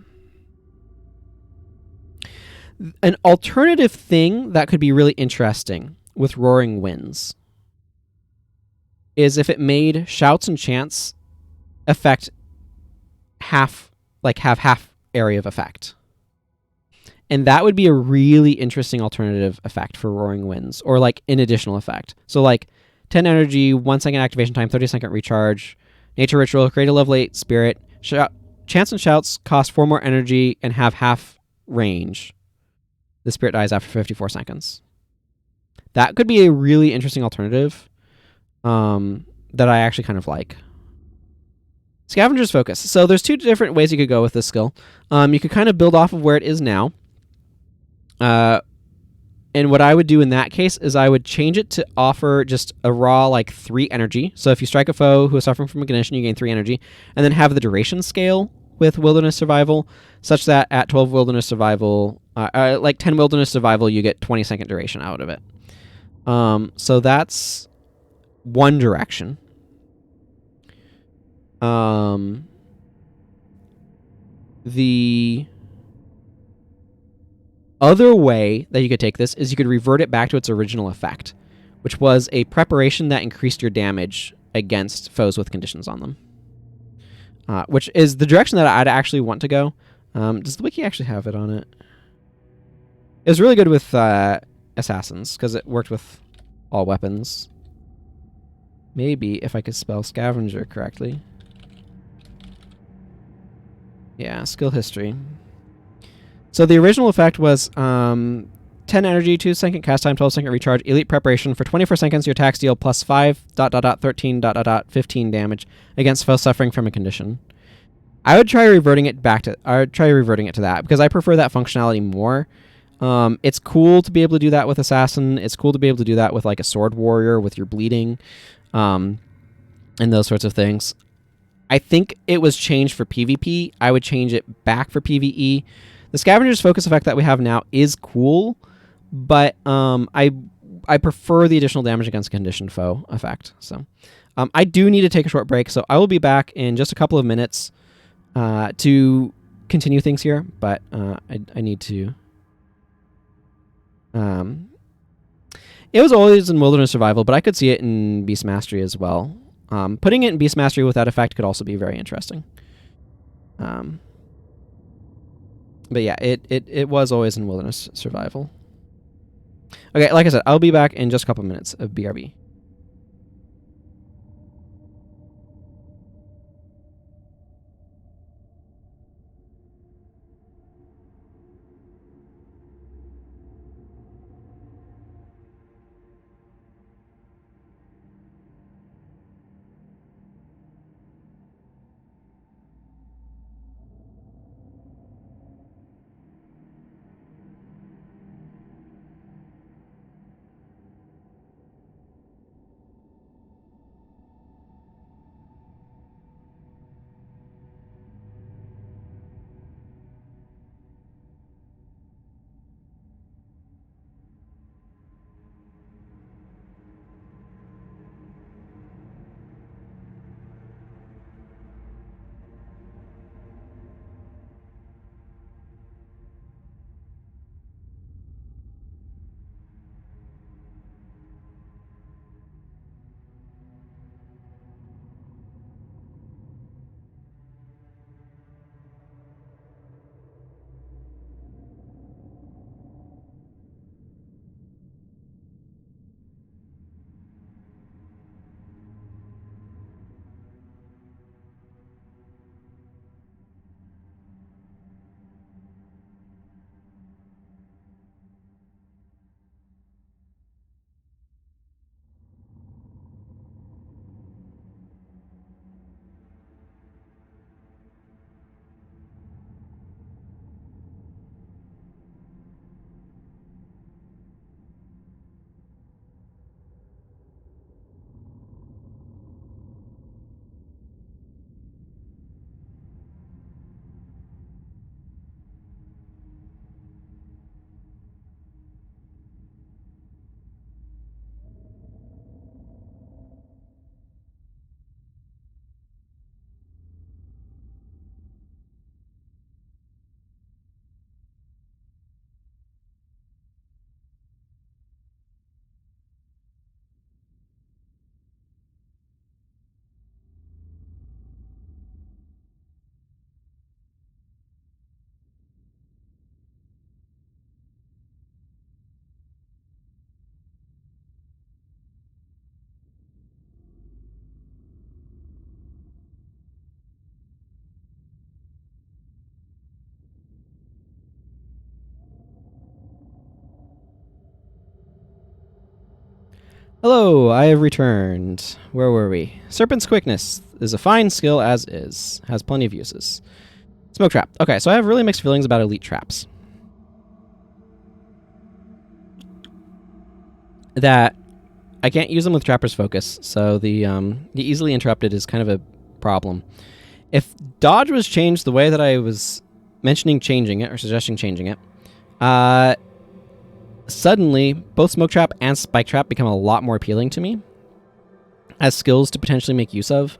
An alternative thing that could be really interesting with Roaring Winds is if it made shouts and chants effect half, like have half area of effect. And that would be a really interesting alternative effect for Roaring Winds, or like an additional effect. So like 10 energy, 1 second activation time, 30-second recharge, nature ritual, create a level 8 spirit, chants and shouts cost 4 more energy and have half range. The spirit dies after 54 seconds. That could be a really interesting alternative that I actually kind of like. Scavenger's Focus. So there's 2 different ways you could go with this skill. You could kind of build off of where it is now. And what I would do in that case is I would change it to offer just a raw, like 3 energy. So if you strike a foe who is suffering from a condition, you gain 3 energy. And then have the duration scale with Wilderness Survival, such that at 12 Wilderness Survival, like 10 Wilderness Survival, you get 20-second duration out of it. So that's one direction. The other way that you could take this is you could revert it back to its original effect, which was a preparation that increased your damage against foes with conditions on them, which is the direction that I'd actually want to go. Does the wiki actually have it on it? It was really good with assassins because it worked with all weapons. Maybe if I could spell scavenger correctly. Yeah, skill history. So the original effect was 10 energy, 2-second cast time, 12-second recharge, elite preparation. For 24 seconds, your attacks deal plus 5, 13, 15 damage against foes suffering from a condition. I would try reverting it back to, that because I prefer that functionality more. It's cool to be able to do that with Assassin. It's cool to be able to do that with like a Sword Warrior with your bleeding, and those sorts of things. I think it was changed for PvP. I would change it back for PvE. The Scavenger's Focus effect that we have now is cool, but I prefer the additional damage against conditioned foe effect. So I do need to take a short break, so I will be back in just a couple of minutes to continue things here, but I need to... it was always in Wilderness Survival, but I could see it in Beast Mastery as well. Putting it in Beast Mastery with that effect could also be very interesting. But yeah, it was always in Wilderness Survival. Okay, like I said, I'll be back in just a couple minutes of BRB. Hello, I have returned. Where were we? Serpent's Quickness is a fine skill as is. Has plenty of uses. Smoke Trap. Okay, so I have really mixed feelings about elite traps. That I can't use them with Trapper's Focus, so the easily interrupted is kind of a problem. If dodge was changed the way that I was mentioning changing it, or suggesting changing it, suddenly both Smoke Trap and Spike Trap become a lot more appealing to me as skills to potentially make use of.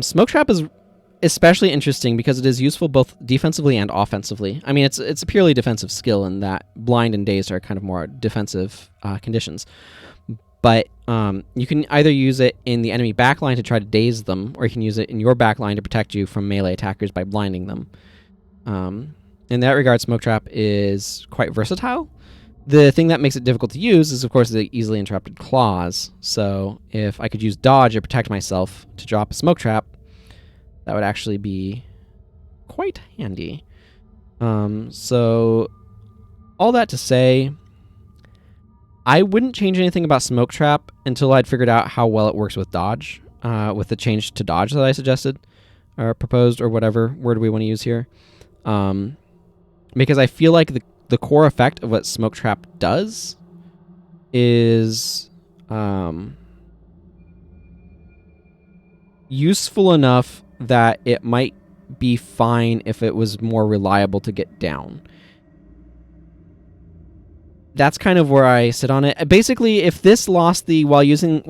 Smoke Trap is especially interesting because it is useful both defensively and offensively. I mean, it's a purely defensive skill in that blind and dazed are kind of more defensive conditions. But you can either use it in the enemy backline to try to daze them, or you can use it in your backline to protect you from melee attackers by blinding them. In that regard, Smoke Trap is quite versatile. The thing that makes it difficult to use is, of course, the easily interrupted claws. So if I could use dodge to protect myself to drop a Smoke Trap, that would actually be quite handy. So all that to say, I wouldn't change anything about Smoke Trap until I'd figured out how well it works with dodge, with the change to dodge that I suggested, or proposed, or whatever word we want to use here. Because I feel like the core effect of what Smoke Trap does is useful enough that it might be fine if it was more reliable to get down. That's kind of where I sit on it. Basically, if this lost the while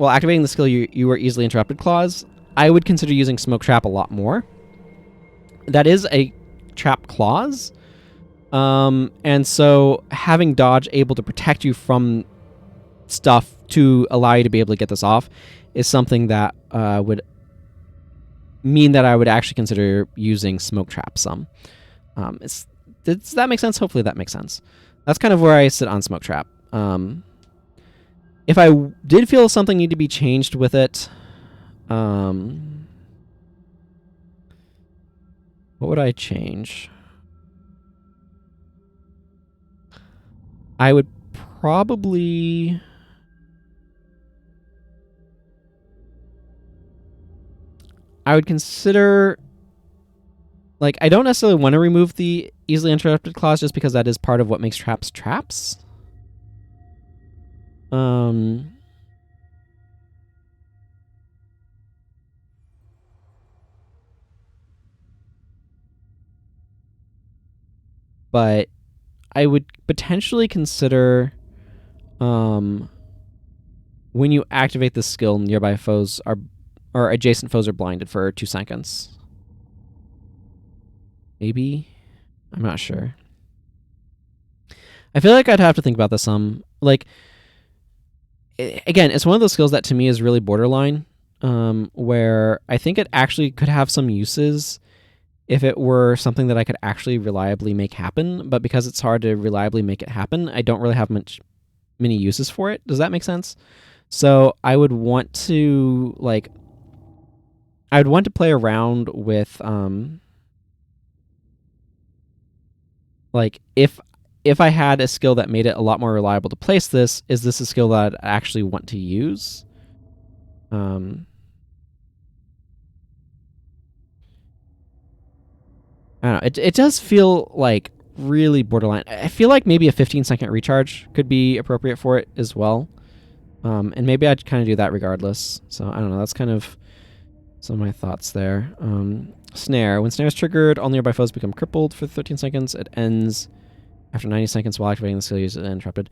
activating the skill you were easily interrupted clause, I would consider using Smoke Trap a lot more. That is a trap clause. And so having dodge able to protect you from stuff to allow you to be able to get this off is something that would mean that I would actually consider using Smoke Trap some. Does that make sense? Hopefully that makes sense. That's kind of where I sit on Smoke Trap. If I did feel something need to be changed with it, what would I change? I would probably... I would consider... Like, I don't necessarily want to remove the easily interrupted clause just because that is part of what makes traps traps. But I would potentially consider when you activate the skill, nearby foes are, or adjacent foes are blinded for 2 seconds. Maybe? I'm not sure. I feel like I'd have to think about this some. Like, again, it's one of those skills that to me is really borderline, where I think it actually could have some uses if it were something that I could actually reliably make happen, but because it's hard to reliably make it happen, I don't really have many uses for it. Does that make sense? So I would want to, like, I would want to play around with, like, if I had a skill that made it a lot more reliable to place this, is this a skill that I actually want to use? I don't know. It does feel like really borderline. I feel like maybe a 15-second recharge could be appropriate for it as well. And maybe I'd kind of do that regardless. So I don't know. That's kind of some of my thoughts there. Snare. When snare is triggered, all nearby foes become crippled for 13 seconds. It ends after 90 seconds while activating the skill used and interrupted.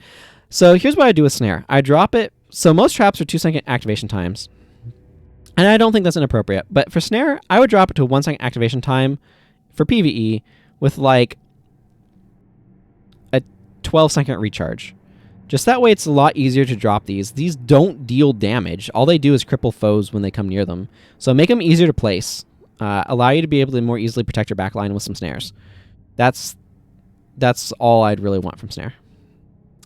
So here's what I do with snare. I drop it. So most traps are 2-second activation times. And I don't think that's inappropriate. But for snare, I would drop it to a 1-second activation time for PvE with like a 12-second recharge. Just that way it's a lot easier to drop these. These don't deal damage. All they do is cripple foes when they come near them. So make them easier to place. Allow you to be able to more easily protect your backline with some snares. That's all I'd really want from snare.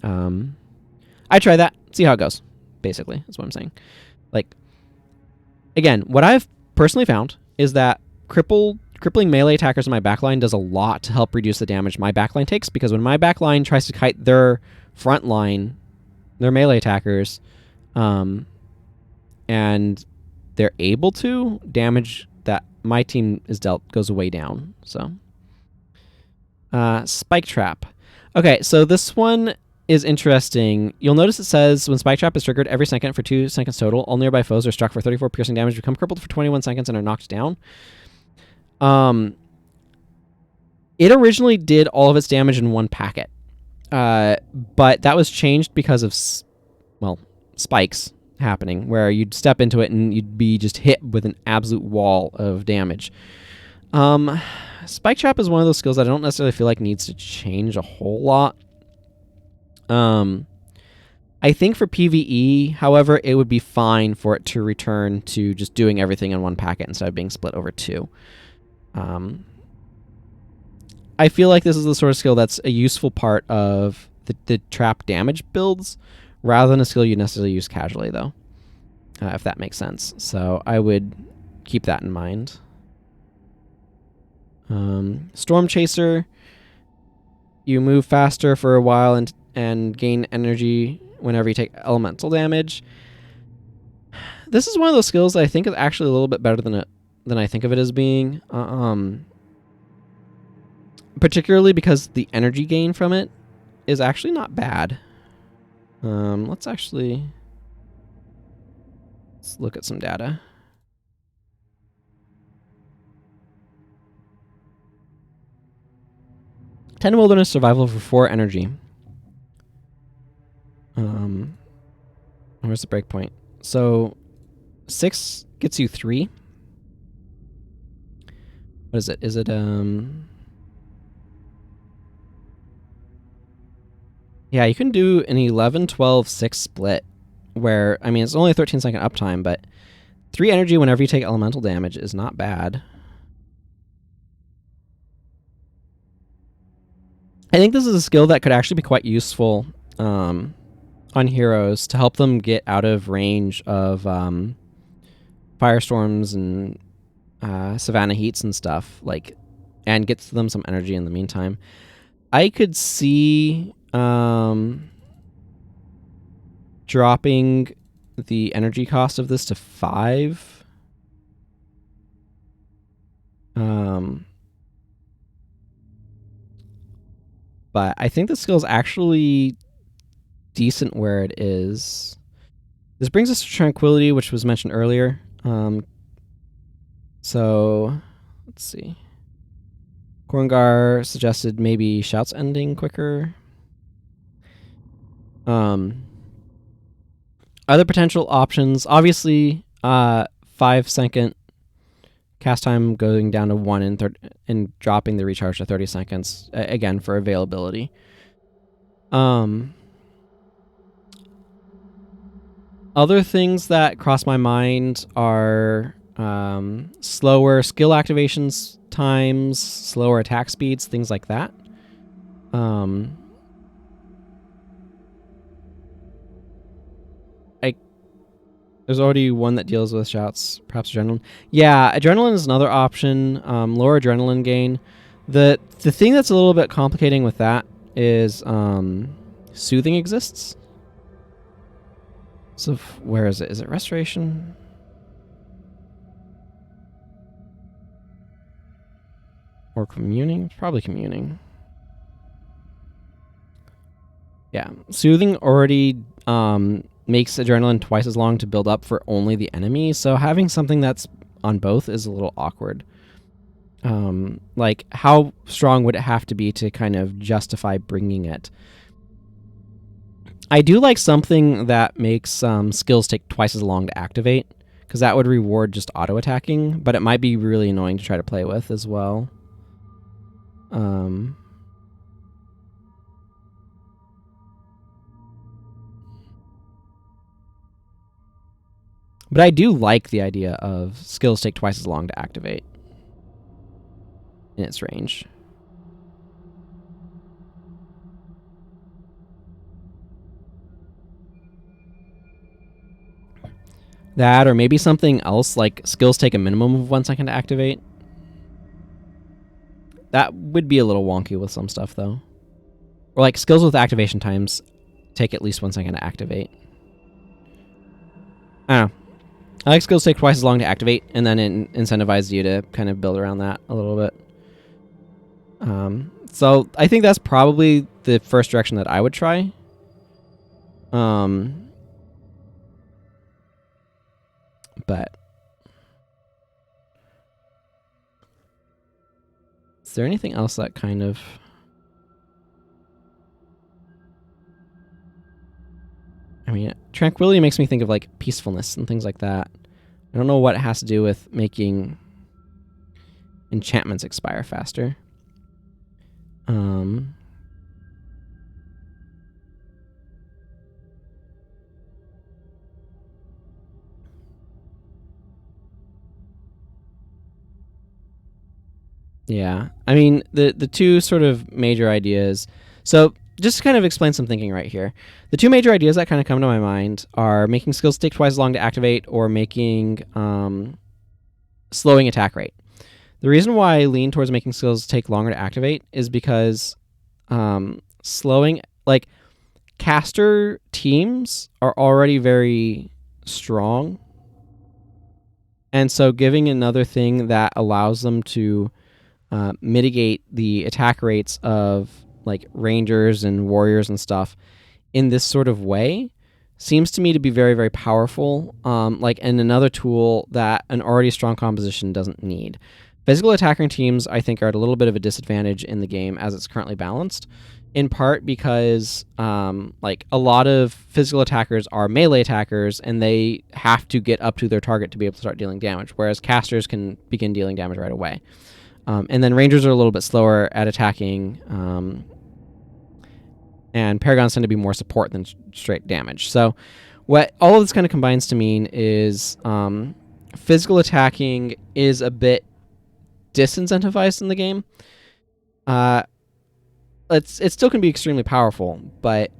I try that, see how it goes, basically, is what I'm saying. Like, again, what I've personally found is that crippling melee attackers in my backline does a lot to help reduce the damage my backline takes, because when my backline tries to kite their front line, their melee attackers, And they're able to, damage that my team is dealt goes way down. So, Spike Trap. Okay, so this one is interesting. You'll notice it says when Spike Trap is triggered every second for 2 seconds total, all nearby foes are struck for 34 piercing damage, become crippled for 21 seconds, and are knocked down. It originally did all of its damage in one packet, but that was changed because of, spikes happening, where you'd step into it and you'd be just hit with an absolute wall of damage. Spike Trap is one of those skills that I don't necessarily feel like needs to change a whole lot. I think for PvE, however, it would be fine for it to return to just doing everything in one packet instead of being split over 2. I feel like this is the sort of skill that's a useful part of the trap damage builds, rather than a skill you necessarily use casually, though, if that makes sense. So I would keep that in mind. Storm Chaser, you move faster for a while and gain energy whenever you take elemental damage. This is one of those skills that I think is actually a little bit better than I think of it as being. Particularly because the energy gain from it is actually not bad. Let's look at some data. "10 wilderness survival for 4 energy." Where's the breakpoint? So 6 gets you 3. What is it? Is it yeah, you can do an 11, 12, 6 split where, I mean, it's only a 13-second uptime, but 3 energy whenever you take elemental damage is not bad. I think this is a skill that could actually be quite useful on heroes to help them get out of range of firestorms and savannah heats and stuff, and gets them some energy in the meantime. I could see dropping the energy cost of this to 5. But I think the skill is actually decent where it is. This brings us to Tranquility, which was mentioned earlier. So let's see. Korngar suggested maybe shouts ending quicker. Other potential options, obviously, 5-second cast time going down to 1 and dropping the recharge to 30 seconds, again, for availability. Other things that cross my mind are slower skill activations times, slower attack speeds, things like that. There's already one that deals with shouts, perhaps adrenaline. Yeah, adrenaline is another option. Lower adrenaline gain. The thing that's a little bit complicating with that is soothing exists. So where is it? Is it restoration? Or communing? Probably communing. Yeah, soothing already makes adrenaline twice as long to build up for only the enemy, so having something that's on both is a little awkward. How strong would it have to be to kind of justify bringing it? I do like something that makes skills take twice as long to activate, because that would reward just auto-attacking, but it might be really annoying to try to play with as well. But I do like the idea of skills take twice as long to activate in its range. That, or maybe something else, like skills take a minimum of 1 second to activate. That would be a little wonky with some stuff, though. Or like skills with activation times take at least 1 second to activate. I don't know. I like skills take twice as long to activate, and then it incentivizes you to kind of build around that a little bit. So I think that's probably the first direction that I would try. But is there anything else that kind of... I mean, tranquility makes me think of like peacefulness and things like that. I don't know what it has to do with making enchantments expire faster. Yeah, I mean, the two sort of major ideas. So just to kind of explain some thinking right here. The two major ideas that kind of come to my mind are making skills take twice as long to activate, or making slowing attack rate. The reason why I lean towards making skills take longer to activate is because slowing, like, caster teams are already very strong. And so giving another thing that allows them to mitigate the attack rates of like rangers and warriors and stuff in this sort of way seems to me to be very, very powerful. And another tool that an already strong composition doesn't need. Physical attacking teams, I think, are at a little bit of a disadvantage in the game as it's currently balanced, in part because a lot of physical attackers are melee attackers, and they have to get up to their target to be able to start dealing damage, whereas casters can begin dealing damage right away. And then rangers are a little bit slower at attacking, and paragons tend to be more support than straight damage. So what all of this kind of combines to mean is physical attacking is a bit disincentivized in the game. It still can be extremely powerful, but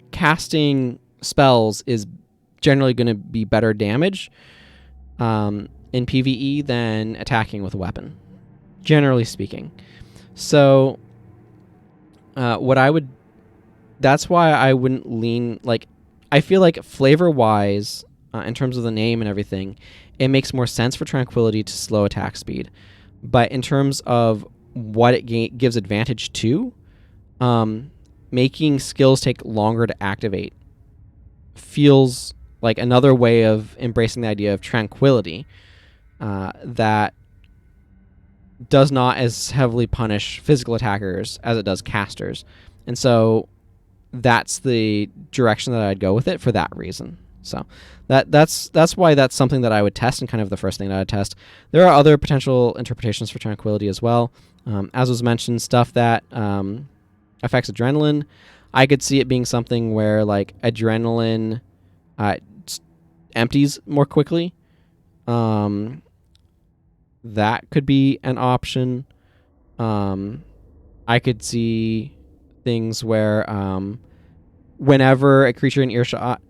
casting spells is generally going to be better damage in PvE than attacking with a weapon, generally speaking. So that's why I wouldn't lean, like, I feel like flavor-wise, in terms of the name and everything, it makes more sense for Tranquility to slow attack speed. But in terms of what it gives advantage to, making skills take longer to activate feels like another way of embracing the idea of Tranquility that does not as heavily punish physical attackers as it does casters. And so that's the direction that I'd go with it for that reason. So that's why that's something that I would test, and kind of the first thing that I'd test. There are other potential interpretations for Tranquility as well. As was mentioned, stuff that affects adrenaline. I could see it being something where like adrenaline empties more quickly. That could be an option. I could see things where whenever a creature in earshot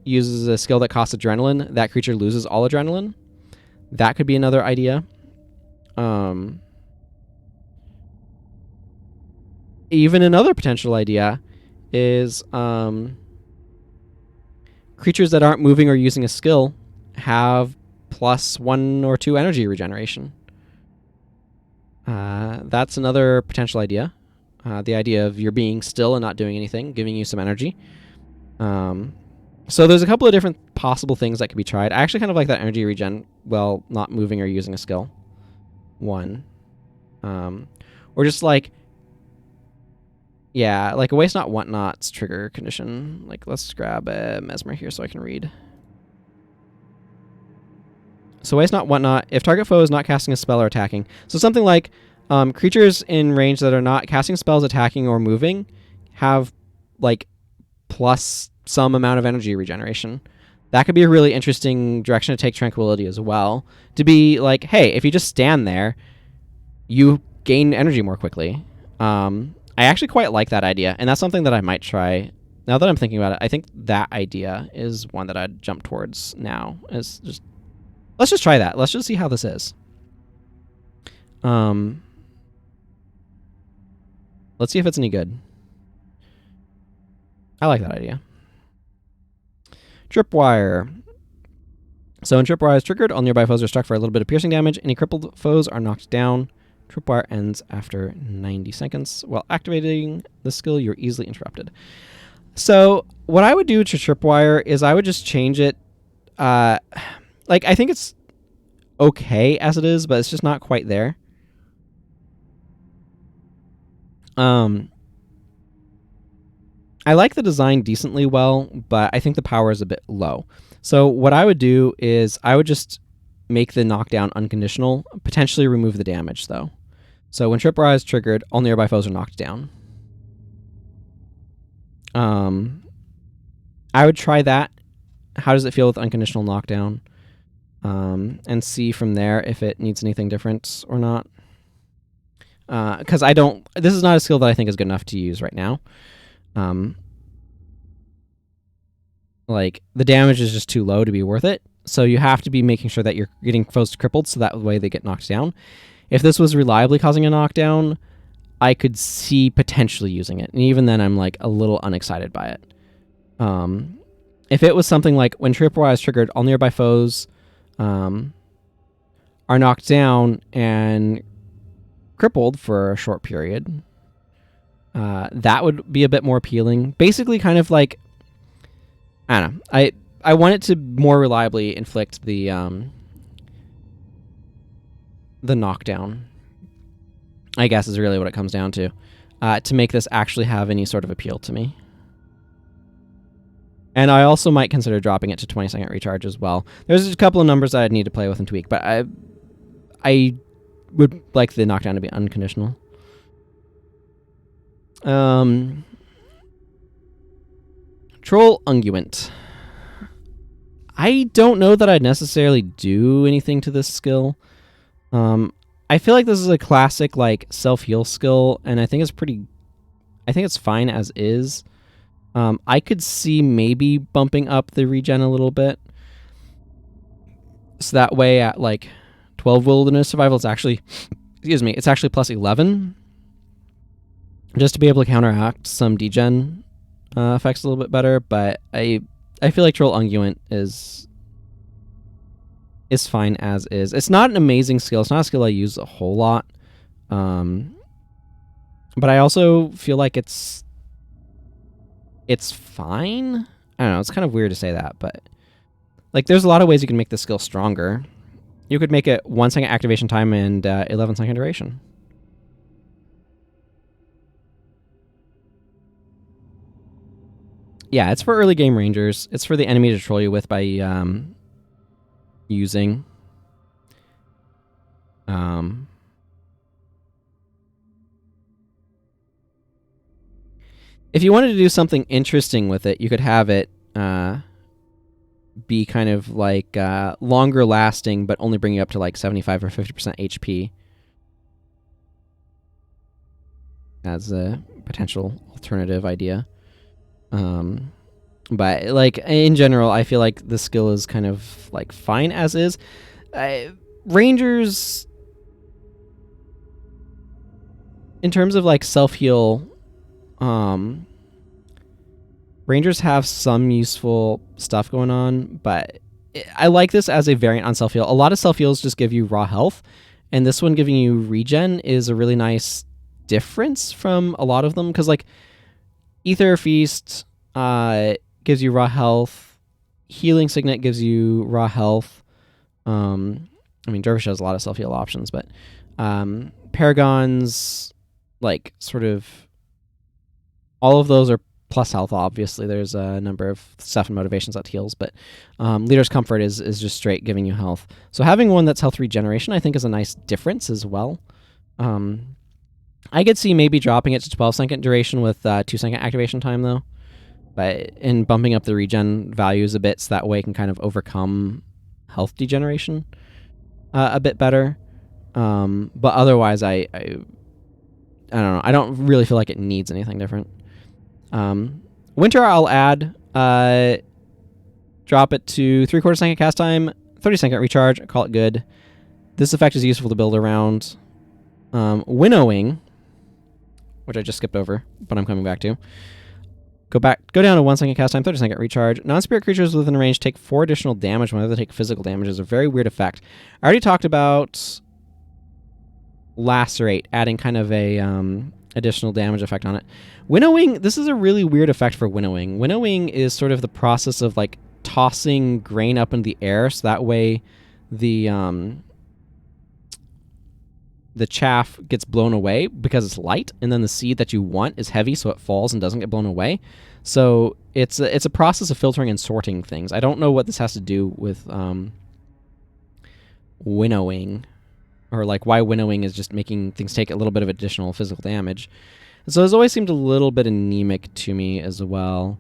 uses a skill that costs adrenaline, that creature loses all adrenaline. That could be another idea. Even another potential idea is creatures that aren't moving or using a skill have +1 or 2 energy regeneration. That's another potential idea. The idea of you're being still and not doing anything, giving you some energy. So there's a couple of different possible things that could be tried. I actually kind of like that energy regen while not moving or using a skill. One. Or just like, yeah, like a waste not, want not's trigger condition. Like, let's grab a Mesmer here so I can read. So waste not, want not, if target foe is not casting a spell or attacking. So something like creatures in range that are not casting spells, attacking, or moving have like plus some amount of energy regeneration. That could be a really interesting direction to take Tranquility as well. To be like, hey, if you just stand there, you gain energy more quickly. I actually quite like that idea, and that's something that I might try. Now that I'm thinking about it, I think that idea is one that I'd jump towards now. Let's just try that. Let's just see how this is. Let's see if it's any good. I like that idea. Tripwire. So when Tripwire is triggered, all nearby foes are struck for a little bit of piercing damage. Any crippled foes are knocked down. Tripwire ends after 90 seconds. While activating the skill, you're easily interrupted. So what I would do to Tripwire is I would just change it. I think it's okay as it is, but it's just not quite there. I like the design decently well, but I think the power is a bit low. So what I would do is I would just make the knockdown unconditional, potentially remove the damage though. So when Tripwire is triggered, all nearby foes are knocked down. I would try that. How does it feel with unconditional knockdown? And see from there if it needs anything different or not. Because this is not a skill that I think is good enough to use right now. Like, the damage is just too low to be worth it. So you have to be making sure that you're getting foes crippled so that way they get knocked down. If this was reliably causing a knockdown, I could see potentially using it. And even then, I'm like a little unexcited by it. If it was something like when Tripwire is triggered, all nearby foes are knocked down and crippled for a short period, that would be a bit more appealing. Basically, kind of like, I don't know. I want it to more reliably inflict the knockdown, I guess, is really what it comes down to make this actually have any sort of appeal to me. And I also might consider dropping it to 20-second recharge as well. There's a couple of numbers that I'd need to play with and tweak, but I would like the knockdown to be unconditional. Troll Unguent. I don't know that I'd necessarily do anything to this skill. I feel like this is a classic like self-heal skill, and I think it's fine as is. I could see maybe bumping up the regen a little bit. So that way at like 12 wilderness survival, it's actually plus 11. Just to be able to counteract some degen effects a little bit better. But I feel like Troll Unguent is fine as is. It's not an amazing skill. It's not a skill I use a whole lot. But I also feel like it's fine. I don't know. It's kind of weird to say that, but like there's a lot of ways you can make this skill stronger. You could make it 1 second activation time and 11 second duration. Yeah, it's for early game rangers. It's for the enemy to troll you with by using. If you wanted to do something interesting with it, you could have it be kind of like longer lasting, but only bring you up to like 75 or 50% HP as a potential alternative idea. But like in general, I feel like the skill is kind of like fine as is. Rangers, in terms of like self-heal, Rangers have some useful stuff going on, but I like this as a variant on self-heal. A lot of self-heals just give you raw health, and this one giving you regen is a really nice difference from a lot of them, because like Ether Feast gives you raw health, Healing Signet gives you raw health. I mean, Dervish has a lot of self-heal options, but Paragons, like, sort of all of those are plus health, obviously. There's a number of stuff and motivations that heals, but Leader's Comfort is just straight giving you health. So having one that's health regeneration, I think, is a nice difference as well. I could see maybe dropping it to 12-second duration with 2-second activation time, though. But in bumping up the regen values a bit so that way it can kind of overcome health degeneration a bit better. But otherwise, I don't know. I don't really feel like it needs anything different. Winter, I'll add. Drop it to 3/4 second cast time, 30-second recharge. Call it good. This effect is useful to build around. Winnowing, which I just skipped over, but I'm coming back to. Go down to 1 second cast time, 30-second recharge. Non-spirit creatures within range take 4 additional damage whenever they take physical damage. It's a very weird effect. I already talked about Lacerate, adding kind of a additional damage effect on it. Winnowing, this is a really weird effect for winnowing. Winnowing is sort of the process of like tossing grain up in the air, so that way the chaff gets blown away because it's light, and then the seed that you want is heavy, so it falls and doesn't get blown away. So it's a process of filtering and sorting things. I don't know what this has to do with winnowing, or like why winnowing is just making things take a little bit of additional physical damage. And so it's always seemed a little bit anemic to me as well.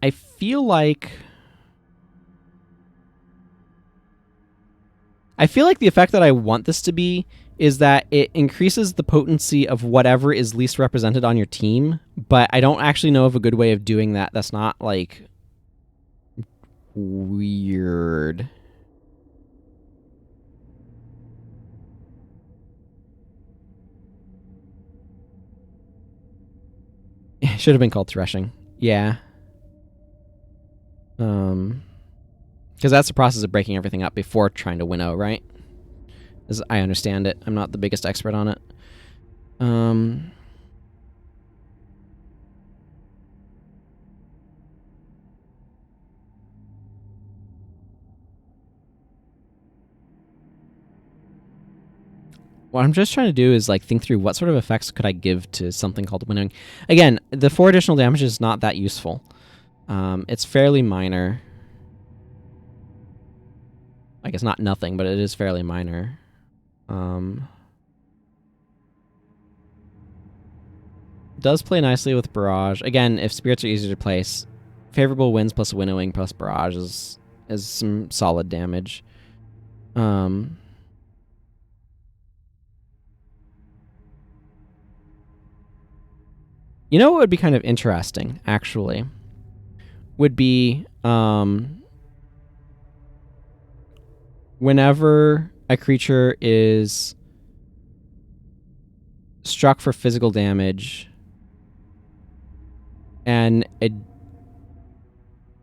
I feel like the effect that I want this to be is that it increases the potency of whatever is least represented on your team, but I don't actually know of a good way of doing that that's not, like, weird. It should have been called threshing. Yeah. Because that's the process of breaking everything up before trying to winnow, right? As I understand it. I'm not the biggest expert on it. What I'm just trying to do is like think through what sort of effects could I give to something called winnowing. Again, the 4 additional damage is not that useful. It's fairly minor. I guess not nothing, but it is fairly minor. Does play nicely with Barrage. Again, if spirits are easier to place, favorable winds plus winnowing plus Barrage is some solid damage. You know what would be kind of interesting, actually, would be whenever a creature is struck for physical damage and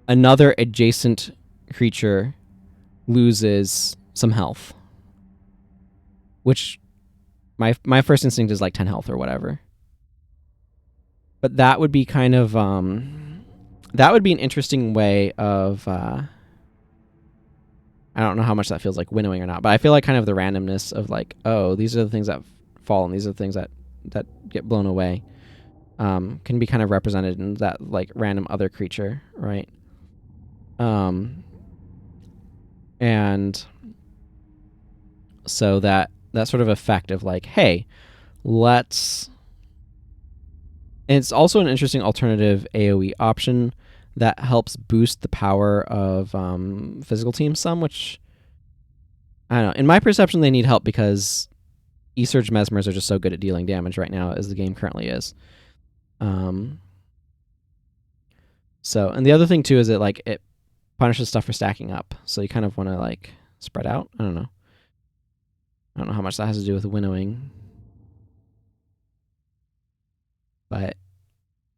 another adjacent creature loses some health, which my first instinct is like 10 health or whatever. But that would be kind of that would be an interesting way of I don't know how much that feels like winnowing or not, but I feel like kind of the randomness of like, oh, these are the things that fall and these are the things that get blown away, can be kind of represented in that like random other creature, right? And so that sort of effect of like, hey, let's... And it's also an interesting alternative AoE option that helps boost the power of physical teams some, which, I don't know. In my perception, they need help because E-Surge Mesmers are just so good at dealing damage right now as the game currently is. So, and the other thing too is that like it punishes stuff for stacking up. So you kind of want to like spread out. I don't know how much that has to do with winnowing. But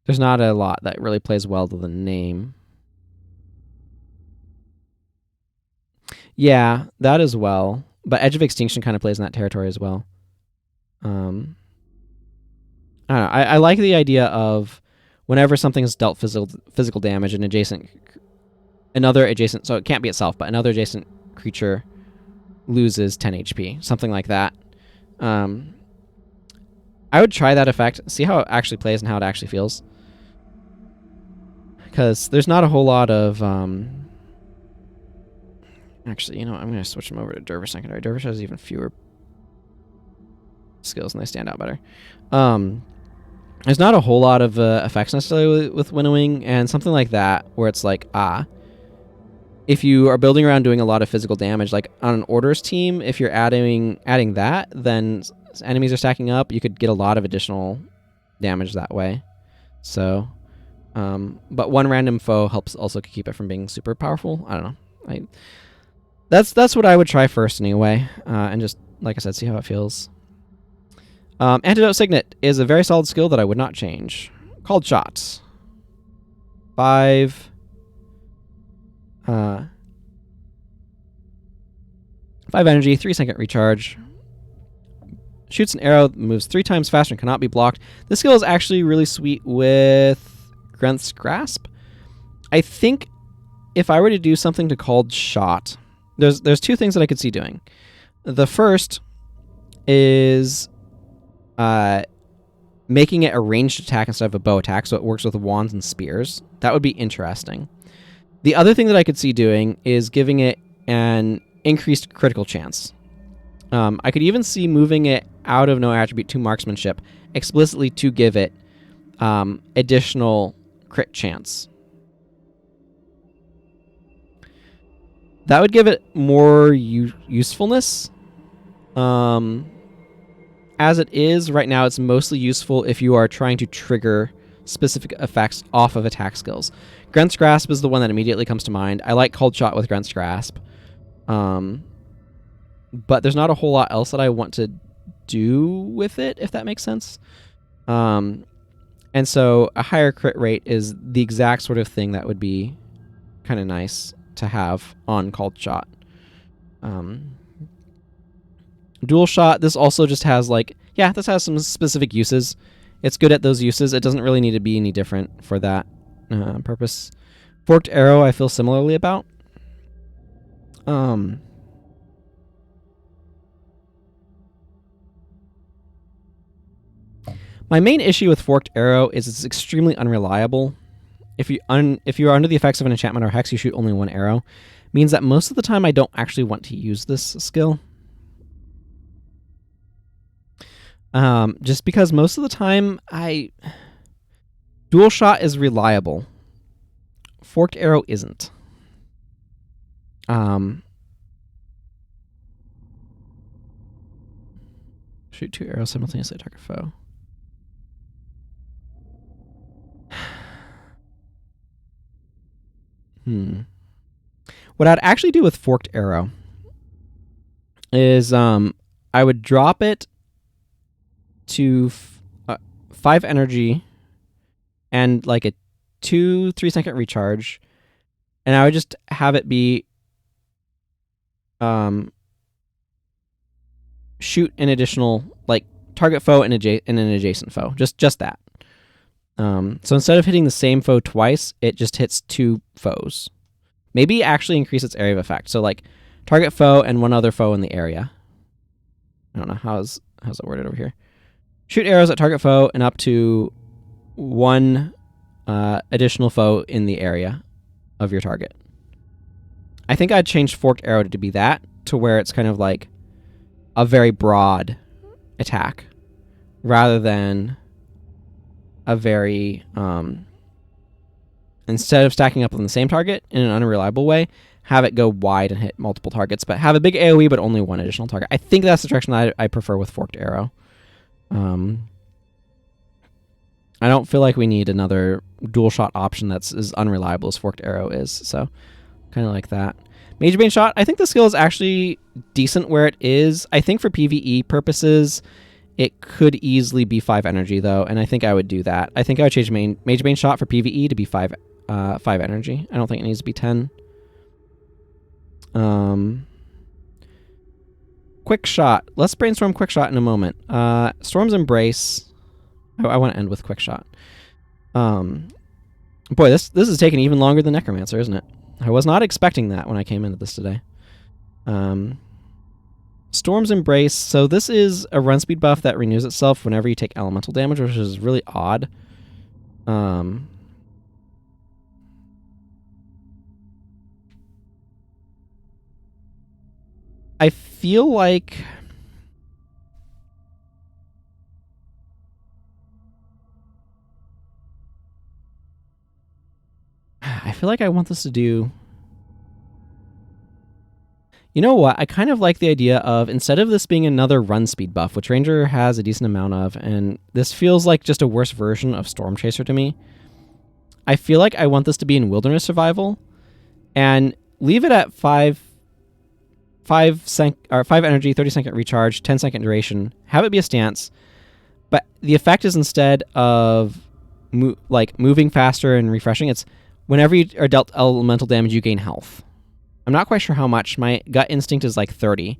there's not a lot that really plays well to the name. Yeah, that as well. But Edge of Extinction kind of plays in that territory as well. I don't know. I like the idea of whenever something is dealt physical damage, another adjacent, so it can't be itself, but another adjacent creature loses 10 HP, something like that. I would try that effect, see how it actually plays and how it actually feels. Because there's not a whole lot of... Actually, you know what? I'm going to switch them over to Dervish Secondary. Dervish has even fewer skills and they stand out better. There's not a whole lot of effects necessarily with winnowing, and something like that where it's like, if you are building around doing a lot of physical damage, like on an orders team, if you're adding that, then enemies are stacking up, you could get a lot of additional damage that way. So, but one random foe helps also keep it from being super powerful. I don't know. That's what I would try first anyway, and just like I said, see how it feels. Antidote Signet is a very solid skill that I would not change. Called Shot. 5 energy, 3-second recharge. Shoots an arrow, moves 3 times faster and cannot be blocked. This skill is actually really sweet with Grenth's Grasp. I think if I were to do something to Called Shot, there's 2 things that I could see doing. The first is making it a ranged attack instead of a bow attack, so it works with wands and spears. That would be interesting. The other thing that I could see doing is giving it an increased critical chance. I could even see moving it out of no attribute to marksmanship explicitly to give it additional crit chance. That would give it more usefulness. As it is, right now it's mostly useful if you are trying to trigger specific effects off of attack skills. Grenth's Grasp is the one that immediately comes to mind. I like Called Shot with Grenth's Grasp. But there's not a whole lot else that I want to do with it, if that makes sense. And so a higher crit rate is the exact sort of thing that would be kind of nice to have on Called Shot. Dual Shot, this also just has this has some specific uses. It's good at those uses. It doesn't really need to be any different for that purpose. Forked Arrow, I feel similarly about. My main issue with Forked Arrow is it's extremely unreliable. If you are under the effects of an enchantment or hex, you shoot only 1 arrow. Means that most of the time I don't actually want to use this skill. Just because most of the time Dual Shot is reliable. Forked Arrow isn't. Shoot 2 arrows simultaneously at target foe. What I'd actually do with Forked Arrow is I would drop it to 5 energy and like a 2-3-second recharge, and I would just have it be shoot an additional target foe and an adjacent foe. Just that. So instead of hitting the same foe twice, it just hits 2 foes. Maybe actually increase its area of effect. So target foe and 1 other foe in the area. I don't know how's it worded over here. Shoot arrows at target foe and up to 1 additional foe in the area of your target. I think I'd change Forked Arrow to be that, to where it's kind of like a very broad attack rather than a very instead of stacking up on the same target in an unreliable way, have it go wide and hit multiple targets, but have a big AoE but only 1 additional target. I think that's the direction that I prefer with Forked Arrow. I don't feel like we need another dual shot option that's as unreliable as Forked Arrow is, so kind of like that. Mage Bane Shot, I think the skill is actually decent where it is. I think for PvE purposes, it could easily be 5 energy, though, and I think I would do that. I think I would change Mage Bane Shot for PvE to be 5 energy. I don't think it needs to be 10. Quick Shot. Let's brainstorm Quick Shot in a moment. Storm's Embrace. I want to end with Quick Shot. Boy, this is taking even longer than Necromancer, isn't it? I was not expecting that when I came into this today. Storm's Embrace. So this is a run speed buff that renews itself whenever you take elemental damage, which is really odd. I feel like I want this to do... You know what? I kind of like the idea of, instead of this being another run speed buff, which Ranger has a decent amount of, and this feels like just a worse version of Storm Chaser to me, I feel like I want this to be in Wilderness Survival, and leave it at 5 energy, 30-second recharge, 10-second duration. Have it be a stance, but the effect is instead of moving faster and refreshing. It's whenever you are dealt elemental damage, you gain health. I'm not quite sure how much. My gut instinct is like 30.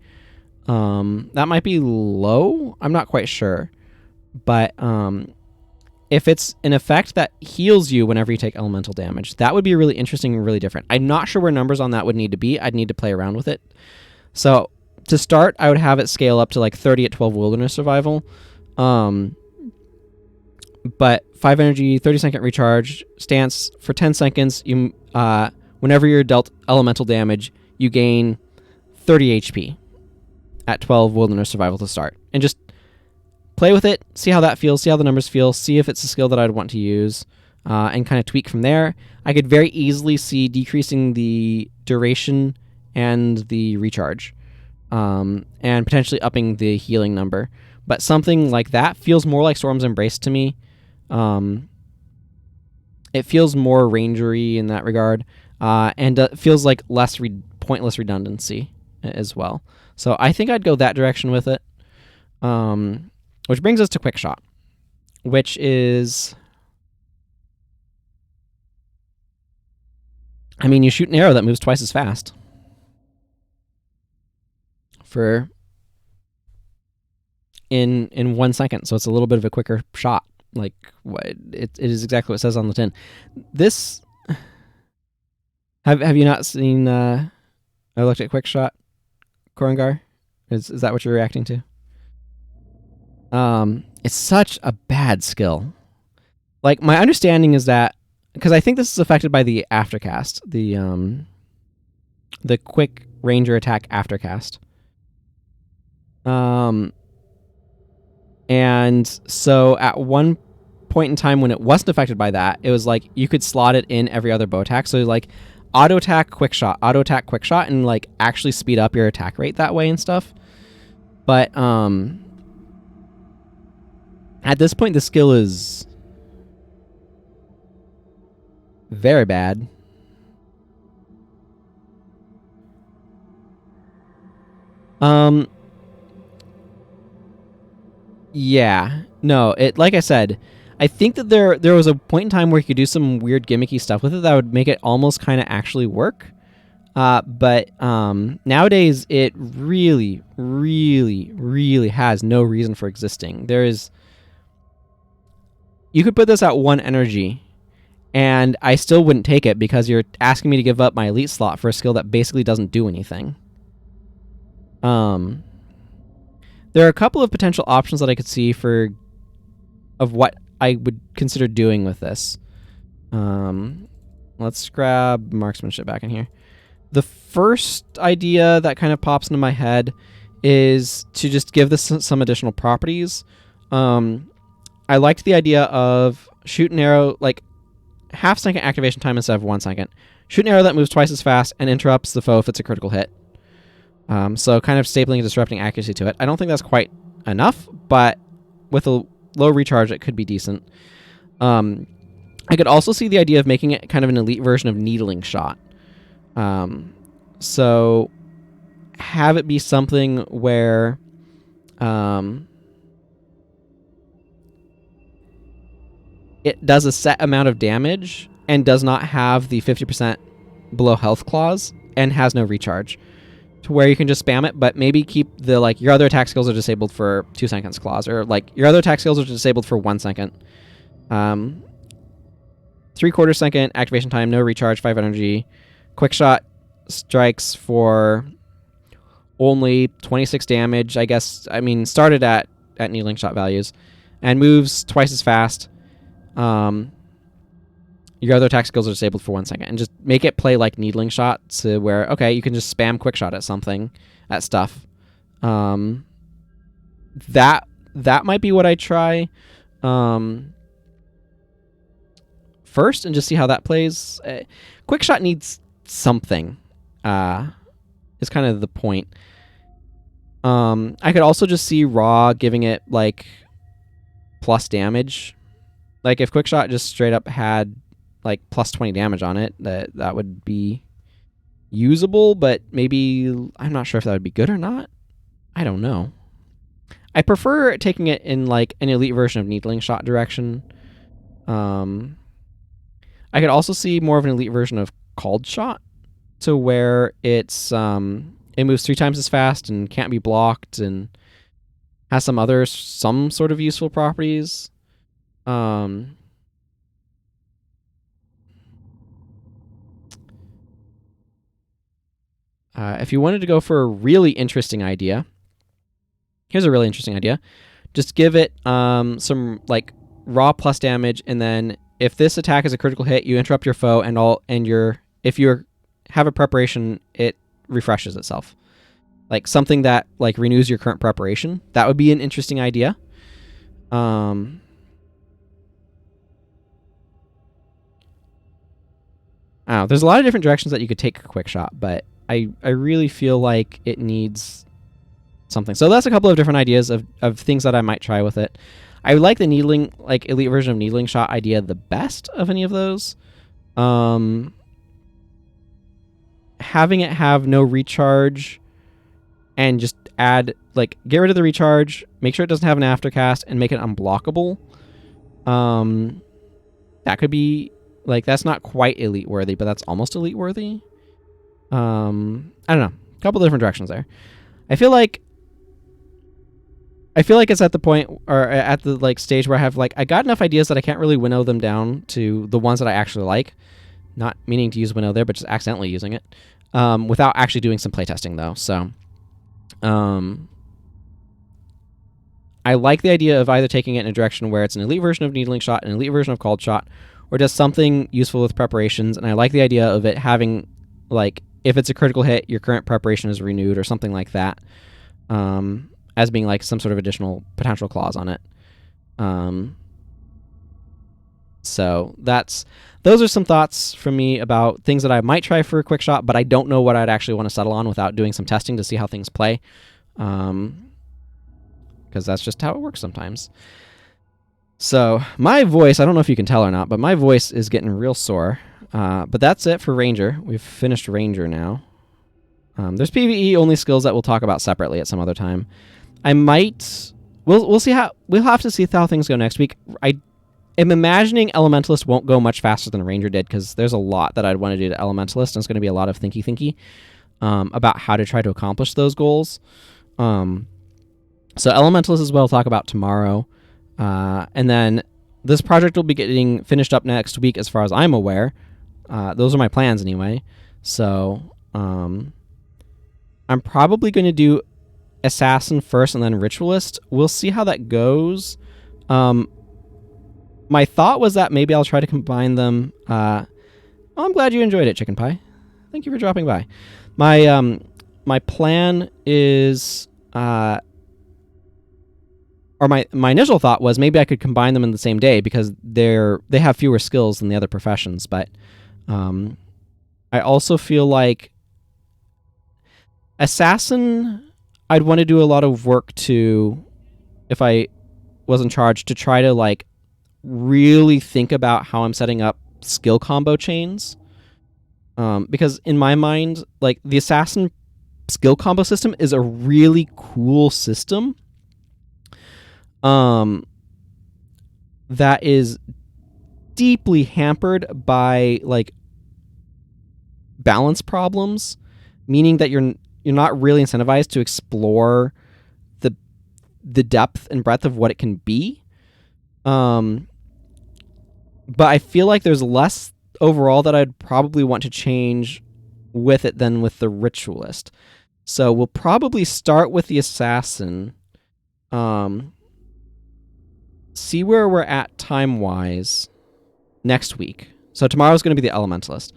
That might be low. I'm not quite sure, but if it's an effect that heals you whenever you take elemental damage, that would be really interesting and really different. I'm not sure where numbers on that would need to be. I'd need to play around with it. So to start, I would have it scale up to like 30 at 12 wilderness survival. But 5 energy, 30-second recharge, stance for 10 seconds. You whenever you're dealt elemental damage, you gain 30 HP at 12 wilderness survival to start. And just play with it, see how that feels, see how the numbers feel, see if it's a skill that I'd want to use, and kind of tweak from there. I could very easily see decreasing the duration and the recharge, and potentially upping the healing number. But something like that feels more like Storm's Embrace to me. It feels more rangery in that regard, and feels like less pointless redundancy as well. So I think I'd go that direction with it. Which brings us to Quick Shot, which is, I mean, you shoot an arrow that moves twice as fast in 1 second, so it's a little bit of a quicker shot. Like, it is exactly what it says on the tin. This, have you not seen? I looked at Quick Shot, Korangar. Is that what you're reacting to? It's such a bad skill. Like, my understanding is that, because I think this is affected by the aftercast, the quick ranger attack aftercast. And so at one point in time when it wasn't affected by that, it was like you could slot it in every other bow attack. So like auto attack, quick shot, and like actually speed up your attack rate that way and stuff. But at this point, the skill is very bad. Yeah. No, it, like I said, I think that there was a point in time where you could do some weird gimmicky stuff with it that would make it almost kind of actually work. But nowadays it really, really, really has no reason for existing. You could put this at 1 energy, and I still wouldn't take it because you're asking me to give up my elite slot for a skill that basically doesn't do anything. There are a couple of potential options that I could see of what I would consider doing with this. Let's grab marksmanship back in here. The first idea that kind of pops into my head is to just give this some additional properties. I liked the idea of shoot an arrow, like half-second activation time instead of 1 second. Shoot an arrow that moves twice as fast and interrupts the foe if it's a critical hit. So kind of stapling and disrupting accuracy to it. I don't think that's quite enough, but with a low recharge, it could be decent. I could also see the idea of making it kind of an elite version of needling shot. So have it be something where it does a set amount of damage and does not have the 50% below health clause and has no recharge, to where you can just spam it, but maybe keep the, like, your other attack skills are disabled for 2 seconds clause, or like your other attack skills are disabled for 1 second. 3/4 second activation time, no recharge, 5 energy. Quick shot strikes for only 26 damage, I guess. I mean, started at needling shot values, and moves twice as fast. Your other attack skills are disabled for 1 second, and just make it play like needling shot, to where, okay, you can just spam quick shot at stuff. That might be what I try first, and just see how that plays. Quick shot needs something, is kind of the point. I could also just see raw giving it like plus damage. Like if quick shot just straight up had like plus 20 damage on it, that would be usable, but maybe I'm not sure if that would be good or not. I don't know. I prefer taking it in like an elite version of Needling Shot direction. I could also see more of an elite version of Called Shot, to where it's it moves 3 times as fast and can't be blocked and has some sort of useful properties. If you wanted to go for a really interesting idea, here's a really interesting idea. Just give it some like raw plus damage, and then if this attack is a critical hit, you interrupt your foe, if you have a preparation, it refreshes itself. Like something that like renews your current preparation. That would be an interesting idea. There's a lot of different directions that you could take a quick shot, but I really feel like it needs something. So that's a couple of different ideas of things that I might try with it. I would like the needling, like elite version of Needling Shot idea the best of any of those. Having it have no recharge and just add, like, get rid of the recharge, make sure it doesn't have an aftercast, and make it unblockable. That could be, like, that's not quite elite worthy, but that's almost elite worthy. I don't know. A couple different directions there. I feel like it's at the point, or at the like stage where I have like, I got enough ideas that I can't really winnow them down to the ones that I actually like. Not meaning to use winnow there, but just accidentally using it, without actually doing some playtesting though. So, I like the idea of either taking it in a direction where it's an elite version of Needling Shot, an elite version of Called Shot, or does something useful with preparations. And I like the idea of it having, like, if it's a critical hit, your current preparation is renewed or something like that. As being like some sort of additional potential clause on it. So those are some thoughts from me about things that I might try for a quick shot, but I don't know what I'd actually want to settle on without doing some testing to see how things play. Because that's just how it works sometimes. So my voice, I don't know if you can tell or not, but my voice is getting real sore. But that's it for Ranger. We've finished Ranger now. There's PvE only skills that we'll talk about separately at some other time. We'll see we'll have to see how things go next week. I am imagining Elementalist won't go much faster than Ranger did, because there's a lot that I'd want to do to Elementalist, and it's going to be a lot of thinky about how to try to accomplish those goals. So Elementalist is what I'll talk about tomorrow. And then this project will be getting finished up next week as far as I'm aware. Those are my plans anyway. So I'm probably going to do Assassin first and then Ritualist. We'll see how that goes. My thought was that maybe I'll try to combine them. I'm glad you enjoyed it, Chicken Pie. Thank you for dropping by. My plan is, or my initial thought was maybe I could combine them in the same day, because they have fewer skills than the other professions. But I also feel like Assassin, I'd want to do a lot of work to, if I was in charge, to try to like really think about how I'm setting up skill combo chains. Because in my mind, like, the Assassin skill combo system is a really cool system. That is deeply hampered by like balance problems, meaning that you're not really incentivized to explore the depth and breadth of what it can be. But I feel like there's less overall that I'd probably want to change with it than with the Ritualist. So we'll probably start with the Assassin. See where we're at time-wise next week. So tomorrow's going to be the Elementalist.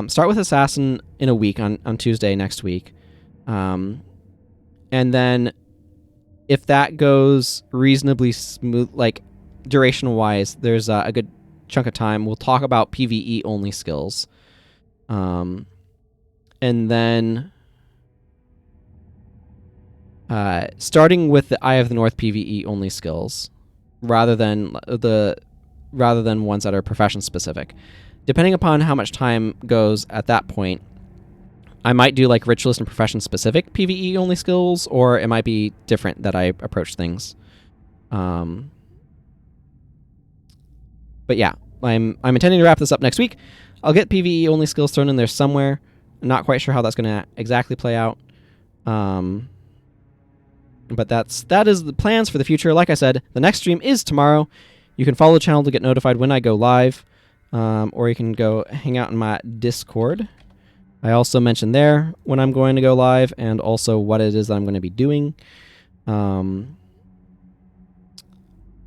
Start with Assassin in a week, on Tuesday next week. And then if that goes reasonably smooth, like duration-wise, there's a good chunk of time, we'll talk about PvE-only skills. And then starting with the Eye of the North PvE-only skills, rather than ones that are profession specific. Depending upon how much time goes at that point, I might do like ritualist and profession specific PvE only skills, or it might be different that I approach things. But yeah, I'm intending to wrap this up next week. I'll get PvE only skills thrown in there somewhere. I'm not quite sure how that's going to exactly play out. But that is the plans for the future. Like I said, the next stream is tomorrow. You can follow the channel to get notified when I go live, or you can go hang out in my Discord. I also mentioned there when I'm going to go live and also what it is that I'm going to be doing.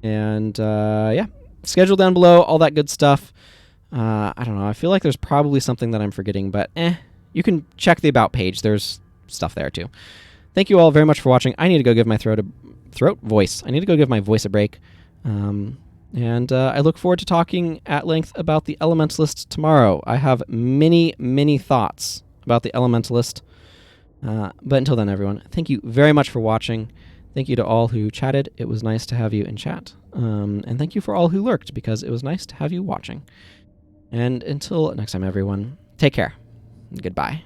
Yeah, schedule down below, all that good stuff. I don't know. I feel like there's probably something that I'm forgetting, but you can check the About page. There's stuff there too. Thank you all very much for watching. I need to go give my voice. I need to go give my voice a break. And I look forward to talking at length about the Elementalist tomorrow. I have many, many thoughts about the Elementalist. But until then, everyone, thank you very much for watching. Thank you to all who chatted. It was nice to have you in chat. And thank you for all who lurked, because it was nice to have you watching. And until next time, everyone, take care. Goodbye.